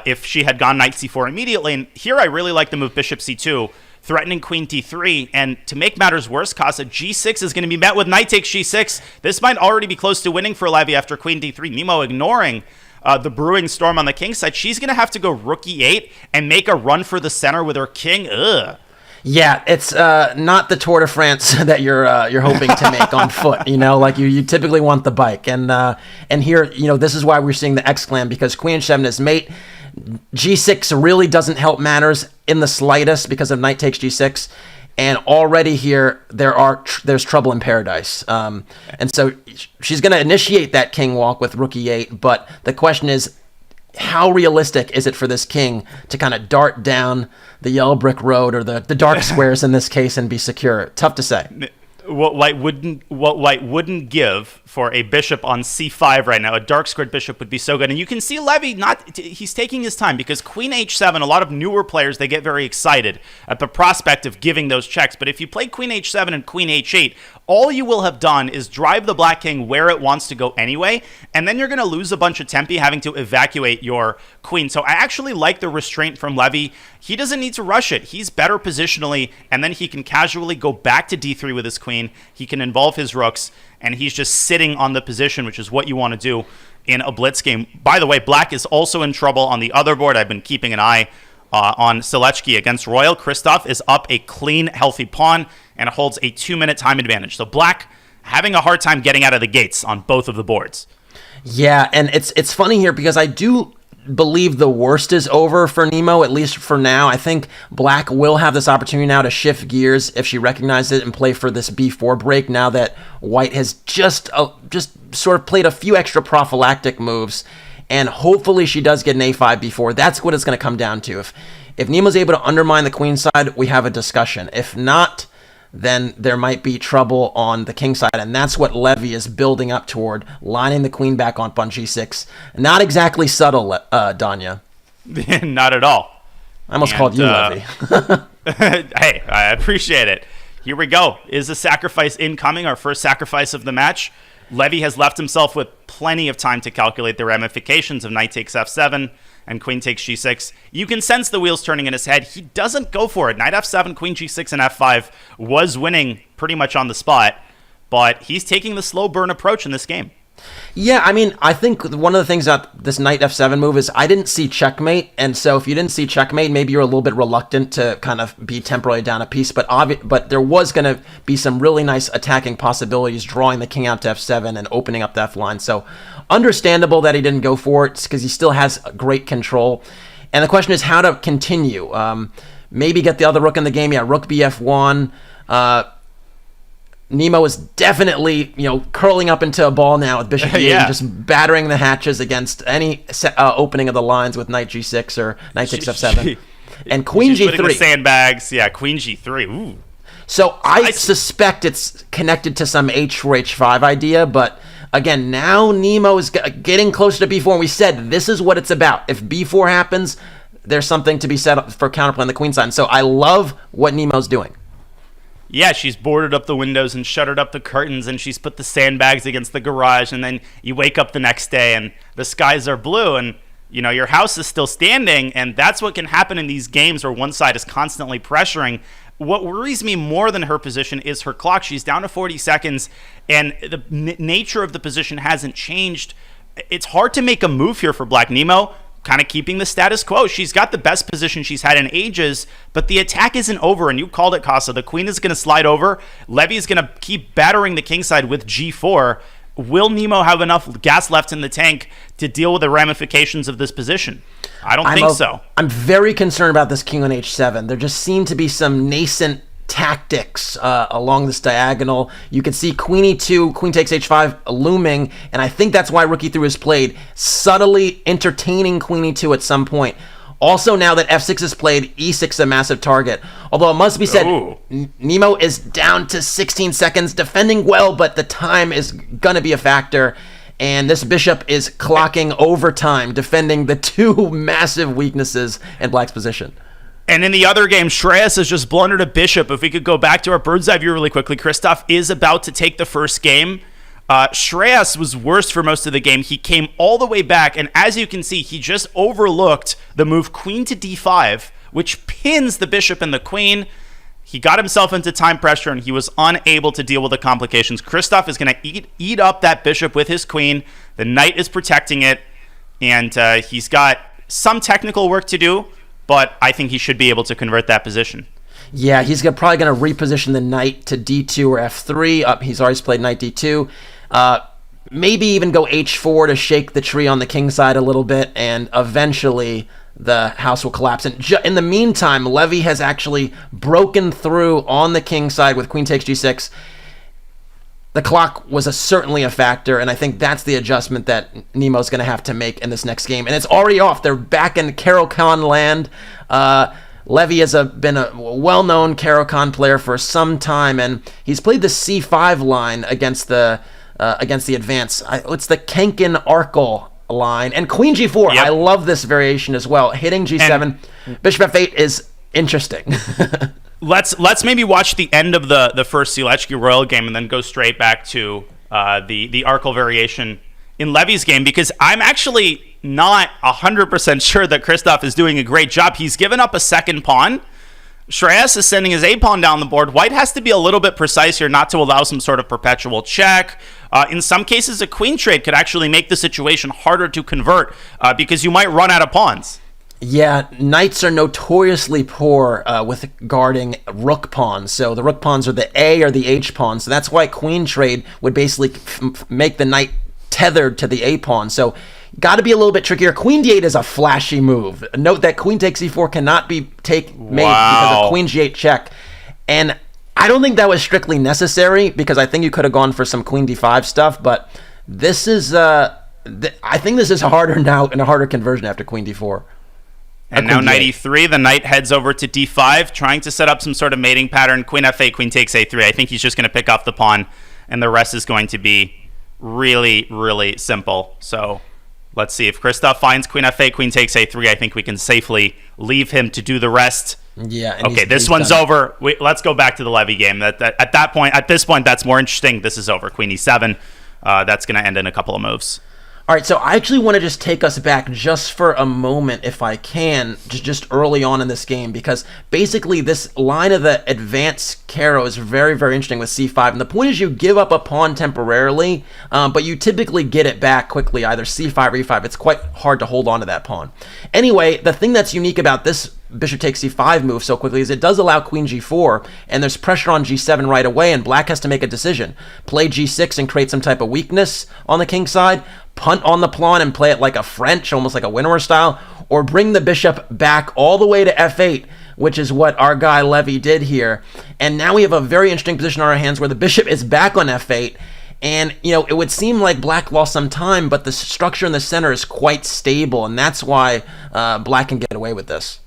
if she had gone knight c4 immediately. And here I really like the move bishop c2, threatening queen d3. And to make matters worse, Casa, g6 is going to be met with knight takes g6. This might already be close to winning for Levy after queen d3. Nemo ignoring the brewing storm on the king side. She's going to have to go rook e8 and make a run for the center with her king. Ugh. Yeah, it's not the Tour de France that you're hoping to make on foot. You know, like you typically want the bike, and here, you know, this is why we're seeing the X-clam, because queen h7 is mate. G6 really doesn't help matters in the slightest because of knight takes g6. And already here, there's trouble in paradise. And so she's going to initiate that king walk with rook e8, but the question is, how realistic is it for this king to kind of dart down the yellow brick road, or the dark squares in this case, and be secure? Tough to say. What white wouldn't give for a bishop on c5 right now. A dark squared bishop would be so good. And you can see Levy, he's taking his time, because queen h7, a lot of newer players, they get very excited at the prospect of giving those checks. But if you play queen h7 and queen h8, all you will have done is drive the black king where it wants to go anyway, and then you're going to lose a bunch of tempi having to evacuate your queen. So I actually like the restraint from Levy. He doesn't need to rush it. He's better positionally, and then he can casually go back to d3 with his queen. He can involve his rooks, and he's just sitting on the position, which is what you want to do in a blitz game. By the way, black is also in trouble on the other board. I've been keeping an eye on Sielecki against Royal. Christof is up a clean, healthy pawn, and holds a 2-minute time advantage. So black having a hard time getting out of the gates on both of the boards. Yeah, and it's funny here, because I do believe the worst is over for Nemo, at least for now. I think black will have this opportunity now to shift gears if she recognizes it and play for this b4 break, now that white has just sort of played a few extra prophylactic moves, and hopefully she does get an a5 b4. That's what it's going to come down to. If Nemo's able to undermine the queen side, we have a discussion. If not, then there might be trouble on the king side, and that's what Levy is building up toward, lining the queen back on g6. Not exactly subtle, Danya. Not at all. I almost called you Levy. Hey, I appreciate it. Here we go. Is a sacrifice incoming, our first sacrifice of the match? Levy has left himself with plenty of time to calculate the ramifications of knight takes f7 and queen takes g6. You can sense the wheels turning in his head. He doesn't go for it. Knight f7, queen g6, and f5 was winning pretty much on the spot, but he's taking the slow burn approach in this game. Yeah, I mean, I think one of the things about this knight f7 move is I didn't see checkmate, and so if you didn't see checkmate, maybe you're a little bit reluctant to kind of be temporarily down a piece, but there was going to be some really nice attacking possibilities, drawing the king out to f7 and opening up the f line. So understandable that he didn't go for it, because he still has great control. And the question is how to continue. Maybe get the other rook in the game. Yeah, rook bf1. Nemo is definitely, curling up into a ball now with bishop e8, and just battering the hatches against any opening of the lines with knight g6 or knight takes f7. And queen She's g3. putting the sandbags. Yeah, queen g3. Ooh. So I suspect it's connected to some h4h5 idea, but again, now Nemo is getting closer to b4, and we said this is what it's about. If b4 happens, there's something to be said for counterplay on the queen side. And so I love what Nemo's doing. Yeah, she's boarded up the windows and shuttered up the curtains, and she's put the sandbags against the garage, and then you wake up the next day and the skies are blue, and your house is still standing, and that's what can happen in these games where one side is constantly pressuring. What worries me more than her position is her clock. She's down to 40 seconds, and the nature of the position hasn't changed. It's hard to make a move here for Black. Nemo kind of keeping the status quo. She's got the best position she's had in ages, but the attack isn't over, and you called it, Casa. The queen is going to slide over. Levy's going to keep battering the king side with g4. Will Nemo have enough gas left in the tank to deal with the ramifications of this position? I don't think so. I'm very concerned about this king on h7. There just seem to be some nascent tactics along this diagonal. You can see queen e2, queen takes h5 looming, and I think that's why rook e3 is played, subtly entertaining queen e2 at some point. Also, now that f6 is played, e6 is a massive target. Although it must be said, Nemo is down to 16 seconds, defending well, but the time is going to be a factor. And this bishop is clocking overtime, defending the two massive weaknesses in Black's position. And in the other game, Shreyas has just blundered a bishop. If we could go back to our bird's eye view really quickly, Christof is about to take the first game. Shreyas was worse for most of the game. He came all the way back, and as you can see, he just overlooked the move queen to d5, which pins the bishop and the queen. He got himself into time pressure, and he was unable to deal with the complications. Christof is going to eat up that bishop with his queen. The knight is protecting it, and he's got some technical work to do, but I think he should be able to convert that position. Yeah, he's probably going to reposition the knight to d2 or f3. He's always played knight d2. Maybe even go h4 to shake the tree on the king side a little bit, and eventually the house will collapse. And in the meantime, Levy has actually broken through on the king side with queen takes g6. The clock was certainly a factor, and I think that's the adjustment that Nemo's going to have to make in this next game. And it's already off. They're back in Caro-Kann land. Levy has been a well-known Caro-Kann player for some time, and he's played the c5 line against the advance. It's the Kenken-Arkle line. And queen g4, I love this variation as well. Hitting g7, bishop f8 is interesting. Let's maybe watch the end of the first Sielecki Royal game and then go straight back to the Arkle variation in Levy's game, because I'm actually not 100% sure that Christof is doing a great job. He's given up a second pawn. Shreyas is sending his a-pawn down the board. White has to be a little bit precise here not to allow some sort of perpetual check. In some cases, a queen trade could actually make the situation harder to convert because you might run out of pawns. Yeah, knights are notoriously poor with guarding rook pawns. So the rook pawns are the A or the H pawns. So that's why queen trade would basically make the knight tethered to the A pawn. So got to be a little bit trickier. Queen d8 is a flashy move. Note that queen takes e4 cannot be made because of queen g8 check. And I don't think that was strictly necessary because I think you could have gone for some queen d5 stuff. But this is, I think this is harder now and a harder conversion after queen d4. And now knight e3, the knight heads over to d5, trying to set up some sort of mating pattern. Queen f8, queen takes a3. I think he's just going to pick off the pawn, and the rest is going to be really, really simple. So let's see. If Christof finds queen f8, queen takes a3, I think we can safely leave him to do the rest. Yeah. Okay, this one's over. Let's go back to the Levy game. At this point, that's more interesting. This is over. Queen e7. That's going to end in a couple of moves. All right, so I actually want to just take us back just for a moment, if I can, just early on in this game, because basically this line of the advance Caro is very, very interesting with c5. And the point is you give up a pawn temporarily, but you typically get it back quickly, either c5 or e5. It's quite hard to hold on to that pawn. Anyway, the thing that's unique about this bishop takes c5 move so quickly is it does allow queen g4, and there's pressure on g7 right away, and black has to make a decision. Play g6 and create some type of weakness on the king side, punt on the pawn and play it like a French, almost like a Winnower style, or bring the bishop back all the way to f8, which is what our guy Levy did here. And now we have a very interesting position on our hands where the bishop is back on f8, and, you know, it would seem like black lost some time, but the structure in the center is quite stable, and that's why black can get away with this.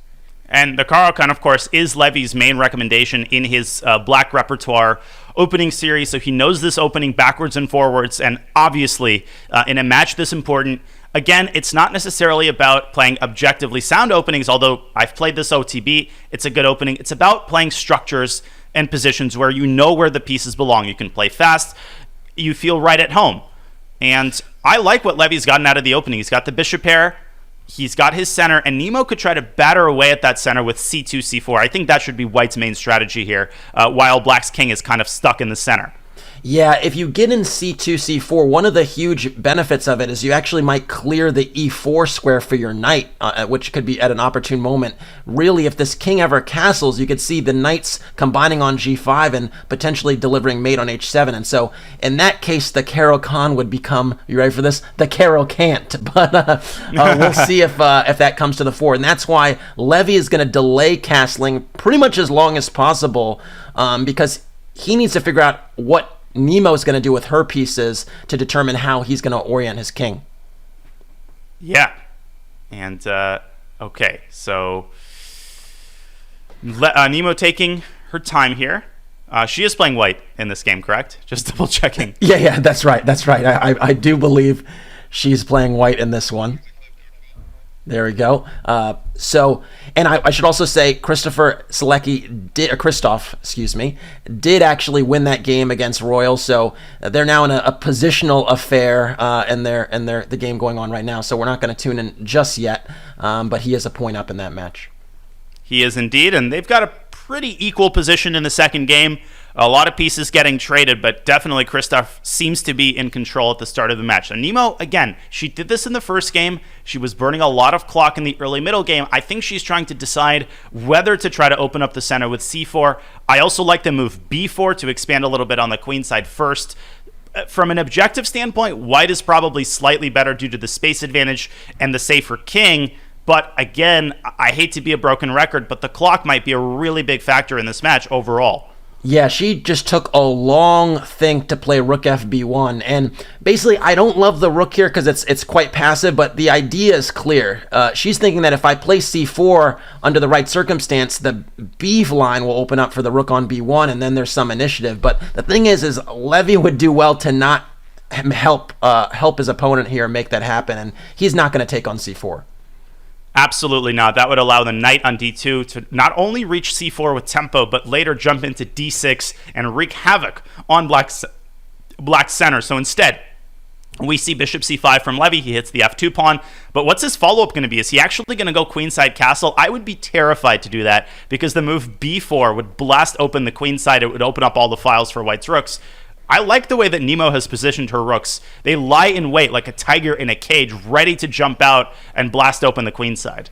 And the Caro-Kann, of course, is Levy's main recommendation in his black repertoire opening series, so he knows this opening backwards and forwards, and obviously, in a match this important, again, it's not necessarily about playing objectively sound openings, although I've played this OTB, it's a good opening. It's about playing structures and positions where you know where the pieces belong. You can play fast, you feel right at home. And I like what Levy's gotten out of the opening. He's got the bishop pair, he's got his center, and Nemo could try to batter away at that center with c2, c4. I think that should be White's main strategy here, while Black's king is kind of stuck in the center. Yeah, if you get in c2, c4, one of the huge benefits of it is you actually might clear the e4 square for your knight, which could be at an opportune moment. Really, if this king ever castles, you could see the knights combining on g5 and potentially delivering mate on h7. And so, in that case, the Caro-Kann would become, you ready for this? The Caro-Can't. But we'll see if that comes to the fore. And that's why Levy is going to delay castling pretty much as long as possible, because he needs to figure out what Nemo's going to do with her pieces to determine how he's going to orient his king. Yeah. And, okay, so Nemo taking her time here. She is playing white in this game, correct? Just double checking. Yeah, that's right. I do believe she's playing white in this one. There we go. And I should also say, Sielecki did actually win that game against Royal. So they're now in a positional affair, and the game going on right now. So we're not going to tune in just yet. But he is a point up in that match. He is indeed, and they've got a pretty equal position in the second game. A lot of pieces getting traded, but definitely Christof seems to be in control at the start of the match. And Nemo, again, she did this in the first game. She was burning a lot of clock in the early middle game. I think she's trying to decide whether to try to open up the center with c4. I also like the move b4 to expand a little bit on the queen side first. From an objective standpoint, white is probably slightly better due to the space advantage and the safer king. But again, I hate to be a broken record, but the clock might be a really big factor in this match overall. Yeah, she just took a long think to play rook fb1, and basically I don't love the rook here because it's quite passive, but the idea is clear. She's thinking that if I play c4 under the right circumstance, the b line will open up for the rook on b1, and then there's some initiative. But the thing is Levy would do well to not help his opponent here make that happen, and he's not going to take on c4. Absolutely not. That would allow the knight on d2 to not only reach c4 with tempo, but later jump into d6 and wreak havoc on black's center. So instead, we see bishop c5 from Levy. He hits the f2 pawn. But what's his follow-up going to be? Is he actually going to go queenside castle? I would be terrified to do that because the move b4 would blast open the queenside. It would open up all the files for white's rooks. I like the way that Nemo has positioned her rooks. They lie in wait like a tiger in a cage, ready to jump out and blast open the queenside.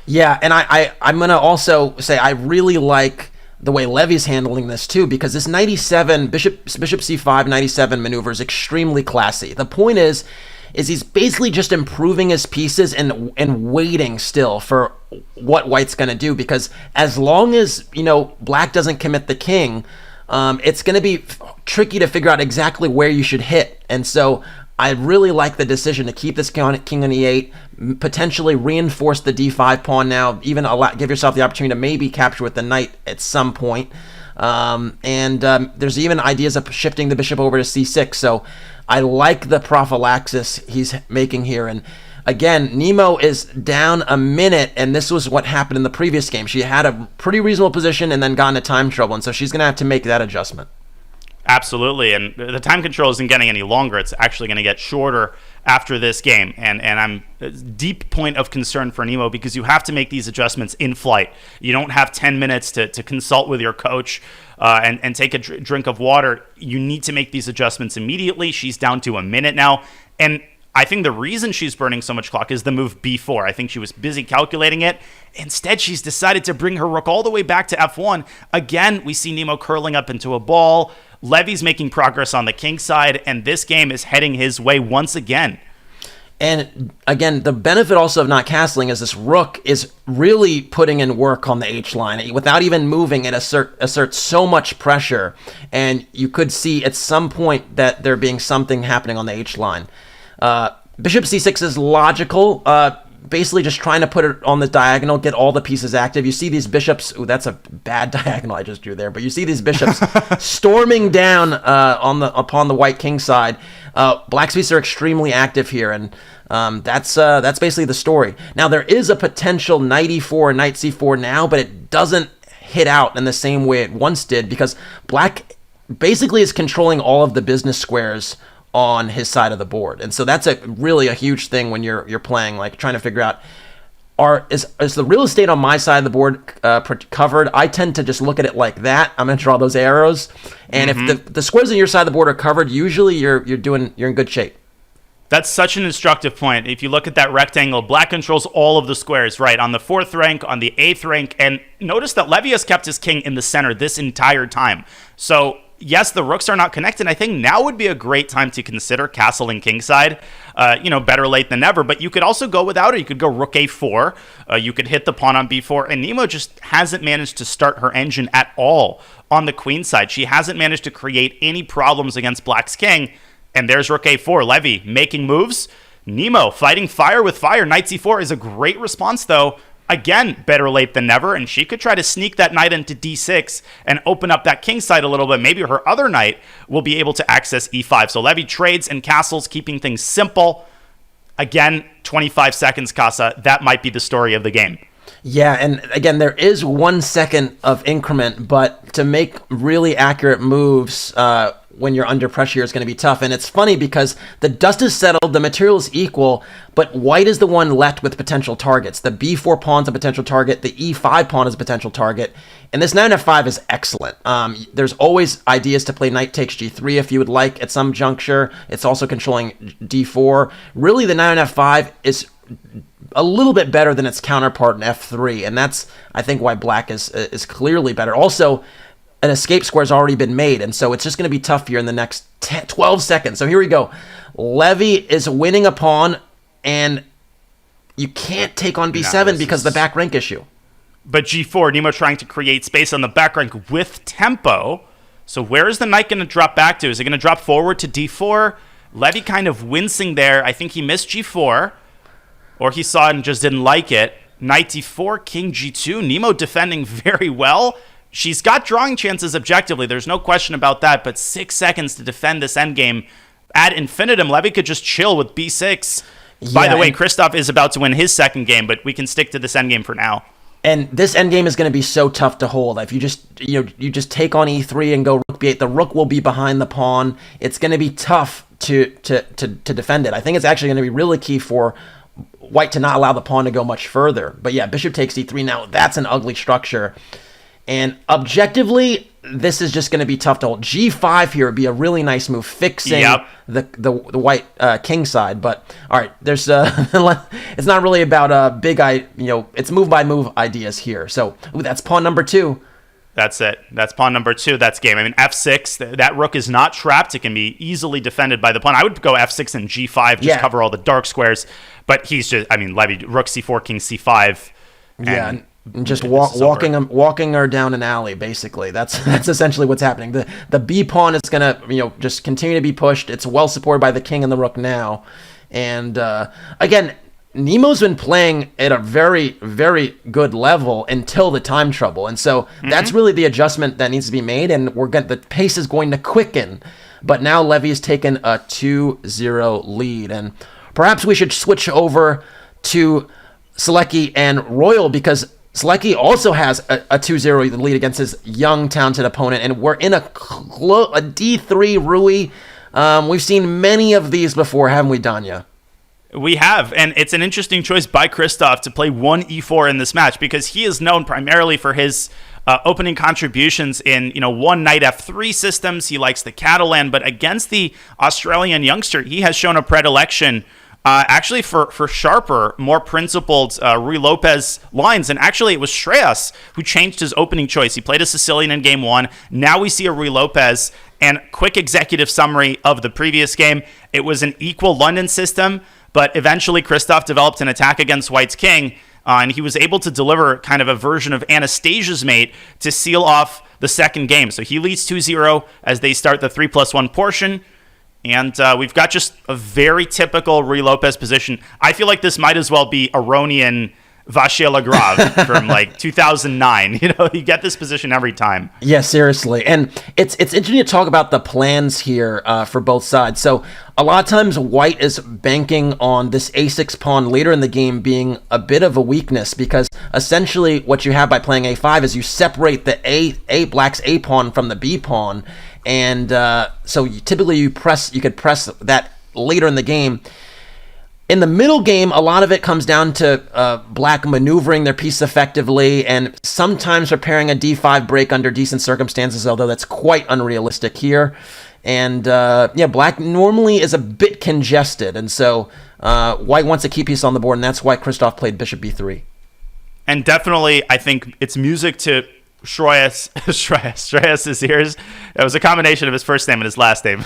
Yeah, and I'm going to also say I really like the way Levy's handling this too, because this 97, bishop c5, 97 maneuver is extremely classy. The point is he's basically just improving his pieces and waiting still for what white's going to do, because as long as, black doesn't commit the king, it's going to be tricky to figure out exactly where you should hit. And so I really like the decision to keep this king on e8, potentially reinforce the d5 pawn now, even give yourself the opportunity to maybe capture with the knight at some point. There's even ideas of shifting the bishop over to c6. So I like the prophylaxis he's making here. And again, Nemo is down a minute, and this was what happened in the previous game. She had a pretty reasonable position and then got into time trouble, and so she's going to have to make that adjustment. Absolutely, and the time control isn't getting any longer. It's actually going to get shorter after this game, and I'm a deep point of concern for Nemo because you have to make these adjustments in flight. You don't have 10 minutes to consult with your coach and take a drink of water. You need to make these adjustments immediately. She's down to a minute now, and I think the reason she's burning so much clock is the move b4. I think she was busy calculating it. Instead, she's decided to bring her rook all the way back to f1. Again, we see Nemo curling up into a ball. Levy's making progress on the king side, and this game is heading his way once again. And again, the benefit also of not castling is this rook is really putting in work on the H line. Without even moving, it asserts so much pressure, and you could see at some point that there being something happening on the H line. Bishop c6 is logical, basically just trying to put it on the diagonal, get all the pieces active. You see these bishops, ooh, that's a bad diagonal I just drew there, but you see these bishops storming down upon the white king side. Black's pieces are extremely active here, and that's basically the story. Now there is a potential knight e4 and knight c4 now, but it doesn't hit out in the same way it once did, because black basically is controlling all of the business squares on his side of the board. And so that's really a huge thing when you're playing, like trying to figure out, is the real estate on my side of the board covered? I tend to just look at it like that. I'm going to draw those arrows. And if the squares on your side of the board are covered, usually you're in good shape. That's such an instructive point. If you look at that rectangle, black controls all of the squares, right? On the 4th rank, on the 8th rank. And notice that Levy has kept his king in the center this entire time. So yes, the rooks are not connected. I think now would be a great time to consider castling kingside. Better late than never. But you could also go without it. You could go rook a4. You could hit the pawn on b4. And Nemo just hasn't managed to start her engine at all on the queen side. She hasn't managed to create any problems against black's king. And there's rook a4. Levy making moves. Nemo fighting fire with fire. Knight c4 is a great response, though. Again, better late than never, and she could try to sneak that knight into d6 and open up that king side a little bit. Maybe her other knight will be able to access e5. So Levy trades and castles, keeping things simple. Again, 25 seconds, Casa. That might be the story of the game. Yeah, and again, there is 1 second of increment, but to make really accurate moves when you're under pressure is going to be tough. And it's funny because the dust is settled, the material is equal, but white is the one left with potential targets. The b4 pawn's a potential target, the e5 pawn is a potential target, and this knight f5 is excellent. There's always ideas to play knight takes g3 if you would like at some juncture. It's also controlling d4. Really, the knight on f5 is a little bit better than its counterpart in f3, and that's, I think, why black is clearly better. Also, an escape square has already been made, and so it's just going to be tough here in the next 12 seconds. So here we go. Levy is winning a pawn, and you can't take on b7 because of the back rank issue. But g4, Nemo trying to create space on the back rank with tempo. So where is the knight going to drop back to? Is it going to drop forward to d4? Levy kind of wincing there. I think he missed g4, or he saw it and just didn't like it. Knight d4, king g2. Nemo defending very well. She's got drawing chances objectively. There's no question about that, but 6 seconds to defend this endgame. Ad infinitum, Levy could just chill with b6. By the way, Christof is about to win his second game, but we can stick to this endgame for now. And this endgame is going to be so tough to hold. If you just take on e3 and go rook b8, the rook will be behind the pawn. It's going to be tough to defend it. I think it's actually going to be really key for white to not allow the pawn to go much further. But yeah, bishop takes e3 now. That's an ugly structure. And objectively, this is just going to be tough to hold. G5 here would be a really nice move, fixing the white king side. But all right, there's it's not really about it's move by move ideas here. So that's pawn number 2. That's it. That's pawn number 2. That's game. I mean, f6. That rook is not trapped. It can be easily defended by the pawn. I would go f6 and g5, just cover all the dark squares. But he's just, I mean, Levy, rook c4, king c5. And just walking her down an alley, basically. That's essentially what's happening. The b pawn is gonna just continue to be pushed. It's well supported by the king and the rook now, and again, Nemo's been playing at a very, very good level until the time trouble, and so that's really the adjustment that needs to be made. And the pace is going to quicken, but now Levy has taken a 2-0 lead, and perhaps we should switch over to Sielecki and Royal, because Sielecki also has a 2-0 lead against his young, talented opponent, and we're in a D3 Rui. We've seen many of these before, haven't we, Danya? We have, and it's an interesting choice by Christof to play 1 e4 in this match, because he is known primarily for his opening contributions in one knight f3 systems. He likes the Catalan, but against the Australian youngster, he has shown a predilection actually for sharper, more principled Rui Lopez lines. And actually, it was Shreyas who changed his opening choice. He played a Sicilian in game 1. Now we see a Rui Lopez. And quick executive summary of the previous game. It was an equal London system, but eventually Christof developed an attack against White's king, and he was able to deliver kind of a version of Anastasia's mate to seal off the second game. So he leads 2-0 as they start the 3+1 portion. And we've got just a very typical Rui Lopez position. I feel like this might as well be Aronian Vacher Lagrave from like 2009. You get this position every time. Yeah, seriously. And it's interesting to talk about the plans here for both sides. So a lot of times White is banking on this a6 pawn later in the game being a bit of a weakness, because essentially what you have by playing a5 is you separate the black's a pawn from the b pawn. And so typically you could press that later in the game. In the middle game, a lot of it comes down to black maneuvering their piece effectively and sometimes preparing a d5 break under decent circumstances, although that's quite unrealistic here. And black normally is a bit congested, and so White wants a key piece on the board, and that's why Christof played bishop b3. And definitely, I think it's music to Shreyas' ears. It was a combination of his first name and his last name.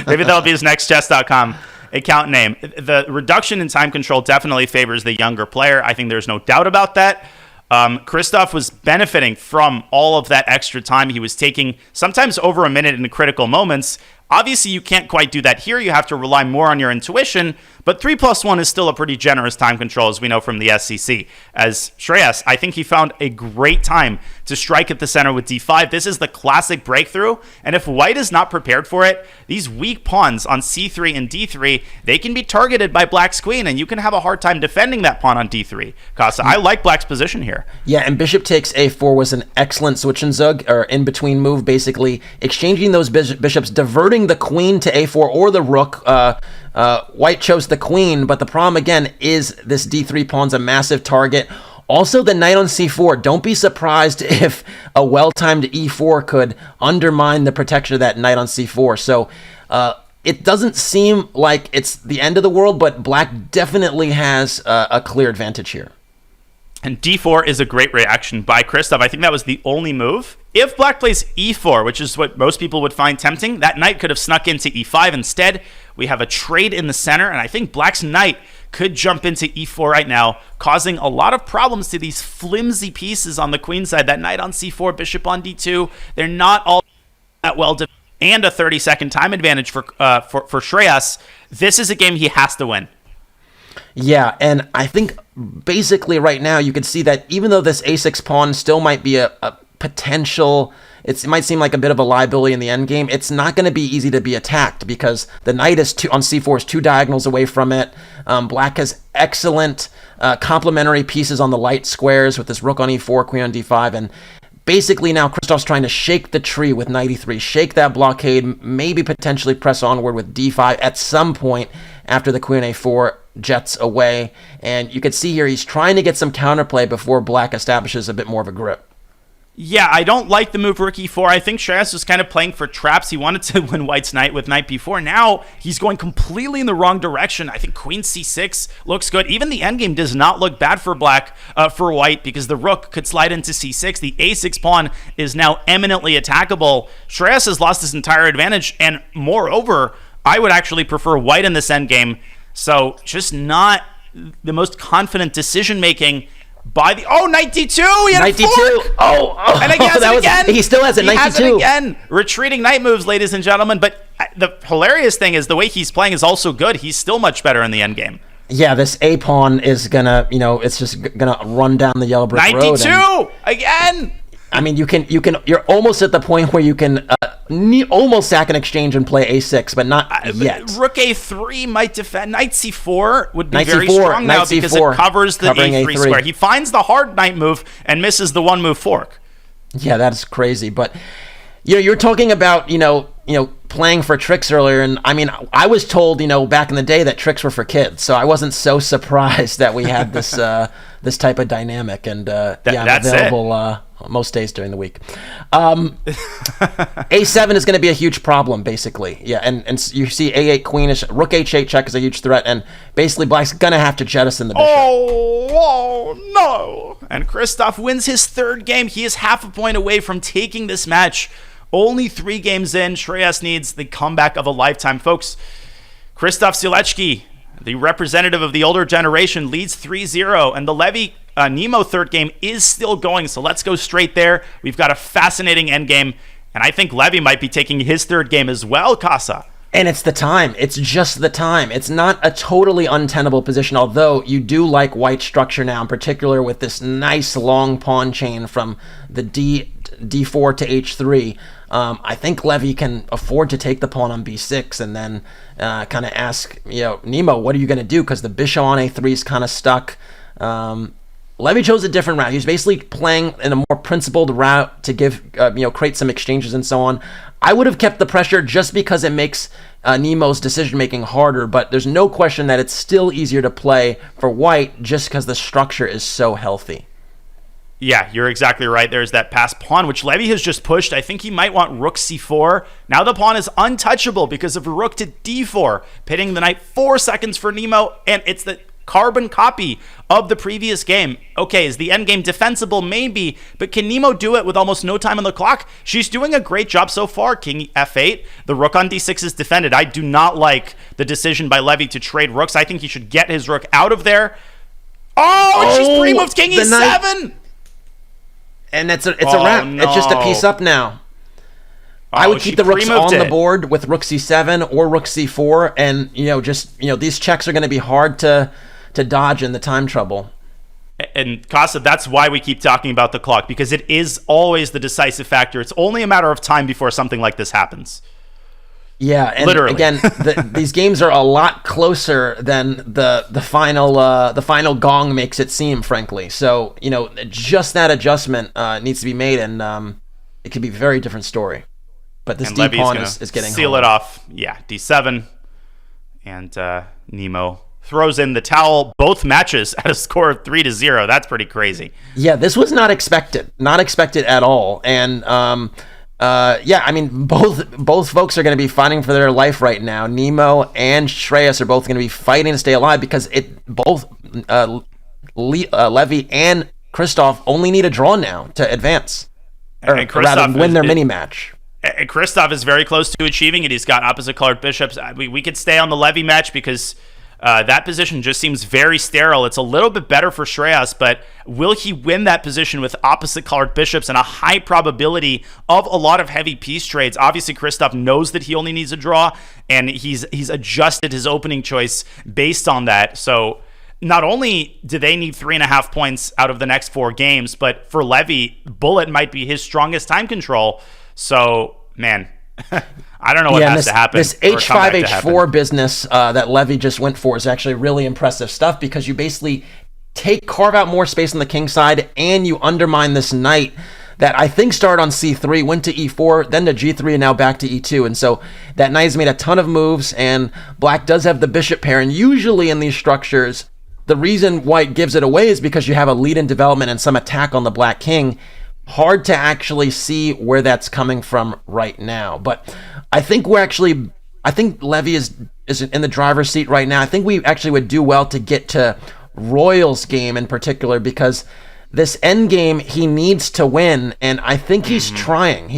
Maybe that'll be his next Chess.com account name. The reduction in time control definitely favors the younger player. I think there's no doubt about that. Christof was benefiting from all of that extra time he was taking, sometimes over a minute in critical moments. Obviously, you can't quite do that here. You have to rely more on your intuition, but 3+1 is still a pretty generous time control, as we know from the SCC. As Shreyas, I think he found a great time to strike at the center with d5. This is the classic breakthrough, and if White is not prepared for it, these weak pawns on c3 and d3, they can be targeted by Black's queen, and you can have a hard time defending that pawn on d3. Casa, I like Black's position here. Yeah, and bishop takes a4 was an excellent Zwischenzug, or in-between move, basically exchanging those bishops, diverting the queen to a4 or the rook. White chose the queen, but the problem again is this d3 pawn's a massive target. Also, the knight on c4. Don't be surprised if a well-timed e4 could undermine the protection of that knight on c4. So it doesn't seem like it's the end of the world, but Black definitely has a clear advantage here. And d4 is a great reaction by Christof. I think that was the only move. If Black plays e4, which is what most people would find tempting, that knight could have snuck into e5. Instead, we have a trade in the center, and I think Black's knight could jump into e4 right now, causing a lot of problems to these flimsy pieces on the queen side. That knight on c4, bishop on d2, they're not all that well defended, and a 30-second time advantage for Shreyas. This is a game he has to win. Yeah, and I think basically right now you can see that even though this a6 pawn still might be a potential, it might seem like a bit of a liability in the endgame, it's not going to be easy to be attacked because the knight is on c4 is 2 diagonals away from it. Black has excellent complementary pieces on the light squares with this rook on e4, queen on d5, and basically now Christof's trying to shake the tree with knight e3, shake that blockade, maybe potentially press onward with d5 at some point after the queen a4 jets away. And you can see here he's trying to get some counterplay before Black establishes a bit more of a grip. Yeah, I don't like the move rook e4. I think Shreyas was kind of playing for traps. He wanted to win white's knight with knight b4. Now he's going completely in the wrong direction. I think queen c6 looks good. Even the endgame does not look bad for black, for white, because the rook could slide into c6. The a6 pawn is now eminently attackable. Shreyas has lost his entire advantage, and moreover, I would actually prefer white in this endgame. So just not the most confident decision-making by the knight d2. He had knight a fork. d2. And again, he still has a knight d2. He has it again. Retreating knight moves, ladies and gentlemen. But the hilarious thing is the way he's playing is also good. He's still much better in the endgame. Yeah, this a pawn is gonna, it's just gonna run down the yellow brick knight road. d2 again. I mean, you're almost at the point where you can almost sack an exchange and play a6, but not yet. Rook a3 might defend. Knight c4 would be knight very c4, strong now because c4, it covers the a3 A3 square. He finds the hard knight move and misses the one move fork. Yeah, that's crazy. But you're talking about playing for tricks earlier, and I mean, I was told back in the day that tricks were for kids, so I wasn't so surprised that we had this this type of dynamic. And I'm available most days during the week. A7 is going to be a huge problem, basically. Yeah, and you see A8 queenish, rook H8 check is a huge threat, and basically Black's going to have to jettison the bishop. Oh no! And Christof wins his third game. He is half a point away from taking this match. Only 3 games in. Shreyas needs the comeback of a lifetime. Folks, Christof Sielecki, the representative of the older generation, leads 3-0, and the Levy Nemo third game is still going, so let's go straight there. We've got a fascinating endgame, and I think Levy might be taking his third game as well, Casa. And it's the time. It's just the time. It's not a totally untenable position, although you do like white structure now, in particular with this nice long pawn chain from the d4 to h3. I think Levy can afford to take the pawn on b6 and then kind of ask, Nemo, what are you going to do? Because the bishop on a3 is kind of stuck. Levy chose a different route. He was basically playing in a more principled route to give, create some exchanges and so on. I would have kept the pressure just because it makes Nemo's decision-making harder, but there's no question that it's still easier to play for white just because the structure is so healthy. Yeah, you're exactly right. There's that passed pawn, which Levy has just pushed. I think he might want rook c4. Now the pawn is untouchable because of rook to d4, pitting the knight 4 seconds for Nemo, and it's the carbon copy of the previous game. Okay, is the endgame defensible? Maybe, but can Nemo do it with almost no time on the clock? She's doing a great job so far. King f8, the rook on d6 is defended. I do not like the decision by Levy to trade rooks. I think he should get his rook out of there. Oh, she's 3 moves king e7! And it's a wrap. No. It's just a piece up now. I would keep the rooks on the board with rook c7 or rook c4, and these checks are going to be hard to dodge in the time trouble. And Casa, that's why we keep talking about the clock, because it is always the decisive factor. It's only a matter of time before something like this happens. Yeah, and literally. Again, these games are a lot closer than the final gong makes it seem, frankly. So just that adjustment needs to be made, and it could be a very different story. But this d pawn is getting seal it off. Yeah, d7, and Nemo throws in the towel. Both matches at a score of 3-0. That's pretty crazy. Yeah, this was not expected at all, and both folks are going to be fighting for their life right now. Nemo and Shreyas are both going to be fighting to stay alive because both Levy and Christof only need a draw now to advance, or rather win their mini match. And Christof is very close to achieving it. He's got opposite colored bishops. We could stay on the Levy match because That position just seems very sterile. It's a little bit better for Shreyas, but will he win that position with opposite colored bishops and a high probability of a lot of heavy piece trades? Obviously, Christof knows that he only needs a draw, and he's adjusted his opening choice based on that. So not only do they need 3.5 points out of the next 4 games, but for Levy, Bullet might be his strongest time control. So, man, I don't know what has to happen. This H5, H4 business that Levy just went for is actually really impressive stuff, because you basically carve out more space on the king side, and you undermine this knight that I think started on C3, went to E4, then to G3, and now back to E2. And so that knight has made a ton of moves, and Black does have the bishop pair. And usually in these structures, the reason White gives it away is because you have a lead in development and some attack on the Black king. Hard to actually see where that's coming from right now. But I think Levy is in the driver's seat right now. I think we actually would do well to get to Royal's game in particular, because this end game he needs to win, and I think he's trying.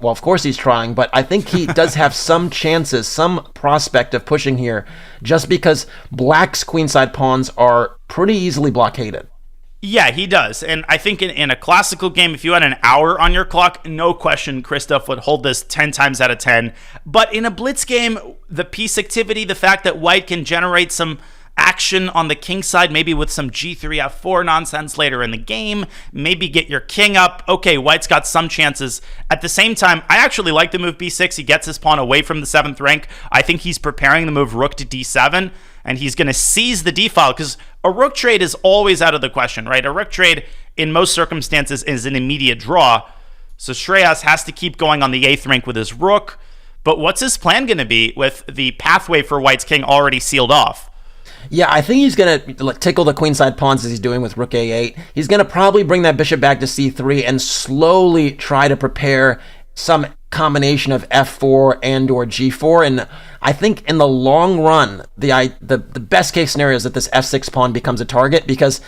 Of course he's trying, but I think he does have some chances, some prospect of pushing here, just because Black's queenside pawns are pretty easily blockaded. Yeah, he does. And I think in a classical game, if you had an hour on your clock, no question Christof would hold this 10 times out of 10. But in a blitz game, the piece activity, the fact that White can generate some action on the king side, maybe with some G3, F4 nonsense later in the game, maybe get your king up. Okay, White's got some chances. At the same time, I actually like the move B6. He gets his pawn away from the 7th rank. I think he's preparing the move rook to D7, and he's going to seize the D file, because a rook trade is always out of the question, right? A rook trade in most circumstances is an immediate draw. So Shreyas has to keep going on the 8th rank with his rook. But what's his plan going to be with the pathway for White's king already sealed off? Yeah, I think he's going to tickle the queenside pawns as he's doing with rook A8. He's going to probably bring that bishop back to C3 and slowly try to prepare some combination of F4 and or G4. And I think in the long run, the best case scenario is that this F6 pawn becomes a target, because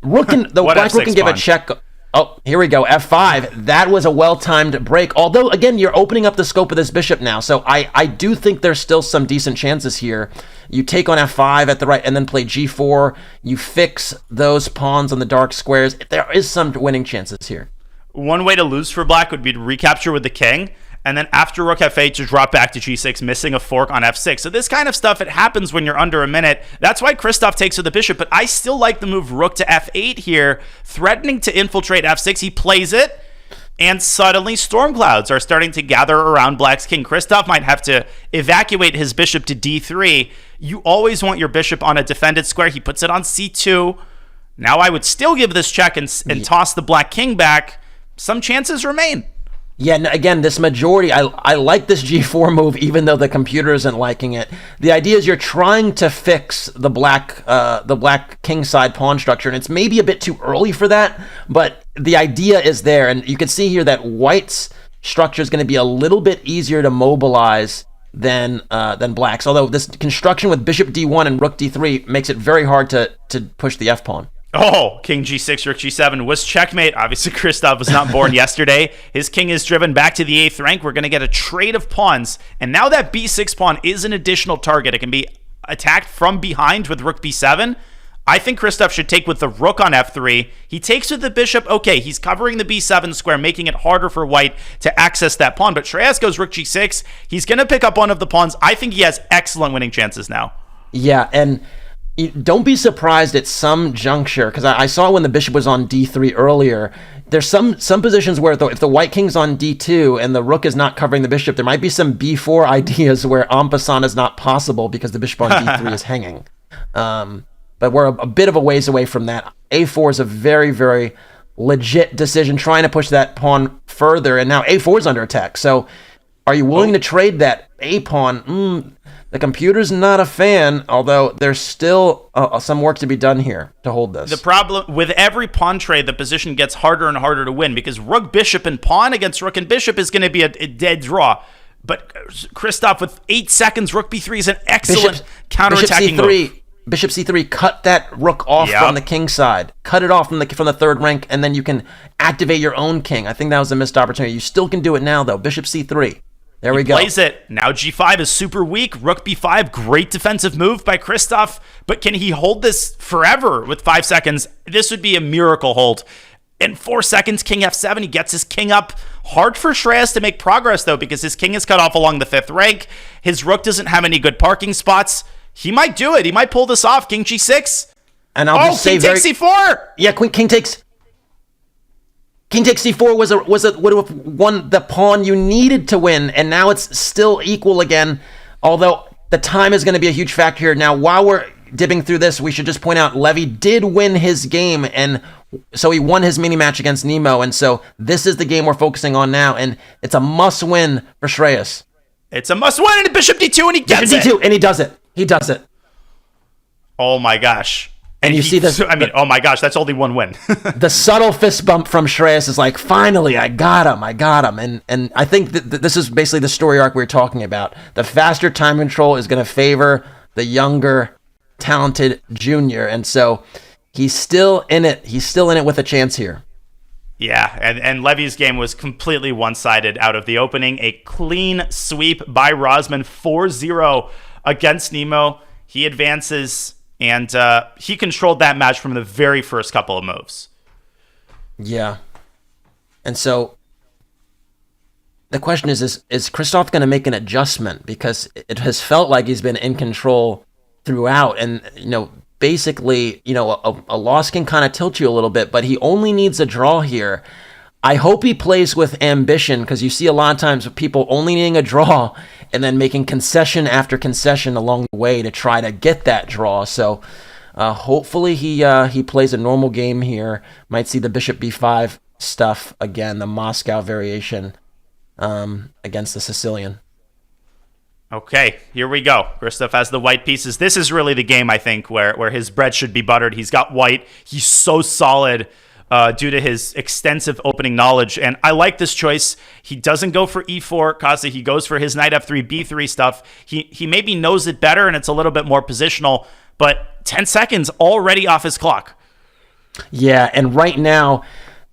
the black rook can give a check. Oh, here we go, F5. That was a well-timed break. Although, again, you're opening up the scope of this bishop now. So I do think there's still some decent chances here. You take on F5 at the right and then play G4. You fix those pawns on the dark squares. There is some winning chances here. One way to lose for Black would be to recapture with the king, and then after rook F8 to drop back to G6, missing a fork on F6. So this kind of stuff, it happens when you're under a minute. That's why Christof takes with the bishop, but I still like the move rook to F8 here, threatening to infiltrate F6. He plays it, and suddenly storm clouds are starting to gather around Black's king. Christof might have to evacuate his bishop to D3. You always want your bishop on a defended square. He puts it on C2. Now I would still give this check and toss the Black king back. Some chances remain. Yeah, again, this majority, I like this G4 move, even though the computer isn't liking it. The idea is you're trying to fix the black king side pawn structure, and it's maybe a bit too early for that, but the idea is there, and you can see here that White's structure is going to be a little bit easier to mobilize than Black's, although this construction with bishop D1 and rook D3 makes it very hard to push the F pawn. Oh, king G6, rook G7 was checkmate. Obviously, Christof was not born yesterday. His king is driven back to the 8th rank. We're going to get a trade of pawns. And now that B6 pawn is an additional target. It can be attacked from behind with rook B7. I think Christof should take with the rook on F3. He takes with the bishop. Okay, he's covering the B7 square, making it harder for White to access that pawn. But Shreyas goes rook G6. He's going to pick up one of the pawns. I think he has excellent winning chances now. Yeah, and don't be surprised at some juncture, because I saw when the bishop was on D3 earlier, there's some positions where if the white king's on D2 and the rook is not covering the bishop, there might be some B4 ideas where en passant is not possible because the bishop on D3 is hanging. But we're a bit of a ways away from that. A4 is a very, very legit decision, trying to push that pawn further, and now A4 is under attack. So are you willing to trade that A pawn? The computer's not a fan, although there's still some work to be done here to hold this. The problem with every pawn trade, the position gets harder and harder to win, because rook, bishop, and pawn against rook and bishop is going to be a dead draw. But Christof, with 8 seconds, rook b3 is an excellent counterattacking move. Bishop c3, cut that rook off from the king side. Cut it off from the 3rd rank, and then you can activate your own king. I think that was a missed opportunity. You still can do it now, though. Bishop c3. There we go. Plays it. Now G5 is super weak. Rook B5, great defensive move by Christof. But can he hold this forever with 5 seconds? This would be a miracle hold. In 4 seconds, King F7, he gets his king up. Hard for Shreyas to make progress, though, because his king is cut off along the 5th rank. His rook doesn't have any good parking spots. He might do it. He might pull this off. King G6. And I'll just say King takes C4. Yeah, King takes C4 would have won the pawn you needed to win, and now it's still equal again. Although the time is going to be a huge factor here. Now, while we're dipping through this, we should just point out Levy did win his game, and so he won his mini match against Nemo, and so this is the game we're focusing on now, and it's a must-win for Shreyas. It's a must-win, and Bishop D2, and he gets Bishop D2, and he does it. He does it. Oh my gosh. And you see this. I mean, oh my gosh, that's only one win. The subtle fist bump from Shreyas is like, finally, I got him. And I think that this is basically the story arc we were talking about. The faster time control is going to favor the younger, talented junior. And so he's still in it. He's still in it with a chance here. Yeah, and Levy's game was completely one-sided out of the opening. A clean sweep by Rosman, 4-0 against Nemo. He advances, and he controlled that match from the very first couple of moves. Yeah. And so the question is Christof going to make an adjustment? Because it has felt like he's been in control throughout. And, basically, a loss can kind of tilt you a little bit, but he only needs a draw here. I hope he plays with ambition, because you see a lot of times people only needing a draw and then making concession after concession along the way to try to get that draw. So hopefully he plays a normal game here. Might see the Bishop B5 stuff again, the Moscow variation against the Sicilian. Okay, here we go. Christof has the white pieces. This is really the game, I think, where his bread should be buttered. He's got white. He's so solid due to his extensive opening knowledge. And I like this choice. He doesn't go for E4, Casa. He goes for his knight F3, B3 stuff. He maybe knows it better, and it's a little bit more positional. But 10 seconds already off his clock. Yeah, and right now,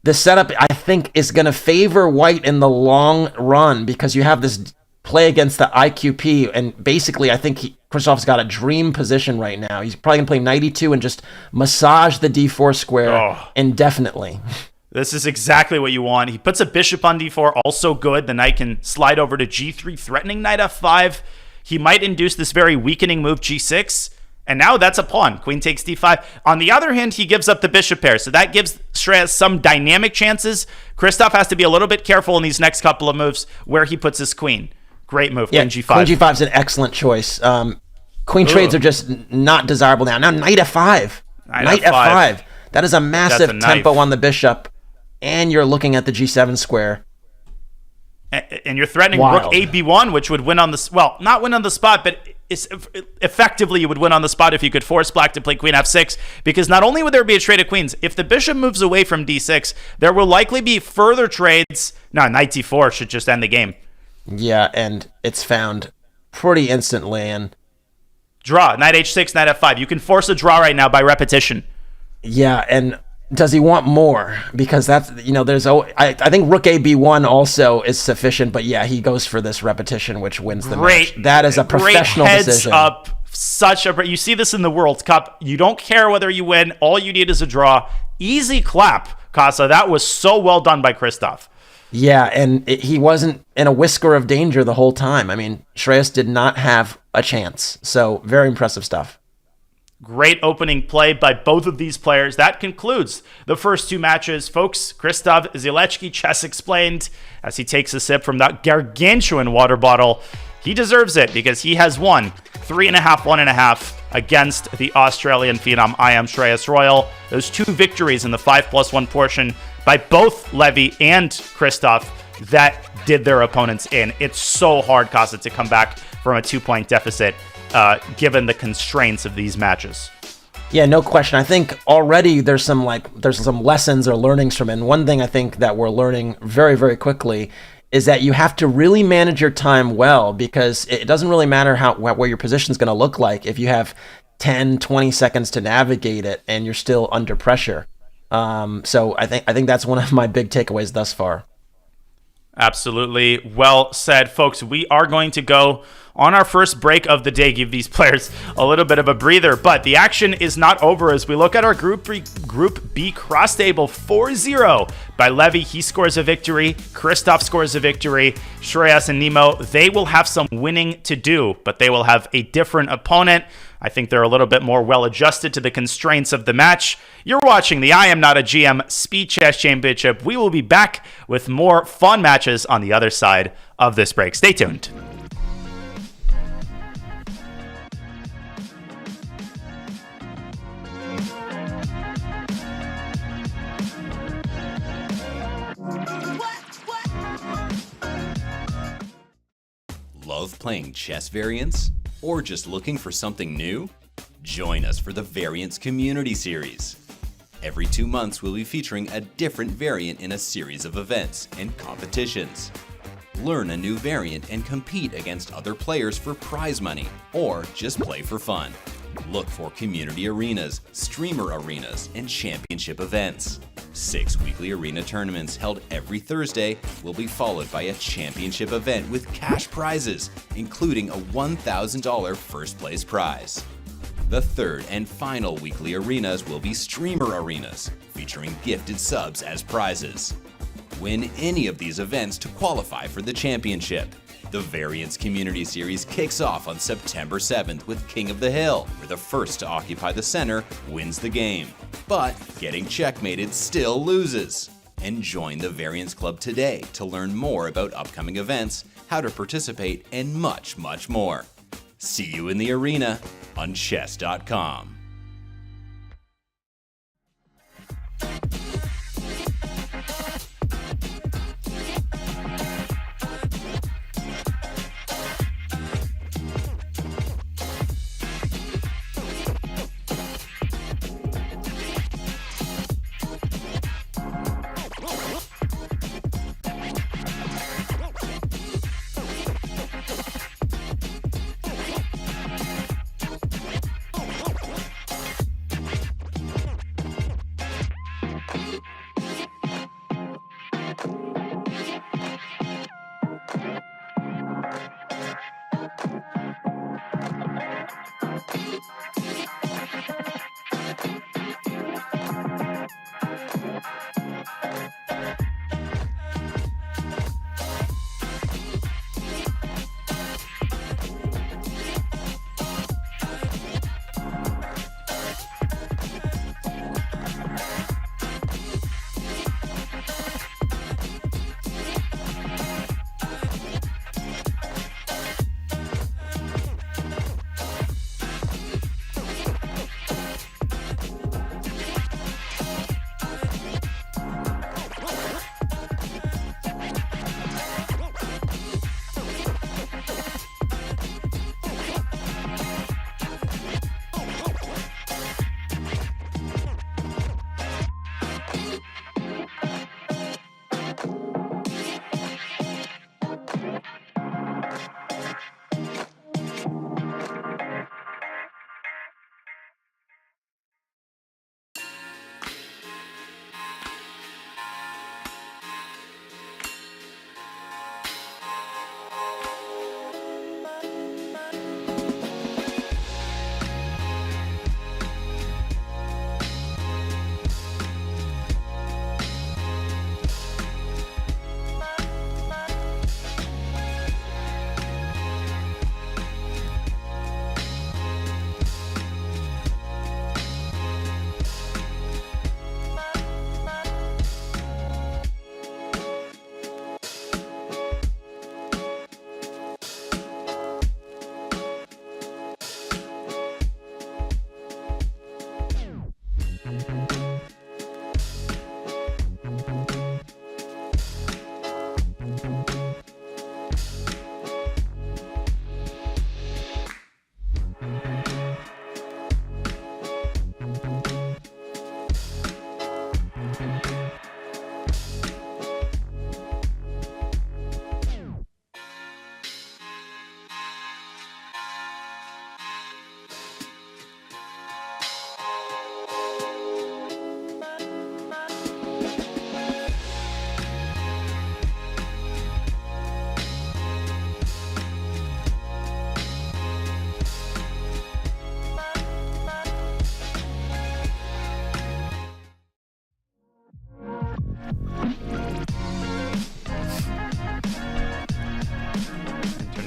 the setup, I think, is going to favor white in the long run, because you have this play against the IQP, and basically I think Christof's got a dream position right now. He's probably going to play knight E2 and just massage the D4 square indefinitely. This is exactly what you want. He puts a bishop on D4, also good. The knight can slide over to G3, threatening knight F5. He might induce this very weakening move G6, and now that's a pawn. Queen takes D5. On the other hand, he gives up the bishop pair, so that gives Shreyas some dynamic chances. Christof has to be a little bit careful in these next couple of moves where he puts his queen. Great move, yeah, Queen G5. Queen G5 is an excellent choice. Queen trades are just not desirable now. Now Knight F5. Knight F5. That is a massive tempo on the bishop, and you're looking at the G7 square. And you're threatening Rook AB1, which would win on the... Well, not win on the spot, but effectively you would win on the spot if you could force black to play Queen F6, because not only would there be a trade of queens, if the bishop moves away from D6, there will likely be further trades. No, Knight D4 should just end the game. Yeah, and it's found pretty instantly. And draw, Knight H6, Knight F5. You can force a draw right now by repetition. Yeah, and does he want more? Because that's, there's... I think Rook AB1 also is sufficient, but yeah, he goes for this repetition, which wins the match. That is a professional decision. Up, you see this in the World Cup. You don't care whether you win. All you need is a draw. Easy clap, Casa. That was so well done by Christof. Yeah, and he wasn't in a whisker of danger the whole time. I mean, Shreyas did not have a chance. So, very impressive stuff. Great opening play by both of these players. That concludes the first two matches. Folks, Christof Sielecki, Chess Explained, as he takes a sip from that gargantuan water bottle. He deserves it because he has won 3.5, 1.5 against the Australian phenom I Am Shreyas Royal. Those two victories in the 5+1 portion by both Levy and Christof that did their opponents in. It's so hard, Casa, to come back from a 2-point deficit given the constraints of these matches. Yeah, no question. I think already there's some lessons or learnings from it. And one thing I think that we're learning very, very quickly is that you have to really manage your time well, because it doesn't really matter where your position is going to look like if you have 10, 20 seconds to navigate it and you're still under pressure. So I think that's one of my big takeaways thus far. Absolutely. Well said, folks. We are going to go on our first break of the day, give these players a little bit of a breather, but the action is not over as we look at our Group B cross table. 4-0 by Levy. He scores a victory. Christof scores a victory. Shreyas and Nemo, they will have some winning to do, but they will have a different opponent. I think they're a little bit more well-adjusted to the constraints of the match. You're watching the I Am Not a GM Speed Chess Championship. We will be back with more fun matches on the other side of this break. Stay tuned. Love playing chess variants? Or just looking for something new? Join us for the Variants Community Series. Every 2 months, we'll be featuring a different variant in a series of events and competitions. Learn a new variant and compete against other players for prize money, or just play for fun. Look for community arenas, streamer arenas, and championship events. 6 weekly arena tournaments held every Thursday will be followed by a championship event with cash prizes, including a $1,000 first place prize. The third and final weekly arenas will be streamer arenas, featuring gifted subs as prizes. Win any of these events to qualify for the championship. The Variants Community Series kicks off on September 7th with King of the Hill, where the first to occupy the center wins the game. But getting checkmated still loses. And join the Variants Club today to learn more about upcoming events, how to participate, and much, much more. See you in the arena on Chess.com.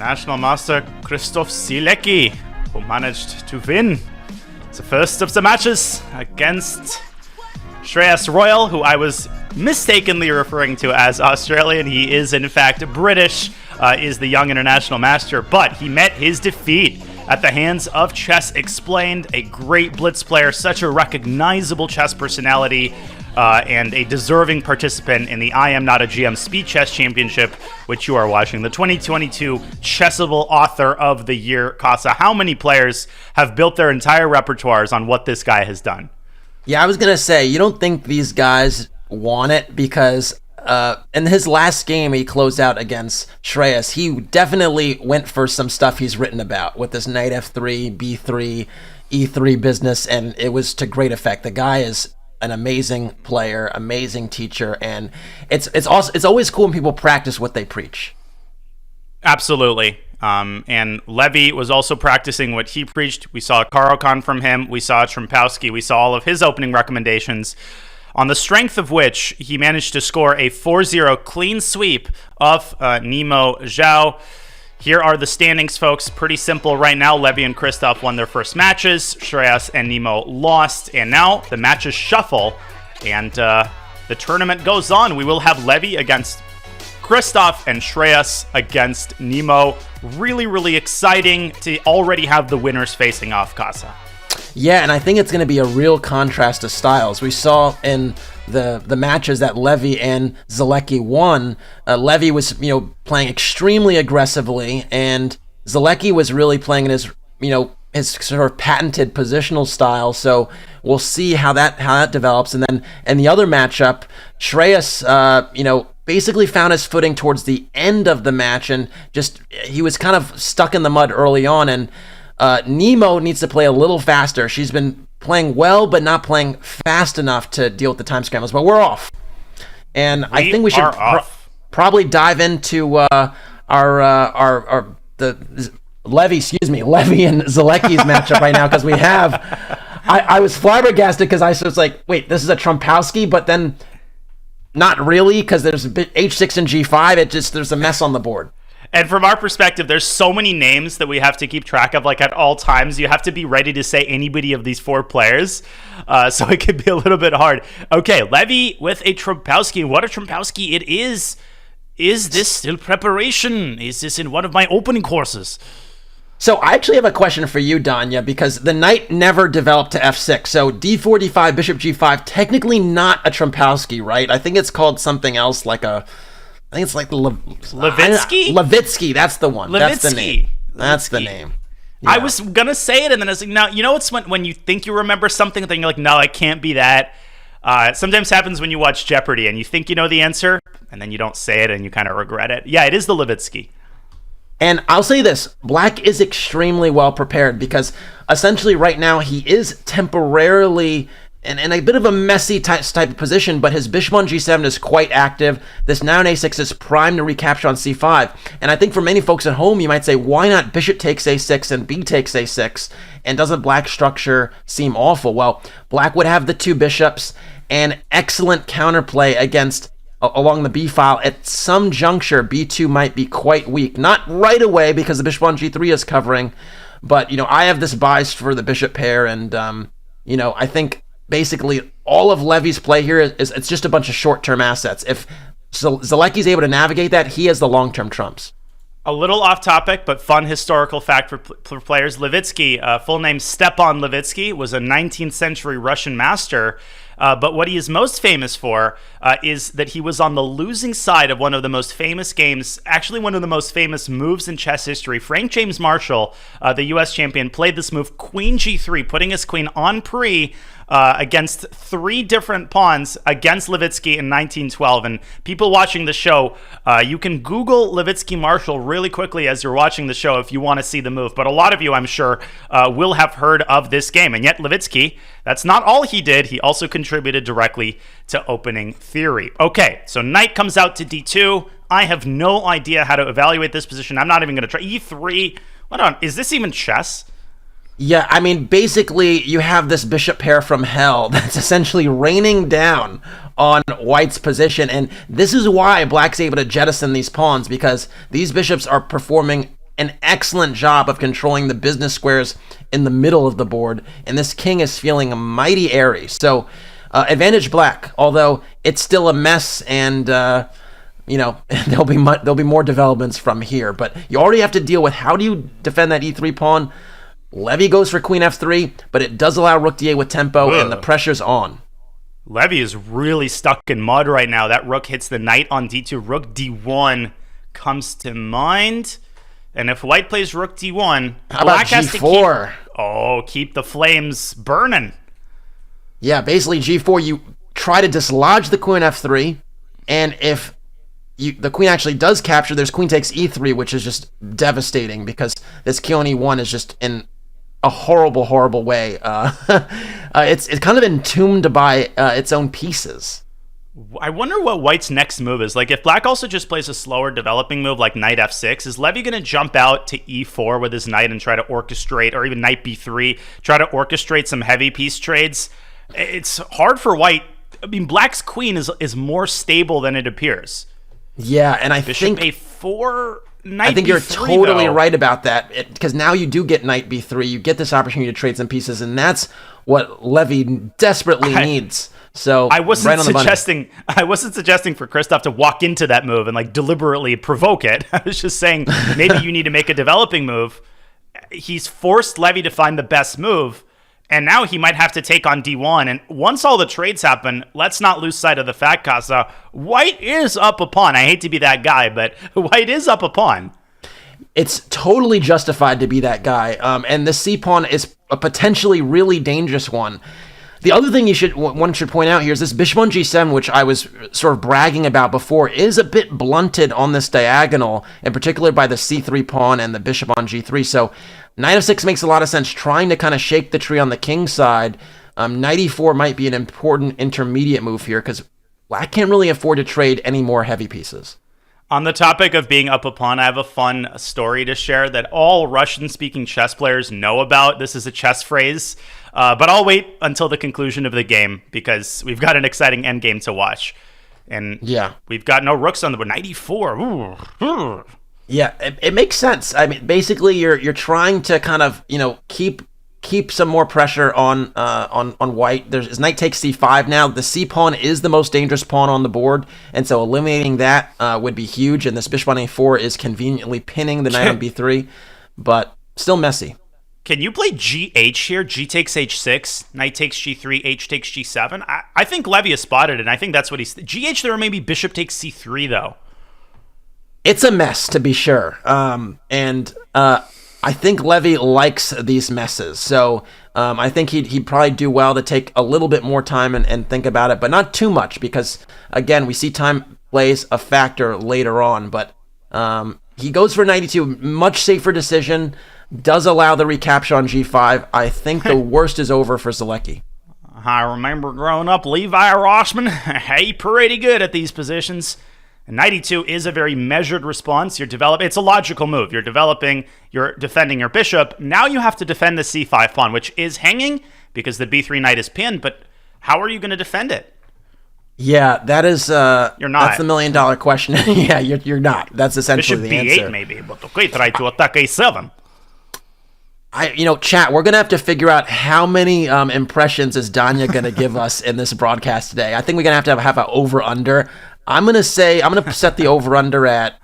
International Master Christof Sielecki, who managed to win the first of the matches against Shreyas Royal, who I was mistakenly referring to as Australian. He is, in fact, British, is the young international master, but he met his defeat at the hands of Chess Explained, a great blitz player, such a recognizable chess personality, and a deserving participant in the I Am Not a GM Speed Chess Championship, which you are watching. The 2022 Chessable Author of the Year, Casa. How many players have built their entire repertoires on what this guy has done? Yeah, I was going to say, you don't think these guys want it because in his last game he closed out against Shreyas. He definitely went for some stuff he's written about with this knight f3, b3, e3 business, and it was to great effect. The guy is an amazing player, amazing teacher, and it's always cool when people practice what they preach. Absolutely. And Levy was also practicing what he preached. We saw a Caro-Kann from him. We saw Trompowsky. We saw all of his opening recommendations, on the strength of which he managed to score a 4-0 clean sweep of Nemo Zhao. Here are the standings, folks. Pretty simple right now. Levy and Christof won their first matches. Shreyas and Nemo lost. And now the matches shuffle, and the tournament goes on. We will have Levy against Christof and Shreyas against Nemo. Really, really exciting to already have the winners facing off, Casa. Yeah, and I think it's going to be a real contrast of styles. We saw in the matches that Levy and Sielecki won. Levy was, playing extremely aggressively, and Sielecki was really playing in his, his sort of patented positional style. So we'll see how that develops. And then in the other matchup, Shreyas, basically found his footing towards the end of the match, and he was kind of stuck in the mud early on, and Nemo needs to play a little faster. She's been playing well, but not playing fast enough to deal with the time scrambles, but we're off. And I think we should probably dive into Levy and Sielecki's matchup right now, because we have, I was flabbergasted because I was like, wait, this is a Trompowsky, but then not really, because there's a bit h6 and g5. There's a mess on the board. And from our perspective, there's so many names that we have to keep track of, at all times. You have to be ready to say anybody of these four players, so it could be a little bit hard. Okay, Levy with a Trompowsky. What a Trompowsky it is. Is this still preparation? Is this in one of my opening courses? So I actually have a question for you, Danya, because the knight never developed to f6. So d4, d5, bishop g5, technically not a Trompowsky, right? I think it's called something else, I think it's like Levitsky? Levitsky, that's the one. Levitsky. That's the name. That's the name. Yeah. I was going to say it, and then I was like, no, it's when you think you remember something, then you're like, no, it can't be that. Sometimes happens when you watch Jeopardy, and you think you know the answer, and then you don't say it, and you kind of regret it. Yeah, it is the Levitsky. And I'll say this, Black is extremely well prepared, because essentially right now he is temporarily in a bit of a messy type of position, but his bishop on g7 is quite active. This now on a6 is primed to recapture on c5. And I think for many folks at home, you might say, why not bishop takes a6 and b takes a6? And doesn't Black's structure seem awful? Well, Black would have the two bishops and excellent counterplay against along the b file. At some juncture, b2 might be quite weak. Not right away, because the bishop on g3 is covering, but I have this bias for the bishop pair, and I think basically all of Levy's play here is it's just a bunch of short-term assets. If Sielecki's able to navigate that, he has the long-term trumps. A little off topic, but fun historical fact for players. Levitsky, full name Stepan Levitsky, was a 19th century Russian master. But what he is most famous for is that he was on the losing side of one of the most famous games, actually one of the most famous moves in chess history. Frank James Marshall, the U.S. champion, played this move, Queen G3, putting his queen on pre against three different pawns against Levitsky in 1912. And people watching the show, you can Google Levitsky Marshall really quickly as you're watching the show if you want to see the move. But a lot of you, I'm sure, will have heard of this game. And yet Levitsky, that's not all he did. He also contributed directly to opening theory. Okay, so knight comes out to d2. I have no idea how to evaluate this position. I'm not even going to try. e3. Is this even chess? Yeah, I mean, basically, you have this bishop pair from hell that's essentially raining down on White's position, and this is why Black's able to jettison these pawns, because these bishops are performing an excellent job of controlling the business squares in the middle of the board, and this king is feeling mighty airy. So advantage black, although it's still a mess, and there'll be more developments from here. But you already have to deal with how do you defend that e3 pawn. Levy goes for queen f3, but it does allow rook d8 with tempo, and the pressure's on. Levy is really stuck in mud right now. That rook hits the knight on d2. Rook d1 comes to mind. And if white plays rook d1, how about g4? Keep the flames burning. Yeah, basically g4, you try to dislodge the queen f3, and if the queen actually does capture, there's queen takes e3, which is just devastating because this king on e1 is just in a horrible, horrible way. It's kind of entombed by its own pieces. I wonder what white's next move is. Like, if black also just plays a slower developing move like knight f6, is Levy going to jump out to e4 with his knight and try to orchestrate, or even knight b3, try to orchestrate some heavy piece trades? It's hard for white. I mean, black's queen is more stable than it appears. Yeah, and Bishop a4, knight I think b3, you're totally though. right about that, because now you do get knight b3, you get this opportunity to trade some pieces, and that's what Levy desperately needs. So I wasn't right on the suggesting for Christof to walk into that move and like deliberately provoke it. I was just saying maybe you need to make a developing move. He's forced Levy to find the best move, and now he might have to take on d1. And once all the trades happen, let's not lose sight of the fact, Casa. White is up a pawn. I hate to be that guy, but white is up a pawn. It's totally justified to be that guy. And the c pawn is a potentially really dangerous one. The other thing one should point out here is this bishop on g7, which I was sort of bragging about before, is a bit blunted on this diagonal, in particular by the c3 pawn and the bishop on g3. So knight f6 makes a lot of sense, trying to kind of shake the tree on the king side. Knight e4 might be an important intermediate move here, because black can't really afford to trade any more heavy pieces. On the topic of being up a pawn, I have a fun story to share that all Russian-speaking chess players know about. This is a chess phrase, but I'll wait until the conclusion of the game because we've got an exciting endgame to watch. And yeah, we've got no rooks on the board. Knight e4. Yeah, it makes sense. I mean, basically, you're trying to kind of keep some more pressure on white. There's knight takes c5 now. The c pawn is the most dangerous pawn on the board, and so eliminating that would be huge. And this bishop on a4 is conveniently pinning the knight on b3, but still messy. Can you play gh here? G takes h6, knight takes g3, h takes g7. I think Levy has spotted it, and I think that's what he's... GH there, or maybe bishop takes c3, though. It's a mess, to be sure. I think Levy likes these messes, so I think he'd probably do well to take a little bit more time and think about it, but not too much, because, again, we see time plays a factor later on, but he goes for 92, much safer decision, does allow the recapture on g5. I think the worst is over for Sielecki. I remember growing up, Levi Rossman, hey, pretty good at these positions. And knight e2 is a very measured response. It's a logical move. You're defending your bishop. Now you have to defend the c5 pawn, which is hanging because the b3 knight is pinned, but how are you going to defend it? Yeah, that is... you're not. That's the $1 million question. Yeah, you're not. That's essentially bishop the b8 answer. maybe, but okay, try to attack a7. Chat, we're going to have to figure out how many impressions is Danya going to give us in this broadcast today. I think we're going to have an over-under. I'm going to set the over-under at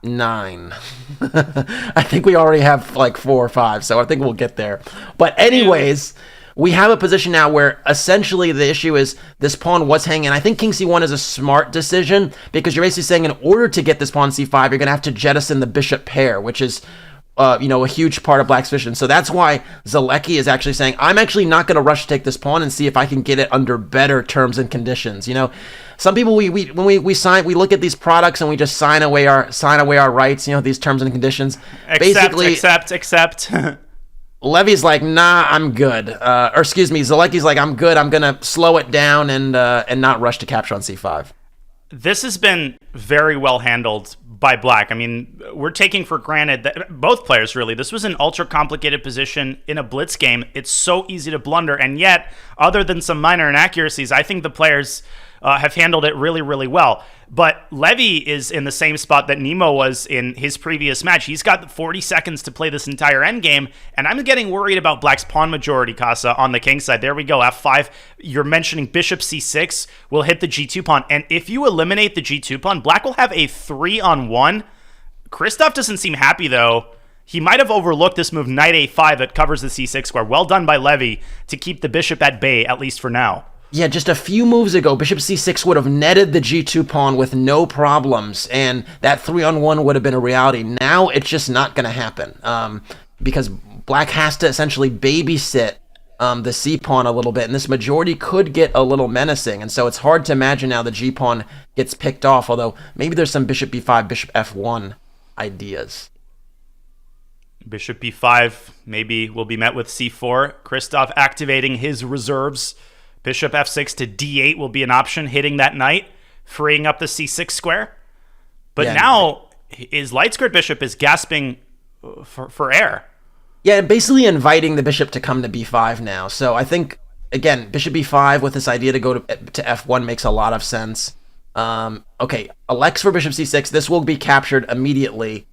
9. I think we already have like 4 or 5, so I think we'll get there. But anyways, we have a position now where essentially the issue is this pawn was hanging. I think king c1 is a smart decision because you're basically saying in order to get this pawn c5, you're going to have to jettison the bishop pair, which is a huge part of black's vision. So that's why Sielecki is actually saying, I'm actually not going to rush to take this pawn and see if I can get it under better terms and conditions. Some people when we look at these products and we just sign away our rights. These terms and conditions. Accept. Levy's like, nah, I'm good. Sielecki's like, I'm good. I'm gonna slow it down and not rush to capture on c5. This has been very well handled by black. I mean, we're taking for granted that both players, really, this was an ultra complicated position in a blitz game. It's so easy to blunder, and yet, other than some minor inaccuracies, I think the players have handled it really, really well. But Levy is in the same spot that Nemo was in his previous match. He's got 40 seconds to play this entire endgame, and I'm getting worried about Black's pawn majority, Casa, on the king side. There we go, f5. You're mentioning bishop c6 will hit the g2 pawn, and if you eliminate the g2 pawn, Black will have a 3-on-1. Christof doesn't seem happy, though. He might have overlooked this move, knight a5, that covers the c6 square. Well done by Levy to keep the bishop at bay, at least for now. Yeah, just a few moves ago, bishop c6 would have netted the g2 pawn with no problems, and that 3-on-1 would have been a reality. Now it's just not going to happen, because Black has to essentially babysit the c pawn a little bit, and this majority could get a little menacing, and so it's hard to imagine now the g pawn gets picked off, although maybe there's some bishop b5, bishop f1 ideas. Bishop b5 maybe will be met with c4. Christof activating his reserves. Bishop f6 to d8 will be an option, hitting that knight, freeing up the c6 square. But now his light squared bishop is gasping for air. Yeah, basically inviting the bishop to come to b5 now. So I think, again, bishop b5 with this idea to go to f1 makes a lot of sense. Okay, elects for bishop c6. This will be captured immediately.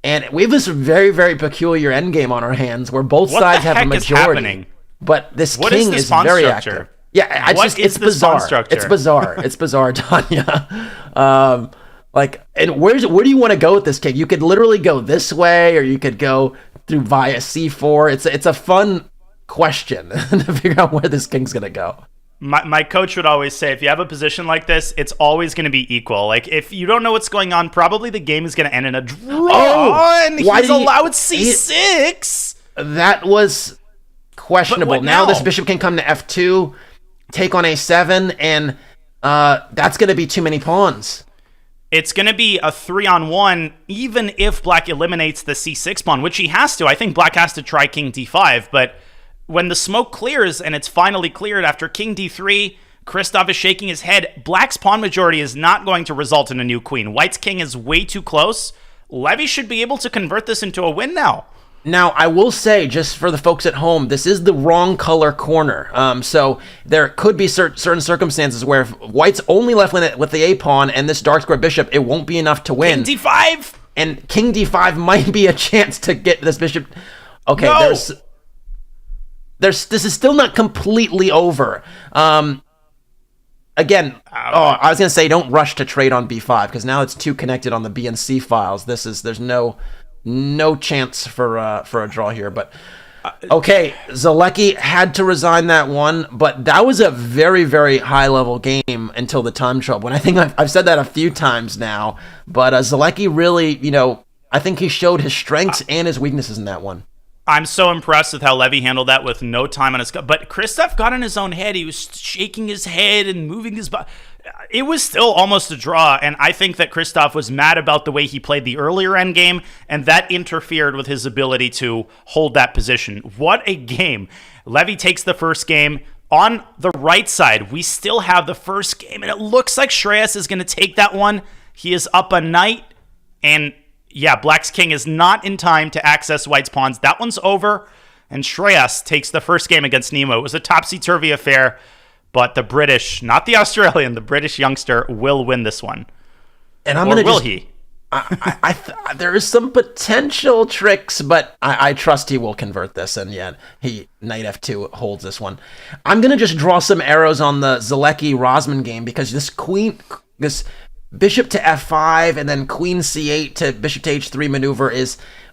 And we have this very, very peculiar endgame on our hands where both sides have a majority. But this king is very active. Yeah, it's bizarre. It's bizarre. It's bizarre, Tanya. And where do you want to go with this king? You could literally go this way, or you could go through via c4. It's a fun question to figure out where this king's gonna go. My coach would always say, if you have a position like this, it's always going to be equal. Like, if you don't know what's going on, probably the game is going to end in a draw. And he's allowed c6. That was questionable. Now this bishop can come to f2, take on a7, and that's going to be too many pawns. It's going to be a 3-on-1, even if Black eliminates the c6 pawn, which he has to. I think Black has to try king d5, but when the smoke clears, and it's finally cleared after king d3, Christof is shaking his head. Black's pawn majority is not going to result in a new queen. White's king is way too close. Levy should be able to convert this into a win now. Now, I will say, just for the folks at home, this is the wrong color corner. So there could be certain circumstances where if White's only left with the a pawn and this dark square bishop, it won't be enough to win. King d5! And king d5 might be a chance to get this bishop. Okay, no! This is still not completely over. Again, I was gonna say don't rush to trade on b5 because now it's too connected on the B and C files. There's no chance for a draw here. But okay, Sielecki had to resign that one, but that was a very, very high level game until the time trouble. And I think I've said that a few times now. But Sielecki really, I think he showed his strengths and his weaknesses in that one. I'm so impressed with how Levy handled that with no time on his gut. But Christof got in his own head. He was shaking his head and moving his body. It was still almost a draw, and I think that Christof was mad about the way he played the earlier endgame, and that interfered with his ability to hold that position. What a game. Levy takes the first game. On the right side, we still have the first game, and it looks like Shreyas is going to take that one. He is up a knight, and yeah, Black's king is not in time to access White's pawns. That one's over, and Shreyas takes the first game against Nemo. It was a topsy-turvy affair, but the British, not the Australian, the British youngster will win this one. And I'm going to will he? There is some potential tricks, but I trust he will convert this, and yeah, knight f2 holds this one. I'm going to just draw some arrows on the Sielecki-Rosman game because this bishop to f5 and then queen c8 to bishop to h3 maneuver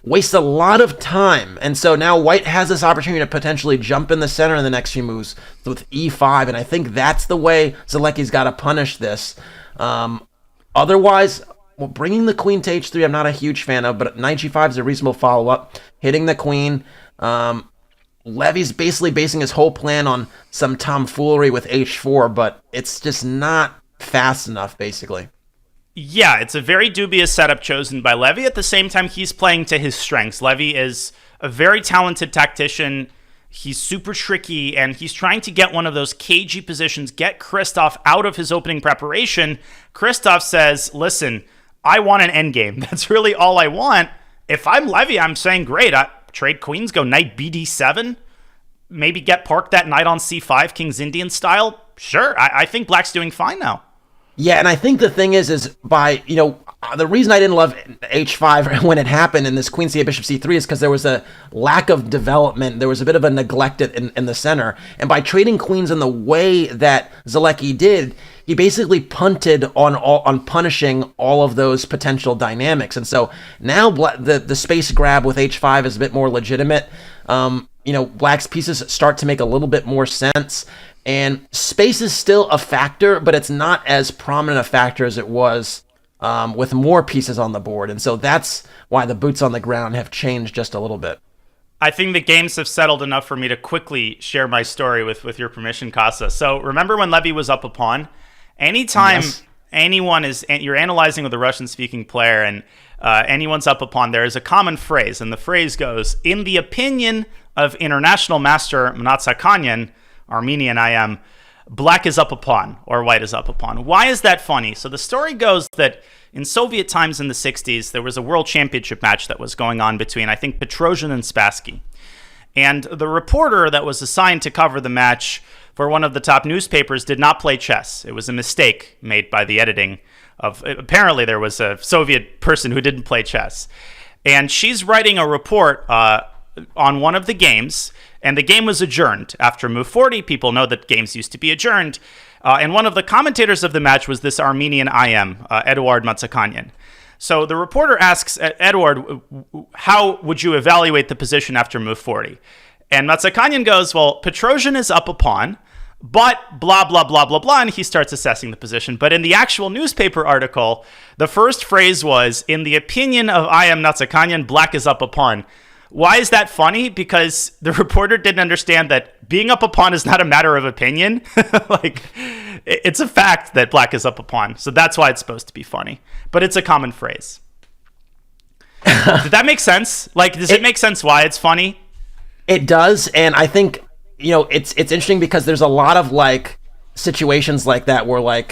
wastes a lot of time. And so now White has this opportunity to potentially jump in the center in the next few moves with e5, and I think that's the way Sielecki's got to punish this. Otherwise, bringing the queen to h3 I'm not a huge fan of, but knight g5 is a reasonable follow-up. Hitting the queen. Levy's basically basing his whole plan on some tomfoolery with h4, but it's just not fast enough, basically. Yeah, it's a very dubious setup chosen by Levy. At the same time, he's playing to his strengths. Levy is a very talented tactician. He's super tricky, and he's trying to get one of those cagey positions, get Christof out of his opening preparation. Christof says, listen, I want an endgame. That's really all I want. If I'm Levy, I'm saying, great, trade queens, go knight bd7, maybe get parked that knight on c5, King's Indian style. Sure, I think Black's doing fine now. Yeah, and I think the thing is by, the reason I didn't love h5 when it happened in this queen c8 bishop c3 is because there was a lack of development. There was a bit of a neglect in the center. And by trading queens in the way that Sielecki did, he basically punted on punishing all of those potential dynamics. And so now the space grab with h5 is a bit more legitimate. Black's pieces start to make a little bit more sense. And space is still a factor, but it's not as prominent a factor as it was with more pieces on the board. And so that's why the boots on the ground have changed just a little bit. I think the games have settled enough for me to quickly share my story with your permission, Casa. So remember when Levy was up a pawn? Anytime you're analyzing with a Russian-speaking player and anyone's up a pawn, there is a common phrase, and the phrase goes, in the opinion of international master Mnatsakanyan, Armenian I am, black is up a pawn, or white is up a pawn. Why is that funny? So the story goes that in Soviet times in the 60s, there was a world championship match that was going on between, I think, Petrosian and Spassky. And the reporter that was assigned to cover the match for one of the top newspapers did not play chess. It was a mistake made by the editing of, apparently there was a Soviet person who didn't play chess. And she's writing a report on one of the games, and the game was adjourned after move 40. People know that games used to be adjourned. And one of the commentators of the match was this Armenian IM, Eduard Matsakanyan. So the reporter asks Eduard, how would you evaluate the position after move 40? And Matsakanyan goes, well, Petrosian is up a pawn, but blah, blah, blah, blah, blah, and he starts assessing the position. But in the actual newspaper article, the first phrase was, in the opinion of IM Matsakanyan, black is up a pawn. Why is that funny? Because the reporter didn't understand that being up a pawn is not a matter of opinion. It's a fact that black is up a pawn. So that's why it's supposed to be funny. But it's a common phrase. Did that make sense? Does it make sense why it's funny? It does, and I think, it's interesting because there's a lot of, situations like that where,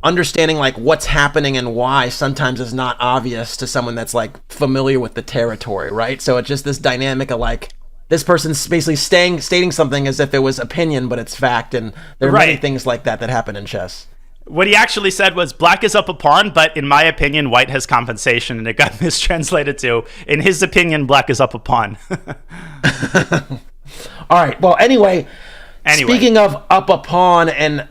understanding what's happening and why sometimes is not obvious to someone that's familiar with the territory, right? So it's just this dynamic of this person's basically stating something as if it was opinion, but it's fact, and there are many things like that happen in chess. What he actually said was, black is up a pawn, but in my opinion, white has compensation, and it got mistranslated to, in his opinion, black is up a pawn. All right, well, anyway, speaking of up a pawn and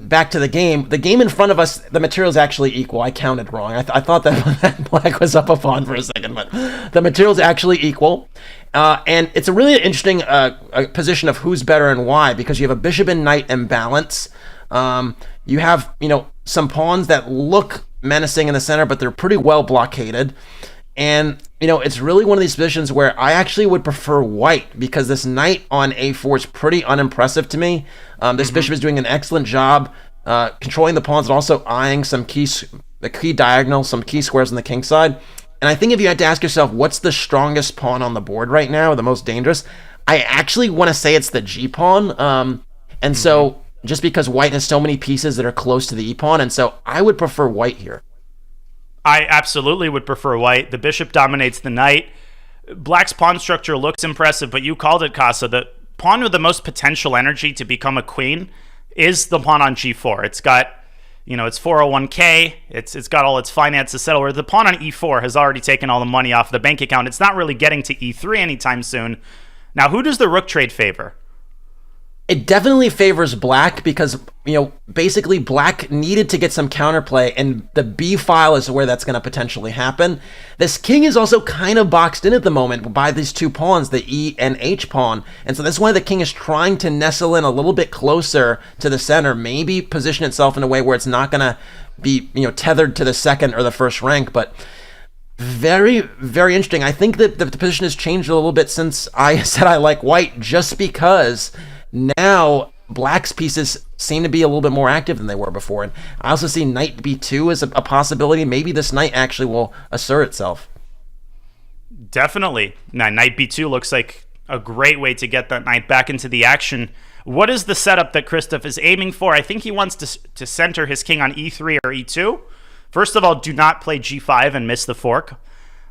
back to the game in front of us, the material is actually equal. I counted wrong. I thought that black was up a pawn for a second, but the material is actually equal. And it's a really interesting position of who's better and why, because you have a bishop and knight imbalance. You have, some pawns that look menacing in the center, but they're pretty well blockaded. And, it's really one of these positions where I actually would prefer white, because this knight on a4 is pretty unimpressive to me. This bishop is doing an excellent job controlling the pawns and also eyeing the key diagonal, some key squares on the king side. And I think if you had to ask yourself, what's the strongest pawn on the board right now, the most dangerous, I actually want to say it's the g pawn. So just because white has so many pieces that are close to the e pawn, and so I would prefer white here. I absolutely would prefer white. The bishop dominates the knight. Black's pawn structure looks impressive, but you called it, Casa. The pawn with the most potential energy to become a queen is the pawn on g4. It's got, it's 401k. It's got all its finances settled. Where the pawn on e4 has already taken all the money off the bank account. It's not really getting to e3 anytime soon. Now, who does the rook trade favor? It definitely favors black because, basically black needed to get some counterplay, and the B file is where that's going to potentially happen. This king is also kind of boxed in at the moment by these two pawns, the E and H pawn. And so that's why the king is trying to nestle in a little bit closer to the center, maybe position itself in a way where it's not going to be, tethered to the second or the first rank. But very, very interesting. I think that the position has changed a little bit since I said I like white, just because now black's pieces seem to be a little bit more active than they were before. And I also see knight b2 as a possibility. Maybe this knight actually will assert itself. Definitely. Now, knight b2 looks like a great way to get that knight back into the action. What is the setup that Christof is aiming for? I think he wants to center his king on e3 or e2. First of all, do not play g5 and miss the fork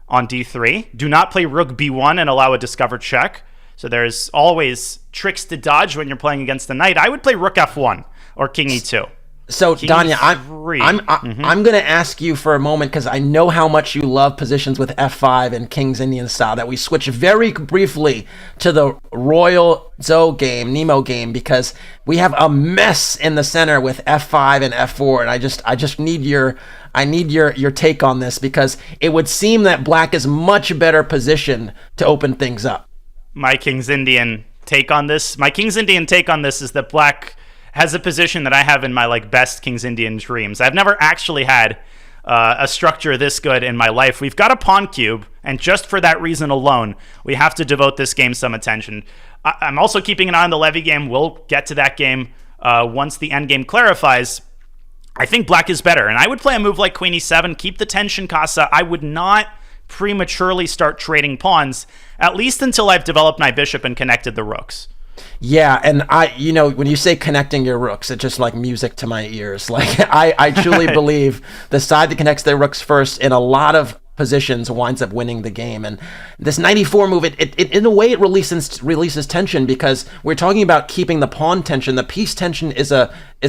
on d3. Do not play rook b1 and allow a discovered check. So there's always tricks to dodge when you're playing against the knight. I would play rook f1. or king e2. So, King Danya, E3. I'm going to ask you for a moment because I know how much you love positions with f5 and King's Indian style that we switch very briefly to the Royal Nemo game because we have a mess in the center with f5 and f4, and I just need your take on this because it would seem that Black is much better positioned to open things up. My King's Indian take on this is that Black has a position that I have in my best King's Indian dreams. I've never actually had a structure this good in my life. We've got a pawn cube, and just for that reason alone, we have to devote this game some attention. I'm also keeping an eye on the Levy game. We'll get to that game once the endgame clarifies. I think Black is better, and I would play a move like Queen e7, keep the tension, Casa. I would not prematurely start trading pawns, at least until I've developed my bishop and connected the rooks. Yeah, and when you say connecting your rooks, it's just like music to my ears. I truly believe the side that connects their rooks first in a lot of positions winds up winning the game. And this 94 move, it in a way it releases tension because we're talking about keeping the pawn tension. The piece tension is a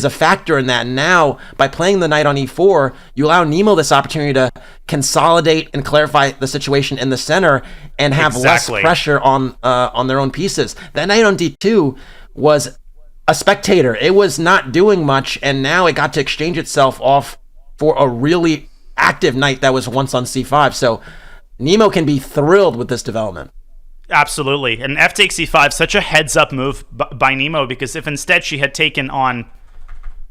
factor in that. And now by playing the knight on e4, you allow Nemo this opportunity to consolidate and clarify the situation in the center and have less pressure on their own pieces. That knight on d2 was a spectator. It was not doing much, and now it got to exchange itself off for a really active knight that was once on c5. So Nemo can be thrilled with this development. Absolutely. And f takes e5, such a heads up move by Nemo, because if instead she had taken on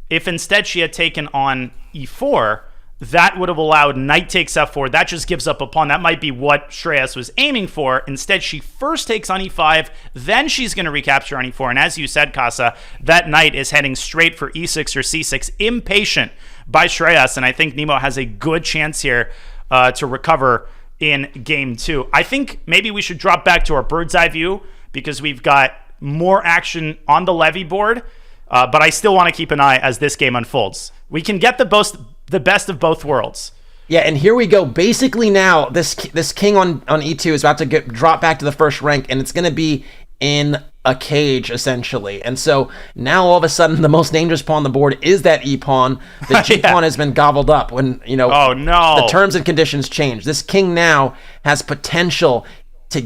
e4, that would have allowed knight takes f4. That just gives up a pawn. That might be what Shreyas was aiming for. Instead, she first takes on e5, then she's going to recapture on e4. And as you said, Casa, that knight is heading straight for e6 or c6, impatient by Shreyas. And I think Nemo has a good chance here to recover in game 2. I think maybe we should drop back to our bird's eye view because we've got more action on the Levy board. But I still want to keep an eye as this game unfolds. We can get the best of both worlds. Yeah, and here we go. Basically now, this king on e2 is about to drop back to the first rank, and it's going to be in a cage, essentially. And so now all of a sudden, the most dangerous pawn on the board is that e-pawn. The g-pawn has been gobbled up when, oh, no. The terms and conditions change. This king now has potential to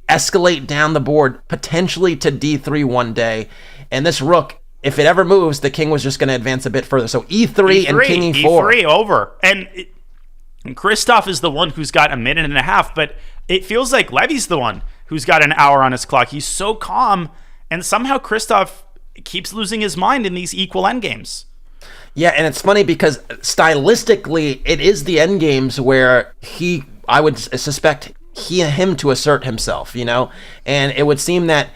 escalate down the board, potentially to d3 one day. And this rook, if it ever moves, the king was just going to advance a bit further. So e3 and king e4. E3 over. And Christof is the one who's got a minute and a half, but it feels like Levy's the one who's got an hour on his clock. He's so calm, and somehow Christof keeps losing his mind in these equal endgames. Yeah, and it's funny because stylistically, it is the endgames where I would suspect him to assert himself, and it would seem that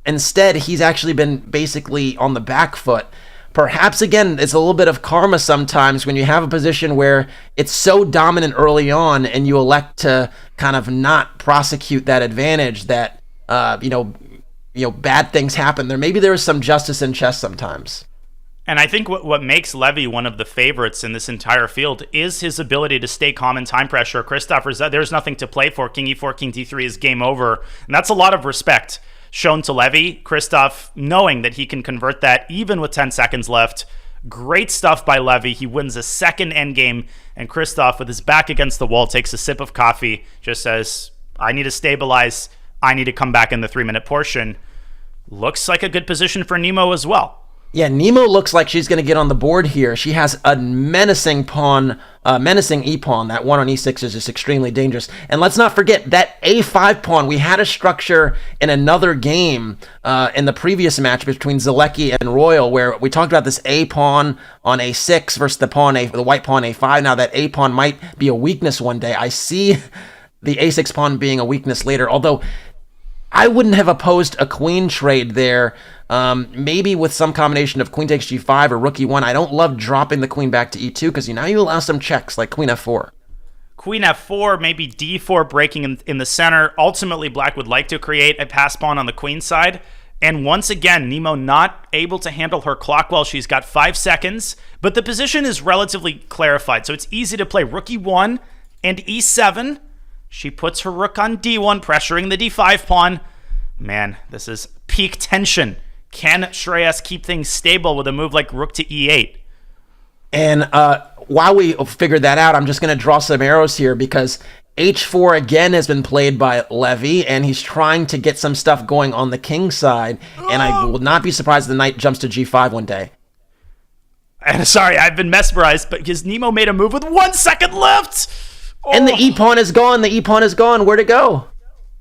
instead, he's actually been basically on the back foot. Perhaps, again, it's a little bit of karma sometimes when you have a position where it's so dominant early on and you elect to kind of not prosecute that advantage that, bad things happen. Maybe there is some justice in chess sometimes. And I think what makes Levy one of the favorites in this entire field is his ability to stay calm in time pressure. Christof, there's nothing to play for. King e4, king d3 is game over. And that's a lot of respect shown to Levy. Christof, knowing that he can convert that even with 10 seconds left. Great stuff by Levy. He wins a second endgame, and Christof, with his back against the wall, takes a sip of coffee, just says, I need to stabilize. I need to come back in the 3-minute portion. Looks like a good position for Nemo as well. Yeah, Nemo looks like she's going to get on the board here. She has a menacing e-pawn. That one on e6 is just extremely dangerous. And let's not forget that a5 pawn. We had a structure in another game in the previous match between Sielecki and Royal where we talked about this a-pawn on a6 versus the white pawn a5. Now that a-pawn might be a weakness one day. I see the a6 pawn being a weakness later, although I wouldn't have opposed a queen trade there. Maybe with some combination of queen takes g5 or rook e1. I don't love dropping the queen back to e2 because now you allow some checks like queen f4. Queen f4, maybe d4 breaking in the center. Ultimately, Black would like to create a pass pawn on the queen side. And once again, Nemo not able to handle her clock well. She's got 5 seconds, but the position is relatively clarified. So it's easy to play rook e1 and e7. She puts her rook on d1, pressuring the d5 pawn. Man, this is peak tension Can Shreyas keep things stable with a move like rook to e8? And while we figure that out, I'm just going to draw some arrows here because h4 again has been played by Levy, and he's trying to get some stuff going on the king side. And I will not be surprised if the knight jumps to g5 one day. And sorry, I've been mesmerized, but because Nemo made a move with 1 second left. And the e-pawn is gone. The e-pawn is gone. Where'd it go?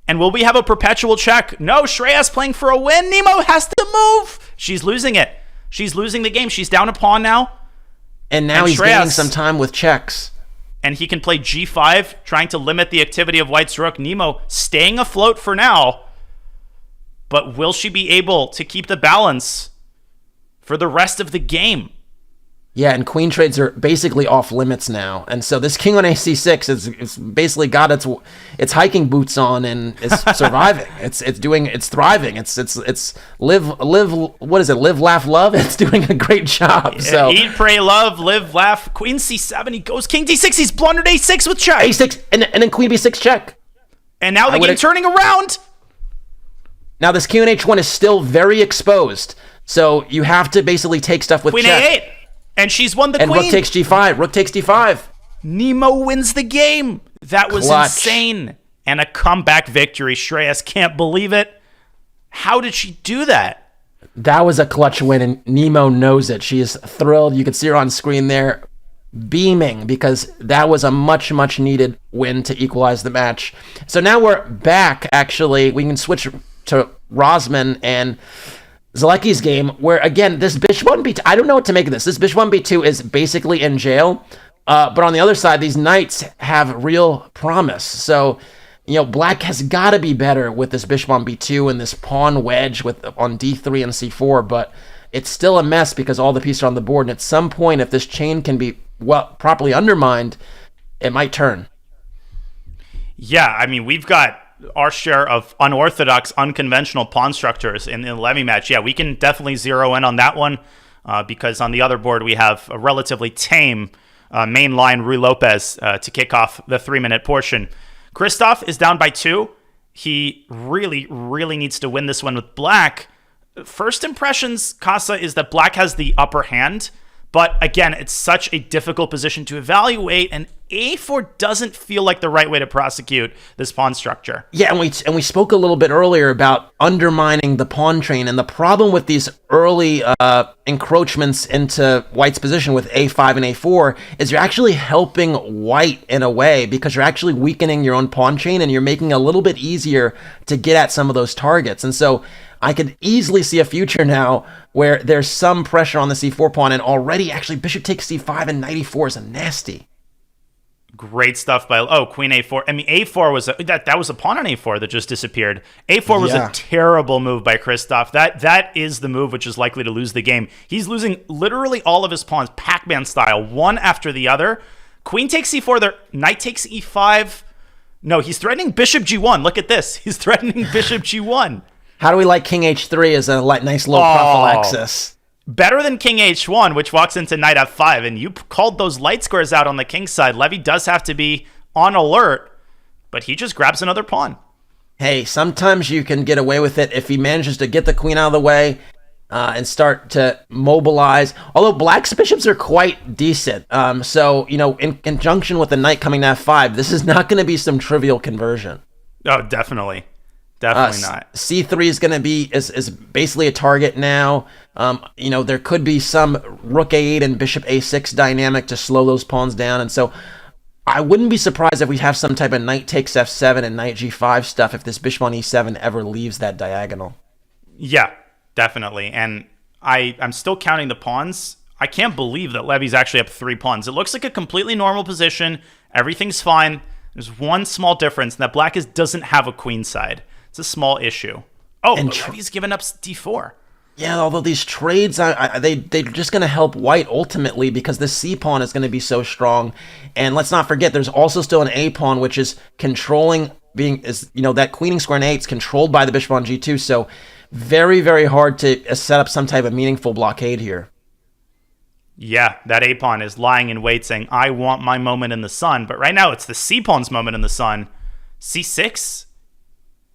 And will we have a perpetual check? No, Shreyas playing for a win. Nemo has to move. She's losing it. She's losing the game. She's down a pawn now. And now he's gaining some time with checks. And he can play g5, trying to limit the activity of White's rook. Nemo staying afloat for now. But will she be able to keep the balance for the rest of the game? Yeah, and queen trades are basically off limits now, and so this king on ac6 is basically got its hiking boots on and is surviving. It's thriving. It's live. What is it? Live, laugh, love. It's doing a great job. Yeah, so eat, pray, love, live, laugh. Queen c7. He goes king d6. He's blundered a6 with check. a6 and then queen b6 check. And now the game turning around. Now this king on h1 is still very exposed, so you have to basically take stuff with queen check. a8. And she's won the and queen. Rook takes g5. Rook takes d5. Nemo wins the game. That was Clutch. insane. And a comeback victory. Shreyas can't believe it. How did she do that? That was a clutch win, and Nemo knows it. She is thrilled. You can see her on screen there, beaming, because that was a much, much needed win to equalize the match. So now we're back, actually. We can switch to Rosman and Sielecki's game, where again this bishop 1b2, I don't know what to make of this. This bishop 1b2 is basically in jail, but on the other side, these knights have real promise. So, black has got to be better with this bishop 1b2 and this pawn wedge on d3 and c4, but it's still a mess because all the pieces are on the board. And at some point, if this chain can be properly undermined, it might turn. Yeah, I mean, we've got our share of unorthodox, unconventional pawn structures in the Levy match. Yeah, we can definitely zero in on that one because on the other board we have a relatively tame main line Ruy Lopez to kick off the 3-minute portion. Christof is down by 2. He really, really needs to win this one with black. First impressions, Casa, is that black has the upper hand, but again, it's such a difficult position to evaluate, and a4 doesn't feel like the right way to prosecute this pawn structure. Yeah, and we spoke a little bit earlier about undermining the pawn train, and the problem with these early encroachments into White's position with a5 and a4 is you're actually helping White in a way because you're actually weakening your own pawn chain and you're making it a little bit easier to get at some of those targets. And so I could easily see a future now where there's some pressure on the c4 pawn, and already actually bishop takes c5 and knight e4 is a nasty. Great stuff by queen a4. I mean, a4 was that was a pawn on a4 that just disappeared. A4 was a terrible move by Christof. That is the move which is likely to lose the game. He's losing literally all of his pawns, Pac-Man style, one after the other. Queen takes c4 there. Knight takes e5. No, he's threatening bishop g1. Look at this. He's threatening bishop g1. How do we like king h3 as a nice little prophylaxis? Better than king h1, which walks into knight f5, and you called those light squares out on the king side. Levy does have to be on alert, but he just grabs another pawn. Hey, sometimes you can get away with it if he manages to get the queen out of the way and start to mobilize. Although black's bishops are quite decent, so in conjunction with the knight coming to f5, this is not going to be some trivial conversion. Oh, definitely. Definitely not. C3 is going to be is basically a target now. There could be some rook a8 and bishop a6 dynamic to slow those pawns down, and so I wouldn't be surprised if we have some type of knight takes f7 and knight g5 stuff if this bishop on e7 ever leaves that diagonal. Yeah, definitely. And I'm still counting the pawns. I can't believe that Levy's actually up 3 pawns. It looks like a completely normal position. Everything's fine. There's one small difference, and that black doesn't have a queen side. It's a small issue. Oh, and Levy's given up d4. Yeah, although these trades, they're just going to help White ultimately because the c pawn is going to be so strong. And let's not forget, there's also still an a pawn which is controlling, that queening square in a8 is controlled by the bishop on g2. So very, very hard to set up some type of meaningful blockade here. Yeah, that a pawn is lying in wait saying, I want my moment in the sun. But right now it's the c pawn's moment in the sun. c6?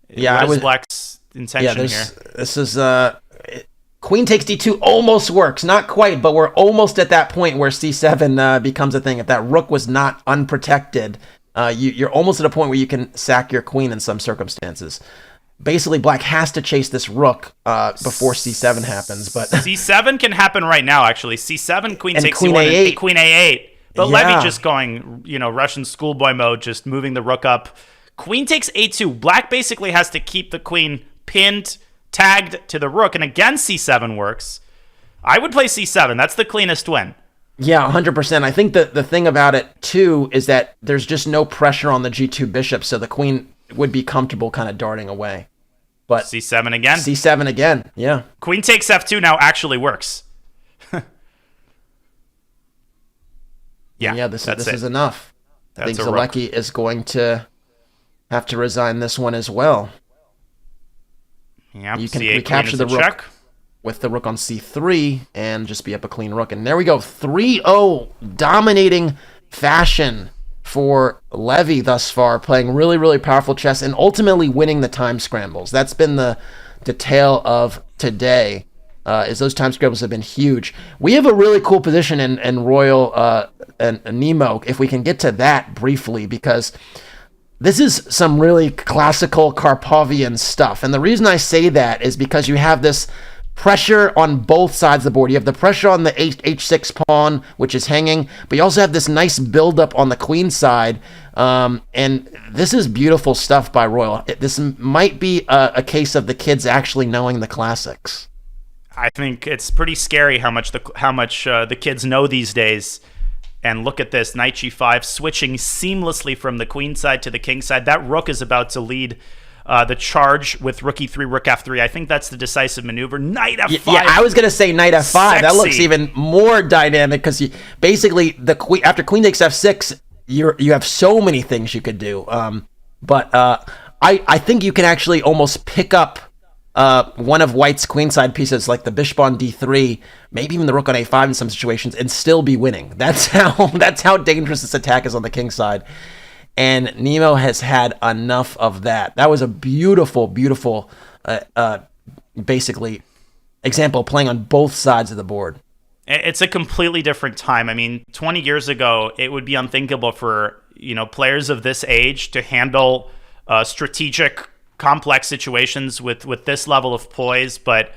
Yeah, what is black's intention here? This is Queen takes d2 almost works. Not quite, but we're almost at that point where c7 becomes a thing. If that rook was not unprotected, you're almost at a point where you can sack your queen in some circumstances. Basically, black has to chase this rook before c7 happens. But c7 can happen right now, actually. c7, queen and takes queen c1, a8. and queen a8. But Yeah. Levy just going, Russian schoolboy mode, just moving the rook up. Queen takes a2. Black basically has to keep the queen pinned, tagged to the rook, and again c7 works. I would play c7. That's the cleanest win. Yeah, 100%. I think the thing about it, too, is that there's just no pressure on the g2 bishop, so the queen would be comfortable kind of darting away. But c7 again? c7 again, yeah. Queen takes f2 now actually works. Yeah, this is enough. I think That's a rook. Sielecki is going to have to resign this one as well. Yep, You can c8 recapture queen the is a rook check. with the rook on c3 and just be up a clean rook. And there we go, 3-0, dominating fashion for Levy thus far, playing really, really powerful chess and ultimately winning the time scrambles. That's been the tale of today, is those time scrambles have been huge. We have a really cool position in Royal and Nemo, if we can get to that briefly, because this is some really classical Karpovian stuff. And the reason I say that is because you have this pressure on both sides of the board. You have the pressure on the h6 pawn, which is hanging, but you also have this nice buildup on the queen side. And this is beautiful stuff by Royal. This might be a case of the kids actually knowing the classics. I think it's pretty scary how much the kids know these days. And look at this, knight g5, switching seamlessly from the queen side to the king side. That rook is about to lead the charge with rook e3, rook f3. I think that's the decisive maneuver. Knight f5. Yeah, I was going to say knight f5. Sexy. That looks even more dynamic because basically after queen takes f6, you have so many things you could do. But I think you can actually almost pick up one of white's queenside pieces, like the bishop on d3, maybe even the rook on a5 in some situations, and still be winning. That's how dangerous this attack is on the king side. And Nemo has had enough of that. That was a beautiful, beautiful, basically, example of playing on both sides of the board. It's a completely different time. I mean, 20 years ago, it would be unthinkable for players of this age to handle strategic, complex situations with this level of poise. But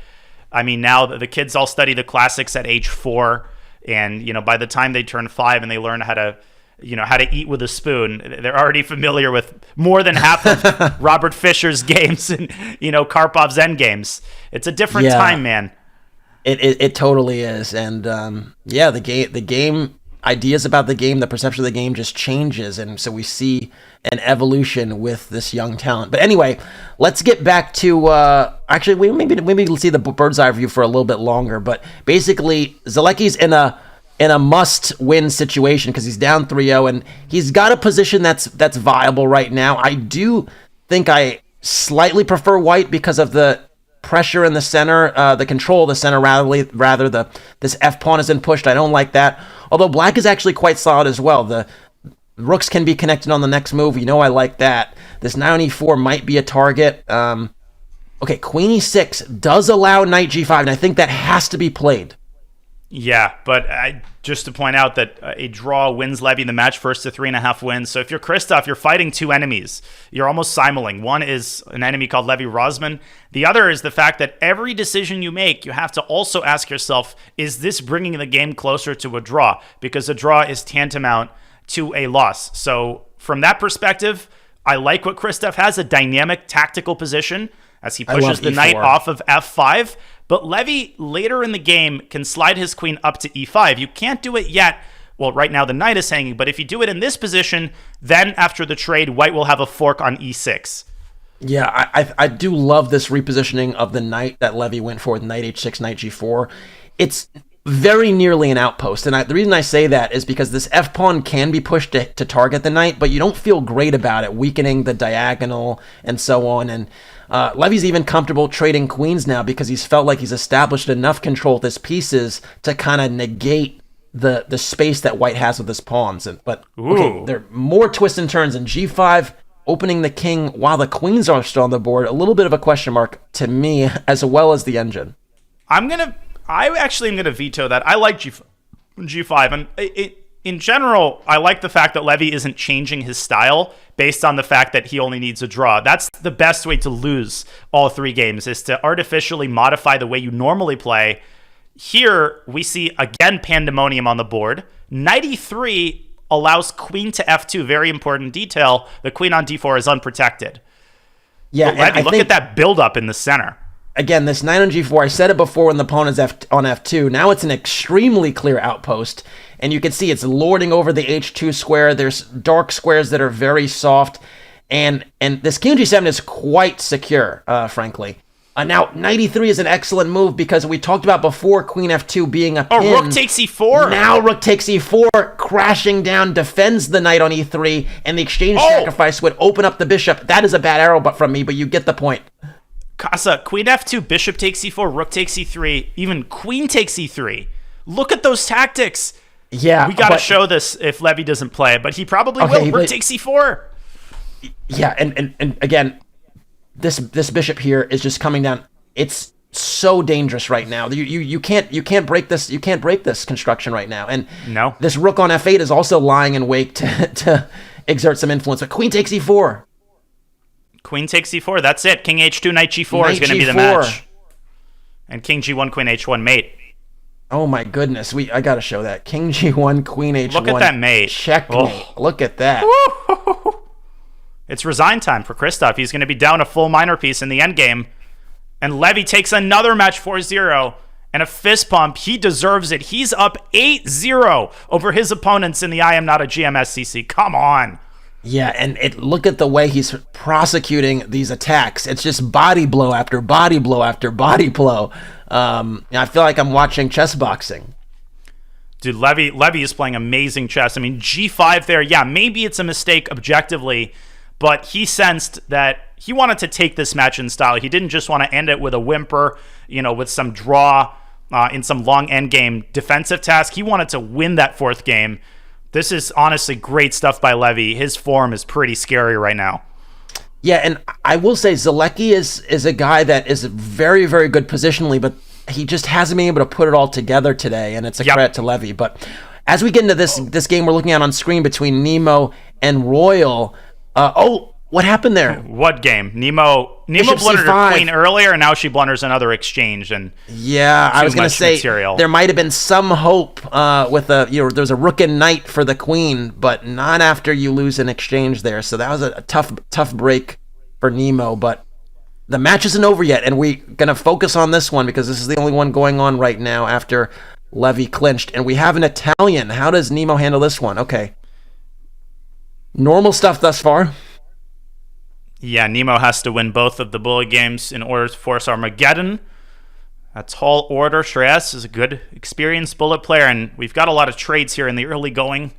I mean, now the kids all study the classics at age 4, and by the time they turn 5 and they learn how to eat with a spoon, they're already familiar with more than half of Robert Fischer's games and Karpov's endgames. It's a different time, man. It totally is, and the game ideas about the game, the perception of the game just changes, and so we see an evolution with this young talent. But anyway, let's get back to actually we maybe see the bird's eye view for a little bit longer. But basically, Sielecki's in a must-win situation because he's down 3-0, and he's got a position that's viable right now. I do think I slightly prefer white because of the pressure in the center, the control of the center rather this f pawn has been pushed. I don't like that. Although black is actually quite solid as well. The rooks can be connected on the next move. I like that. This knight on e4 might be a target. Okay, queen e6 does allow knight g5, and I think that has to be played. Yeah, but just to point out that a draw wins Levy the match, first to 3.5 wins. So if you're Christof, you're fighting two enemies. You're almost simuling. One is an enemy called Levy Rosman. The other is the fact that every decision you make, you have to also ask yourself, is this bringing the game closer to a draw? Because a draw is tantamount to a loss. So from that perspective, I like what Christof has, a dynamic tactical position as he pushes the knight off of f5. But Levy, later in the game, can slide his queen up to e5. You can't do it yet. Well, right now the knight is hanging, but if you do it in this position, then after the trade, white will have a fork on e6. Yeah, I do love this repositioning of the knight that Levy went for with knight h6, knight g4. It's very nearly an outpost, and the reason I say that is because this f-pawn can be pushed to target the knight, but you don't feel great about it, weakening the diagonal and so on, and Levy's even comfortable trading queens now because he's felt like he's established enough control with his pieces to kind of negate the space that white has with his pawns. But okay, there are more twists and turns in g5, opening the king while the queens are still on the board. A little bit of a question mark to me, as well as the engine. I actually am gonna veto that. I like G5, and in general, I like the fact that Levy isn't changing his style based on the fact that he only needs a draw. That's the best way to lose all 3 games, is to artificially modify the way you normally play. Here, we see, again, pandemonium on the board. Knight e3 allows queen to f2. Very important detail. The queen on d4 is unprotected. Yeah, but Levy, look at that buildup in the center. Again, this knight on g4, I said it before when the pawn is on f2. Now it's an extremely clear outpost. And you can see it's lording over the h2 square. There's dark squares that are very soft. And this king g7 is quite secure, frankly. Now, knight e3 is an excellent move because we talked about before queen f2 being a pin. Oh, rook takes e4. Now rook takes e4, crashing down, defends the knight on e3, and the exchange sacrifice would open up the bishop. That is a bad arrow from me, but you get the point. Casa, queen f2, bishop takes e4, rook takes e3, even queen takes e3. Look at those tactics. Yeah, we got to show this if Levy doesn't play, but he probably will. Rook takes e4. Yeah, and again, this bishop here is just coming down. It's so dangerous right now. You can't break this. You can't break this construction right now. And no, this rook on f8 is also lying in wait to exert some influence. But queen takes e4. Queen takes e4. That's it. King h2, knight g4 is going to be the match. And king g1, queen h1 mate. Oh my goodness, I gotta show that. King g1, queen h1. Look at that mate. Checkmate. Oh. Look at that. It's resign time for Christof. He's going to be down a full minor piece in the endgame. And Levy takes another match 4-0 and a fist pump. He deserves it. He's up 8-0 over his opponents in the I Am Not a GM SCC. Come on. Yeah, and look at the way he's prosecuting these attacks. It's just body blow after body blow after body blow. I feel like I'm watching chess boxing. Dude, Levy is playing amazing chess. I mean, g5 there, yeah, maybe it's a mistake objectively, but he sensed that he wanted to take this match in style. He didn't just want to end it with a whimper, with some draw in some long endgame defensive task. He wanted to win that 4th game. This is honestly great stuff by Levy. His form is pretty scary right now. Yeah, and I will say Sielecki is a guy that is very, very good positionally, but he just hasn't been able to put it all together today, and it's a credit to Levy. But as we get into this game we're looking at on screen between Nemo and Royal, what happened there? What game? Nemo blundered her queen earlier, and now she blunders another exchange. And yeah, I was going to say there might have been some hope with there's a rook and knight for the queen, but not after you lose an exchange there. So that was a tough break for Nemo. But the match isn't over yet, and we're going to focus on this one because this is the only one going on right now after Levy clinched. And we have an Italian. How does Nemo handle this one? Okay. Normal stuff thus far. Yeah, Nemo has to win both of the bullet games in order to force Armageddon. A tall order. Shreyas is a good, experienced bullet player, and we've got a lot of trades here in the early going.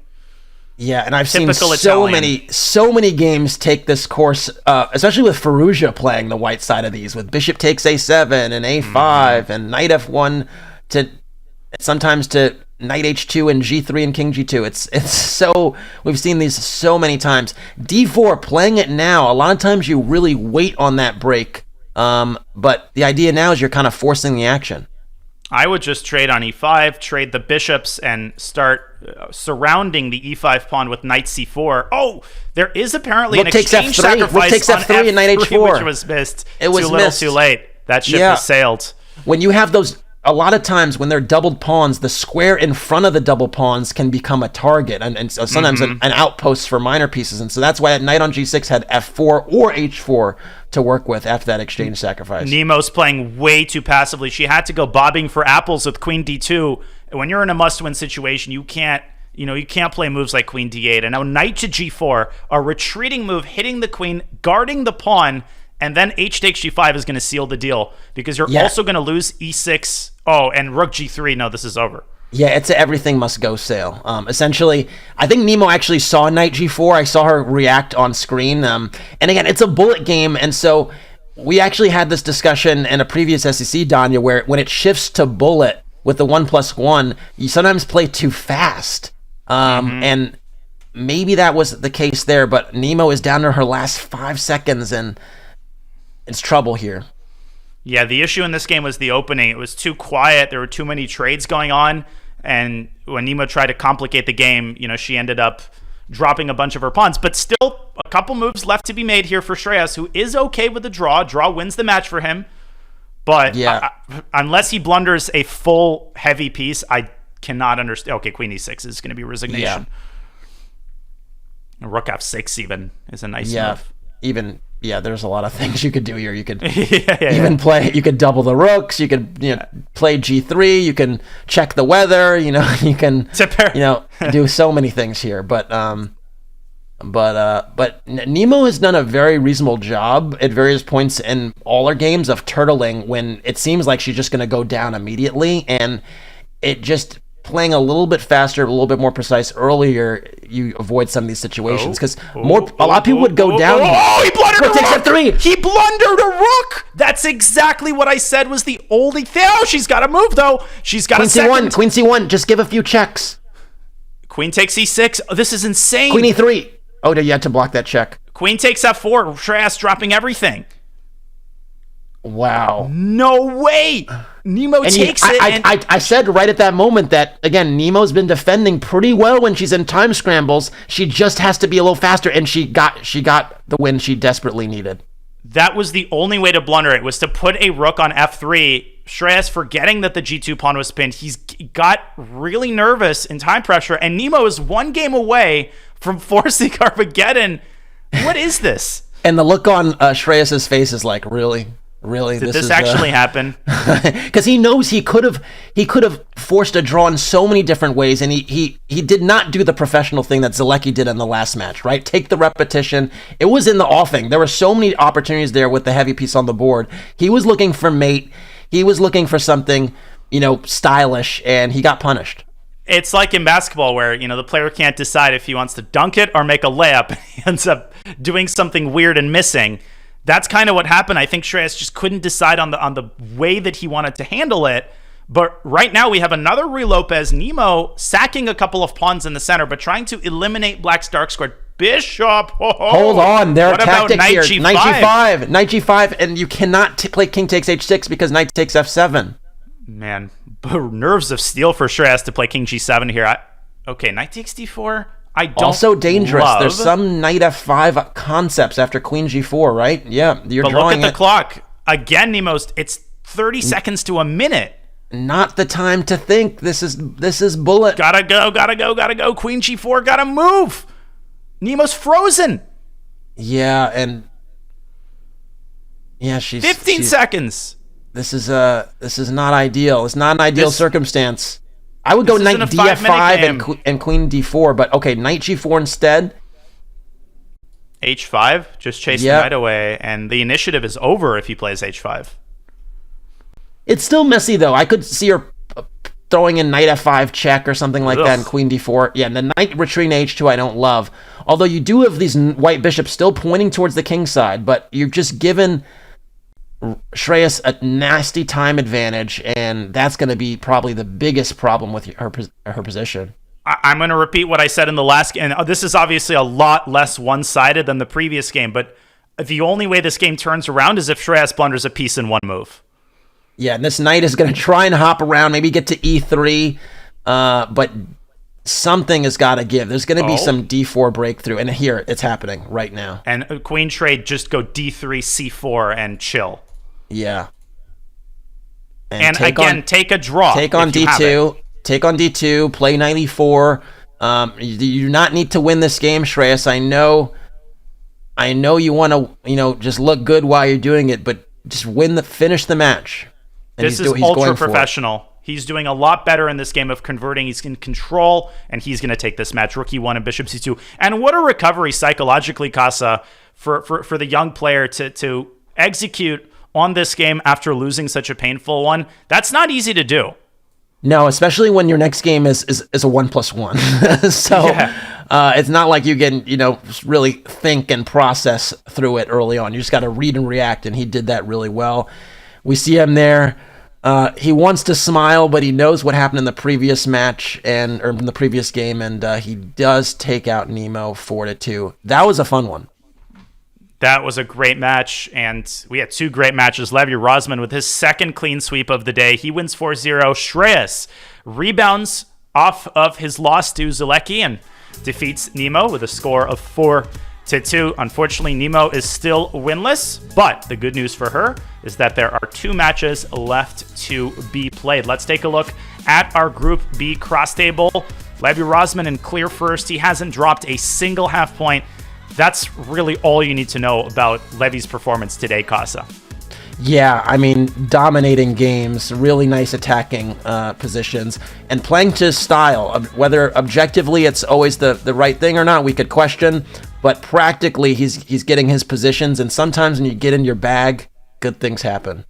Yeah, and I've seen so many games take this course, especially with Firouzja playing the white side of these, with bishop takes a7 and a5 and knight f1 to sometimes to knight h2 and g3 and king g2. It's so, we've seen these so many times. d4, playing it now, a lot of times you really wait on that break, but the idea now is you're kind of forcing the action. I would just trade on e5, trade the bishops, and start surrounding the e5 pawn with knight c4. Oh, there is apparently an exchange sacrifice Rook takes f3 and knight h4. Which was missed. It was too little, too late. That ship has sailed. When you have those, a lot of times when they're doubled pawns, the square in front of the double pawns can become a target, and sometimes an outpost for minor pieces. And so that's why knight on g6 had f4 or h4 to work with after that exchange sacrifice. Nemo's playing way too passively. She had to go bobbing for apples with queen d2. When you're in a must-win situation, you can't play moves like queen d8. And now knight to g4, a retreating move, hitting the queen, guarding the pawn, and then h takes g5 is going to seal the deal because you're also going to lose e6. Oh, and rook g3. No, this is over. Yeah, it's a everything must go sale. Essentially, I think Nemo actually saw knight g4. I saw her react on screen. And again, it's a bullet game, and so we actually had this discussion in a previous SCC, Danya, where when it shifts to bullet with the 1+1, you sometimes play too fast. And maybe that was the case there, but Nemo is down to her last 5 seconds, and it's trouble here. Yeah, the issue in this game was the opening. It was too quiet. There were too many trades going on. And when Nemo tried to complicate the game, she ended up dropping a bunch of her pawns. But still, a couple moves left to be made here for Shreyas, who is okay with the draw. Draw wins the match for him. But unless he blunders a full heavy piece, I cannot understand. Okay, Queen E6 is going to be resignation. Rook F6 even is a nice move. There's a lot of things you could do here. You could play. You could double the rooks. You could play G3. You can check the weather. You can do so many things here. But Nemo has done a very reasonable job at various points in all her games of turtling when it seems like she's just going to go down immediately, and it just. Playing a little bit faster, a little bit more precise earlier, you avoid some of these situations because a lot of people would go down. He blundered a rook! F3. He blundered a rook! That's exactly what I said was the only thing. Oh, she's got to move though. She's got Queen C1. Queen C1. Just give a few checks. Queen takes E6. Oh, this is insane. Queen E3. Oh, you had to block that check. Queen takes F4. Shreyas dropping everything. Wow. No way. Nemo takes it. I said right at that moment that, again, Nemo's been defending pretty well when she's in time scrambles. She just has to be a little faster, and she got the win she desperately needed. That was the only way to blunder it, was to put a rook on F3. Shreyas forgetting that the G2 pawn was pinned. He got really nervous in time pressure, and Nemo is one game away from forcing Armageddon. What is this? And the look on Shreyas's face is like, really? Did this actually happen? Because he knows he could have forced a draw in so many different ways, and he did not do the professional thing that Sielecki did in the last match, right? Take the repetition. It was in the offing. There were so many opportunities there with the heavy piece on the board. He was looking for mate. He was looking for something, stylish, and he got punished. It's like in basketball where, the player can't decide if he wants to dunk it or make a layup. He ends up doing something weird and missing. That's kind of what happened. I think Shreyas just couldn't decide on the way that he wanted to handle it. But right now we have another Ruy Lopez, Nemo sacking a couple of pawns in the center, but trying to eliminate Black's dark squared bishop. Hold on, there are tactics here. G5? Knight G5, and you cannot play king takes H6 because knight takes F7. Man, nerves of steel for Shreyas to play king G7 here. Knight takes D4. I don't also dangerous. Love. There's some knight F5 concepts after queen G4, right? Yeah, you're but drawing look at the clock. Again, Nemo's, it's 30 seconds to a minute. Not the time to think. This is bullet. Gotta go. Queen G4, gotta move. Nemo's frozen. Yeah, and she's 15 seconds. This is not ideal. It's not an ideal circumstance. I would go knight df5 and queen d4, but okay, knight g4 instead. h5, just chase the knight away, and the initiative is over if he plays h5. It's still messy, though. I could see her throwing in knight f5 check or something like that, and queen d4. Yeah, and the knight retreating h2 I don't love. Although you do have these white bishops still pointing towards the king side, but you've just given Shreyas a nasty time advantage, and that's going to be probably the biggest problem with her position. I'm going to repeat what I said in the last game. This is obviously a lot less one-sided than the previous game, but the only way this game turns around is if Shreyas blunders a piece in one move. Yeah, and this knight is going to try and hop around, maybe get to e3, but something has got to give. There's going to be some d4 breakthrough, and here, it's happening right now. And queen trade, just go d3, c4, and chill. Yeah. And again, take a draw. Take on d2. Take on d2. Play knight e4. You do not need to win this game, Shreyas. I know you want to, just look good while you're doing it, but just finish the match. And this is ultra professional. He's doing a lot better in this game of converting. He's in control, and he's going to take this match. Rook e1 and bishop c2. And what a recovery psychologically, Casa, for the young player to execute on this game after losing such a painful one. That's not easy to do. No, especially when your next game is a 1+1. So it's not like you can, really think and process through it early on. You just got to read and react, and he did that really well. We see him there. He wants to smile, but he knows what happened in the previous match or in the previous game, and he does take out Nemo 4-2. That was a fun one. That was a great match, and we had two great matches. Levy Rosman with his second clean sweep of the day. He wins 4-0. Shreyas rebounds off of his loss to Sielecki and defeats Nemo with a score of 4-2. Unfortunately, Nemo is still winless, but the good news for her is that there are two matches left to be played. Let's take a look at our Group B cross table. Levy Rosman in clear first. He hasn't dropped a single half point. That's really all you need to know about Levy's performance today, Casa. Yeah, I mean, dominating games, really nice attacking positions, and playing to his style. Whether objectively it's always the right thing or not, we could question, but practically he's getting his positions, and sometimes when you get in your bag, good things happen.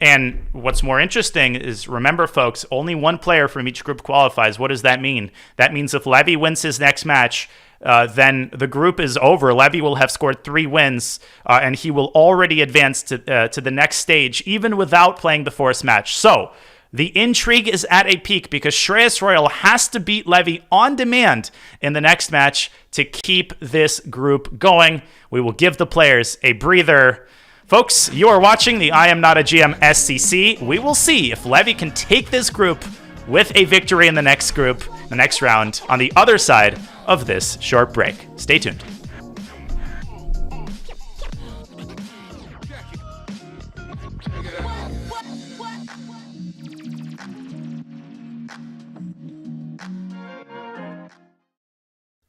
And what's more interesting is, remember, folks, only one player from each group qualifies. What does that mean? That means if Levy wins his next match, then the group is over. Levy will have scored 3 wins, and he will already advance to the next stage, even without playing the fourth match. So the intrigue is at a peak because Shreyas Royal has to beat Levy on demand in the next match to keep this group going. We will give the players a breather. Folks, you are watching the I Am Not a GM SCC. We will see if Levy can take this group with a victory in the next group, the next round, on the other side of this short break. Stay tuned.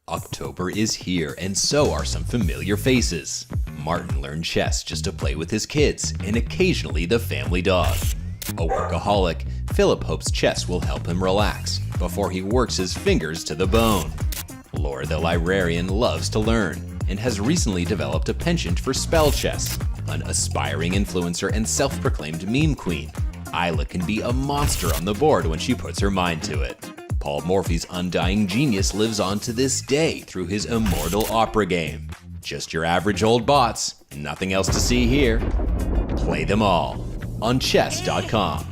October is here, and so are some familiar faces. Martin learned chess just to play with his kids, and occasionally the family dog. A workaholic, Philip hopes chess will help him relax before he works his fingers to the bone. Laura the librarian loves to learn and has recently developed a penchant for spell chess. An aspiring influencer and self-proclaimed meme queen, Isla can be a monster on the board when she puts her mind to it. Paul Morphy's undying genius lives on to this day through his immortal opera game. Just your average old bots, nothing else to see here. Play them all on Chess.com.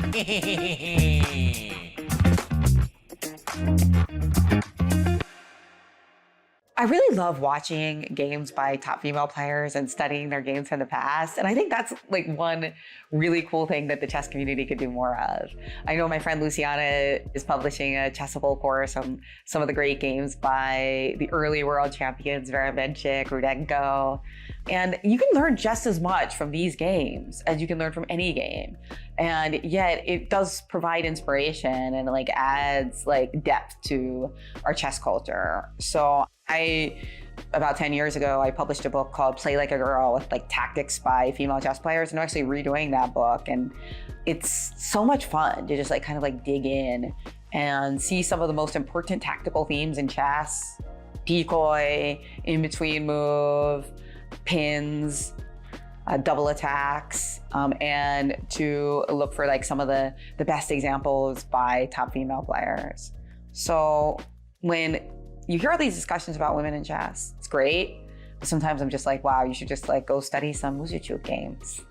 I really love watching games by top female players and studying their games from the past. And I think that's like one really cool thing that the chess community could do more of. I know my friend Luciana is publishing a Chessable course on some of the great games by the early world champions, Vera Menchik, Rudenko. And you can learn just as much from these games as you can learn from any game. And yet it does provide inspiration and like adds like depth to our chess culture. So about 10 years ago, I published a book called Play Like a Girl with like tactics by female chess players. And I'm actually redoing that book. And it's so much fun to just like kind of like dig in and see some of the most important tactical themes in chess: decoy, in-between move, pins, double attacks, and to look for like some of the best examples by top female players. So when you hear all these discussions about women in chess, it's great, but sometimes I'm just like, wow, you should just like go study some Muzichuk games.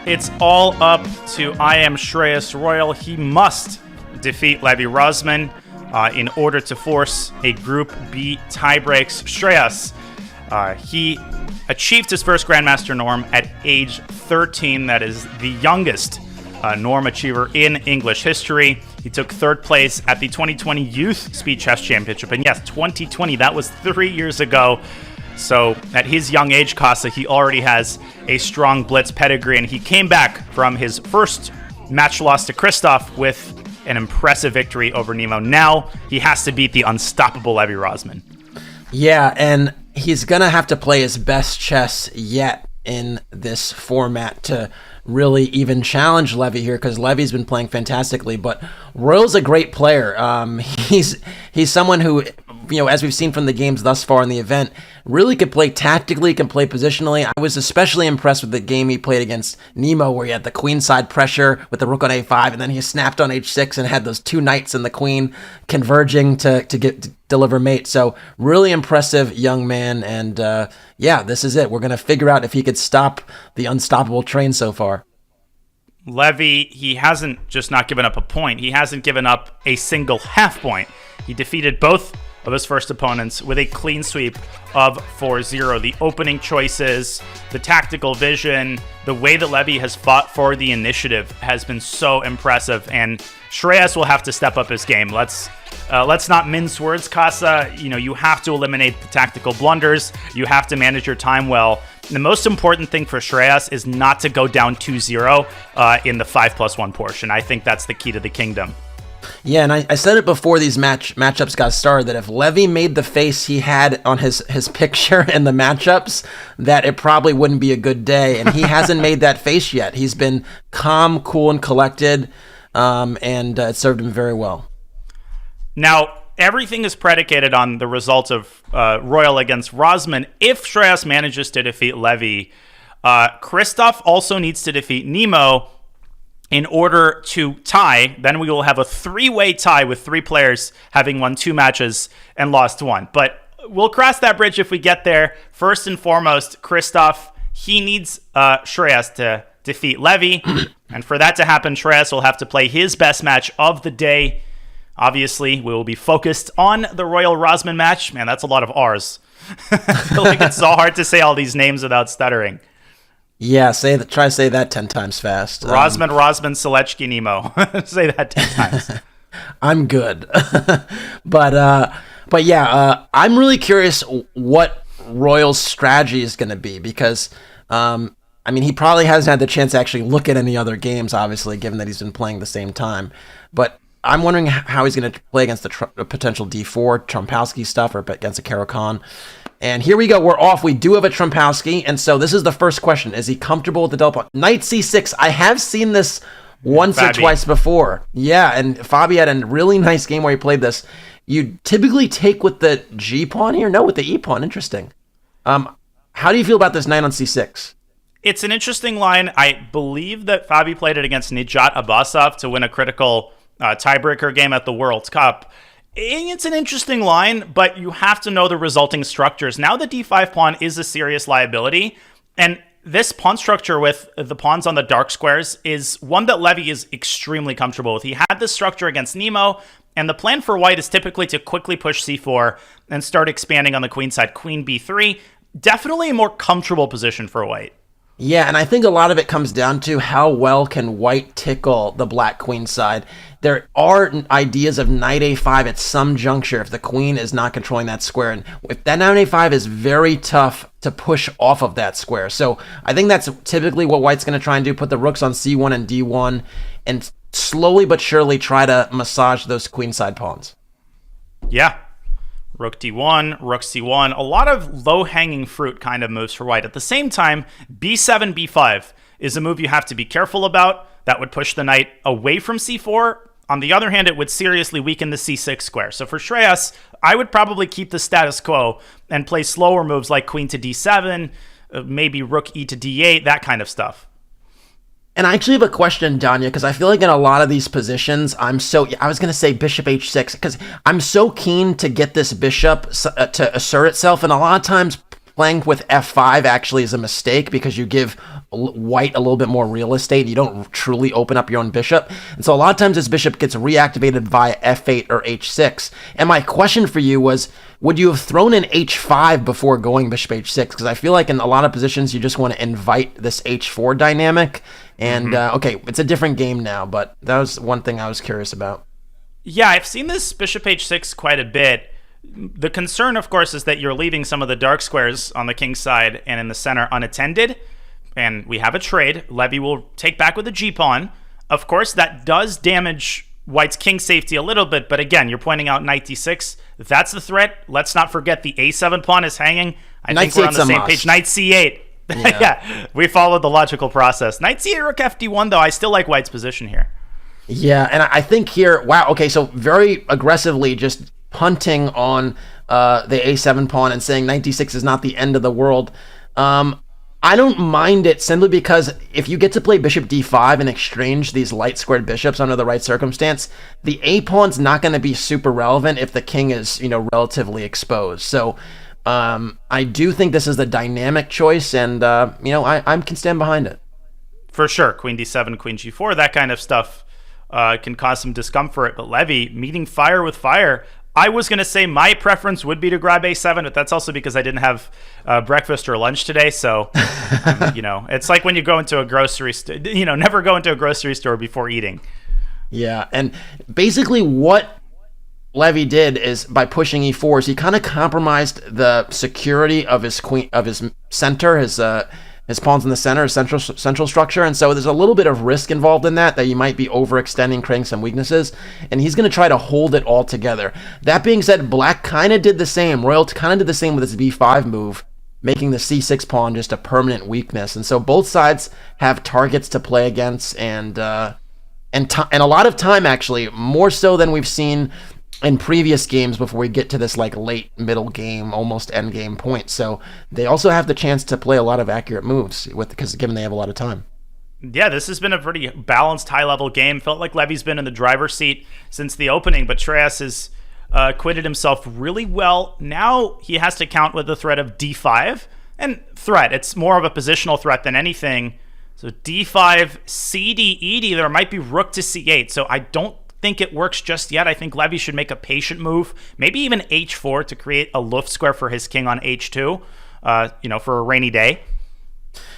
it's all up to Shreyas Royal. He must defeat Levy Rosman in order to force a Group B tiebreaks. Shreyas, he achieved his first Grandmaster norm at age 13. That is the youngest norm achiever in English history. He took third place at the 2020 Youth Speed Chess Championship. And yes, 2020, that was 3 years ago. So at his young age, Casa, he already has a strong blitz pedigree, and he came back from his first match loss to Christof with an impressive victory over Nemo. Now he has to beat the unstoppable Levy Rosman. Yeah, and he's going to have to play his best chess yet in this format to really even challenge Levy here, because Levy's been playing fantastically, but Royal's a great player. He's someone who, as we've seen from the games thus far in the event, really can play tactically, can play positionally. I was especially impressed with the game he played against Nemo, where he had the queenside pressure with the rook on a5, and then he snapped on h6 and had those two knights and the queen converging to deliver mate. So really impressive young man, and this is it. We're going to figure out if he could stop the unstoppable train so far. Levy, he hasn't just not given up a point. He hasn't given up a single half point. He defeated both of his first opponents with a clean sweep of 4-0. The opening choices, the tactical vision, the way that Levy has fought for the initiative has been so impressive, and Shreyas will have to step up his game. Let's not mince words, Casa. You have to eliminate the tactical blunders. You have to manage your time well. The most important thing for Shreyas is not to go down 2-0 in the 5+1 portion. I think that's the key to the kingdom. Yeah, and I said it before these matchups got started, that if Levy made the face he had on his picture in the matchups, that it probably wouldn't be a good day, and he hasn't made that face yet. He's been calm, cool, and collected, and it served him very well. Now, everything is predicated on the result of Royal against Rosman. If Shreyas manages to defeat Levy, Christof also needs to defeat Nemo in order to tie. Then we will have a three-way tie with three players having won 2 matches and lost 1. But we'll cross that bridge if we get there. First and foremost, Christof, he needs Shreyas to defeat Levy. And for that to happen, Shreyas will have to play his best match of the day. Obviously, we will be focused on the Royal Rosman match. Man, that's a lot of R's. I feel like it's so hard to say all these names without stuttering. Yeah, try to say that 10 times fast. Rosman, Sielecki, Nemo. Say that 10 times. I'm good. But yeah, I'm really curious what Royal's strategy is going to be, because he probably hasn't had the chance to actually look at any other games, obviously, given that he's been playing at the same time. But I'm wondering how he's going to play against the potential d4 Trompowsky stuff, or against a Caro-Kann. And here we go. We're off. We do have a Trompowsky. And so this is the first question. Is he comfortable with the double pawn? Knight c6. I have seen this once or twice before. Yeah, and Fabi had a really nice game where he played this. You typically take with the G pawn here? No, with the E pawn. Interesting. How do you feel about this knight on c6? It's an interesting line. I believe that Fabi played it against Nijat Abbasov to win a critical tiebreaker game at the World Cup. It's an interesting line, but you have to know the resulting structures. Now the d5 pawn is a serious liability, and this pawn structure with the pawns on the dark squares is one that Levy is extremely comfortable with. He had this structure against Nemo, and the plan for white is typically to quickly push c4 and start expanding on the queen side. Queen b3, definitely a more comfortable position for white. Yeah, and I think a lot of it comes down to how well can white tickle the black queen side. There are ideas of knight a5 at some juncture if the queen is not controlling that square. And if that knight a5 is very tough to push off of that square. So I think that's typically what white's going to try and do, put the rooks on c1 and d1, and slowly but surely try to massage those queenside pawns. Yeah. Rook d1, rook c1, a lot of low-hanging fruit kind of moves for white. At the same time, b7, b5 is a move you have to be careful about. That would push the knight away from c4. On the other hand, it would seriously weaken the c6 square. So for Shreyas, I would probably keep the status quo and play slower moves like queen to d7, maybe rook e to d8, that kind of stuff. And I actually have a question, Danya, because I feel like in a lot of these positions, I was going to say bishop h6, because I'm so keen to get this bishop to assert itself, and a lot of times playing with f5 actually is a mistake because you give white a little bit more real estate. You don't truly open up your own bishop. And so a lot of times this bishop gets reactivated via f8 or h6. And my question for you was, would you have thrown in h5 before going bishop h6? Because I feel like in a lot of positions you just want to invite this h4 dynamic. And okay, it's a different game now, but that was one thing I was curious about. Yeah, I've seen this bishop h6 quite a bit. The concern, of course, is that you're leaving some of the dark squares on the king's side and in the center unattended. And we have a trade. Levy will take back with the g-pawn. Of course, that does damage white's king safety a little bit, but again, you're pointing out knight d6. That's the threat. Let's not forget the a7 pawn is hanging. I think we're on the same page. Knight c8. Yeah, we followed the logical process. Knight c8, rook fd1, though. I still like white's position here. Yeah, and I think here, wow, okay, so very aggressively just punting on the a7 pawn and saying knight d6 is not the end of the world. I don't mind it simply because if you get to play bishop d5 and exchange these light squared bishops under the right circumstance, the a pawn's not going to be super relevant if the king is, relatively exposed. So I do think this is the dynamic choice, and I can stand behind it. For sure, queen d7, queen g4, that kind of stuff can cause some discomfort. But Levy meeting fire with fire. I was going to say my preference would be to grab a7, but that's also because I didn't have breakfast or lunch today. So, it's like when you go into a grocery store, never go into a grocery store before eating. Yeah, and basically what Levy did is by pushing e4 is he kind of compromised the security of his center, his pawns in the center, his central structure, and so there's a little bit of risk involved in that you might be overextending, creating some weaknesses, and he's going to try to hold it all together. That being said, black kind of did the same. Royal kind of did the same with his b5 move, making the c6 pawn just a permanent weakness, and so both sides have targets to play against, and a lot of time, actually, more so than we've seen in previous games before we get to this late middle game, almost end game point. So they also have the chance to play a lot of accurate moves because given they have a lot of time. Yeah, this has been a pretty balanced high level game. Felt like Levy's been in the driver's seat since the opening, but Shreyas has acquitted himself really well. Now he has to count with the threat of d5, and it's more of a positional threat than anything. So d5, cd, ed, there might be rook to c8. So I don't think it works just yet. I think Levy should make a patient move, maybe even h4 to create a Luft square for his king on h2, for a rainy day.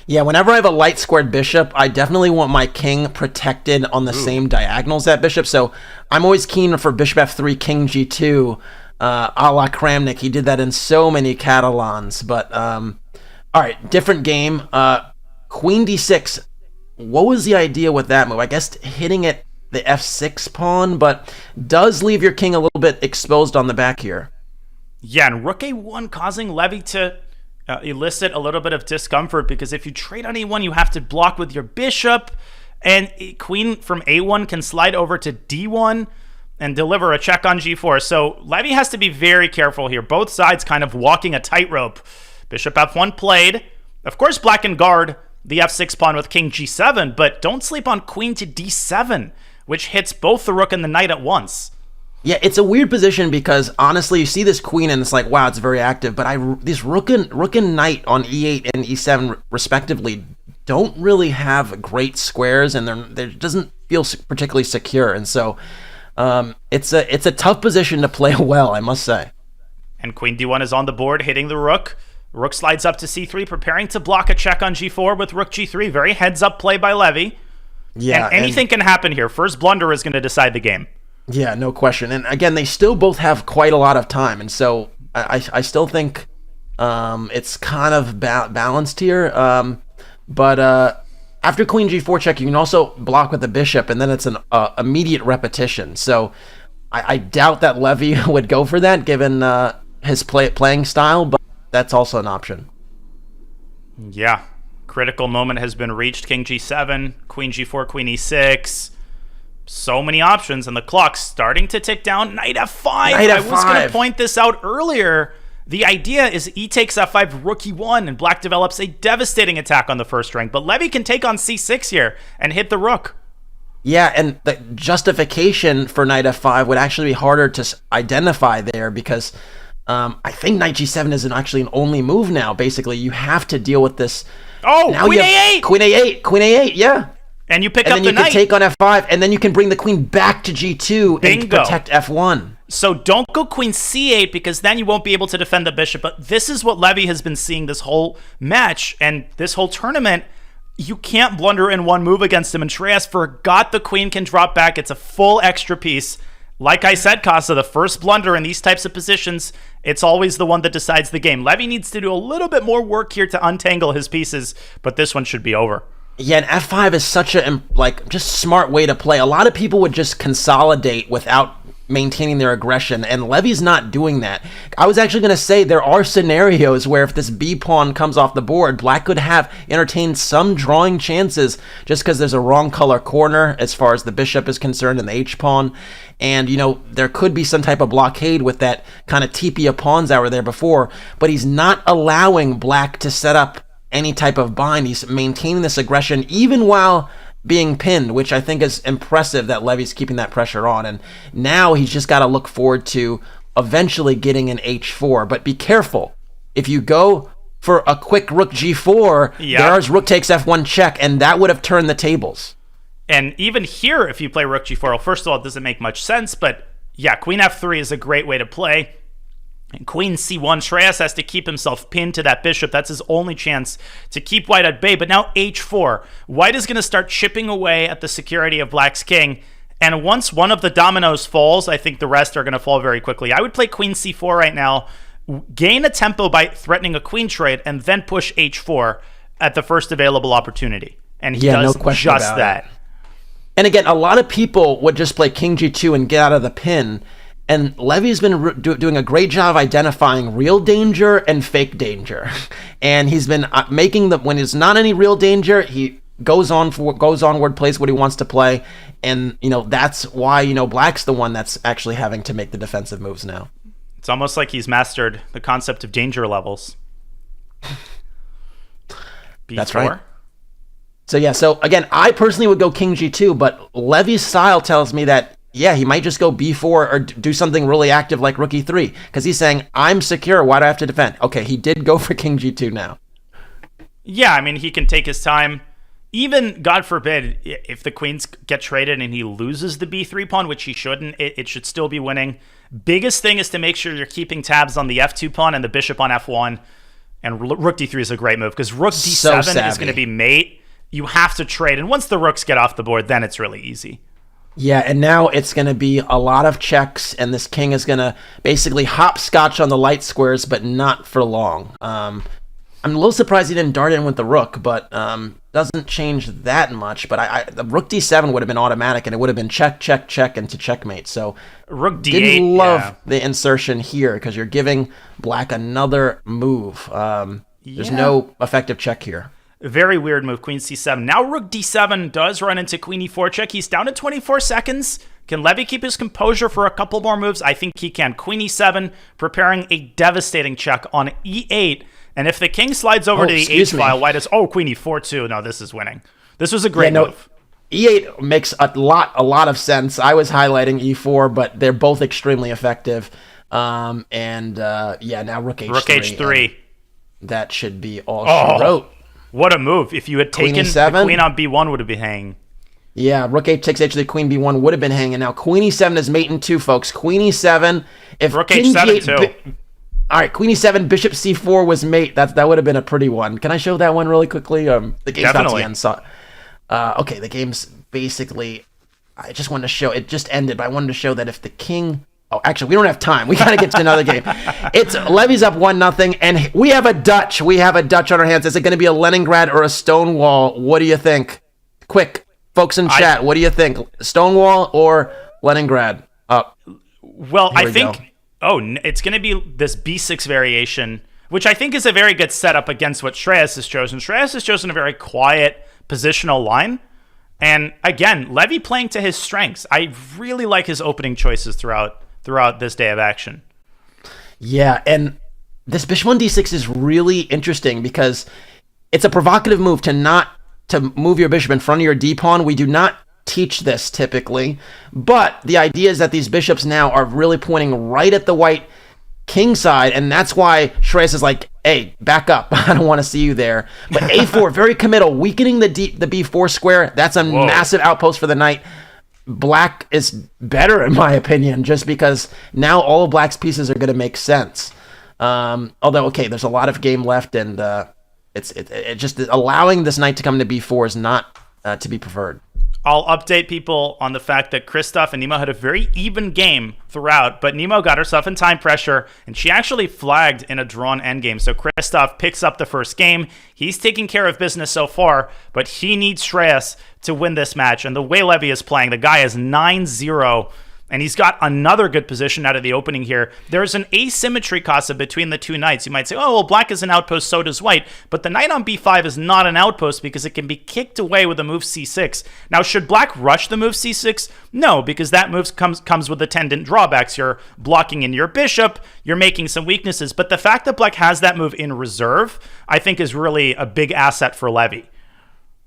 Yeah, whenever I have a light squared bishop, I definitely want my king protected on the same diagonals as that bishop. So I'm always keen for bishop f3, king g2, a la Kramnik. He did that in so many Catalans. But, all right, different game. Queen d6. What was the idea with that move? I guess hitting it the f6 pawn, but does leave your king a little bit exposed on the back here. Yeah, and rook a1 causing Levy to elicit a little bit of discomfort, because if you trade on e1, you have to block with your bishop, and queen from a1 can slide over to d1 and deliver a check on g4. So Levy has to be very careful here. Both sides kind of walking a tightrope. Bishop f1 played. Of course, black can guard the f6 pawn with king g7, but don't sleep on queen to d7, which hits both the rook and the knight at once. Yeah, it's a weird position because, honestly, you see this queen and it's like, wow, it's very active. But these rook and knight on e8 and e7, respectively, don't really have great squares, and they doesn't feel particularly secure. And so it's a tough position to play well, I must say. And queen d1 is on the board, hitting the rook. Rook slides up to c3, preparing to block a check on g4 with rook g3. Very heads-up play by Levy. Yeah, and anything can happen here. First blunder is going to decide the game. Yeah, no question. And again, they still both have quite a lot of time, and so I still think it's kind of balanced here. But after queen g4 check, you can also block with the bishop, and then it's an immediate repetition. So I doubt that Levy would go for that, given his playing style, but that's also an option. Yeah. Critical moment has been reached. King g7, queen g4, queen e6. So many options, and the clock's starting to tick down. Knight f5. I was going to point this out earlier. The idea is e takes f5, rook e1, and black develops a devastating attack on the first rank. But Levy can take on c6 here and hit the rook. Yeah, and the justification for knight f5 would actually be harder to identify there because I think knight g7 isn't actually an only move now. Basically, you have to deal with this. Oh, now queen a8! Queen a8, queen a8, yeah. And you pick and up the then you knight. can take on f5, and then you can bring the queen back to g2 and protect f1. So don't go queen c8 because then you won't be able to defend the bishop. But this is what Levy has been seeing this whole match and this whole tournament. You can't blunder in one move against him. And Shreyas forgot the queen can drop back. It's a full extra piece. Like I said, Casa, the first blunder in these types of positions, it's always the one that decides the game. Levy needs to do a little bit more work here to untangle his pieces, but this one should be over. Yeah, and f5 is such a just smart way to play. A lot of people would just consolidate without maintaining their aggression, and Levy's not doing that. I was actually going to say there are scenarios where if this b pawn comes off the board, black could have entertained some drawing chances just because there's a wrong color corner as far as the bishop is concerned and the h pawn, and there could be some type of blockade with that kind of TP of pawns that were there before, but he's not allowing black to set up any type of bind. He's maintaining this aggression even while being pinned, which I think is impressive that Levy's keeping that pressure on. And now he's just got to look forward to eventually getting an h4. But be careful. If you go for a quick rook g4, there's rook takes f1 check, and that would have turned the tables. And even here, if you play rook g4, well, first of all, it doesn't make much sense. But yeah, queen f3 is a great way to play. And queen c1, Shreyas has to keep himself pinned to that bishop. That's his only chance to keep white at bay. But now h4. White is going to start chipping away at the security of black's king. And once one of the dominoes falls, I think the rest are going to fall very quickly. I would play queen c4 right now, gain a tempo by threatening a queen trade, and then push h4 at the first available opportunity. And he does just that. And again, a lot of people would just play king g2 and get out of the pin. And Levy's been doing a great job of identifying real danger and fake danger. And he's been making when there's not any real danger, he goes onward, plays what he wants to play. And, that's why, black's the one that's actually having to make the defensive moves now. It's almost like he's mastered the concept of danger levels. That's right. So again, I personally would go king g2, but Levy's style tells me that he might just go b4 or do something really active like rook e3 because he's saying, I'm secure. Why do I have to defend? Okay, he did go for king g2 now. Yeah, I mean, he can take his time. Even, God forbid, if the queens get traded and he loses the b3 pawn, which he shouldn't, it should still be winning. Biggest thing is to make sure you're keeping tabs on the f2 pawn and the bishop on f1. And rook d3 is a great move because rook d7 is going to be mate. You have to trade. And once the rooks get off the board, then it's really easy. Yeah, and now it's going to be a lot of checks, and this king is going to basically hopscotch on the light squares, but not for long. I'm a little surprised he didn't dart in with the rook, but doesn't change that much. But the rook d7 would have been automatic, and it would have been check, check, check into checkmate. So rook d8, didn't love the insertion here because you're giving black another move. There's no effective check here. Very weird move, queen c7. Now rook d7 does run into queen e4 check. He's down to 24 seconds. Can Levy keep his composure for a couple more moves? I think he can. Queen e7, preparing a devastating check on e8. And if the king slides over to the h-file, white is, queen e4 too. No, this is winning. This was a great move. E8 makes a lot of sense. I was highlighting e4, but they're both extremely effective. Now rook h3. Rook h3. That should be all she wrote. What a move. If you had taken the queen on b1, would have been hanging. Yeah, rook h takes h to the queen b1 would have been hanging. Now queen e7 is mate in 2, folks. Queen e7. If rook h7 too. All right, queen e7, bishop c4 was mate. That would have been a pretty one. Can I show that one really quickly? The game's about to end. So, okay, the game's basically... I just wanted to show... It just ended, but I wanted to show that if the king... Oh, actually, we don't have time. We got to get to another game. It's Levy's up 1-0, and we have a Dutch. We have a Dutch on our hands. Is it going to be a Leningrad or a Stonewall? What do you think? Quick, folks in chat, what do you think? Stonewall or Leningrad? Well, I think... it's going to be this b6 variation, which I think is a very good setup against what Shreyas has chosen. Shreyas has chosen a very quiet positional line. And again, Levy playing to his strengths. I really like his opening choices throughout this day of action. Yeah, and this bishop 1d6 is really interesting because it's a provocative move to move your bishop in front of your d-pawn. We do not teach this typically, but the idea is that these bishops now are really pointing right at the white king side, and that's why Shreyas is like, hey, back up. I don't want to see you there. But a4, very committal, weakening the b4 square. That's a massive outpost for the knight. Black is better, in my opinion, just because now all of Black's pieces are going to make sense. Although, okay, there's a lot of game left, and it's just allowing this knight to come to b4 is not to be preferred. I'll update people on the fact that Christof and Nemo had a very even game throughout, but Nemo got herself in time pressure, and she actually flagged in a drawn endgame. So Christof picks up the first game. He's taking care of business so far, but he needs Shreyas to win this match. And the way Levy is playing, the guy is 9-0, and he's got another good position out of the opening here. There's an asymmetry, Casa, between the two knights. You might say, oh, well, Black is an outpost, so does White. But the knight on b5 is not an outpost because it can be kicked away with the move c6. Now, should Black rush the move c6? No, because that move comes with attendant drawbacks. You're blocking in your bishop, you're making some weaknesses. But the fact that Black has that move in reserve, I think is really a big asset for Levy.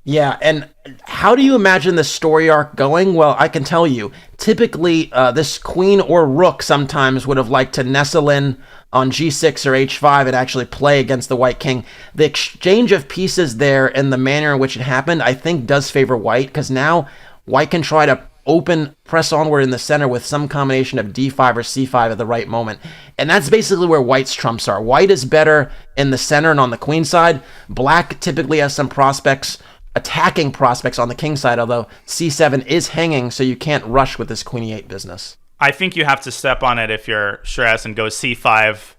Yeah, and how do you imagine the story arc going? Well, I can tell you. Typically, this queen or rook sometimes would have liked to nestle in on g6 or h5 and actually play against the white king. The exchange of pieces there and the manner in which it happened, I think, does favor White, because now White can try to press onward in the center with some combination of d5 or c5 at the right moment. And that's basically where White's trumps are. White is better in the center and on the queen side. Black typically has some attacking prospects on the king side, although c7 is hanging, so you can't rush with this queen e8 business. I think you have to step on it if you're Shreyas and go c5.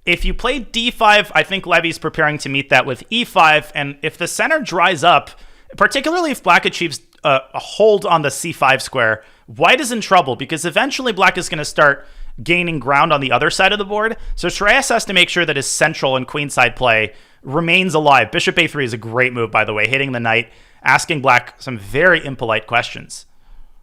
If you play d5, I think Levy's preparing to meet that with e5, and if the center dries up, particularly if Black achieves a hold on the c5 square, White is in trouble, because eventually Black is going to start gaining ground on the other side of the board. So Shreyas has to make sure that his central and queenside play remains alive. Bishop a3 is a great move, by the way, hitting the knight, asking Black some very impolite questions.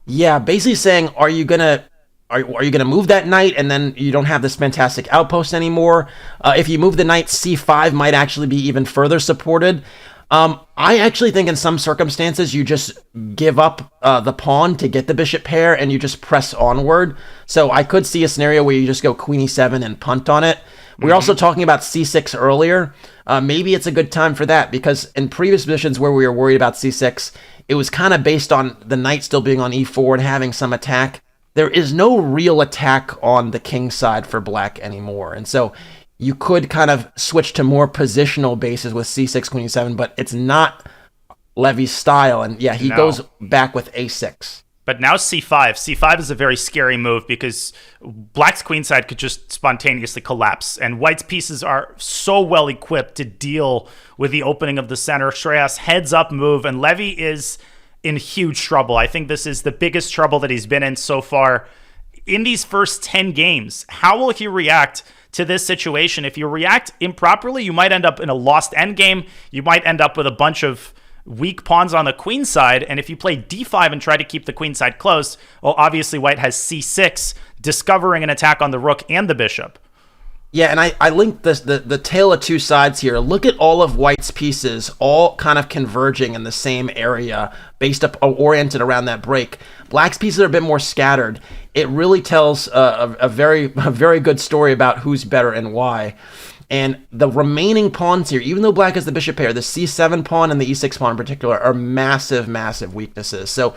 Yeah, basically saying, are you gonna move that knight and then you don't have this fantastic outpost anymore? If you move the knight, c5 might actually be even further supported. I actually think in some circumstances you just give up the pawn to get the bishop pair and you just press onward. So I could see a scenario where you just go queen e7 and punt on it. We were also talking about c6 earlier. Maybe it's a good time for that, because in previous positions where we were worried about c6, it was kind of based on the knight still being on e4 and having some attack. There is no real attack on the king side for Black anymore. And so you could kind of switch to more positional bases with c6, queen e7, but it's not Levy's style. And yeah, he goes back with a6. But now c5. c5 is a very scary move because Black's queenside could just spontaneously collapse, and White's pieces are so well equipped to deal with the opening of the center. Shreyas heads up move, and Levy is in huge trouble. I think this is the biggest trouble that he's been in so far in these first 10 games. How will he react to this situation? If you react improperly, you might end up in a lost endgame. You might end up with a bunch of weak pawns on the queen side, and if you play d5 and try to keep the queen side close, well, obviously White has c6, discovering an attack on the rook and the bishop. Yeah, and I linked the tale of two sides here. Look at all of White's pieces, all kind of converging in the same area, oriented around that break. Black's pieces are a bit more scattered. It really tells a very good story about who's better and why. And the remaining pawns here, even though Black has the bishop pair, the c7 pawn and the e6 pawn in particular are massive, massive weaknesses. So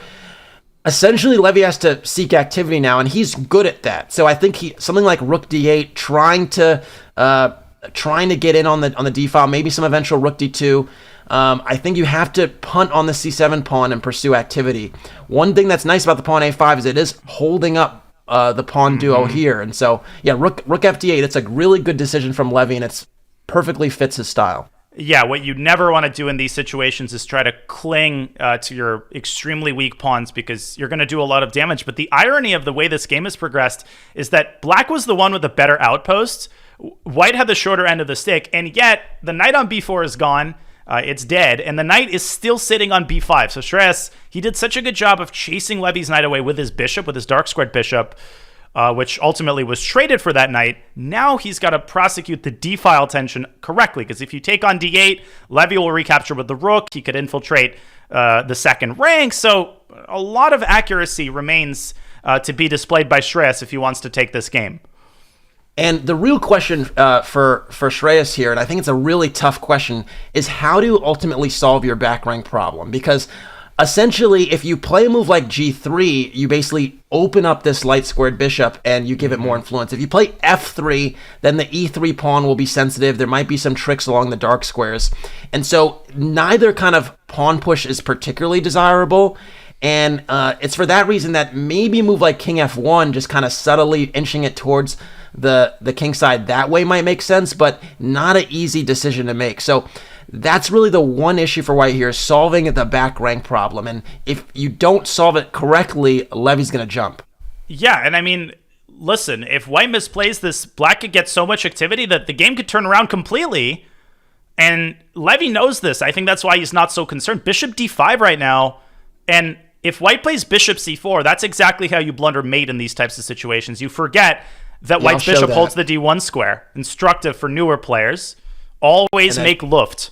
essentially, Levy has to seek activity now, and he's good at that. So I think something like rook d8, trying to get in on the d file, maybe some eventual rook d2. I think you have to punt on the c7 pawn and pursue activity. One thing that's nice about the pawn a5 is it is holding up the pawn duo here. And so, yeah, rook fd8, it's a really good decision from Levy, and it's perfectly fits his style. Yeah, what you never want to do in these situations is try to cling to your extremely weak pawns, because you're going to do a lot of damage. But the irony of the way this game has progressed is that Black was the one with the better outpost. White had the shorter end of the stick, and yet the knight on b4 is gone. It's dead, and the knight is still sitting on b5. So Shreyas, he did such a good job of chasing Levy's knight away with his bishop, with his dark squared bishop, which ultimately was traded for that knight. Now he's got to prosecute the d-file tension correctly, because if you take on d8, Levy will recapture with the rook. He could infiltrate the second rank. So a lot of accuracy remains to be displayed by Shreyas if he wants to take this game. And the real question for Shreyas here, and I think it's a really tough question, is how to ultimately solve your back rank problem. Because essentially, if you play a move like G3, you basically open up this light squared bishop and you give it more influence. If you play F3, then the E3 pawn will be sensitive. There might be some tricks along the dark squares. And so neither kind of pawn push is particularly desirable. And it's for that reason that maybe a move like King F1, just kind of subtly inching it towards the king side that way might make sense, but not an easy decision to make. So that's really the one issue for white here, solving the back rank problem. And if you don't solve it correctly, Levy's going to jump. Yeah, and I mean, listen, if white misplays this, black could get so much activity that the game could turn around completely. And Levy knows this. I think that's why he's not so concerned. Bishop D5 right now. And if white plays bishop C4, that's exactly how you blunder mate in these types of situations. You forget that white's bishop holds the D1 square. Instructive for newer players. Always make Luft.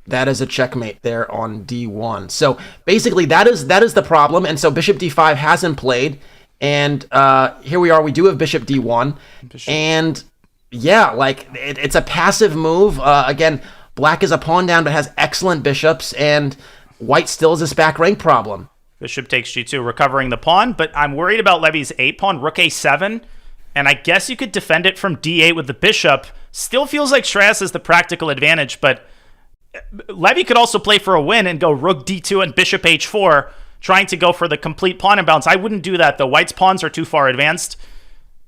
That is a checkmate there on D1. So basically that is the problem. And so bishop D5 hasn't played. And here we are. We do have bishop D1. And yeah, like it's a passive move. Again, black is a pawn down but has excellent bishops. And white still has this back rank problem. Bishop takes G2, recovering the pawn. But I'm worried about Levy's 8 pawn, rook A7. And I guess you could defend it from D8 with the bishop. Still feels like Shreyas has the practical advantage, but Levy could also play for a win and go rook D2 and bishop H4, trying to go for the complete pawn imbalance. I wouldn't do that, though. White's pawns are too far advanced.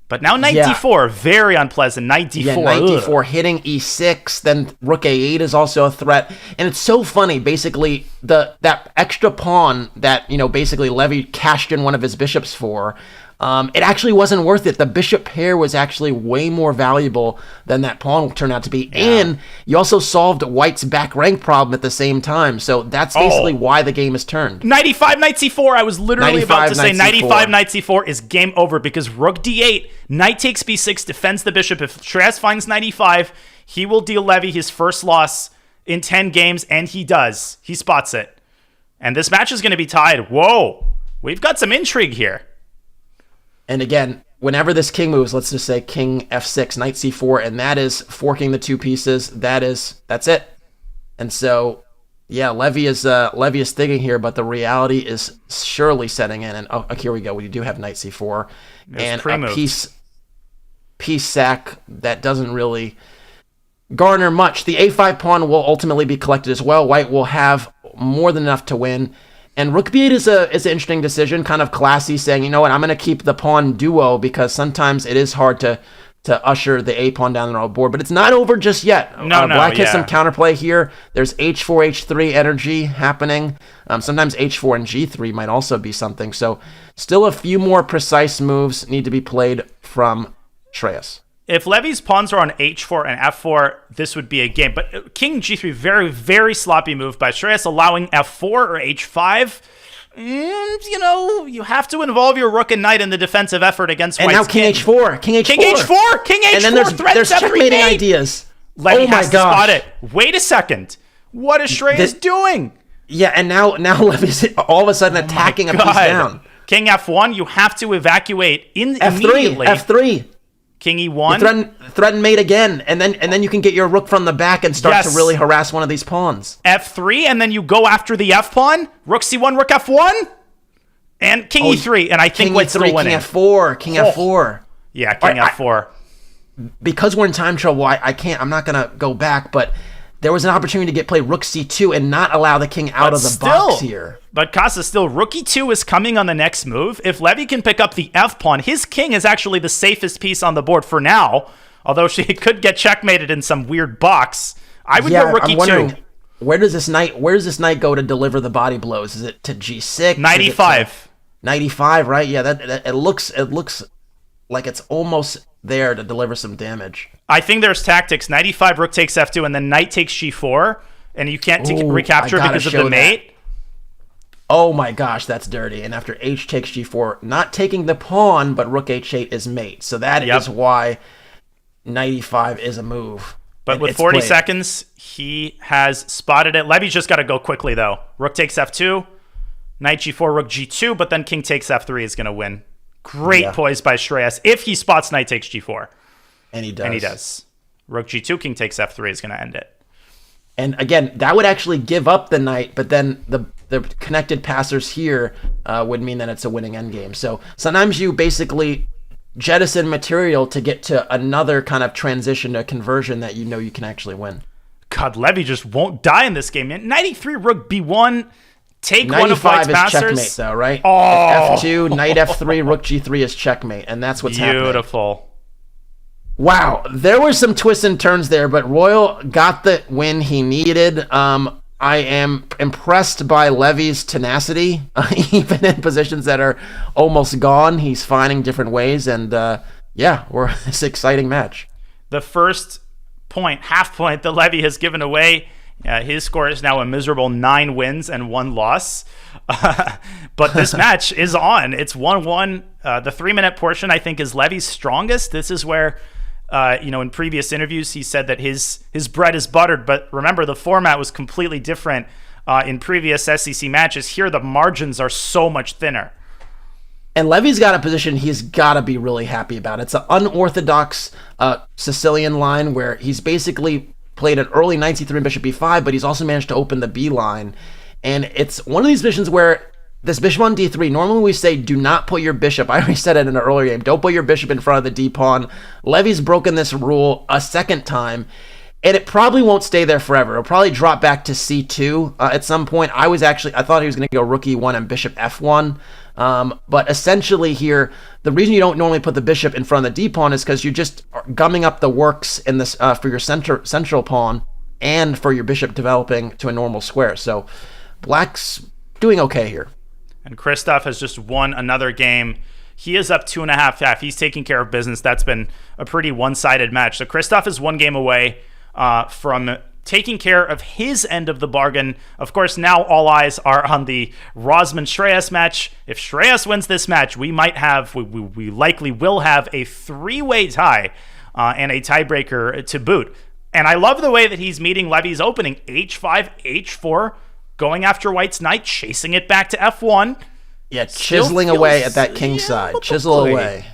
But now knight D4, very unpleasant. Knight D4. Yeah, knight D4 hitting E6, then rook A8 is also a threat. And it's so funny, basically, that extra pawn that, basically Levy cashed in one of his bishops for, it actually wasn't worth it. The bishop pair was actually way more valuable than that pawn turned out to be. Yeah. And you also solved white's back rank problem at the same time. So that's basically why the game is turned. 95 knight C4. I was literally about to say 95 knight C4 is game over because rook D8, knight takes B6, defends the bishop. If Shreyas finds 95, he will deal Levy his first loss in 10 games, and he does. He spots it. And this match is going to be tied. Whoa. We've got some intrigue here. And again, whenever this king moves, let's just say king f6, knight c4, and that is forking the two pieces. That's it. And so, yeah, Levy is thinking here, but the reality is surely setting in. And here we go. We do have knight c4 and a piece sack that doesn't really garner much. The a5 pawn will ultimately be collected as well. White will have more than enough to win. And rook b8 is an interesting decision, kind of classy, saying, you know what, I'm going to keep the pawn duo because sometimes it is hard to usher the a pawn down the board. But it's not over just yet. Black has some counterplay here. There's h4, h3 energy happening. Sometimes h4 and g3 might also be something. So still a few more precise moves need to be played from Shreyas. If Levy's pawns are on h4 and f4, this would be a game. But king g3, very, very sloppy move by Shreyas, allowing f4 or h5. And, you have to involve your rook and knight in the defensive effort against white's now king h4. King h4. King h4. King h4. And then there's checkmating ideas. Levy has to spot it. Wait a second. What is Shreyas doing? Yeah, and now Levy's all of a sudden attacking a piece down. King f1, you have to evacuate immediately. F3. King e1. Threaten mate again, and then you can get your rook from the back and start to really harass one of these pawns. F3, and then you go after the f pawn. Rook c1, rook f1, and king e3. And I think white's still winning. King f4, king f4. Yeah, king f4. Because we're in time trouble, I'm not gonna go back, but there was an opportunity to play rook c2 and not allow the king out of the box here. But Casa, still, rook e2 is coming on the next move. If Levy can pick up the f pawn, his king is actually the safest piece on the board for now. Although she could get checkmated in some weird box. I would go rook e2. Where does this knight go to deliver the body blows? Is it to g6? 95. 95, right? Yeah, that it looks like it's almost there to deliver some damage. I think there's tactics. 95, rook takes f2, and then knight takes g4, and you can't recapture because of the mate. Oh my gosh, that's dirty. And after h takes g4, not taking the pawn, but rook h8 is mate. So that is why knight e5 is a move. But with 40 seconds, he has spotted it. Levy's just got to go quickly, though. Rook takes f2, knight g4, rook g2, but then king takes f3 is going to win. Great poise by Shreyas if he spots knight takes g4. And he does. And he does. Rook G2, king takes F3 is going to end it. And again, that would actually give up the knight, but then the connected passers here would mean that it's a winning endgame. So sometimes you basically jettison material to get to another kind of transition, a conversion that you know you can actually win. God, Levy just won't die in this game, man. Knight E3, Rook B1, take one of White's is passers. Checkmate, though, right? Oh. F2, Knight F3, Rook G3 is checkmate, and that's what's happening. Beautiful. Wow, there were some twists and turns there, but Royal got the win he needed. I am impressed by Levy's tenacity, even in positions that are almost gone. He's finding different ways, and we're this exciting match. The first half point that Levy has given away, his score is now a miserable 9 wins and 1 loss. But this match is on. It's 1-1. The 3-minute portion, I think, is Levy's strongest. This is where, in previous interviews, he said that his bread is buttered. But remember, the format was completely different in previous SCC matches. Here, the margins are so much thinner. And Levy's got a position he's got to be really happy about. It's an unorthodox Sicilian line where he's basically played an early knight c3 and bishop b5, but he's also managed to open the b line. And it's one of these positions where this bishop on d3, normally we say do not put your bishop. I already said it in an earlier game. Don't put your bishop in front of the d pawn. Levy's broken this rule a second time, and it probably won't stay there forever. It'll probably drop back to c2 at some point. I thought he was going to go rook e1 and bishop f1. But essentially here, the reason you don't normally put the bishop in front of the d pawn is because you're just gumming up the works in this for your central pawn and for your bishop developing to a normal square. So Black's doing okay here. And Christof has just won another game. He is up 2.5. He's taking care of business. That's been a pretty one-sided match. So Christof is 1 game away from taking care of his end of the bargain. Of course, now all eyes are on the Rosman-Shreyas match. If Shreyas wins this match, we likely will have a 3-way tie and a tiebreaker to boot. And I love the way that he's meeting Levy's opening. H5, H4, going after White's knight, chasing it back to F1. Yeah, chiseling away at that king side. Chisel away.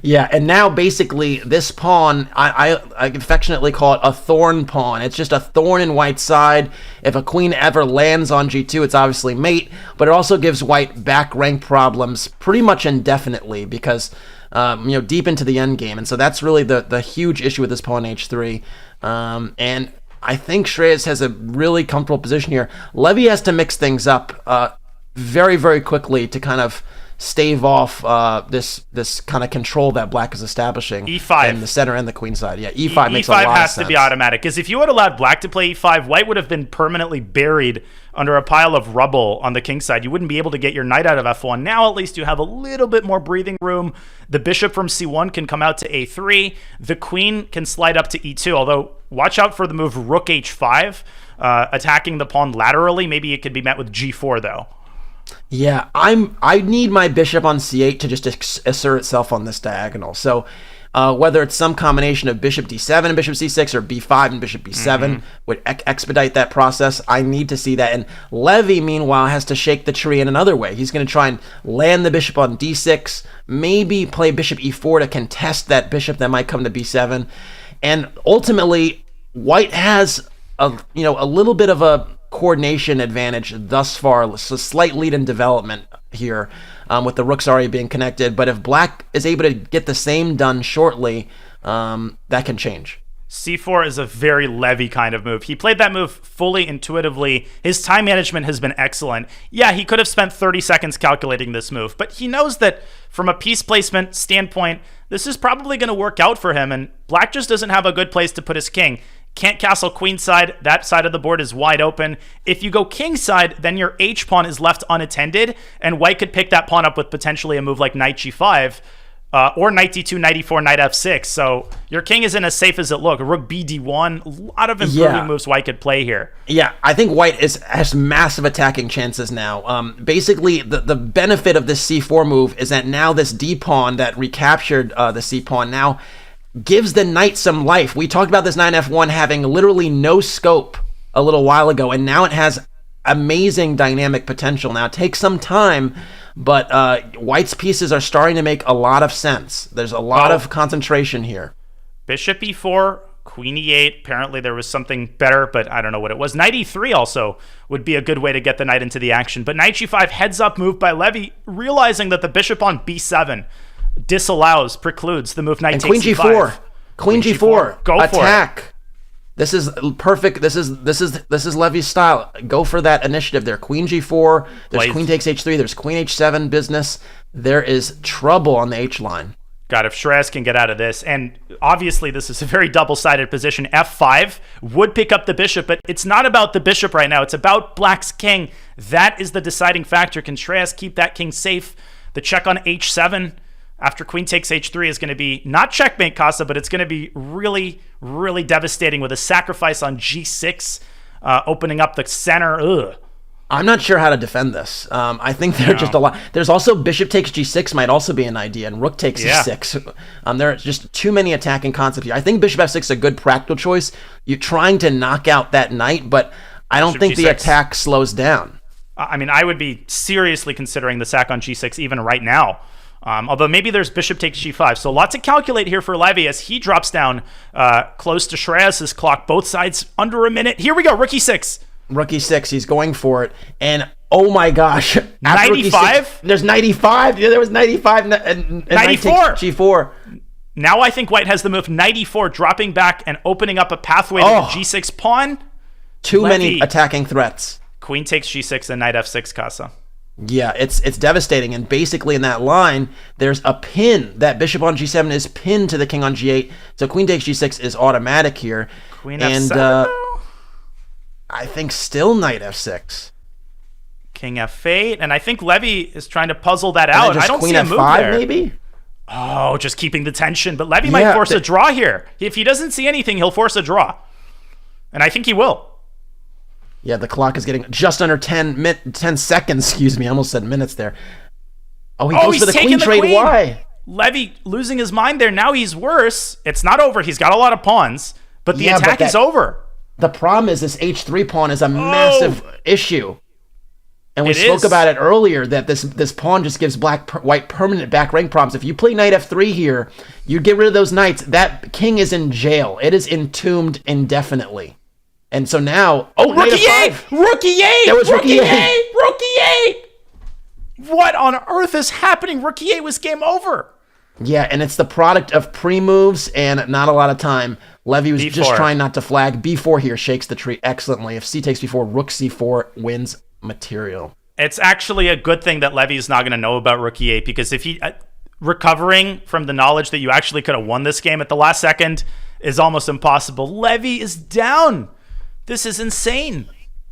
Yeah, and now basically this pawn, I affectionately call it a thorn pawn. It's just a thorn in White's side. If a queen ever lands on g2, it's obviously mate, but it also gives White back rank problems pretty much indefinitely because, deep into the endgame. And so that's really the huge issue with this pawn h3. And I think Shreyas has a really comfortable position here. Levy has to mix things up very, very quickly to kind of stave off this kind of control that Black is establishing E5 in the center and the queen side. Yeah, E5 makes a lot of sense. E5 has to be automatic, because if you had allowed Black to play E5, White would have been permanently buried under a pile of rubble on the king side. You wouldn't be able to get your knight out of F1. Now at least you have a little bit more breathing room. The bishop from C1 can come out to A3. The queen can slide up to E2, although watch out for the move Rook H5, attacking the pawn laterally. Maybe it could be met with G4 though. Yeah, I need my bishop on c8 to just assert itself on this diagonal. So whether it's some combination of bishop d7 and bishop c6 or b5 and bishop b7 would expedite that process. I need to see that. And Levy, meanwhile, has to shake the tree in another way. He's going to try and land the bishop on d6, maybe play bishop e4 to contest that bishop that might come to b7. And ultimately, White has a little bit of a coordination advantage thus far, so slight lead in development here with the rooks already being connected. But if Black is able to get the same done shortly, that can change. C4 is a very Levy kind of move. He played that move fully intuitively. His time management has been excellent. Yeah, he could have spent 30 seconds calculating this move, but he knows that from a piece placement standpoint, this is probably going to work out for him, and Black just doesn't have a good place to put his king. Can't castle queen side. That side of the board is wide open. If you go king side, then your H pawn is left unattended, and White could pick that pawn up with potentially a move like knight G5, or knight D2, knight E4, knight F6. So your king isn't as safe as it looks. Rook BD1, a lot of improving moves White could play here. Yeah, I think White has massive attacking chances now. Basically, the benefit of this C4 move is that now this D pawn that recaptured the C pawn now gives the knight some life. We talked about this knight F1 having literally no scope a little while ago, and now it has amazing dynamic potential now. It takes some time, but White's pieces are starting to make a lot of sense. There's a lot of concentration here. Bishop e4, queen e8. Apparently there was something better, but I don't know what it was. Knight e3 also would be a good way to get the knight into the action. But knight g5, heads up move by Levy, realizing that the bishop on b7 disallows, precludes the move knight and takes queen e5. g4. Queen g4. Go for attack. it. This is perfect. This is Levy's style. Go for that initiative there. Queen g4. There's queen takes h3. There's queen h7 business. There is trouble on the h line. God, if Shreyas can get out of this, and obviously this is a very double-sided position, f5 would pick up the bishop, but it's not about the bishop right now. It's about Black's king. That is the deciding factor. Can Shreyas keep that king safe? The check on h7 after queen takes h3 is going to be not checkmate, Casa, but it's going to be really, really devastating with a sacrifice on g6, opening up the center. Ugh. I'm not sure how to defend this. I think there are just a lot. There's also bishop takes g6 might also be an idea, and rook takes e6. There are just too many attacking concepts here. I think bishop f6 is a good practical choice. You're trying to knock out that knight, but I don't think the attack slows down. I mean, I would be seriously considering the sack on g6 even right now. Although maybe there's bishop takes g5. So a lot to calculate here for Levy as he drops down close to Shreyas' clock. Both sides under a minute. Here we go, rook e6. Rook e6, he's going for it. And oh my gosh. 95? There's 95. Yeah, there was 95. And 94. G4. Now I think White has the move 94, dropping back and opening up a pathway to the g6 pawn. Too many attacking threats. Queen takes g6 and knight f6, Casa. Yeah, it's devastating. And basically in that line, there's a pin. That bishop on g7 is pinned to the king on g8. So queen takes g6 is automatic here. Queen f7. I think still knight f6. King f8. And I think Levy is trying to puzzle that out. I don't see a move F5 there. Maybe? Oh, just keeping the tension. But Levy might force a draw here. If he doesn't see anything, he'll force a draw. And I think he will. Yeah, the clock is getting just under 10 seconds. Excuse me, I almost said minutes there. Oh, he goes for the queen trade. Why? Levy losing his mind there. Now he's worse. It's not over. He's got a lot of pawns, but the attack is over. The problem is this h3 pawn is a massive issue. And we spoke about it earlier that this pawn just gives white permanent back rank problems. If you play knight f3 here, you get rid of those knights. That king is in jail. It is entombed indefinitely. And so now, Rook e8! Rook e8! There was Rook e8! Rook e8! What on earth is happening? Rook e8 was game over. Yeah, and it's the product of pre-moves and not a lot of time. Levy was just trying not to flag. b4 here shakes the tree excellently. If c takes b4, rook c4 wins material. It's actually a good thing that Levy's not going to know about rook e8, because if he recovering from the knowledge that you actually could have won this game at the last second is almost impossible. Levy is down. This is insane.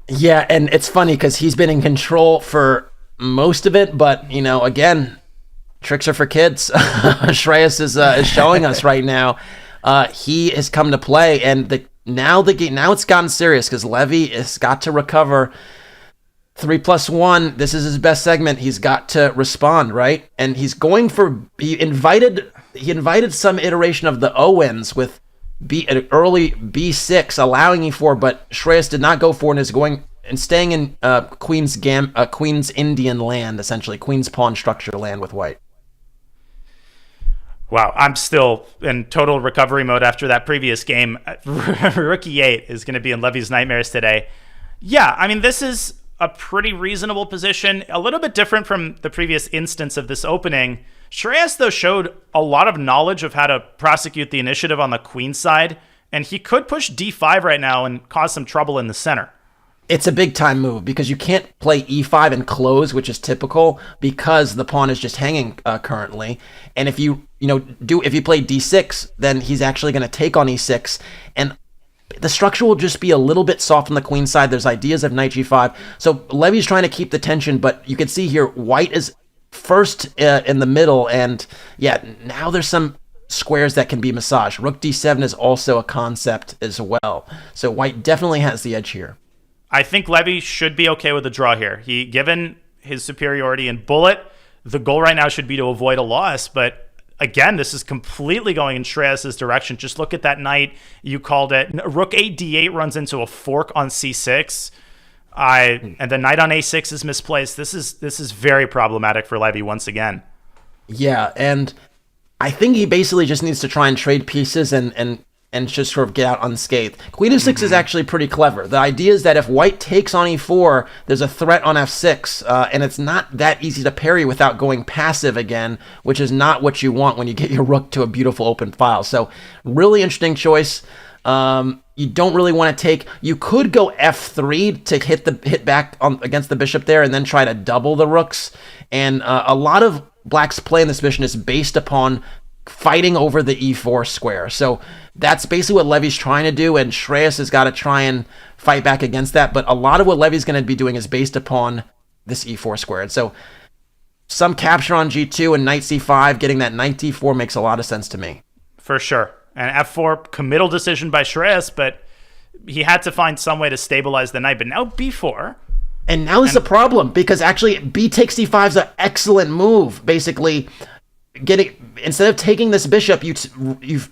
Yeah, and it's funny because he's been in control for most of it, but again, tricks are for kids. Shreyas is showing us right now. He has come to play, and now it's gotten serious because Levy has got to recover. 3+1. This is his best segment. He's got to respond, right? And he's going for. He invited some iteration of the Owens with early b6, allowing e4, but Shreyas did not go for it and is going and staying in Queen's Indian land, essentially Queen's pawn structure land with White. Wow, I'm still in total recovery mode after that previous game. Rook e8 is going to be in Levy's nightmares today. Yeah, I mean, this is a pretty reasonable position, a little bit different from the previous instance of this opening. Shreyas, though, showed a lot of knowledge of how to prosecute the initiative on the queen side, and he could push d5 right now and cause some trouble in the center. It's a big time move because you can't play e5 and close, which is typical because the pawn is just hanging currently. And if you play d6, then he's actually going to take on e6, and the structure will just be a little bit soft on the queen side. There's ideas of knight g5. So Levy's trying to keep the tension, but you can see here White is first in the middle, and yeah, now there's some squares that can be massaged. Rook d7 is also a concept as well. So White definitely has the edge here. I think Levy should be okay with a draw here. Given his superiority in bullet, the goal right now should be to avoid a loss, but again, this is completely going in Shreyas' direction. Just look at that knight. You called it. Rook a d8 runs into a fork on c6. And the knight on a6 is misplaced. This is very problematic for Levy once again. Yeah, and I think he basically just needs to try and trade pieces and just sort of get out unscathed. Queen of 6 is actually pretty clever. The idea is that if white takes on e4, there's a threat on f6, and it's not that easy to parry without going passive again, which is not what you want when you get your rook to a beautiful open file. So really interesting choice. You don't really want to take. You could go f3 to hit back against the bishop there, and then try to double the rooks. And a lot of black's play in this position is based upon fighting over the e4 square. So that's basically what Levy's trying to do, and Shreyas has got to try and fight back against that. But a lot of what Levy's going to be doing is based upon this e4 square. And so some capture on g2 and knight c5, getting that knight d4 makes a lot of sense to me. For sure. And f4, committal decision by Shreyas, but he had to find some way to stabilize the knight. But now b4. And now is the problem, because actually b takes c5 is an excellent move. Basically, instead of taking this bishop, you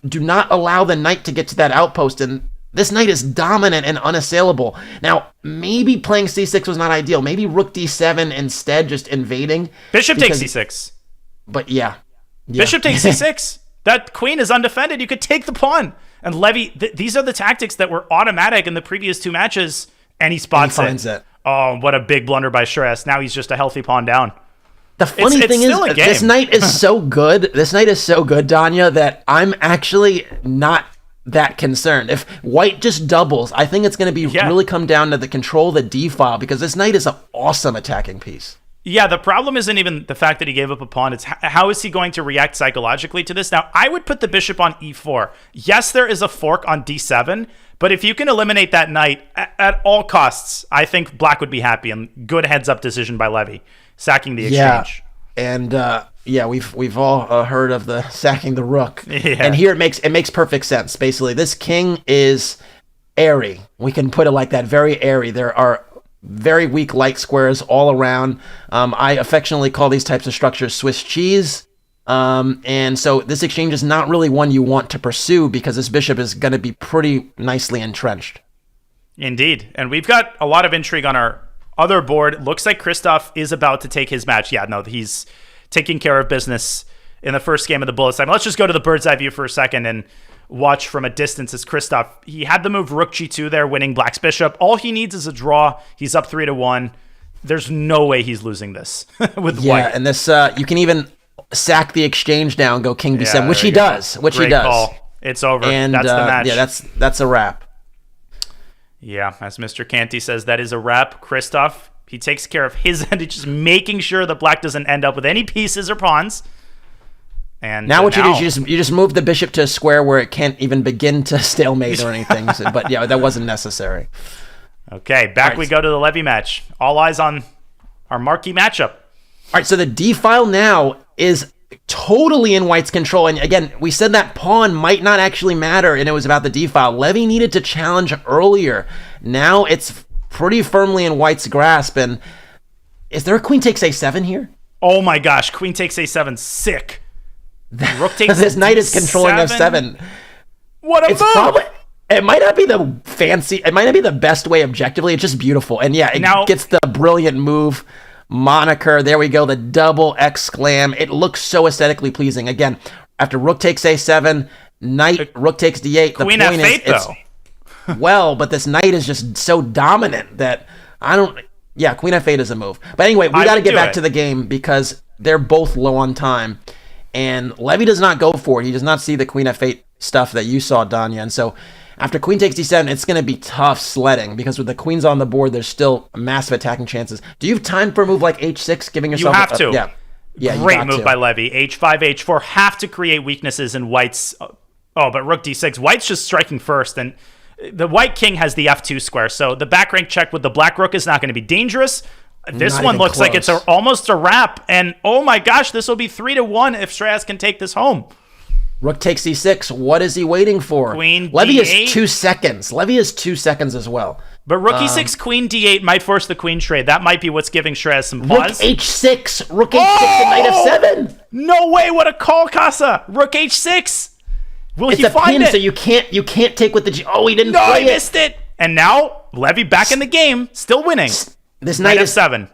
do not allow the knight to get to that outpost, and this knight is dominant and unassailable. Now, maybe playing c6 was not ideal. Maybe rook d7 instead, just invading. Bishop takes c6. But yeah. Bishop takes c6. That queen is undefended. You could take the pawn. And Levy, these are the tactics that were automatic in the previous two matches, and he spots it. Oh, what a big blunder by Shreyas. Now he's just a healthy pawn down. The funny thing is, this knight is so good. This knight is so good, Danya, that I'm actually not that concerned. If white just doubles, I think it's going to be really come down to the control of the d file, because this knight is an awesome attacking piece. Yeah, the problem isn't even the fact that he gave up a pawn. It's how is he going to react psychologically to this? Now, I would put the bishop on e4. Yes, there is a fork on d7, but if you can eliminate that knight at all costs, I think black would be happy, and good heads-up decision by Levy, sacking the exchange. And we've all heard of the sacking the rook. Yeah. And here it makes perfect sense. Basically, this king is airy. We can put it like that, very airy. There are very weak light squares all around. I affectionately call these types of structures Swiss cheese. And so this exchange is not really one you want to pursue, because this bishop is going to be pretty nicely entrenched. Indeed. And we've got a lot of intrigue on our other board. Looks like Christof is about to take his match. Yeah, no, he's taking care of business in the first game of the bullet time. Let's just go to the bird's eye view for a second and watch from a distance as Christof. He had the move rook g2 there, winning black's bishop. All he needs is a draw. He's up 3-1. There's no way he's losing this with white. Yeah, and this you can even sack the exchange now and go king b7, which he does. Great call. It's over. And that's the match. Yeah, that's a wrap. Yeah, as Mr. Canty says, that is a wrap. Christof, he takes care of his end, just making sure that black doesn't end up with any pieces or pawns. And now what you do is you just move the bishop to a square where it can't even begin to stalemate or anything. But yeah, that wasn't necessary. Okay, back we go to the Levy match. All eyes on our marquee matchup. All right, so the d file now is totally in white's control. And again, we said that pawn might not actually matter, and it was about the d file. Levy needed to challenge earlier. Now it's pretty firmly in white's grasp. And is there a queen takes a7 here? Oh my gosh, queen takes a7, sick. Rook takes this knight is controlling f7. What a move! It might not be the fancy, it might not be the best way objectively. It's just beautiful. And yeah, it gets the brilliant move moniker. There we go, the double exclam. It looks so aesthetically pleasing. Again, after rook takes a7, knight, rook takes d8. The queen point f8 though. Well, but this knight is just so dominant that yeah, queen f8 is a move. But anyway, we got to get back to the game because they're both low on time. And Levy does not go for it. He does not see the queen f8 stuff that you saw, Danya. And so after queen takes d7, it's going to be tough sledding because with the queens on the board, there's still massive attacking chances. Do you have time for a move like h6, giving yourself... You have to. Yeah, great move by Levy. h5, h4 have to create weaknesses in white's... Oh, but rook d6. White's just striking first, and the white king has the f2 square, so the back rank check with the black rook is not going to be dangerous. This one looks like it's almost a wrap, and oh my gosh, this will be 3-1 if Shreyas can take this home. Rook takes c6. What is he waiting for? Queen Levy d8. is 2 seconds. Levy is 2 seconds as well. But rook e6, queen d8 might force the queen trade. That might be what's giving Shreyas some pause. Rook h6. Rook h6 and knight f7. No way! What a call, Casa! Rook h6. Will he find it? So you can't take with the g. Oh, he didn't play it. No, he missed it. And now Levy back in the game, still winning. This knight is F7.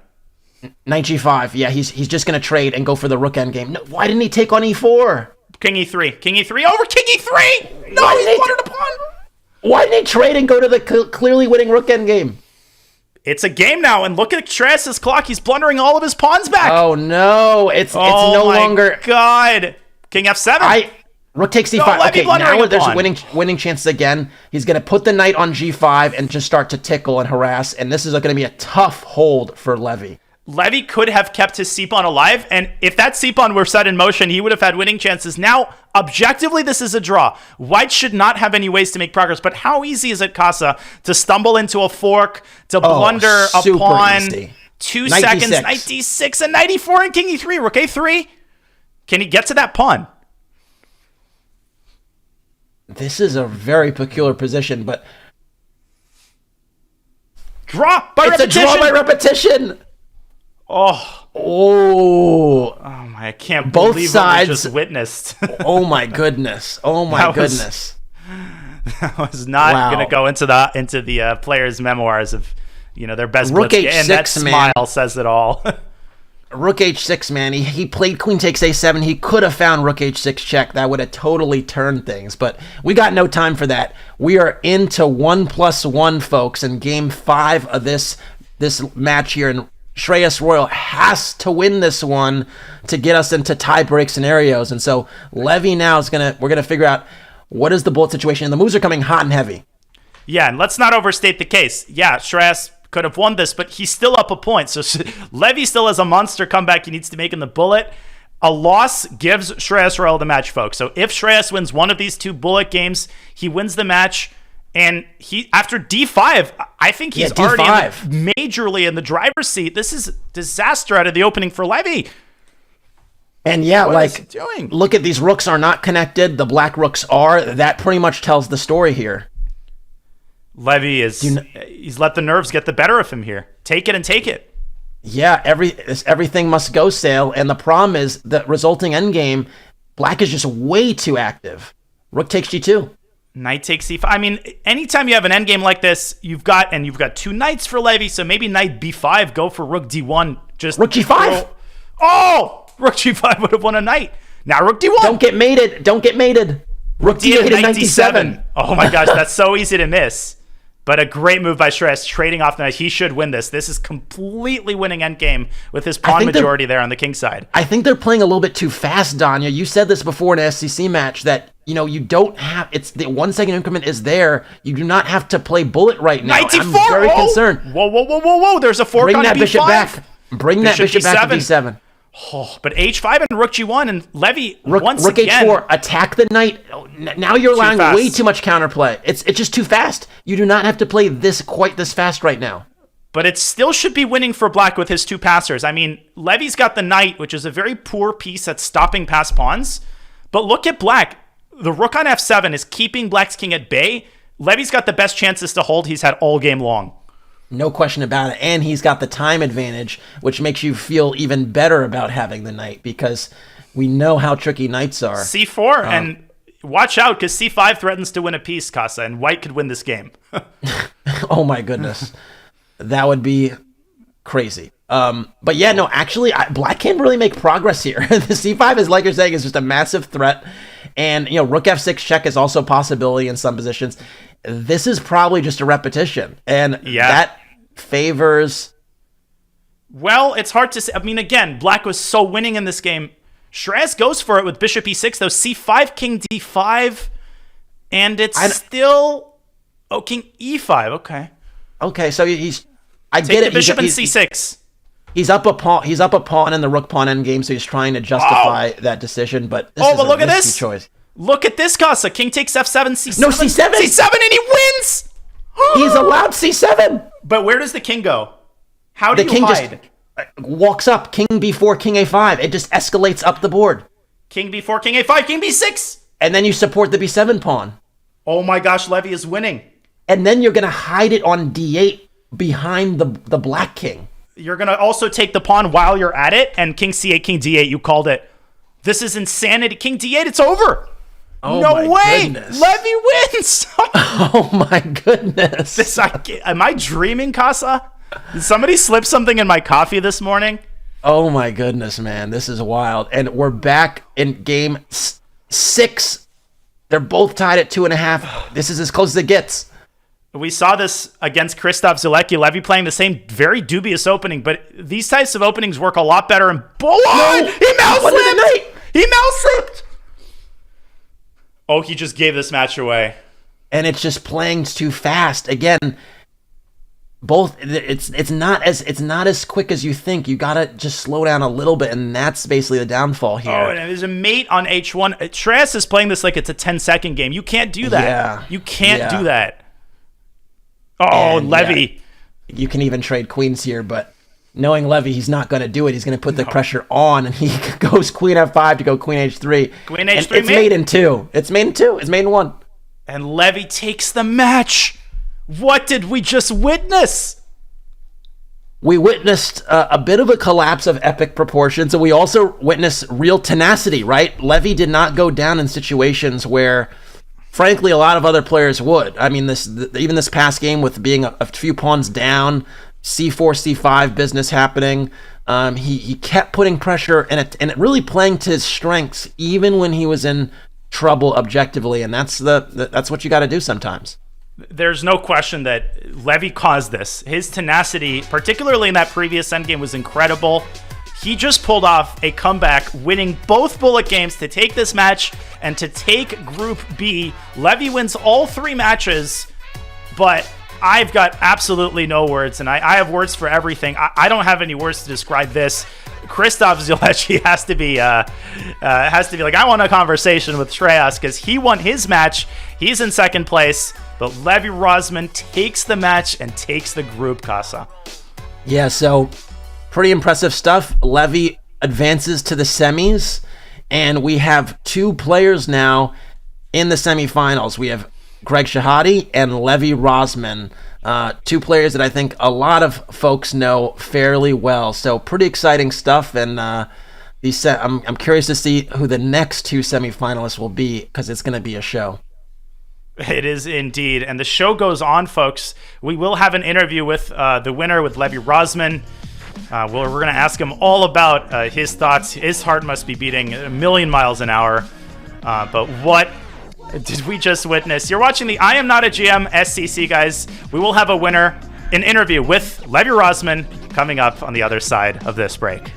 Knight G5. Yeah, he's just going to trade and go for the rook endgame. No, why didn't he take on E4? King E3. King E3 over King E3! No, he's wanted a pawn! Why didn't he trade and go to the clearly winning rook endgame? It's a game now, and look at Shreyas' clock. He's blundering all of his pawns back. Oh, no. It's no longer... God. King F7. Rook takes C5. No, Okay, now there's winning chances again. He's going to put the knight on G5 and just start to tickle and harass, and this is going to be a tough hold for Levy. Levy could have kept his c-pawn alive, and if that c-pawn were set in motion, he would have had winning chances. Now, objectively, this is a draw. White should not have any ways to make progress, but how easy is it, Casa, to stumble into a fork, to blunder a pawn, easy. 2 knight seconds, D6. knight D6, and knight E4, and king E3, rook A3? Can he get to that pawn? This is a very peculiar position, but... Draw by repetition! It's a draw by repetition! Oh my! I can't Both believe sides what we just witnessed. Oh my goodness! Oh my goodness! That was not going to go into the players' memoirs of their best Rook blitz, H6, and that smile says it all. Rook H6, man. He played Queen takes A7. He could have found Rook H6 check. That would have totally turned things, but we got no time for that. We are into 1+1, folks, in Game 5 of this match here, and Shreyas Royal has to win this one to get us into tie-break scenarios. And so Levy now we're gonna figure out what is the bullet situation. And the moves are coming hot and heavy. Yeah, and let's not overstate the case. Yeah, Shreyas could have won this, but he's still up a point. So Levy still has a monster comeback he needs to make in the bullet. A loss gives Shreyas Royal the match, folks. So if Shreyas wins one of these 2 bullet games, he wins the match. And he, after D5, I think he's already majorly in the driver's seat. This is disaster out of the opening for Levy. And yeah, What is he doing? Look at these rooks are not connected. The black rooks are. That pretty much tells the story here. Levy he's let the nerves get the better of him here. Take it and take it. Yeah, everything must go Sale. And the problem is the resulting endgame, black is just way too active. Rook takes G2. Knight takes C5. I mean, anytime you have an endgame like this, you've got 2 knights for Levy, so maybe knight B5, go for rook D1. Just rook G5. Rook G5 would have won a knight. Now rook D1. Don't get mated. Rook D8 and knight D7. Oh my gosh, that's so easy to miss. But a great move by Shreyas, trading off the knight. He should win this. This is completely winning endgame with his pawn majority there on the king side. I think they're playing a little bit too fast, Danya. You said this before in an SCC match that you don't have. It's the 1 second increment is there. You do not have to play bullet right now. Knight D4. I'm very concerned. Whoa! There's a fork on B5. Bring that bishop back. Bring that bishop back to D7. Oh, but H5 and rook G1 and Levy once rook again. H4, attack the knight. Now you're allowing way too much counterplay. It's just too fast. You do not have to play quite this fast right now. But it still should be winning for black with his 2 passers. I mean, Levy's got the knight, which is a very poor piece at stopping past pawns. But look at black. The rook on F7 is keeping black's king at bay. Levy's got the best chances to hold he's had all game long. No question about it. And he's got the time advantage, which makes you feel even better about having the knight because we know how tricky knights are. C4, and watch out because C5 threatens to win a piece, Casa, and white could win this game. Oh my goodness. That would be crazy. But yeah, no, actually, black can't really make progress here. The C5 is, like you're saying, is just a massive threat. And, rook F6 check is also a possibility in some positions. This is probably just a repetition. And that favors... Well, it's hard to say. I mean, again, black was so winning in this game. Shreyas goes for it with bishop E6, though. C5, king D5. And it's still... Oh, king E5. Okay. Okay, so he's... I Take get the it. bishop and C6. He's up a pawn in the rook pawn endgame, so he's trying to justify that decision. But this is look a at risky this. choice. Look at this, Casa. King takes F7, C7. No, C7. C7, and he wins. He's allowed C7. But where does the king go? How do the you king hide? Just walks up. King B4, king A5. It just escalates up the board. King B4, king A5, king B6. And then you support the B7 pawn. Oh my gosh, Levy is winning. And then you're going to hide it on D8 behind the black king. You're going to also take the pawn while you're at it, and king C8, king D8, you called it. This is insanity. King D8, it's over. Oh no my way! goodness. Levy wins! Oh my goodness. Am I dreaming, Casa? Did somebody slip something in my coffee this morning? Oh my goodness, man. This is wild. And we're back in game 6. They're both tied at 2.5. This is as close as it gets. We saw this against Christof Sielecki. Levy playing the same very dubious opening, but these types of openings work a lot better in bowling. No. He mouse slipped! He mouse slipped! Oh, he just gave this match away. And it's just playing too fast. Again, both it's not as quick as you think. You gotta just slow down a little bit, and that's basically the downfall here. Oh, and there's a mate on H1. Shreyas is playing this like it's a 10-second game. You can't do that. Yeah. You can't Yeah. do that. Oh, And, Levy. yeah, you can even trade queens here, but knowing Levy, he's not going to do it. He's going to put the pressure on, and he goes queen f5 to go queen h3. Queen And h3 it's made in 2. It's made in 2. It's made in 1. And Levy takes the match. What did we just witness? We witnessed a bit of a collapse of epic proportions, and we also witnessed real tenacity, right? Levy did not go down in situations where, frankly, a lot of other players would. I mean, even this past game with being a few pawns down, c4, c5 business happening, he kept putting pressure and it really playing to his strengths, even when he was in trouble objectively, and that's what you got to do sometimes. There's no question that Levy caused this. His tenacity, particularly in that previous endgame, was incredible. He just pulled off a comeback, winning both bullet games to take this match and to take Group B. Levy wins all 3 matches, but I've got absolutely no words, and I have words for everything. I don't have any words to describe this. Christof Sielecki has to be like, I want a conversation with Shreyas because he won his match. He's in second place, but Levy Rosman takes the match and takes the group, Casa. Yeah, so pretty impressive stuff. Levy advances to the semis, and we have 2 players now in the semifinals. We have Greg Shahade and Levy Rosman, 2 players that I think a lot of folks know fairly well. So pretty exciting stuff, and I'm curious to see who the next 2 semifinalists will be because it's going to be a show. It is indeed, and the show goes on, folks. We will have an interview with the winner, with Levy Rosman. We're going to ask him all about his thoughts. His heart must be beating a million miles an hour. But what did we just witness? You're watching the I Am Not a GM SCC, guys. We will have a winner, an interview with Levy Rosman coming up on the other side of this break.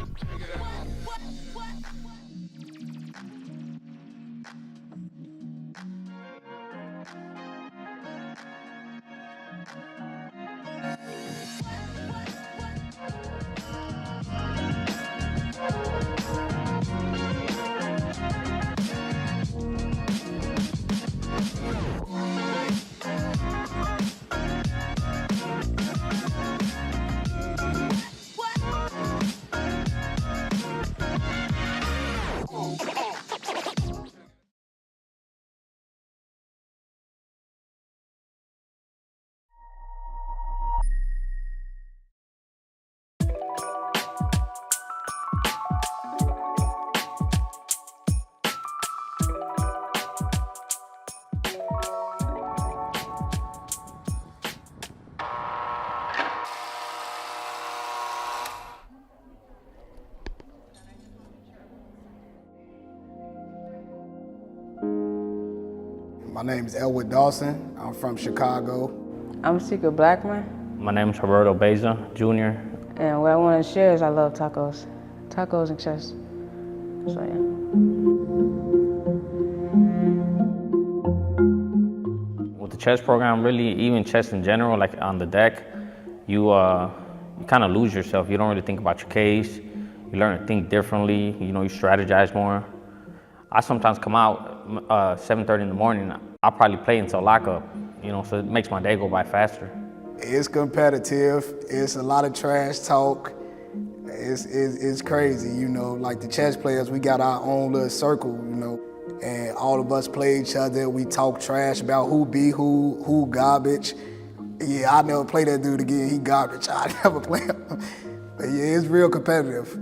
My name is Elwood Dawson. I'm from Chicago. I'm Secret Blackman, My name is Roberto Beza, Jr. and what I want to share is I love tacos. Tacos and chess. So, yeah. With the chess program, really, even chess in general, like on the deck, you kind of lose yourself. You don't really think about your case. You learn to think differently. You know, you strategize more. I sometimes come out 7:30 in the morning. I'll probably play until lockup, you know, so it makes my day go by faster. It's competitive. It's a lot of trash talk. It's crazy, you know. Like the chess players, we got our own little circle, you know, and all of us play each other. We talk trash about who be who garbage. Yeah, I never play that dude again. He garbage. I never play him. But yeah, it's real competitive.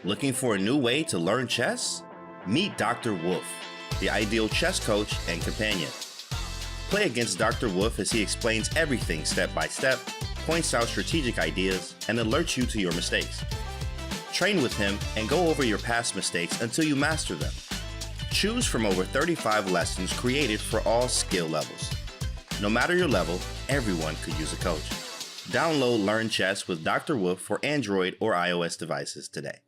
Looking for a new way to learn chess? Meet Dr. Wolf, the ideal chess coach and companion. Play against Dr. Wolf as he explains everything step by step, points out strategic ideas, and alerts you to your mistakes. Train with him and go over your past mistakes until you master them. Choose from over 35 lessons created for all skill levels. No matter your level, everyone could use a coach. Download Learn Chess with Dr. Wolf for Android or iOS devices today.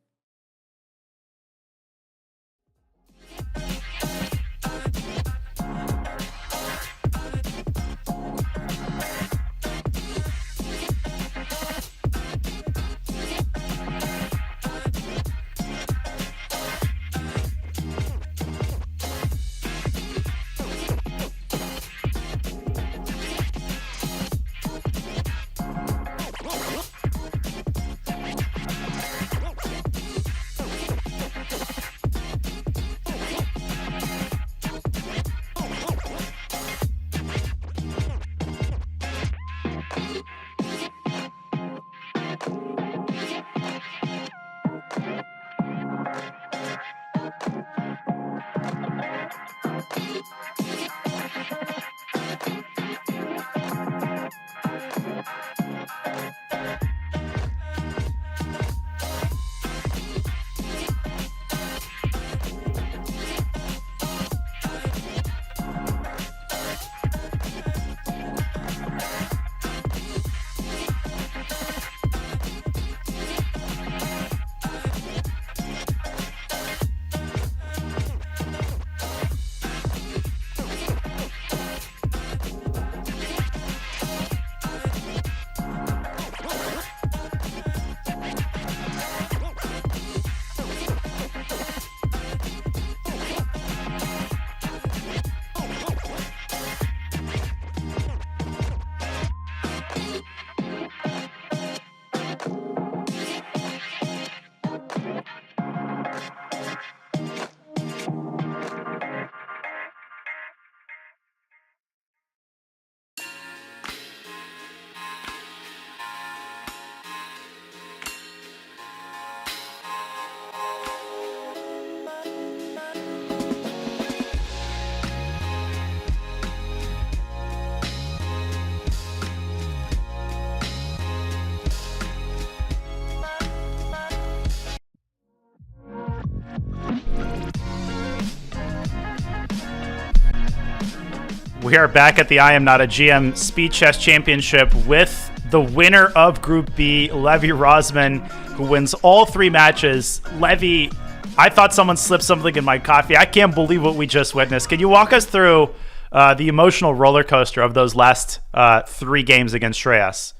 We are back at the I Am Not a GM Speed Chess Championship with the winner of Group B, Levy Rosman, who wins all 3 matches. Levy, I thought someone slipped something in my coffee. I can't believe what we just witnessed. Can you walk us through the emotional roller coaster of those last 3 games against Shreyas?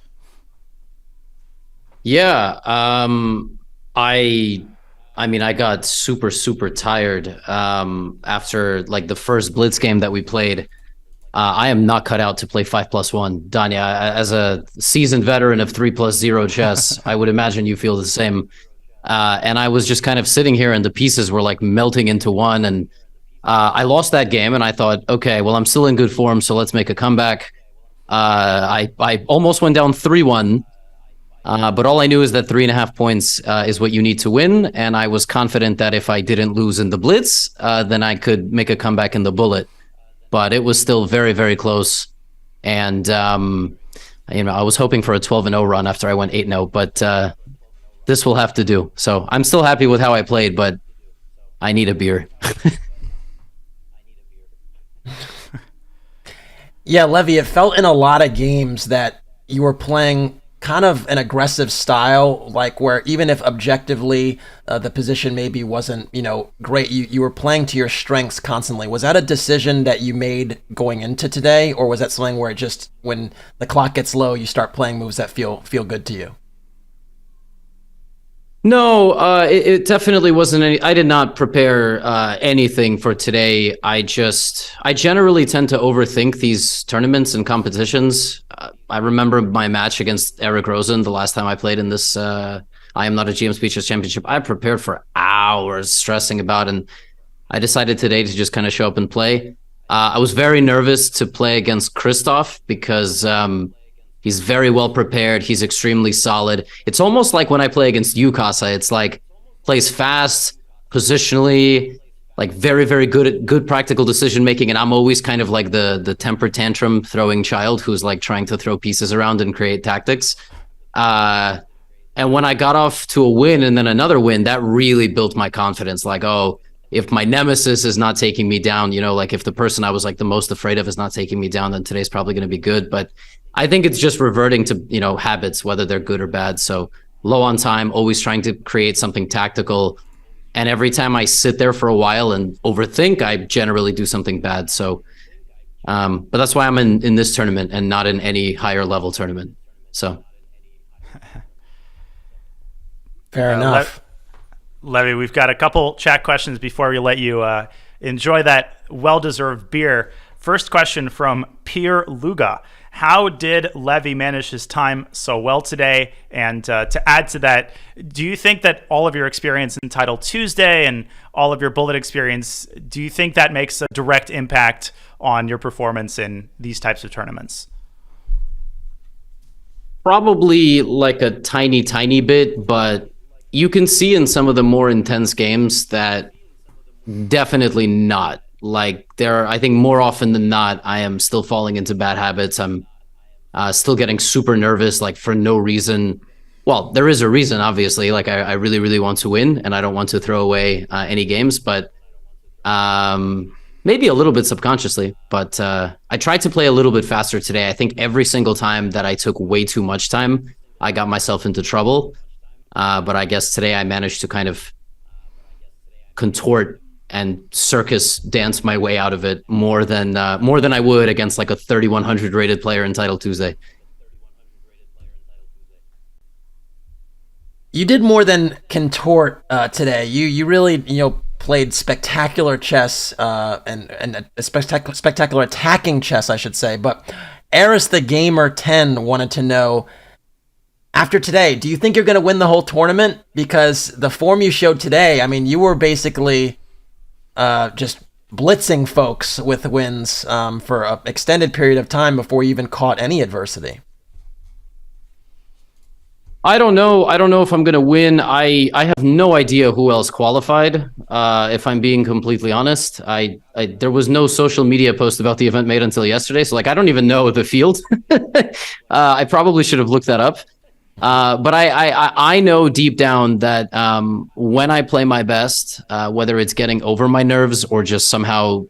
Yeah, I mean, I got super tired after like the first Blitz game that we played. I am not cut out to play 5+1. Danya, as a seasoned veteran of 3+0 chess, I would imagine you feel the same. And I was just kind of sitting here and the pieces were like melting into one. And I lost that game and I thought, okay, well, I'm still in good form, so let's make a comeback. I almost went down 3-1. But all I knew is that 3.5 points is what you need to win. And I was confident that if I didn't lose in the Blitz, then I could make a comeback in the Bullet. But it was still very close. And, I was hoping for a 12-0 run after I went 8-0, but this will have to do. So I'm still happy with how I played, but I need a beer. Yeah, Levy, it felt in a lot of games that you were playing kind of an aggressive style, like where even if objectively the position maybe wasn't, great, you were playing to your strengths constantly. Was that a decision that you made going into today, or was that something where it just, when the clock gets low, you start playing moves that feel good to you? No, it definitely wasn't any. I did not prepare anything for today. I generally tend to overthink these tournaments and competitions. I remember my match against Eric Rosen the last time I played in this I Am Not a GM Speed Chess Championship. I prepared for hours stressing about, and I decided today to just kind of show up and play. I was very nervous to play against Christof because he's very well prepared. He's extremely solid. It's almost like when I play against you, Casa. It's like plays fast, positionally, like very, very good practical decision making. And I'm always kind of like the temper tantrum throwing child who's like trying to throw pieces around and create tactics. And when I got off to a win and then another win, that really built my confidence. Like, oh, if my nemesis is not taking me down, you know, like if the person I was like the most afraid of is not taking me down, then today's probably going to be good. But I think it's just reverting to, you know, habits, whether they're good or bad. So low on time, always trying to create something tactical. And every time I sit there for a while and overthink, I generally do something bad. So, but that's why I'm in this tournament and not in any higher level tournament. So. Fair enough. Levy, we've got a couple chat questions before we let you enjoy that well-deserved beer. First question from Pierre Luga. How did Levy manage his time so well today? And to add to that, do you think that all of your experience in Title Tuesday and all of your bullet experience, do you think that makes a direct impact on your performance in these types of tournaments? Probably like a tiny bit, but you can see in some of the more intense games that definitely not. Like I think more often than not, I am still falling into bad habits. I'm still getting super nervous, like for no reason. Well, there is a reason, obviously. Like I really, really want to win and I don't want to throw away any games, but maybe a little bit subconsciously. But I tried to play a little bit faster today. I think every single time that I took way too much time, I got myself into trouble. But I guess today I managed to kind of contort and circus dance my way out of it more than I would against like a 3,100 rated player in Title Tuesday. You did more than contort today. You really, you know, played spectacular chess and a spectacular attacking chess, I should say. But Eris the Gamer 10 wanted to know, after today, do you think you're going to win the whole tournament? Because the form you showed today, I mean, you were basically just blitzing folks with wins for an extended period of time before you even caught any adversity. I don't know if I'm going to win. I have no idea who else qualified. If I'm being completely honest, there was no social media post about the event made until yesterday. So like, I don't even know the field. I probably should have looked that up. But I know deep down that when I play my best, whether it's getting over my nerves or just somehow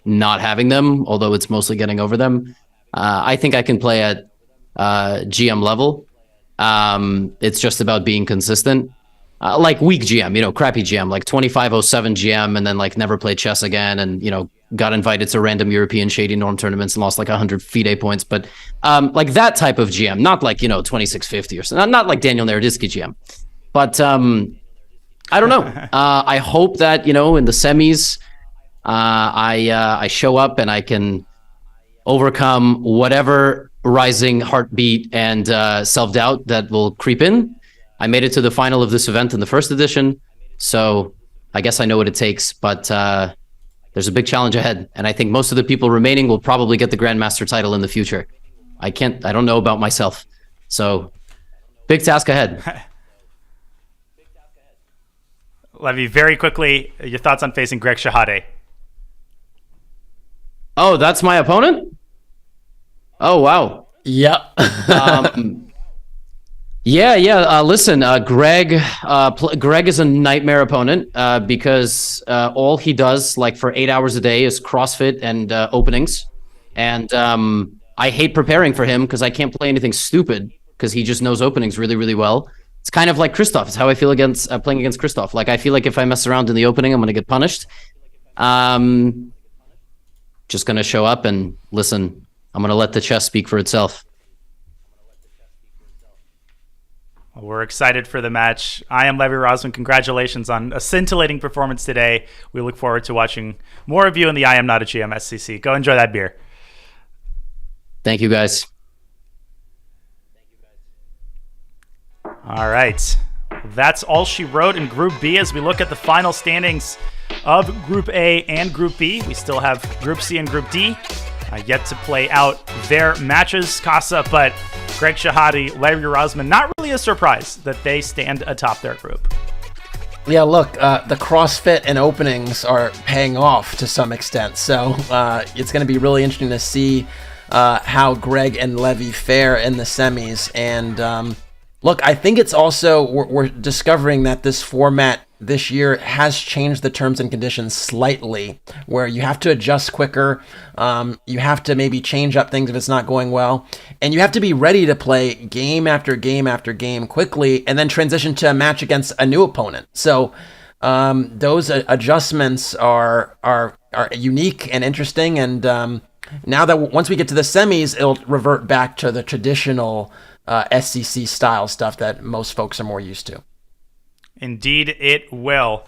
not having them, although it's mostly getting over them, I think I can play at GM level. It's just about being consistent. Like weak GM, you know, crappy GM, like 2507 GM, and then like never played chess again, and you know, got invited to random European shady norm tournaments and lost like 100 FIDE points. But like that type of GM, not like, you know, 2650 or something, not like Daniel Naroditsky GM. But I don't know. I hope that, you know, in the semis, I show up and I can overcome whatever rising heartbeat and self-doubt that will creep in. I made it to the final of this event in the first edition, so I guess I know what it takes, but there's a big challenge ahead, and I think most of the people remaining will probably get the Grandmaster title in the future. I don't know about myself, so big task ahead. Levy, very quickly, your thoughts on facing Greg Shahade? Oh, that's my opponent? Oh, wow. Yep. Listen, Greg is a nightmare opponent because all he does, like for 8 hours a day, is CrossFit and openings. And I hate preparing for him because I can't play anything stupid because he just knows openings really, really well. It's kind of like Christof. It's how I feel against playing against Christof. Like I feel like if I mess around in the opening, I'm going to get punished. Just going to show up and listen. I'm going to let the chess speak for itself. Well, we're excited for the match. I am Levy Rosman. Congratulations on a scintillating performance today. We look forward to watching more of you in the I Am Not a GM SCC. Go enjoy that beer. Thank you, guys. All right. That's all she wrote in Group B as we look at the final standings of Group A and Group B. We still have Group C and Group D yet to play out their matches, Casa, but Greg Shahade, Levy Rosman, not really a surprise that they stand atop their group. Yeah, look, the CrossFit and openings are paying off to some extent, so it's going to be really interesting to see how Greg and Levy fare in the semis. And look, I think it's also, we're discovering that this format this year has changed the terms and conditions slightly, where you have to adjust quicker, you have to maybe change up things if it's not going well, and you have to be ready to play game after game after game quickly, and then transition to a match against a new opponent. So those adjustments are unique and interesting, and now that once we get to the semis, it'll revert back to the traditional SCC style stuff that most folks are more used to. Indeed, it will.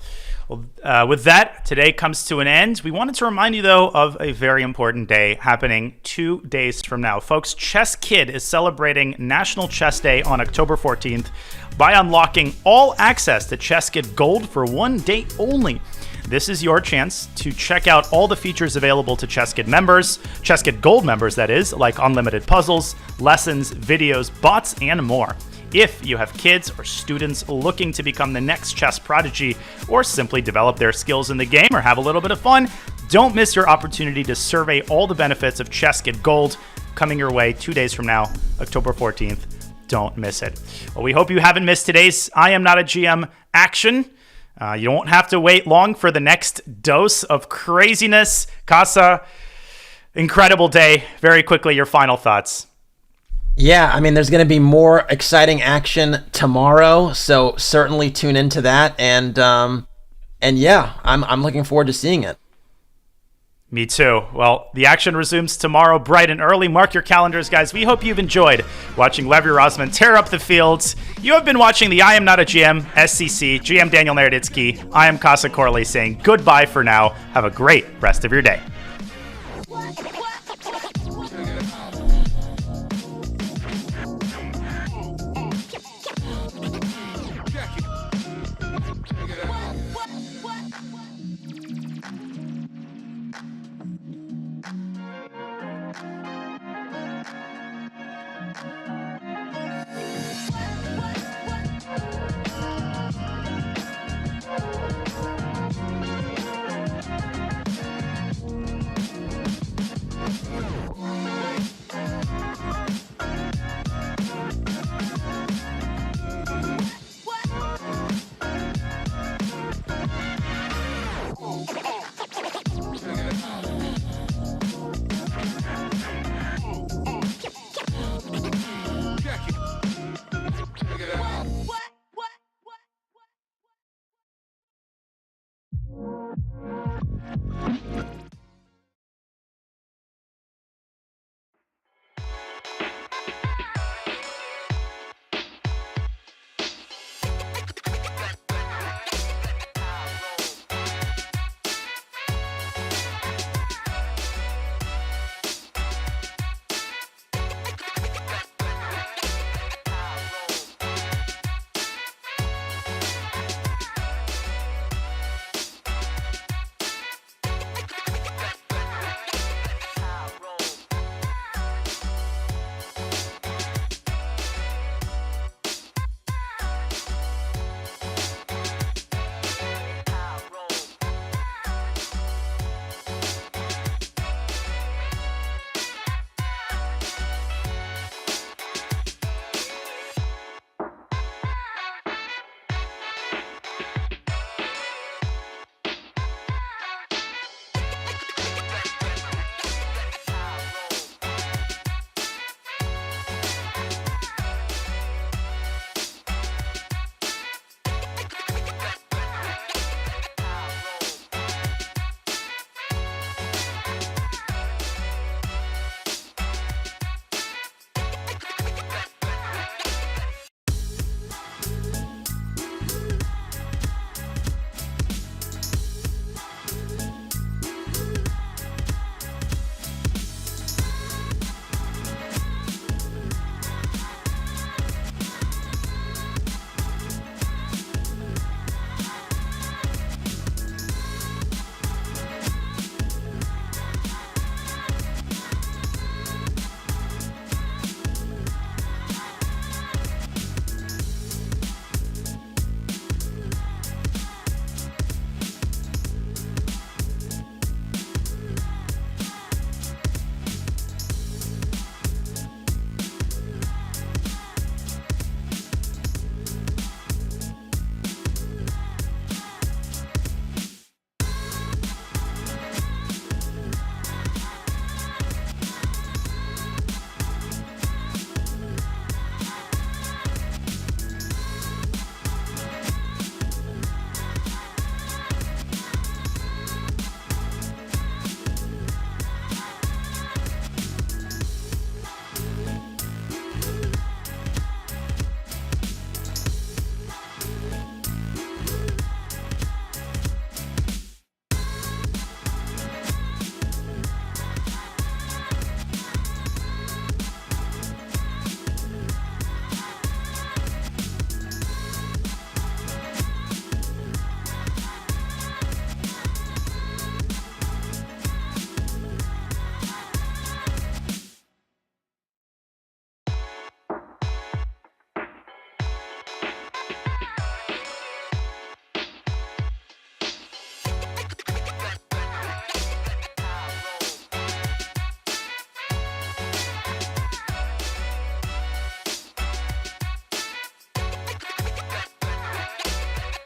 Well, with that, today comes to an end. We wanted to remind you, though, of a very important day happening 2 days from now. Folks, Chess Kid is celebrating National Chess Day on October 14th by unlocking all access to Chess Kid Gold for 1 day only. This is your chance to check out all the features available to Chess Kid members, Chess Kid Gold members, that is, like unlimited puzzles, lessons, videos, bots, and more. If you have kids or students looking to become the next chess prodigy or simply develop their skills in the game or have a little bit of fun, don't miss your opportunity to survey all the benefits of Chess Kid Gold coming your way 2 days from now, October 14th. Don't miss it. Well, we hope you haven't missed today's I Am Not a GM action. You won't have to wait long for the next dose of craziness. Casa, incredible day. Very quickly, your final thoughts. Yeah, I mean, there's going to be more exciting action tomorrow, so certainly tune into that. And yeah, I'm looking forward to seeing it. Me too. Well, the action resumes tomorrow bright and early. Mark your calendars, guys. We hope you've enjoyed watching Levy Rozman tear up the fields. You have been watching the I Am Not a GM SCC. GM Daniel Naroditsky. I am Casa Corley saying goodbye for now. Have a great rest of your day.